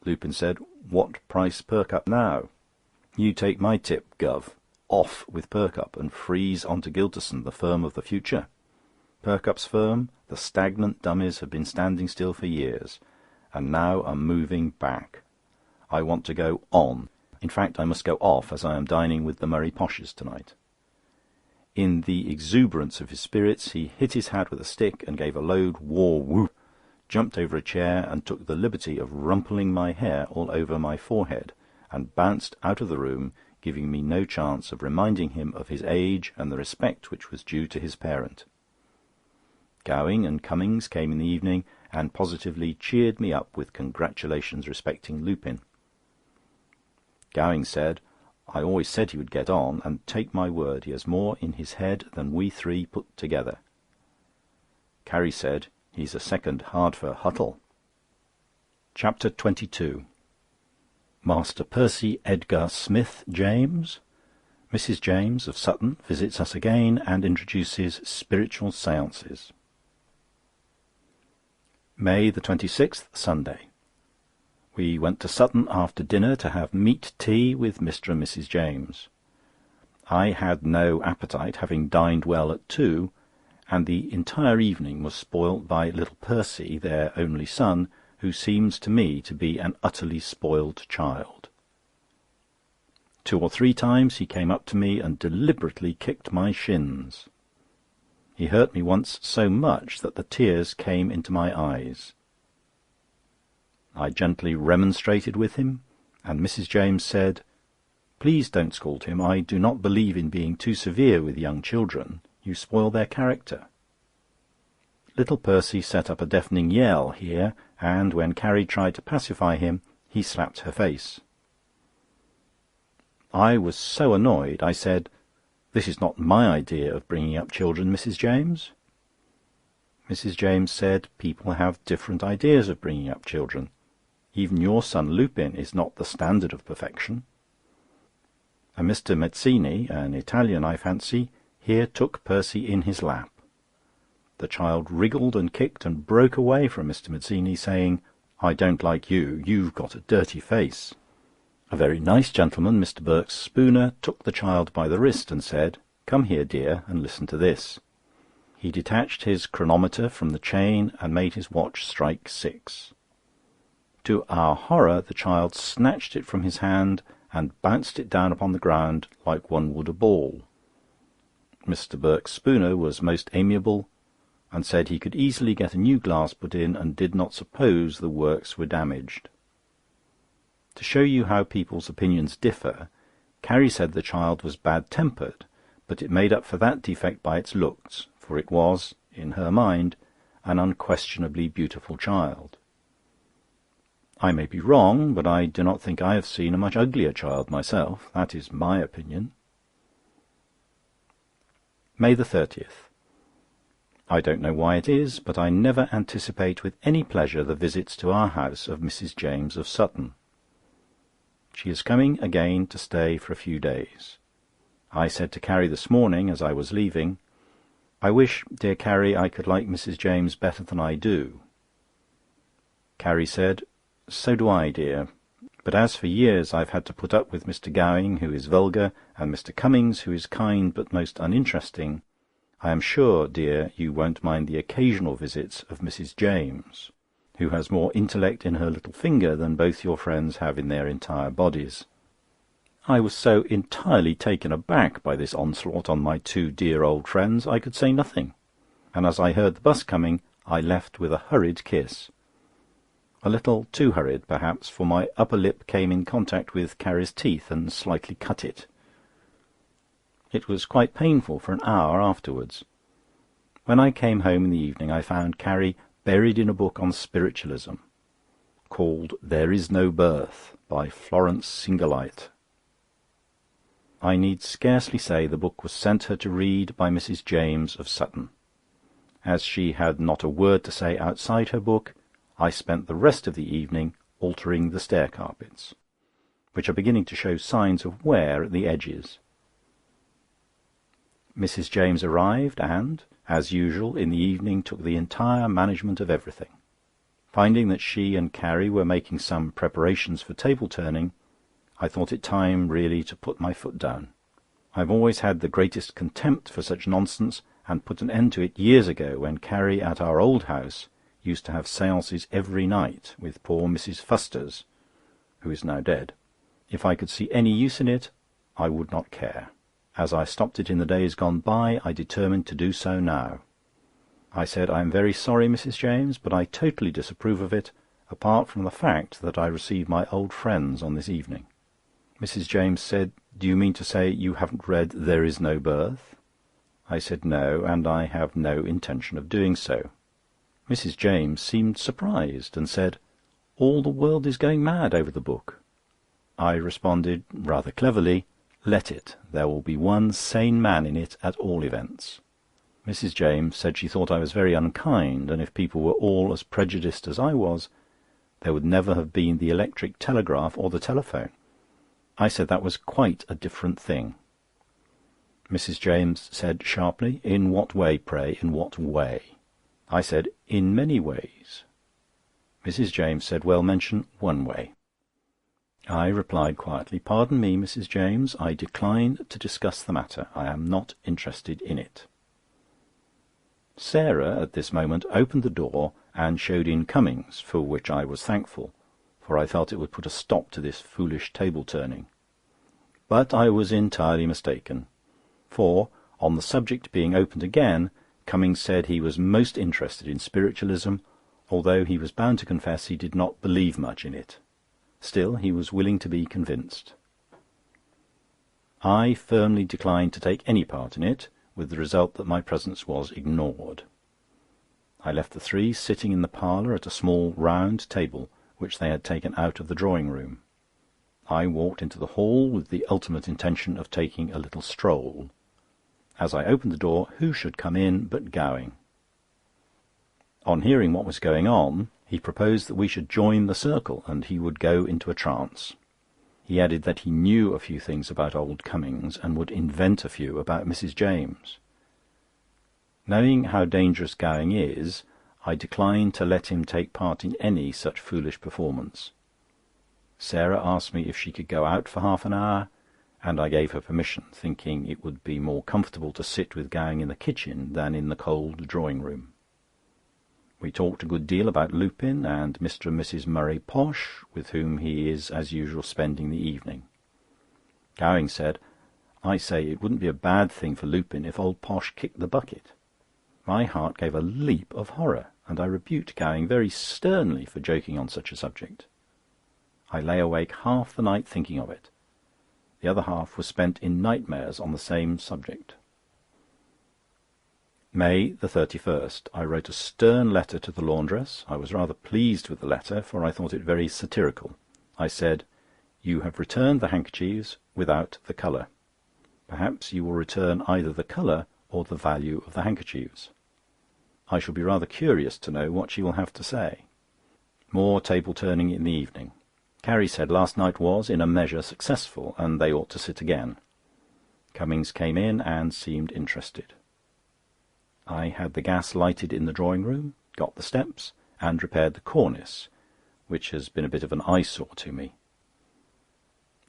Lupin said, "What price Perkupp now?" "You take my tip, Gov. Off with Perkupp, and freeze on to Gylterson, the firm of the future. Perkupp's firm, the stagnant dummies, have been standing still for years, and now are moving back. I want to go on. In fact, I must go off, as I am dining with the Murray Poshes tonight." In the exuberance of his spirits, he hit his hat with a stick and gave a loud war whoop, jumped over a chair, and took the liberty of rumpling my hair all over my forehead, and bounced out of the room, giving me no chance of reminding him of his age and the respect which was due to his parent. Gowing and Cummings came in the evening, and positively cheered me up with congratulations respecting Lupin. Gowing said, "I always said he would get on, and take my word, he has more in his head than we 3 put together." Carrie said, "He's a second Hardfur Huttle." Chapter 22. Master Percy Edgar Smith James. Mrs. James of Sutton visits us again and introduces spiritual séances. May the 26th, Sunday. We went to Sutton after dinner to have meat tea with Mr. and Mrs. James. I had no appetite, having dined well at 2, and the entire evening was spoilt by little Percy, their only son, who seems to me to be an utterly spoiled child. 2 or 3 times he came up to me and deliberately kicked my shins. He hurt me once so much that the tears came into my eyes. I gently remonstrated with him, and Mrs. James said, "Please don't scold him. I do not believe in being too severe with young children. You spoil their character." Little Percy set up a deafening yell here, and when Carrie tried to pacify him, he slapped her face. I was so annoyed, I said, "This is not my idea of bringing up children, Mrs. James." Mrs. James said, "People have different ideas of bringing up children. Even your son Lupin is not the standard of perfection." And Mr. Mazzini, an Italian, I fancy, here took Percy in his lap. The child wriggled and kicked and broke away from Mr. Mazzini, saying, "I don't like you. You've got a dirty face." A very nice gentleman, Mr. Birks Spooner, took the child by the wrist and said, "Come here, dear, and listen to this." He detached his chronometer from the chain and made his watch strike 6. To our horror, the child snatched it from his hand and bounced it down upon the ground like one would a ball. Mr. Birks Spooner was most amiable, and said he could easily get a new glass put in, and did not suppose the works were damaged. To show you how people's opinions differ, Carrie said the child was bad-tempered, but it made up for that defect by its looks, for it was, in her mind, an unquestionably beautiful child. I may be wrong, but I do not think I have seen a much uglier child myself. That is my opinion. May the 30th. I don't know why it is, but I never anticipate with any pleasure the visits to our house of Mrs. James of Sutton. She is coming again to stay for a few days. I said to Carrie this morning, as I was leaving, "I wish, dear Carrie, I could like Mrs. James better than I do." Carrie said, "So do I, dear. But as for years I've had to put up with Mr. Gowing, who is vulgar, and Mr. Cummings, who is kind but most uninteresting, I am sure, dear, you won't mind the occasional visits of Mrs. James, who has more intellect in her little finger than both your friends have in their entire bodies." I was so entirely taken aback by this onslaught on my 2 dear old friends, I could say nothing, and as I heard the bus coming, I left with a hurried kiss. A little too hurried, perhaps, for my upper lip came in contact with Carrie's teeth and slightly cut it. It was quite painful for an hour afterwards. When I came home in the evening, I found Carrie buried in a book on spiritualism, called "There is no Birth," by Florence Singleyet. I need scarcely say the book was sent her to read by Mrs. James of Sutton. As she had not a word to say outside her book, I spent the rest of the evening altering the stair carpets, which are beginning to show signs of wear at the edges. Mrs. James arrived and, as usual, in the evening took the entire management of everything. Finding that she and Carrie were making some preparations for table-turning, I thought it time really to put my foot down. I have always had the greatest contempt for such nonsense, and put an end to it years ago when Carrie at our old house used to have séances every night with poor Mrs. Fusters, who is now dead. If I could see any use in it, I would not care. As I stopped it in the days gone by, I determined to do so now. I said, "I am very sorry, Mrs. James, but I totally disapprove of it, apart from the fact that I receive my old friends on this evening." Mrs. James said, "Do you mean to say you haven't read 'There is no Birth'?" I said no, and I have no intention of doing so. Mrs. James seemed surprised, and said, "All the world is going mad over the book." I responded, rather cleverly, "Let it. There will be one sane man in it at all events." Mrs. James said she thought I was very unkind, and if people were all as prejudiced as I was, there would never have been the electric telegraph or the telephone. I said that was quite a different thing. Mrs. James said sharply, "In what way, pray, in what way?" I said, "In many ways." Mrs. James said, "Well, mention one way." I replied quietly, "Pardon me, Mrs. James, I decline to discuss the matter. I am not interested in it." Sarah, at this moment, opened the door and showed in Cummings, for which I was thankful, for I felt it would put a stop to this foolish table-turning. But I was entirely mistaken, for, on the subject being opened again, Cummings said he was most interested in spiritualism, although he was bound to confess he did not believe much in it. Still, he was willing to be convinced. I firmly declined to take any part in it, with the result that my presence was ignored. I left the three sitting in the parlour at a small round table which they had taken out of the drawing-room. I walked into the hall with the ultimate intention of taking a little stroll. As I opened the door, who should come in but Gowing. On hearing what was going on, he proposed that we should join the circle, and he would go into a trance. He added that he knew a few things about old Cummings, and would invent a few about Mrs. James. Knowing how dangerous Gowing is, I declined to let him take part in any such foolish performance. Sarah asked me if she could go out for half an hour, and I gave her permission, thinking it would be more comfortable to sit with Gowing in the kitchen than in the cold drawing-room. We talked a good deal about Lupin and Mr. and Mrs. Murray Posh, with whom he is as usual spending the evening. Gowing said, "I say, it wouldn't be a bad thing for Lupin if old Posh kicked the bucket." My heart gave a leap of horror, and I rebuked Gowing very sternly for joking on such a subject. I lay awake half the night thinking of it. The other half was spent in nightmares on the same subject. May 31st. I wrote a stern letter to the laundress. I was rather pleased with the letter, for I thought it very satirical. I said, "You have returned the handkerchiefs without the colour. Perhaps you will return either the colour or the value of the handkerchiefs." I shall be rather curious to know what she will have to say. More table-turning in the evening. Carrie said last night was, in a measure, successful, and they ought to sit again. Cummings came in and seemed interested. I had the gas lighted in the drawing-room, got the steps, and repaired the cornice, which has been a bit of an eyesore to me.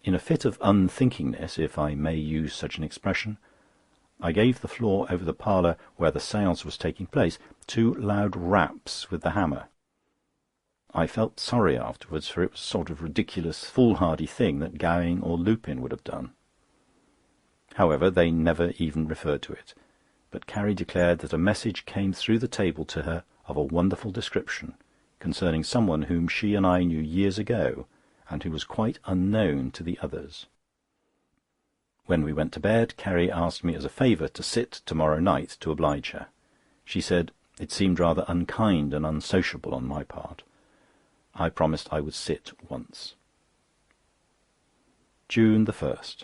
In a fit of unthinkingness, if I may use such an expression, I gave the floor over the parlour, where the séance was taking place, 2 loud raps with the hammer. I felt sorry afterwards, for it was a sort of ridiculous, foolhardy thing that Gowing or Lupin would have done. However, they never even referred to it, but Carrie declared that a message came through the table to her of a wonderful description, concerning someone whom she and I knew years ago, and who was quite unknown to the others. When we went to bed, Carrie asked me as a favour to sit to-morrow night to oblige her. She said it seemed rather unkind and unsociable on my part. I promised I would sit once. June 1st.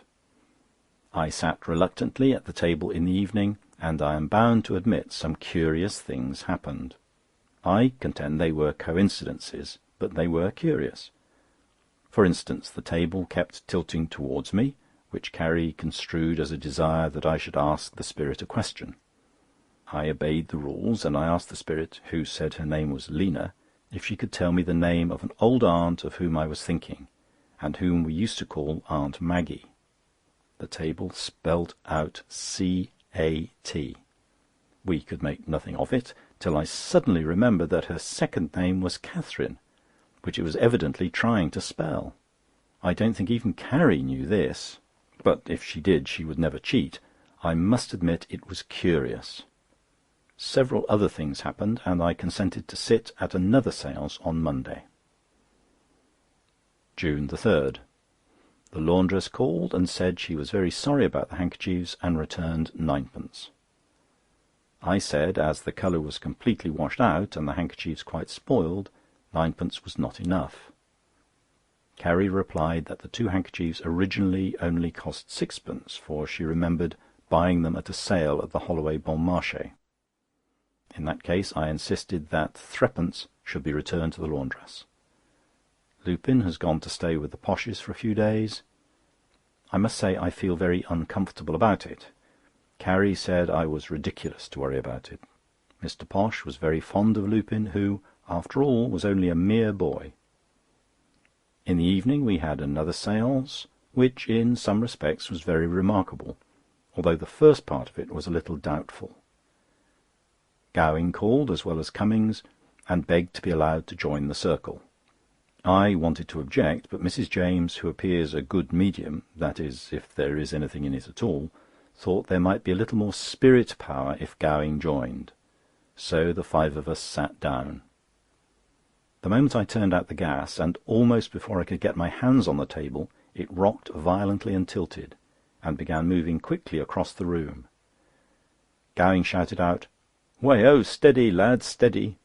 I sat reluctantly at the table in the evening, and I am bound to admit some curious things happened. I contend they were coincidences, but they were curious. For instance, the table kept tilting towards me, which Carrie construed as a desire that I should ask the spirit a question. I obeyed the rules, and I asked the spirit, who said her name was Lena, if she could tell me the name of an old aunt of whom I was thinking, and whom we used to call Aunt Maggie. The table spelt out C-A-T. We could make nothing of it, till I suddenly remembered that her second name was Catherine, which it was evidently trying to spell. I don't think even Carrie knew this, but if she did, she would never cheat. I must admit it was curious. Several other things happened, and I consented to sit at another séance on Monday. June 3rd. The laundress called and said she was very sorry about the handkerchiefs, and returned 9d. I said, as the colour was completely washed out and the handkerchiefs quite spoiled, 9d was not enough. Carrie replied that the 2 handkerchiefs originally only cost 6d, for she remembered buying them at a sale at the Holloway Bon Marché. In that case, I insisted that 3d should be returned to the laundress. Lupin has gone to stay with the Poshes for a few days. I must say I feel very uncomfortable about it. Carrie said I was ridiculous to worry about it. Mr. Posh was very fond of Lupin, who, after all, was only a mere boy. In the evening we had another séance, which in some respects was very remarkable, although the first part of it was a little doubtful. Gowing called as well as Cummings, and begged to be allowed to join the circle. I wanted to object, but Mrs. James, who appears a good medium, that is, if there is anything in it at all, thought there might be a little more spirit power if Gowing joined. So the 5 of us sat down. The moment I turned out the gas, and almost before I could get my hands on the table, it rocked violently and tilted, and began moving quickly across the room. Gowing shouted out, "Way-oh, steady, lads, steady!"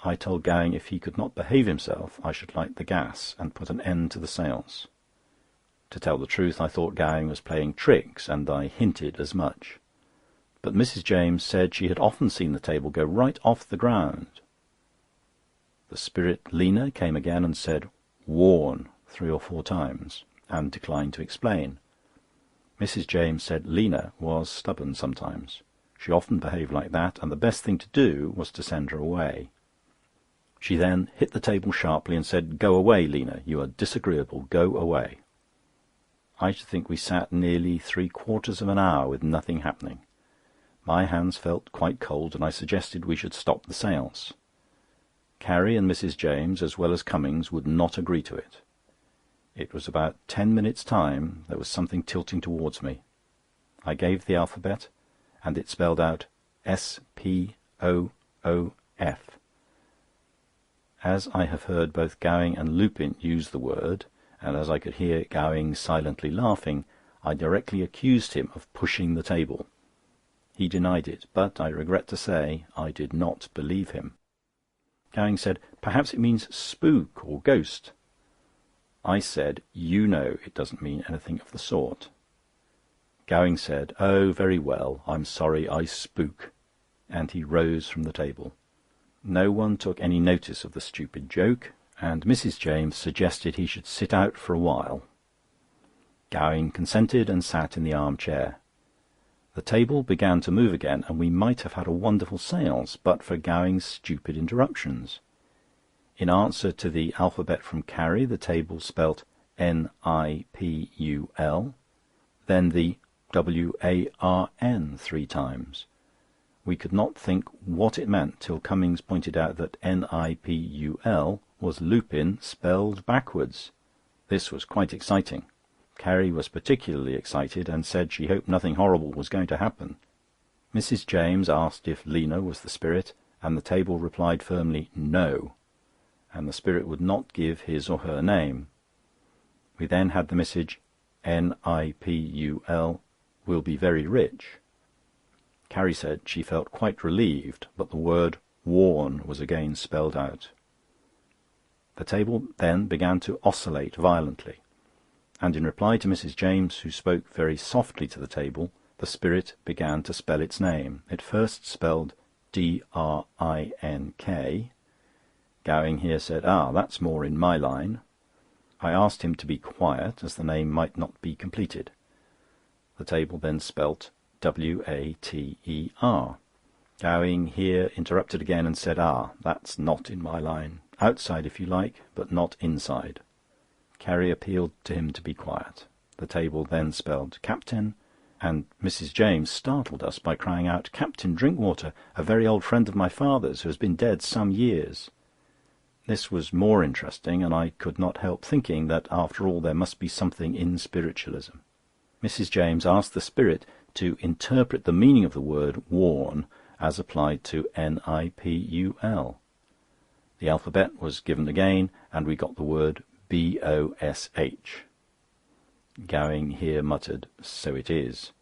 I told Gowing if he could not behave himself, I should light the gas, and put an end to the séance. To tell the truth, I thought Gowing was playing tricks, and I hinted as much. But Mrs. James said she had often seen the table go right off the ground. The spirit Lena came again and said, "Warn," 3 or 4 times, and declined to explain. Mrs. James said Lena was stubborn sometimes. She often behaved like that, and the best thing to do was to send her away. She then hit the table sharply and said, "Go away, Lena, you are disagreeable, go away." I should think we sat nearly 3/4 of an hour with nothing happening. My hands felt quite cold, and I suggested we should stop the séance. Carrie and Mrs. James, as well as Cummings, would not agree to it. It was about 10 minutes' time there was something tilting towards me. I gave the alphabet, and it spelled out S-P-O-O-F. As I have heard both Gowing and Lupin use the word, and as I could hear Gowing silently laughing, I directly accused him of pushing the table. He denied it, but I regret to say I did not believe him. Gowing said, "Perhaps it means spook or ghost." I said, "You know it doesn't mean anything of the sort." Gowing said, "Oh, very well, I'm sorry I spook," and he rose from the table. No one took any notice of the stupid joke, and Mrs. James suggested he should sit out for a while. Gowing consented and sat in the arm-chair. The table began to move again, and we might have had a wonderful séance but for Gowing's stupid interruptions. In answer to the alphabet from Carrie, the table spelt N-I-P-U-L, then the W-A-R-N 3 times. We could not think what it meant till Cummings pointed out that N-I-P-U-L was Lupin spelled backwards. This was quite exciting. Carrie was particularly excited, and said she hoped nothing horrible was going to happen. Mrs. James asked if Lena was the spirit, and the table replied firmly, "No," and the spirit would not give his or her name. We then had the message, N-I-P-U-L, will be very rich. Carrie said she felt quite relieved, but the word warn was again spelled out. The table then began to oscillate violently, and in reply to Mrs. James, who spoke very softly to the table, the spirit began to spell its name. It first spelled D-R-I-N-K. Gowing here said, that's more in my line." I asked him to be quiet, as the name might not be completed. The table then spelt W-A-T-E-R. Gowing here interrupted again and said, that's not in my line. Outside if you like, but not inside." Carrie appealed to him to be quiet. The table then spelled Captain, and Mrs. James startled us by crying out, "Captain Drinkwater, a very old friend of my father's, who has been dead some years." This was more interesting, and I could not help thinking that after all there must be something in spiritualism. Mrs. James asked the spirit to interpret the meaning of the word warn as applied to N-I-P-U-L. The alphabet was given again, and we got the word B-O-S-H. Gowing here muttered, "So it is."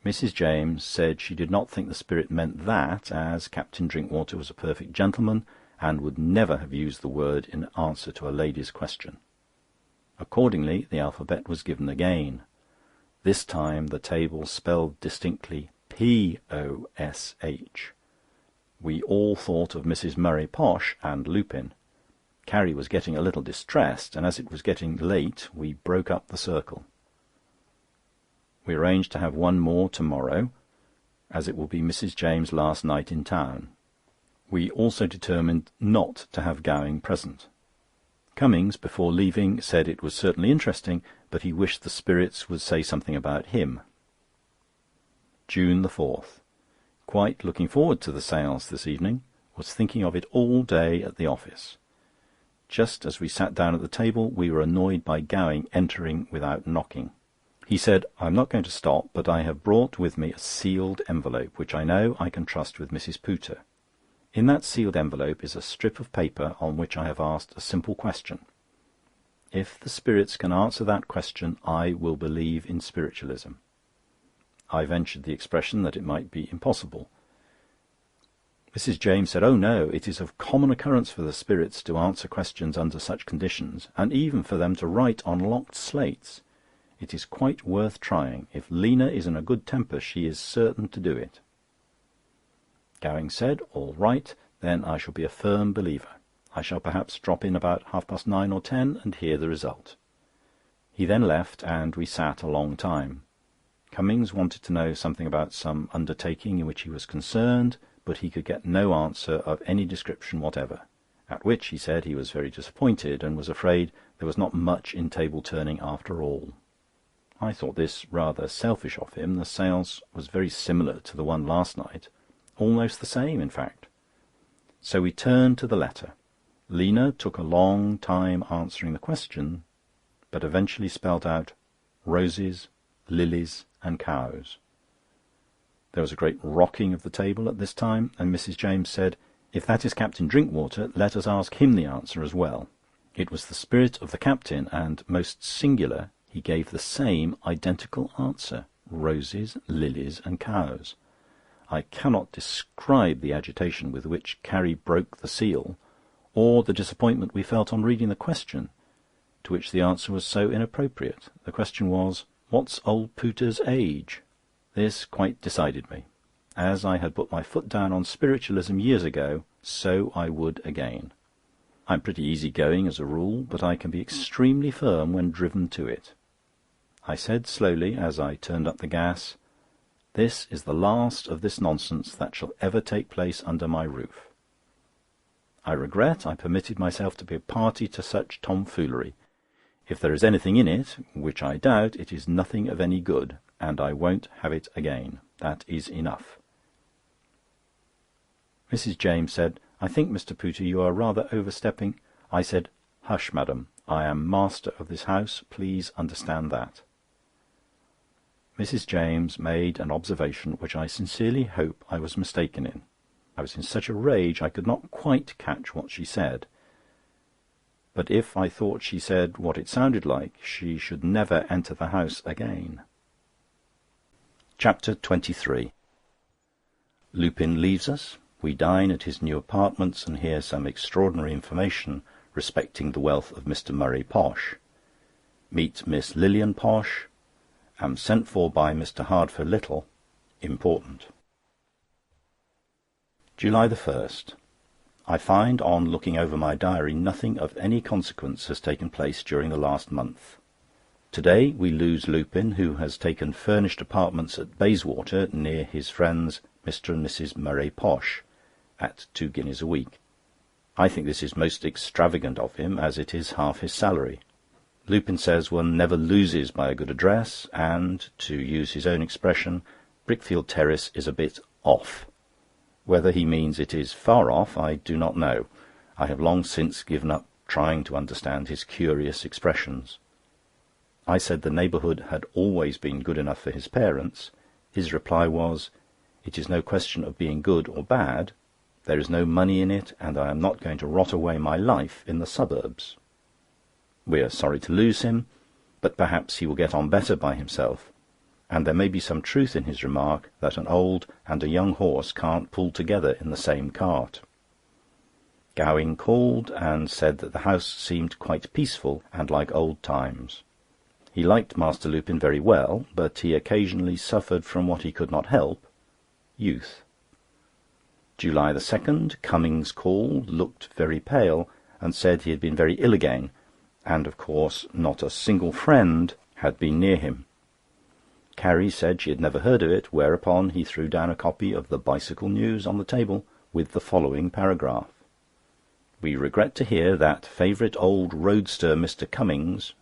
Mrs. James said she did not think the spirit meant that, as Captain Drinkwater was a perfect gentleman, and would never have used the word in answer to a lady's question. Accordingly, the alphabet was given again. This time the table spelled distinctly P-O-S-H. We all thought of Mrs. Murray Posh and Lupin. Carrie was getting a little distressed, and as it was getting late, we broke up the circle. We arranged to have one more to-morrow, as it will be Mrs. James' last night in town. We also determined not to have Gowing present. Cummings, before leaving, said it was certainly interesting, but he wished the spirits would say something about him. June 4th. Quite looking forward to the séance this evening. Was thinking of it all day at the office. Just as we sat down at the table, we were annoyed by Gowing entering without knocking. He said, "I'm not going to stop, but I have brought with me a sealed envelope, which I know I can trust with Mrs. Pooter. In that sealed envelope is a strip of paper on which I have asked a simple question. If the spirits can answer that question, I will believe in spiritualism." I ventured the expression that it might be impossible. Mrs. James said, "Oh no, it is of common occurrence for the spirits to answer questions under such conditions, and even for them to write on locked slates. It is quite worth trying. If Lena is in a good temper, she is certain to do it." Gowing said, "All right, then I shall be a firm believer. I shall perhaps drop in about 9:30 or 10 and hear the result." He then left, and we sat a long time. Cummings wanted to know something about some undertaking in which he was concerned, but he could get no answer of any description whatever, at which he said he was very disappointed, and was afraid there was not much in table-turning after all. I thought this rather selfish of him. The séance was very similar to the one last night, almost the same, in fact. So we turned to the letter. Lena took a long time answering the question, but eventually spelt out roses, lilies, and cows. There was a great rocking of the table at this time, and Mrs. James said, "If that is Captain Drinkwater, let us ask him the answer as well." It was the spirit of the captain, and, most singular, he gave the same identical answer: roses, lilies, and cows. I cannot describe the agitation with which Carrie broke the seal, or the disappointment we felt on reading the question, to which the answer was so inappropriate. The question was, "What's old Pooter's age?" This quite decided me. As I had put my foot down on spiritualism years ago, so I would again. I'm pretty easy-going as a rule, but I can be extremely firm when driven to it. I said slowly, as I turned up the gas, "This is the last of this nonsense that shall ever take place under my roof. I regret I permitted myself to be a party to such tomfoolery. If there is anything in it, which I doubt, it is nothing of any good, and I won't have it again. That is enough." Mrs. James said, "I think, Mr. Pooter, you are rather overstepping." I said, "Hush, madam. I am master of this house. Please understand that." Mrs. James made an observation which I sincerely hope I was mistaken in. I was in such a rage I could not quite catch what she said. But if I thought she said what it sounded like, she should never enter the house again. Chapter 23. Lupin leaves us. We dine at his new apartments and hear some extraordinary information respecting the wealth of Mr. Murray Posh. Meet Miss Lilian Posh. Am sent for by Mr. Hardfur Little. Important. July 1st. I find, on looking over my diary, nothing of any consequence has taken place during the last month. To-day we lose Lupin, who has taken furnished apartments at Bayswater, near his friends Mr. and Mrs. Murray Posh, at 2 guineas a week. I think this is most extravagant of him, as it is half his salary. Lupin says one never loses by a good address, and, to use his own expression, Brickfield Terrace is a bit off. Whether he means it is far off, I do not know. I have long since given up trying to understand his curious expressions. I said the neighbourhood had always been good enough for his parents. His reply was, "It is no question of being good or bad. There is no money in it, and I am not going to rot away my life in the suburbs." We are sorry to lose him, but perhaps he will get on better by himself, and there may be some truth in his remark that an old and a young horse can't pull together in the same cart. Gowing called and said that the house seemed quite peaceful and like old times. He liked Master Lupin very well, but he occasionally suffered from what he could not help, youth. July 2nd, Cummings called, looked very pale, and said he had been very ill again, and of course not a single friend had been near him. Carrie said she had never heard of it, whereupon he threw down a copy of the Bicycle News on the table with the following paragraph: We regret to hear that favourite old roadster Mr. Cummings,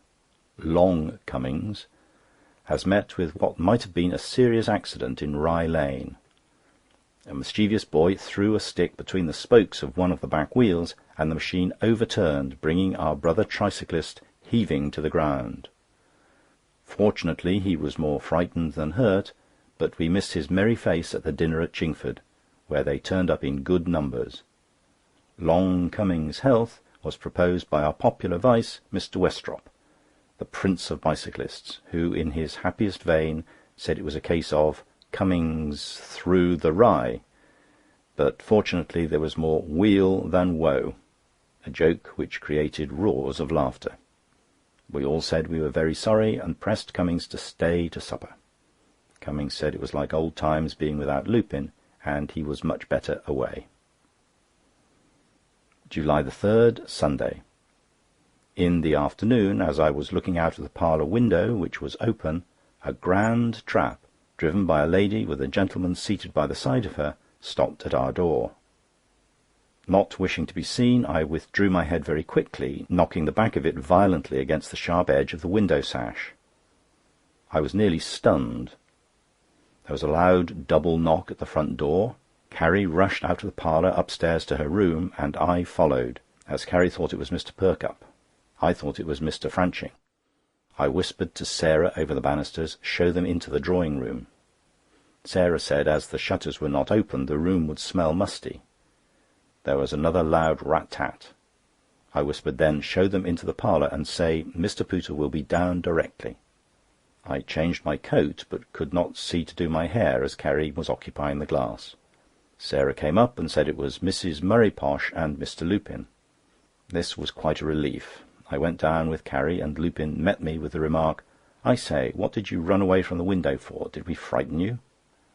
Long Cummings, has met with what might have been a serious accident in Rye Lane. A mischievous boy threw a stick between the spokes of one of the back wheels, and the machine overturned, bringing our brother tricyclist heaving to the ground. Fortunately he was more frightened than hurt, but we missed his merry face at the dinner at Chingford, where they turned up in good numbers. Long Cummings' health was proposed by our popular vice, Mr. Westrop, the prince of bicyclists, who in his happiest vein said it was a case of Cummings through the Rye, but fortunately there was more weal than woe, a joke which created roars of laughter. We all said we were very sorry, and pressed Cummings to stay to supper. Cummings said it was like old times being without Lupin, and he was much better away. July 3rd, Sunday. In the afternoon, as I was looking out of the parlour window, which was open, a grand trap, driven by a lady with a gentleman seated by the side of her, stopped at our door. Not wishing to be seen, I withdrew my head very quickly, knocking the back of it violently against the sharp edge of the window sash. I was nearly stunned. There was a loud double knock at the front door. Carrie rushed out of the parlour upstairs to her room, and I followed, as Carrie thought it was Mr. Perkupp. I thought it was Mr. Franching. I whispered to Sarah over the banisters, "Show them into the drawing-room." Sarah said as the shutters were not open, the room would smell musty. There was another loud rat-tat. I whispered then, "Show them into the parlour and say Mr. Pooter will be down directly." I changed my coat, but could not see to do my hair, as Carrie was occupying the glass. Sarah came up and said it was Mrs. Murray Posh and Mr. Lupin. This was quite a relief. I went down with Carrie, and Lupin met me with the remark, "I say, what did you run away from the window for? Did we frighten you?"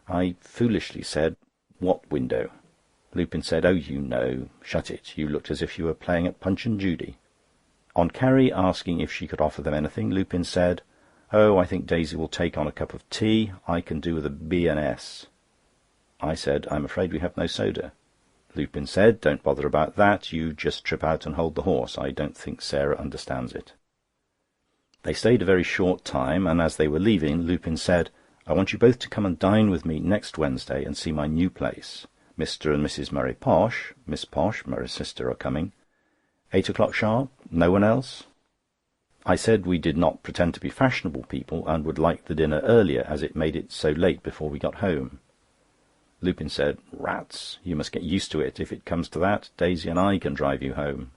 I foolishly said, "What window?" Lupin said, "Oh, you know. Shut it. You looked as if you were playing at Punch and Judy." On Carrie asking if she could offer them anything, Lupin said, "Oh, I think Daisy will take on a cup of tea. I can do with a B&S." I said, "I'm afraid we have no soda." Lupin said, "Don't bother about that. You just trip out and hold the horse. I don't think Sarah understands it." They stayed a very short time, and as they were leaving, Lupin said, "I want you both to come and dine with me next Wednesday and see my new place. Mr. and Mrs. Murray Posh, Miss Posh, Murray's sister, are coming. 8 o'clock sharp? No one else?" I said we did not pretend to be fashionable people, and would like the dinner earlier, as it made it so late before we got home. Lupin said, "Rats! You must get used to it. If it comes to that, Daisy and I can drive you home."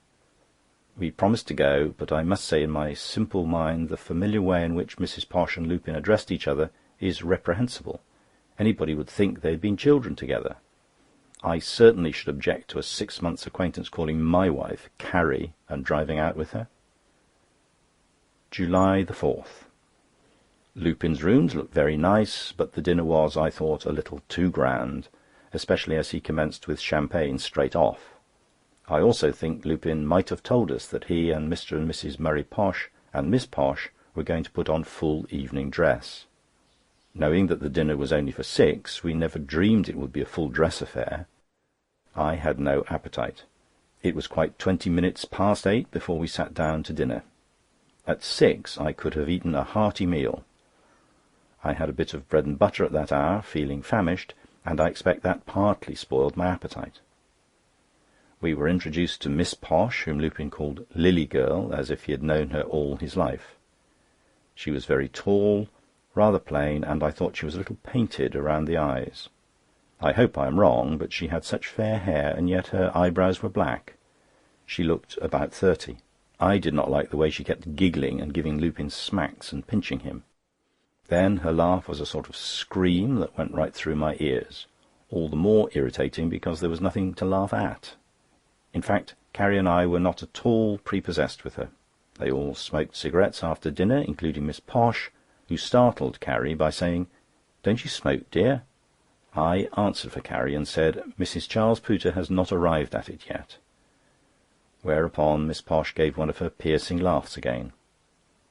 We promised to go, but I must say in my simple mind the familiar way in which Mrs. Posh and Lupin addressed each other is reprehensible. Anybody would think they had been children together. I certainly should object to a 6 months' acquaintance calling my wife Carrie and driving out with her. July 4th. Lupin's rooms looked very nice, but the dinner was, I thought, a little too grand, especially as he commenced with champagne straight off. I also think Lupin might have told us that he and Mr. and Mrs. Murray Posh and Miss Posh were going to put on full evening dress. Knowing that the dinner was only for 6, we never dreamed it would be a full dress affair. I had no appetite. It was quite 20 minutes past 8 before we sat down to dinner. At 6 I could have eaten a hearty meal. I had a bit of bread and butter at that hour, feeling famished, and I expect that partly spoiled my appetite. We were introduced to Miss Posh, whom Lupin called Lily Girl, as if he had known her all his life. She was very tall, rather plain, and I thought she was a little painted around the eyes. I hope I am wrong, but she had such fair hair, and yet her eyebrows were black. She looked about 30. I did not like the way she kept giggling and giving Lupin smacks and pinching him. Then her laugh was a sort of scream that went right through my ears, all the more irritating because there was nothing to laugh at. In fact, Carrie and I were not at all prepossessed with her. They all smoked cigarettes after dinner, including Miss Posh, who startled Carrie by saying, "Don't you smoke, dear?" I answered for Carrie and said, "Mrs. Charles Pooter has not arrived at it yet." Whereupon Miss Posh gave one of her piercing laughs again.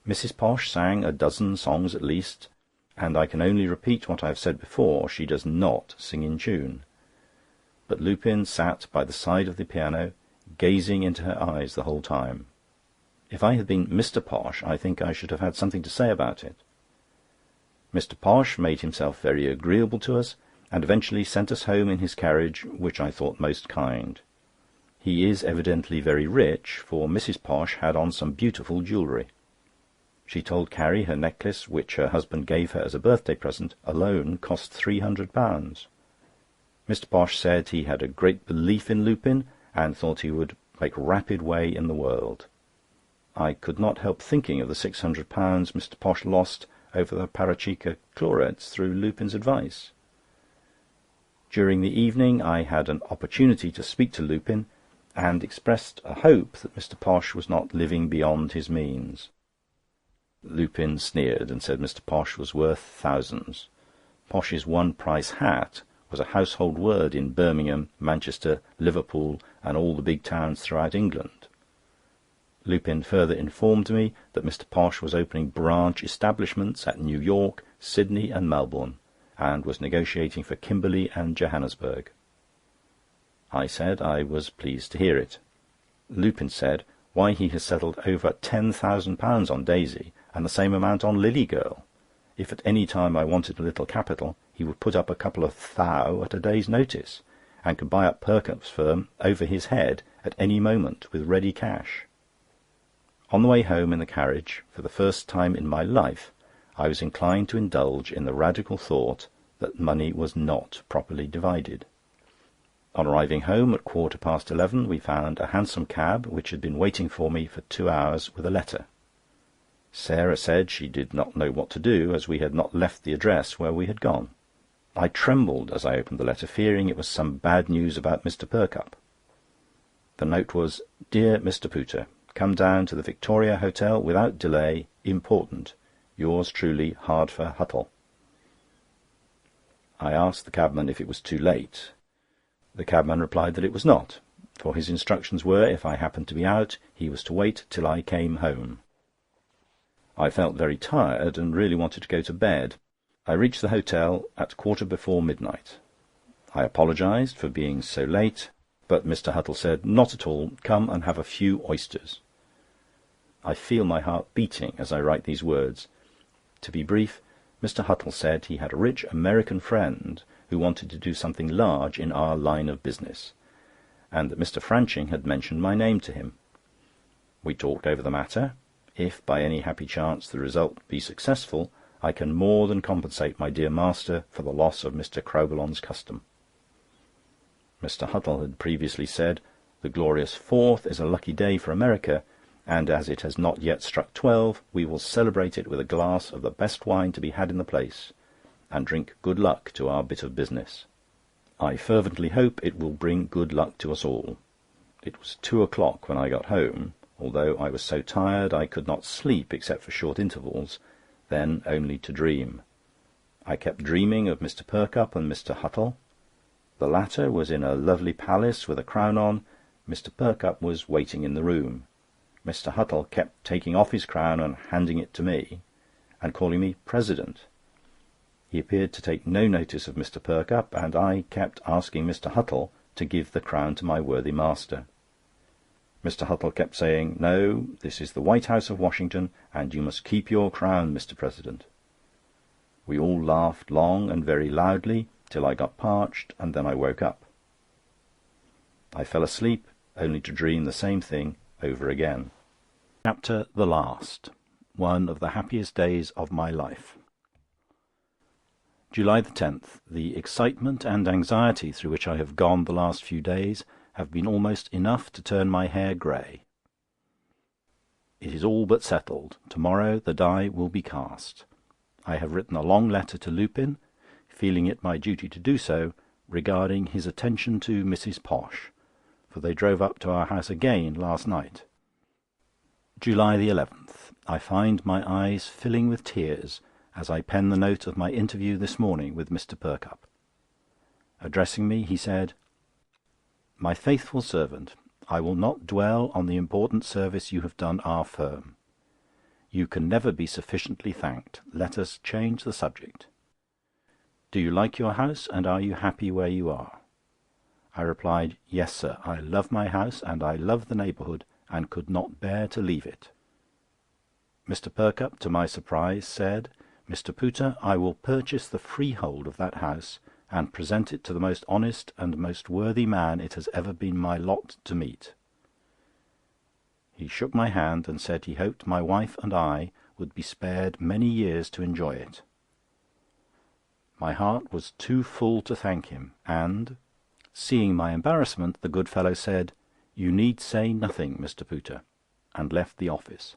Mrs. Posh sang a dozen songs at least, and I can only repeat what I have said before, she does not sing in tune. But Lupin sat by the side of the piano, gazing into her eyes the whole time. If I had been Mr. Posh, I think I should have had something to say about it. Mr. Posh made himself very agreeable to us, and eventually sent us home in his carriage, which I thought most kind. He is evidently very rich, for Mrs. Posh had on some beautiful jewellery. She told Carrie her necklace, which her husband gave her as a birthday present, alone cost £300. Mr. Posh said he had a great belief in Lupin, and thought he would make rapid way in the world. I could not help thinking of the £600 Mr. Posh lost over the Parachikka chlorates through Lupin's advice. During the evening I had an opportunity to speak to Lupin, and expressed a hope that Mr. Posh was not living beyond his means. Lupin sneered, and said Mr. Posh was worth thousands. Posh's one-price hat was a household word in Birmingham, Manchester, Liverpool, and all the big towns throughout England. Lupin further informed me that Mr. Posh was opening branch establishments at New York, Sydney, and Melbourne, and was negotiating for Kimberley and Johannesburg. I said I was pleased to hear it. Lupin said why he has settled over £10,000 on Daisy, and the same amount on Lily Girl. If at any time I wanted a little capital, he would put up a couple of thou at a day's notice, and could buy up Perkupp's firm over his head at any moment with ready cash. On the way home in the carriage, for the first time in my life, I was inclined to indulge in the radical thought that money was not properly divided. On arriving home at 11:15, we found a hansom cab which had been waiting for me for 2 hours with a letter. Sarah said she did not know what to do, as we had not left the address where we had gone. I trembled as I opened the letter, fearing it was some bad news about Mr. Perkupp. The note was: "Dear Mr. Pooter, come down to the Victoria Hotel without delay. Important. Yours truly, Hardfur Huttle." I asked the cabman if it was too late. The cabman replied that it was not, for his instructions were, if I happened to be out, he was to wait till I came home. I felt very tired, and really wanted to go to bed. I reached the hotel at midnight. I apologised for being so late, but Mr. Huttle said, "Not at all. Come and have a few oysters." I feel my heart beating as I write these words. To be brief, Mr. Huttle said he had a rich American friend who wanted to do something large in our line of business, and that Mr. Franching had mentioned my name to him. We talked over the matter. If by any happy chance the result be successful, I can more than compensate my dear master for the loss of Mr. Crowbillon's custom. Mr. Huttle had previously said, "The glorious 4th is a lucky day for America, and as it has not yet struck 12, we will celebrate it with a glass of the best wine to be had in the place, and drink good luck to our bit of business. I fervently hope it will bring good luck to us all." It was 2 o'clock when I got home, although I was so tired I could not sleep except for short intervals, then only to dream. I kept dreaming of Mr. Perkupp and Mr. Huttle. The latter was in a lovely palace with a crown on. Mr. Perkupp was waiting in the room. Mr. Huttle kept taking off his crown and handing it to me, and calling me President. He appeared to take no notice of Mr. Perkupp, and I kept asking Mr. Huttle to give the crown to my worthy master. Mr. Huttle kept saying, "No, this is the White House of Washington, and you must keep your crown, Mr. President." We all laughed long and very loudly, till I got parched, and then I woke up. I fell asleep, only to dream the same thing over again. Chapter the last. One of the happiest days of my life. July 10th. The excitement and anxiety through which I have gone the last few days have been almost enough to turn my hair grey. It is all but settled. To-morrow the die will be cast. I have written a long letter to Lupin, feeling it my duty to do so, regarding his attention to Mrs. Posh, for they drove up to our house again last night. July 11th. I find my eyes filling with tears as I pen the note of my interview this morning with Mr. Perkupp. Addressing me, he said: "My faithful servant, I will not dwell on the important service you have done our firm. You can never be sufficiently thanked. Let us change the subject. Do you like your house, and are you happy where you are? I replied, "Yes, sir, I love my house, and I love the neighbourhood, and could not bear to leave it." Mr. Perkupp, to my surprise, said, "Mr. Pooter, I will purchase the freehold of that house, and present it to the most honest and most worthy man it has ever been my lot to meet." He shook my hand, and said he hoped my wife and I would be spared many years to enjoy it. My heart was too full to thank him, and, seeing my embarrassment, the good fellow said, "You need say nothing, Mr. Pooter," and left the office.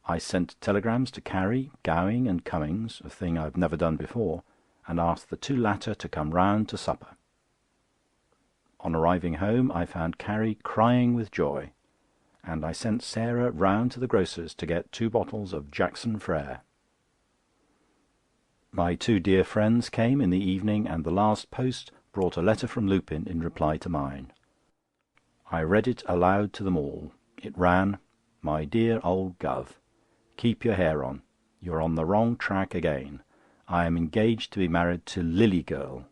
I sent telegrams to Carrie, Gowing, and Cummings, a thing I've never done before, and asked the two latter to come round to supper. On arriving home, I found Carrie crying with joy, and I sent Sarah round to the grocer's to get 2 bottles of Jackson Frere. My 2 dear friends came in the evening, and the last post brought a letter from Lupin in reply to mine. I read it aloud to them all. It ran: "My dear old Gov., keep your hair on. You're on the wrong track again. I am engaged to be married to Lily Girl.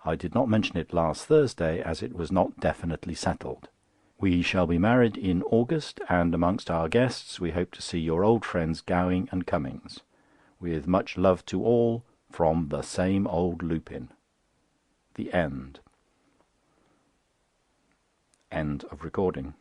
I did not mention it last Thursday, as it was not definitely settled. We shall be married in August, and amongst our guests we hope to see your old friends Gowing and Cummings. With much love to all, from the same old Lupin." The end. End of recording.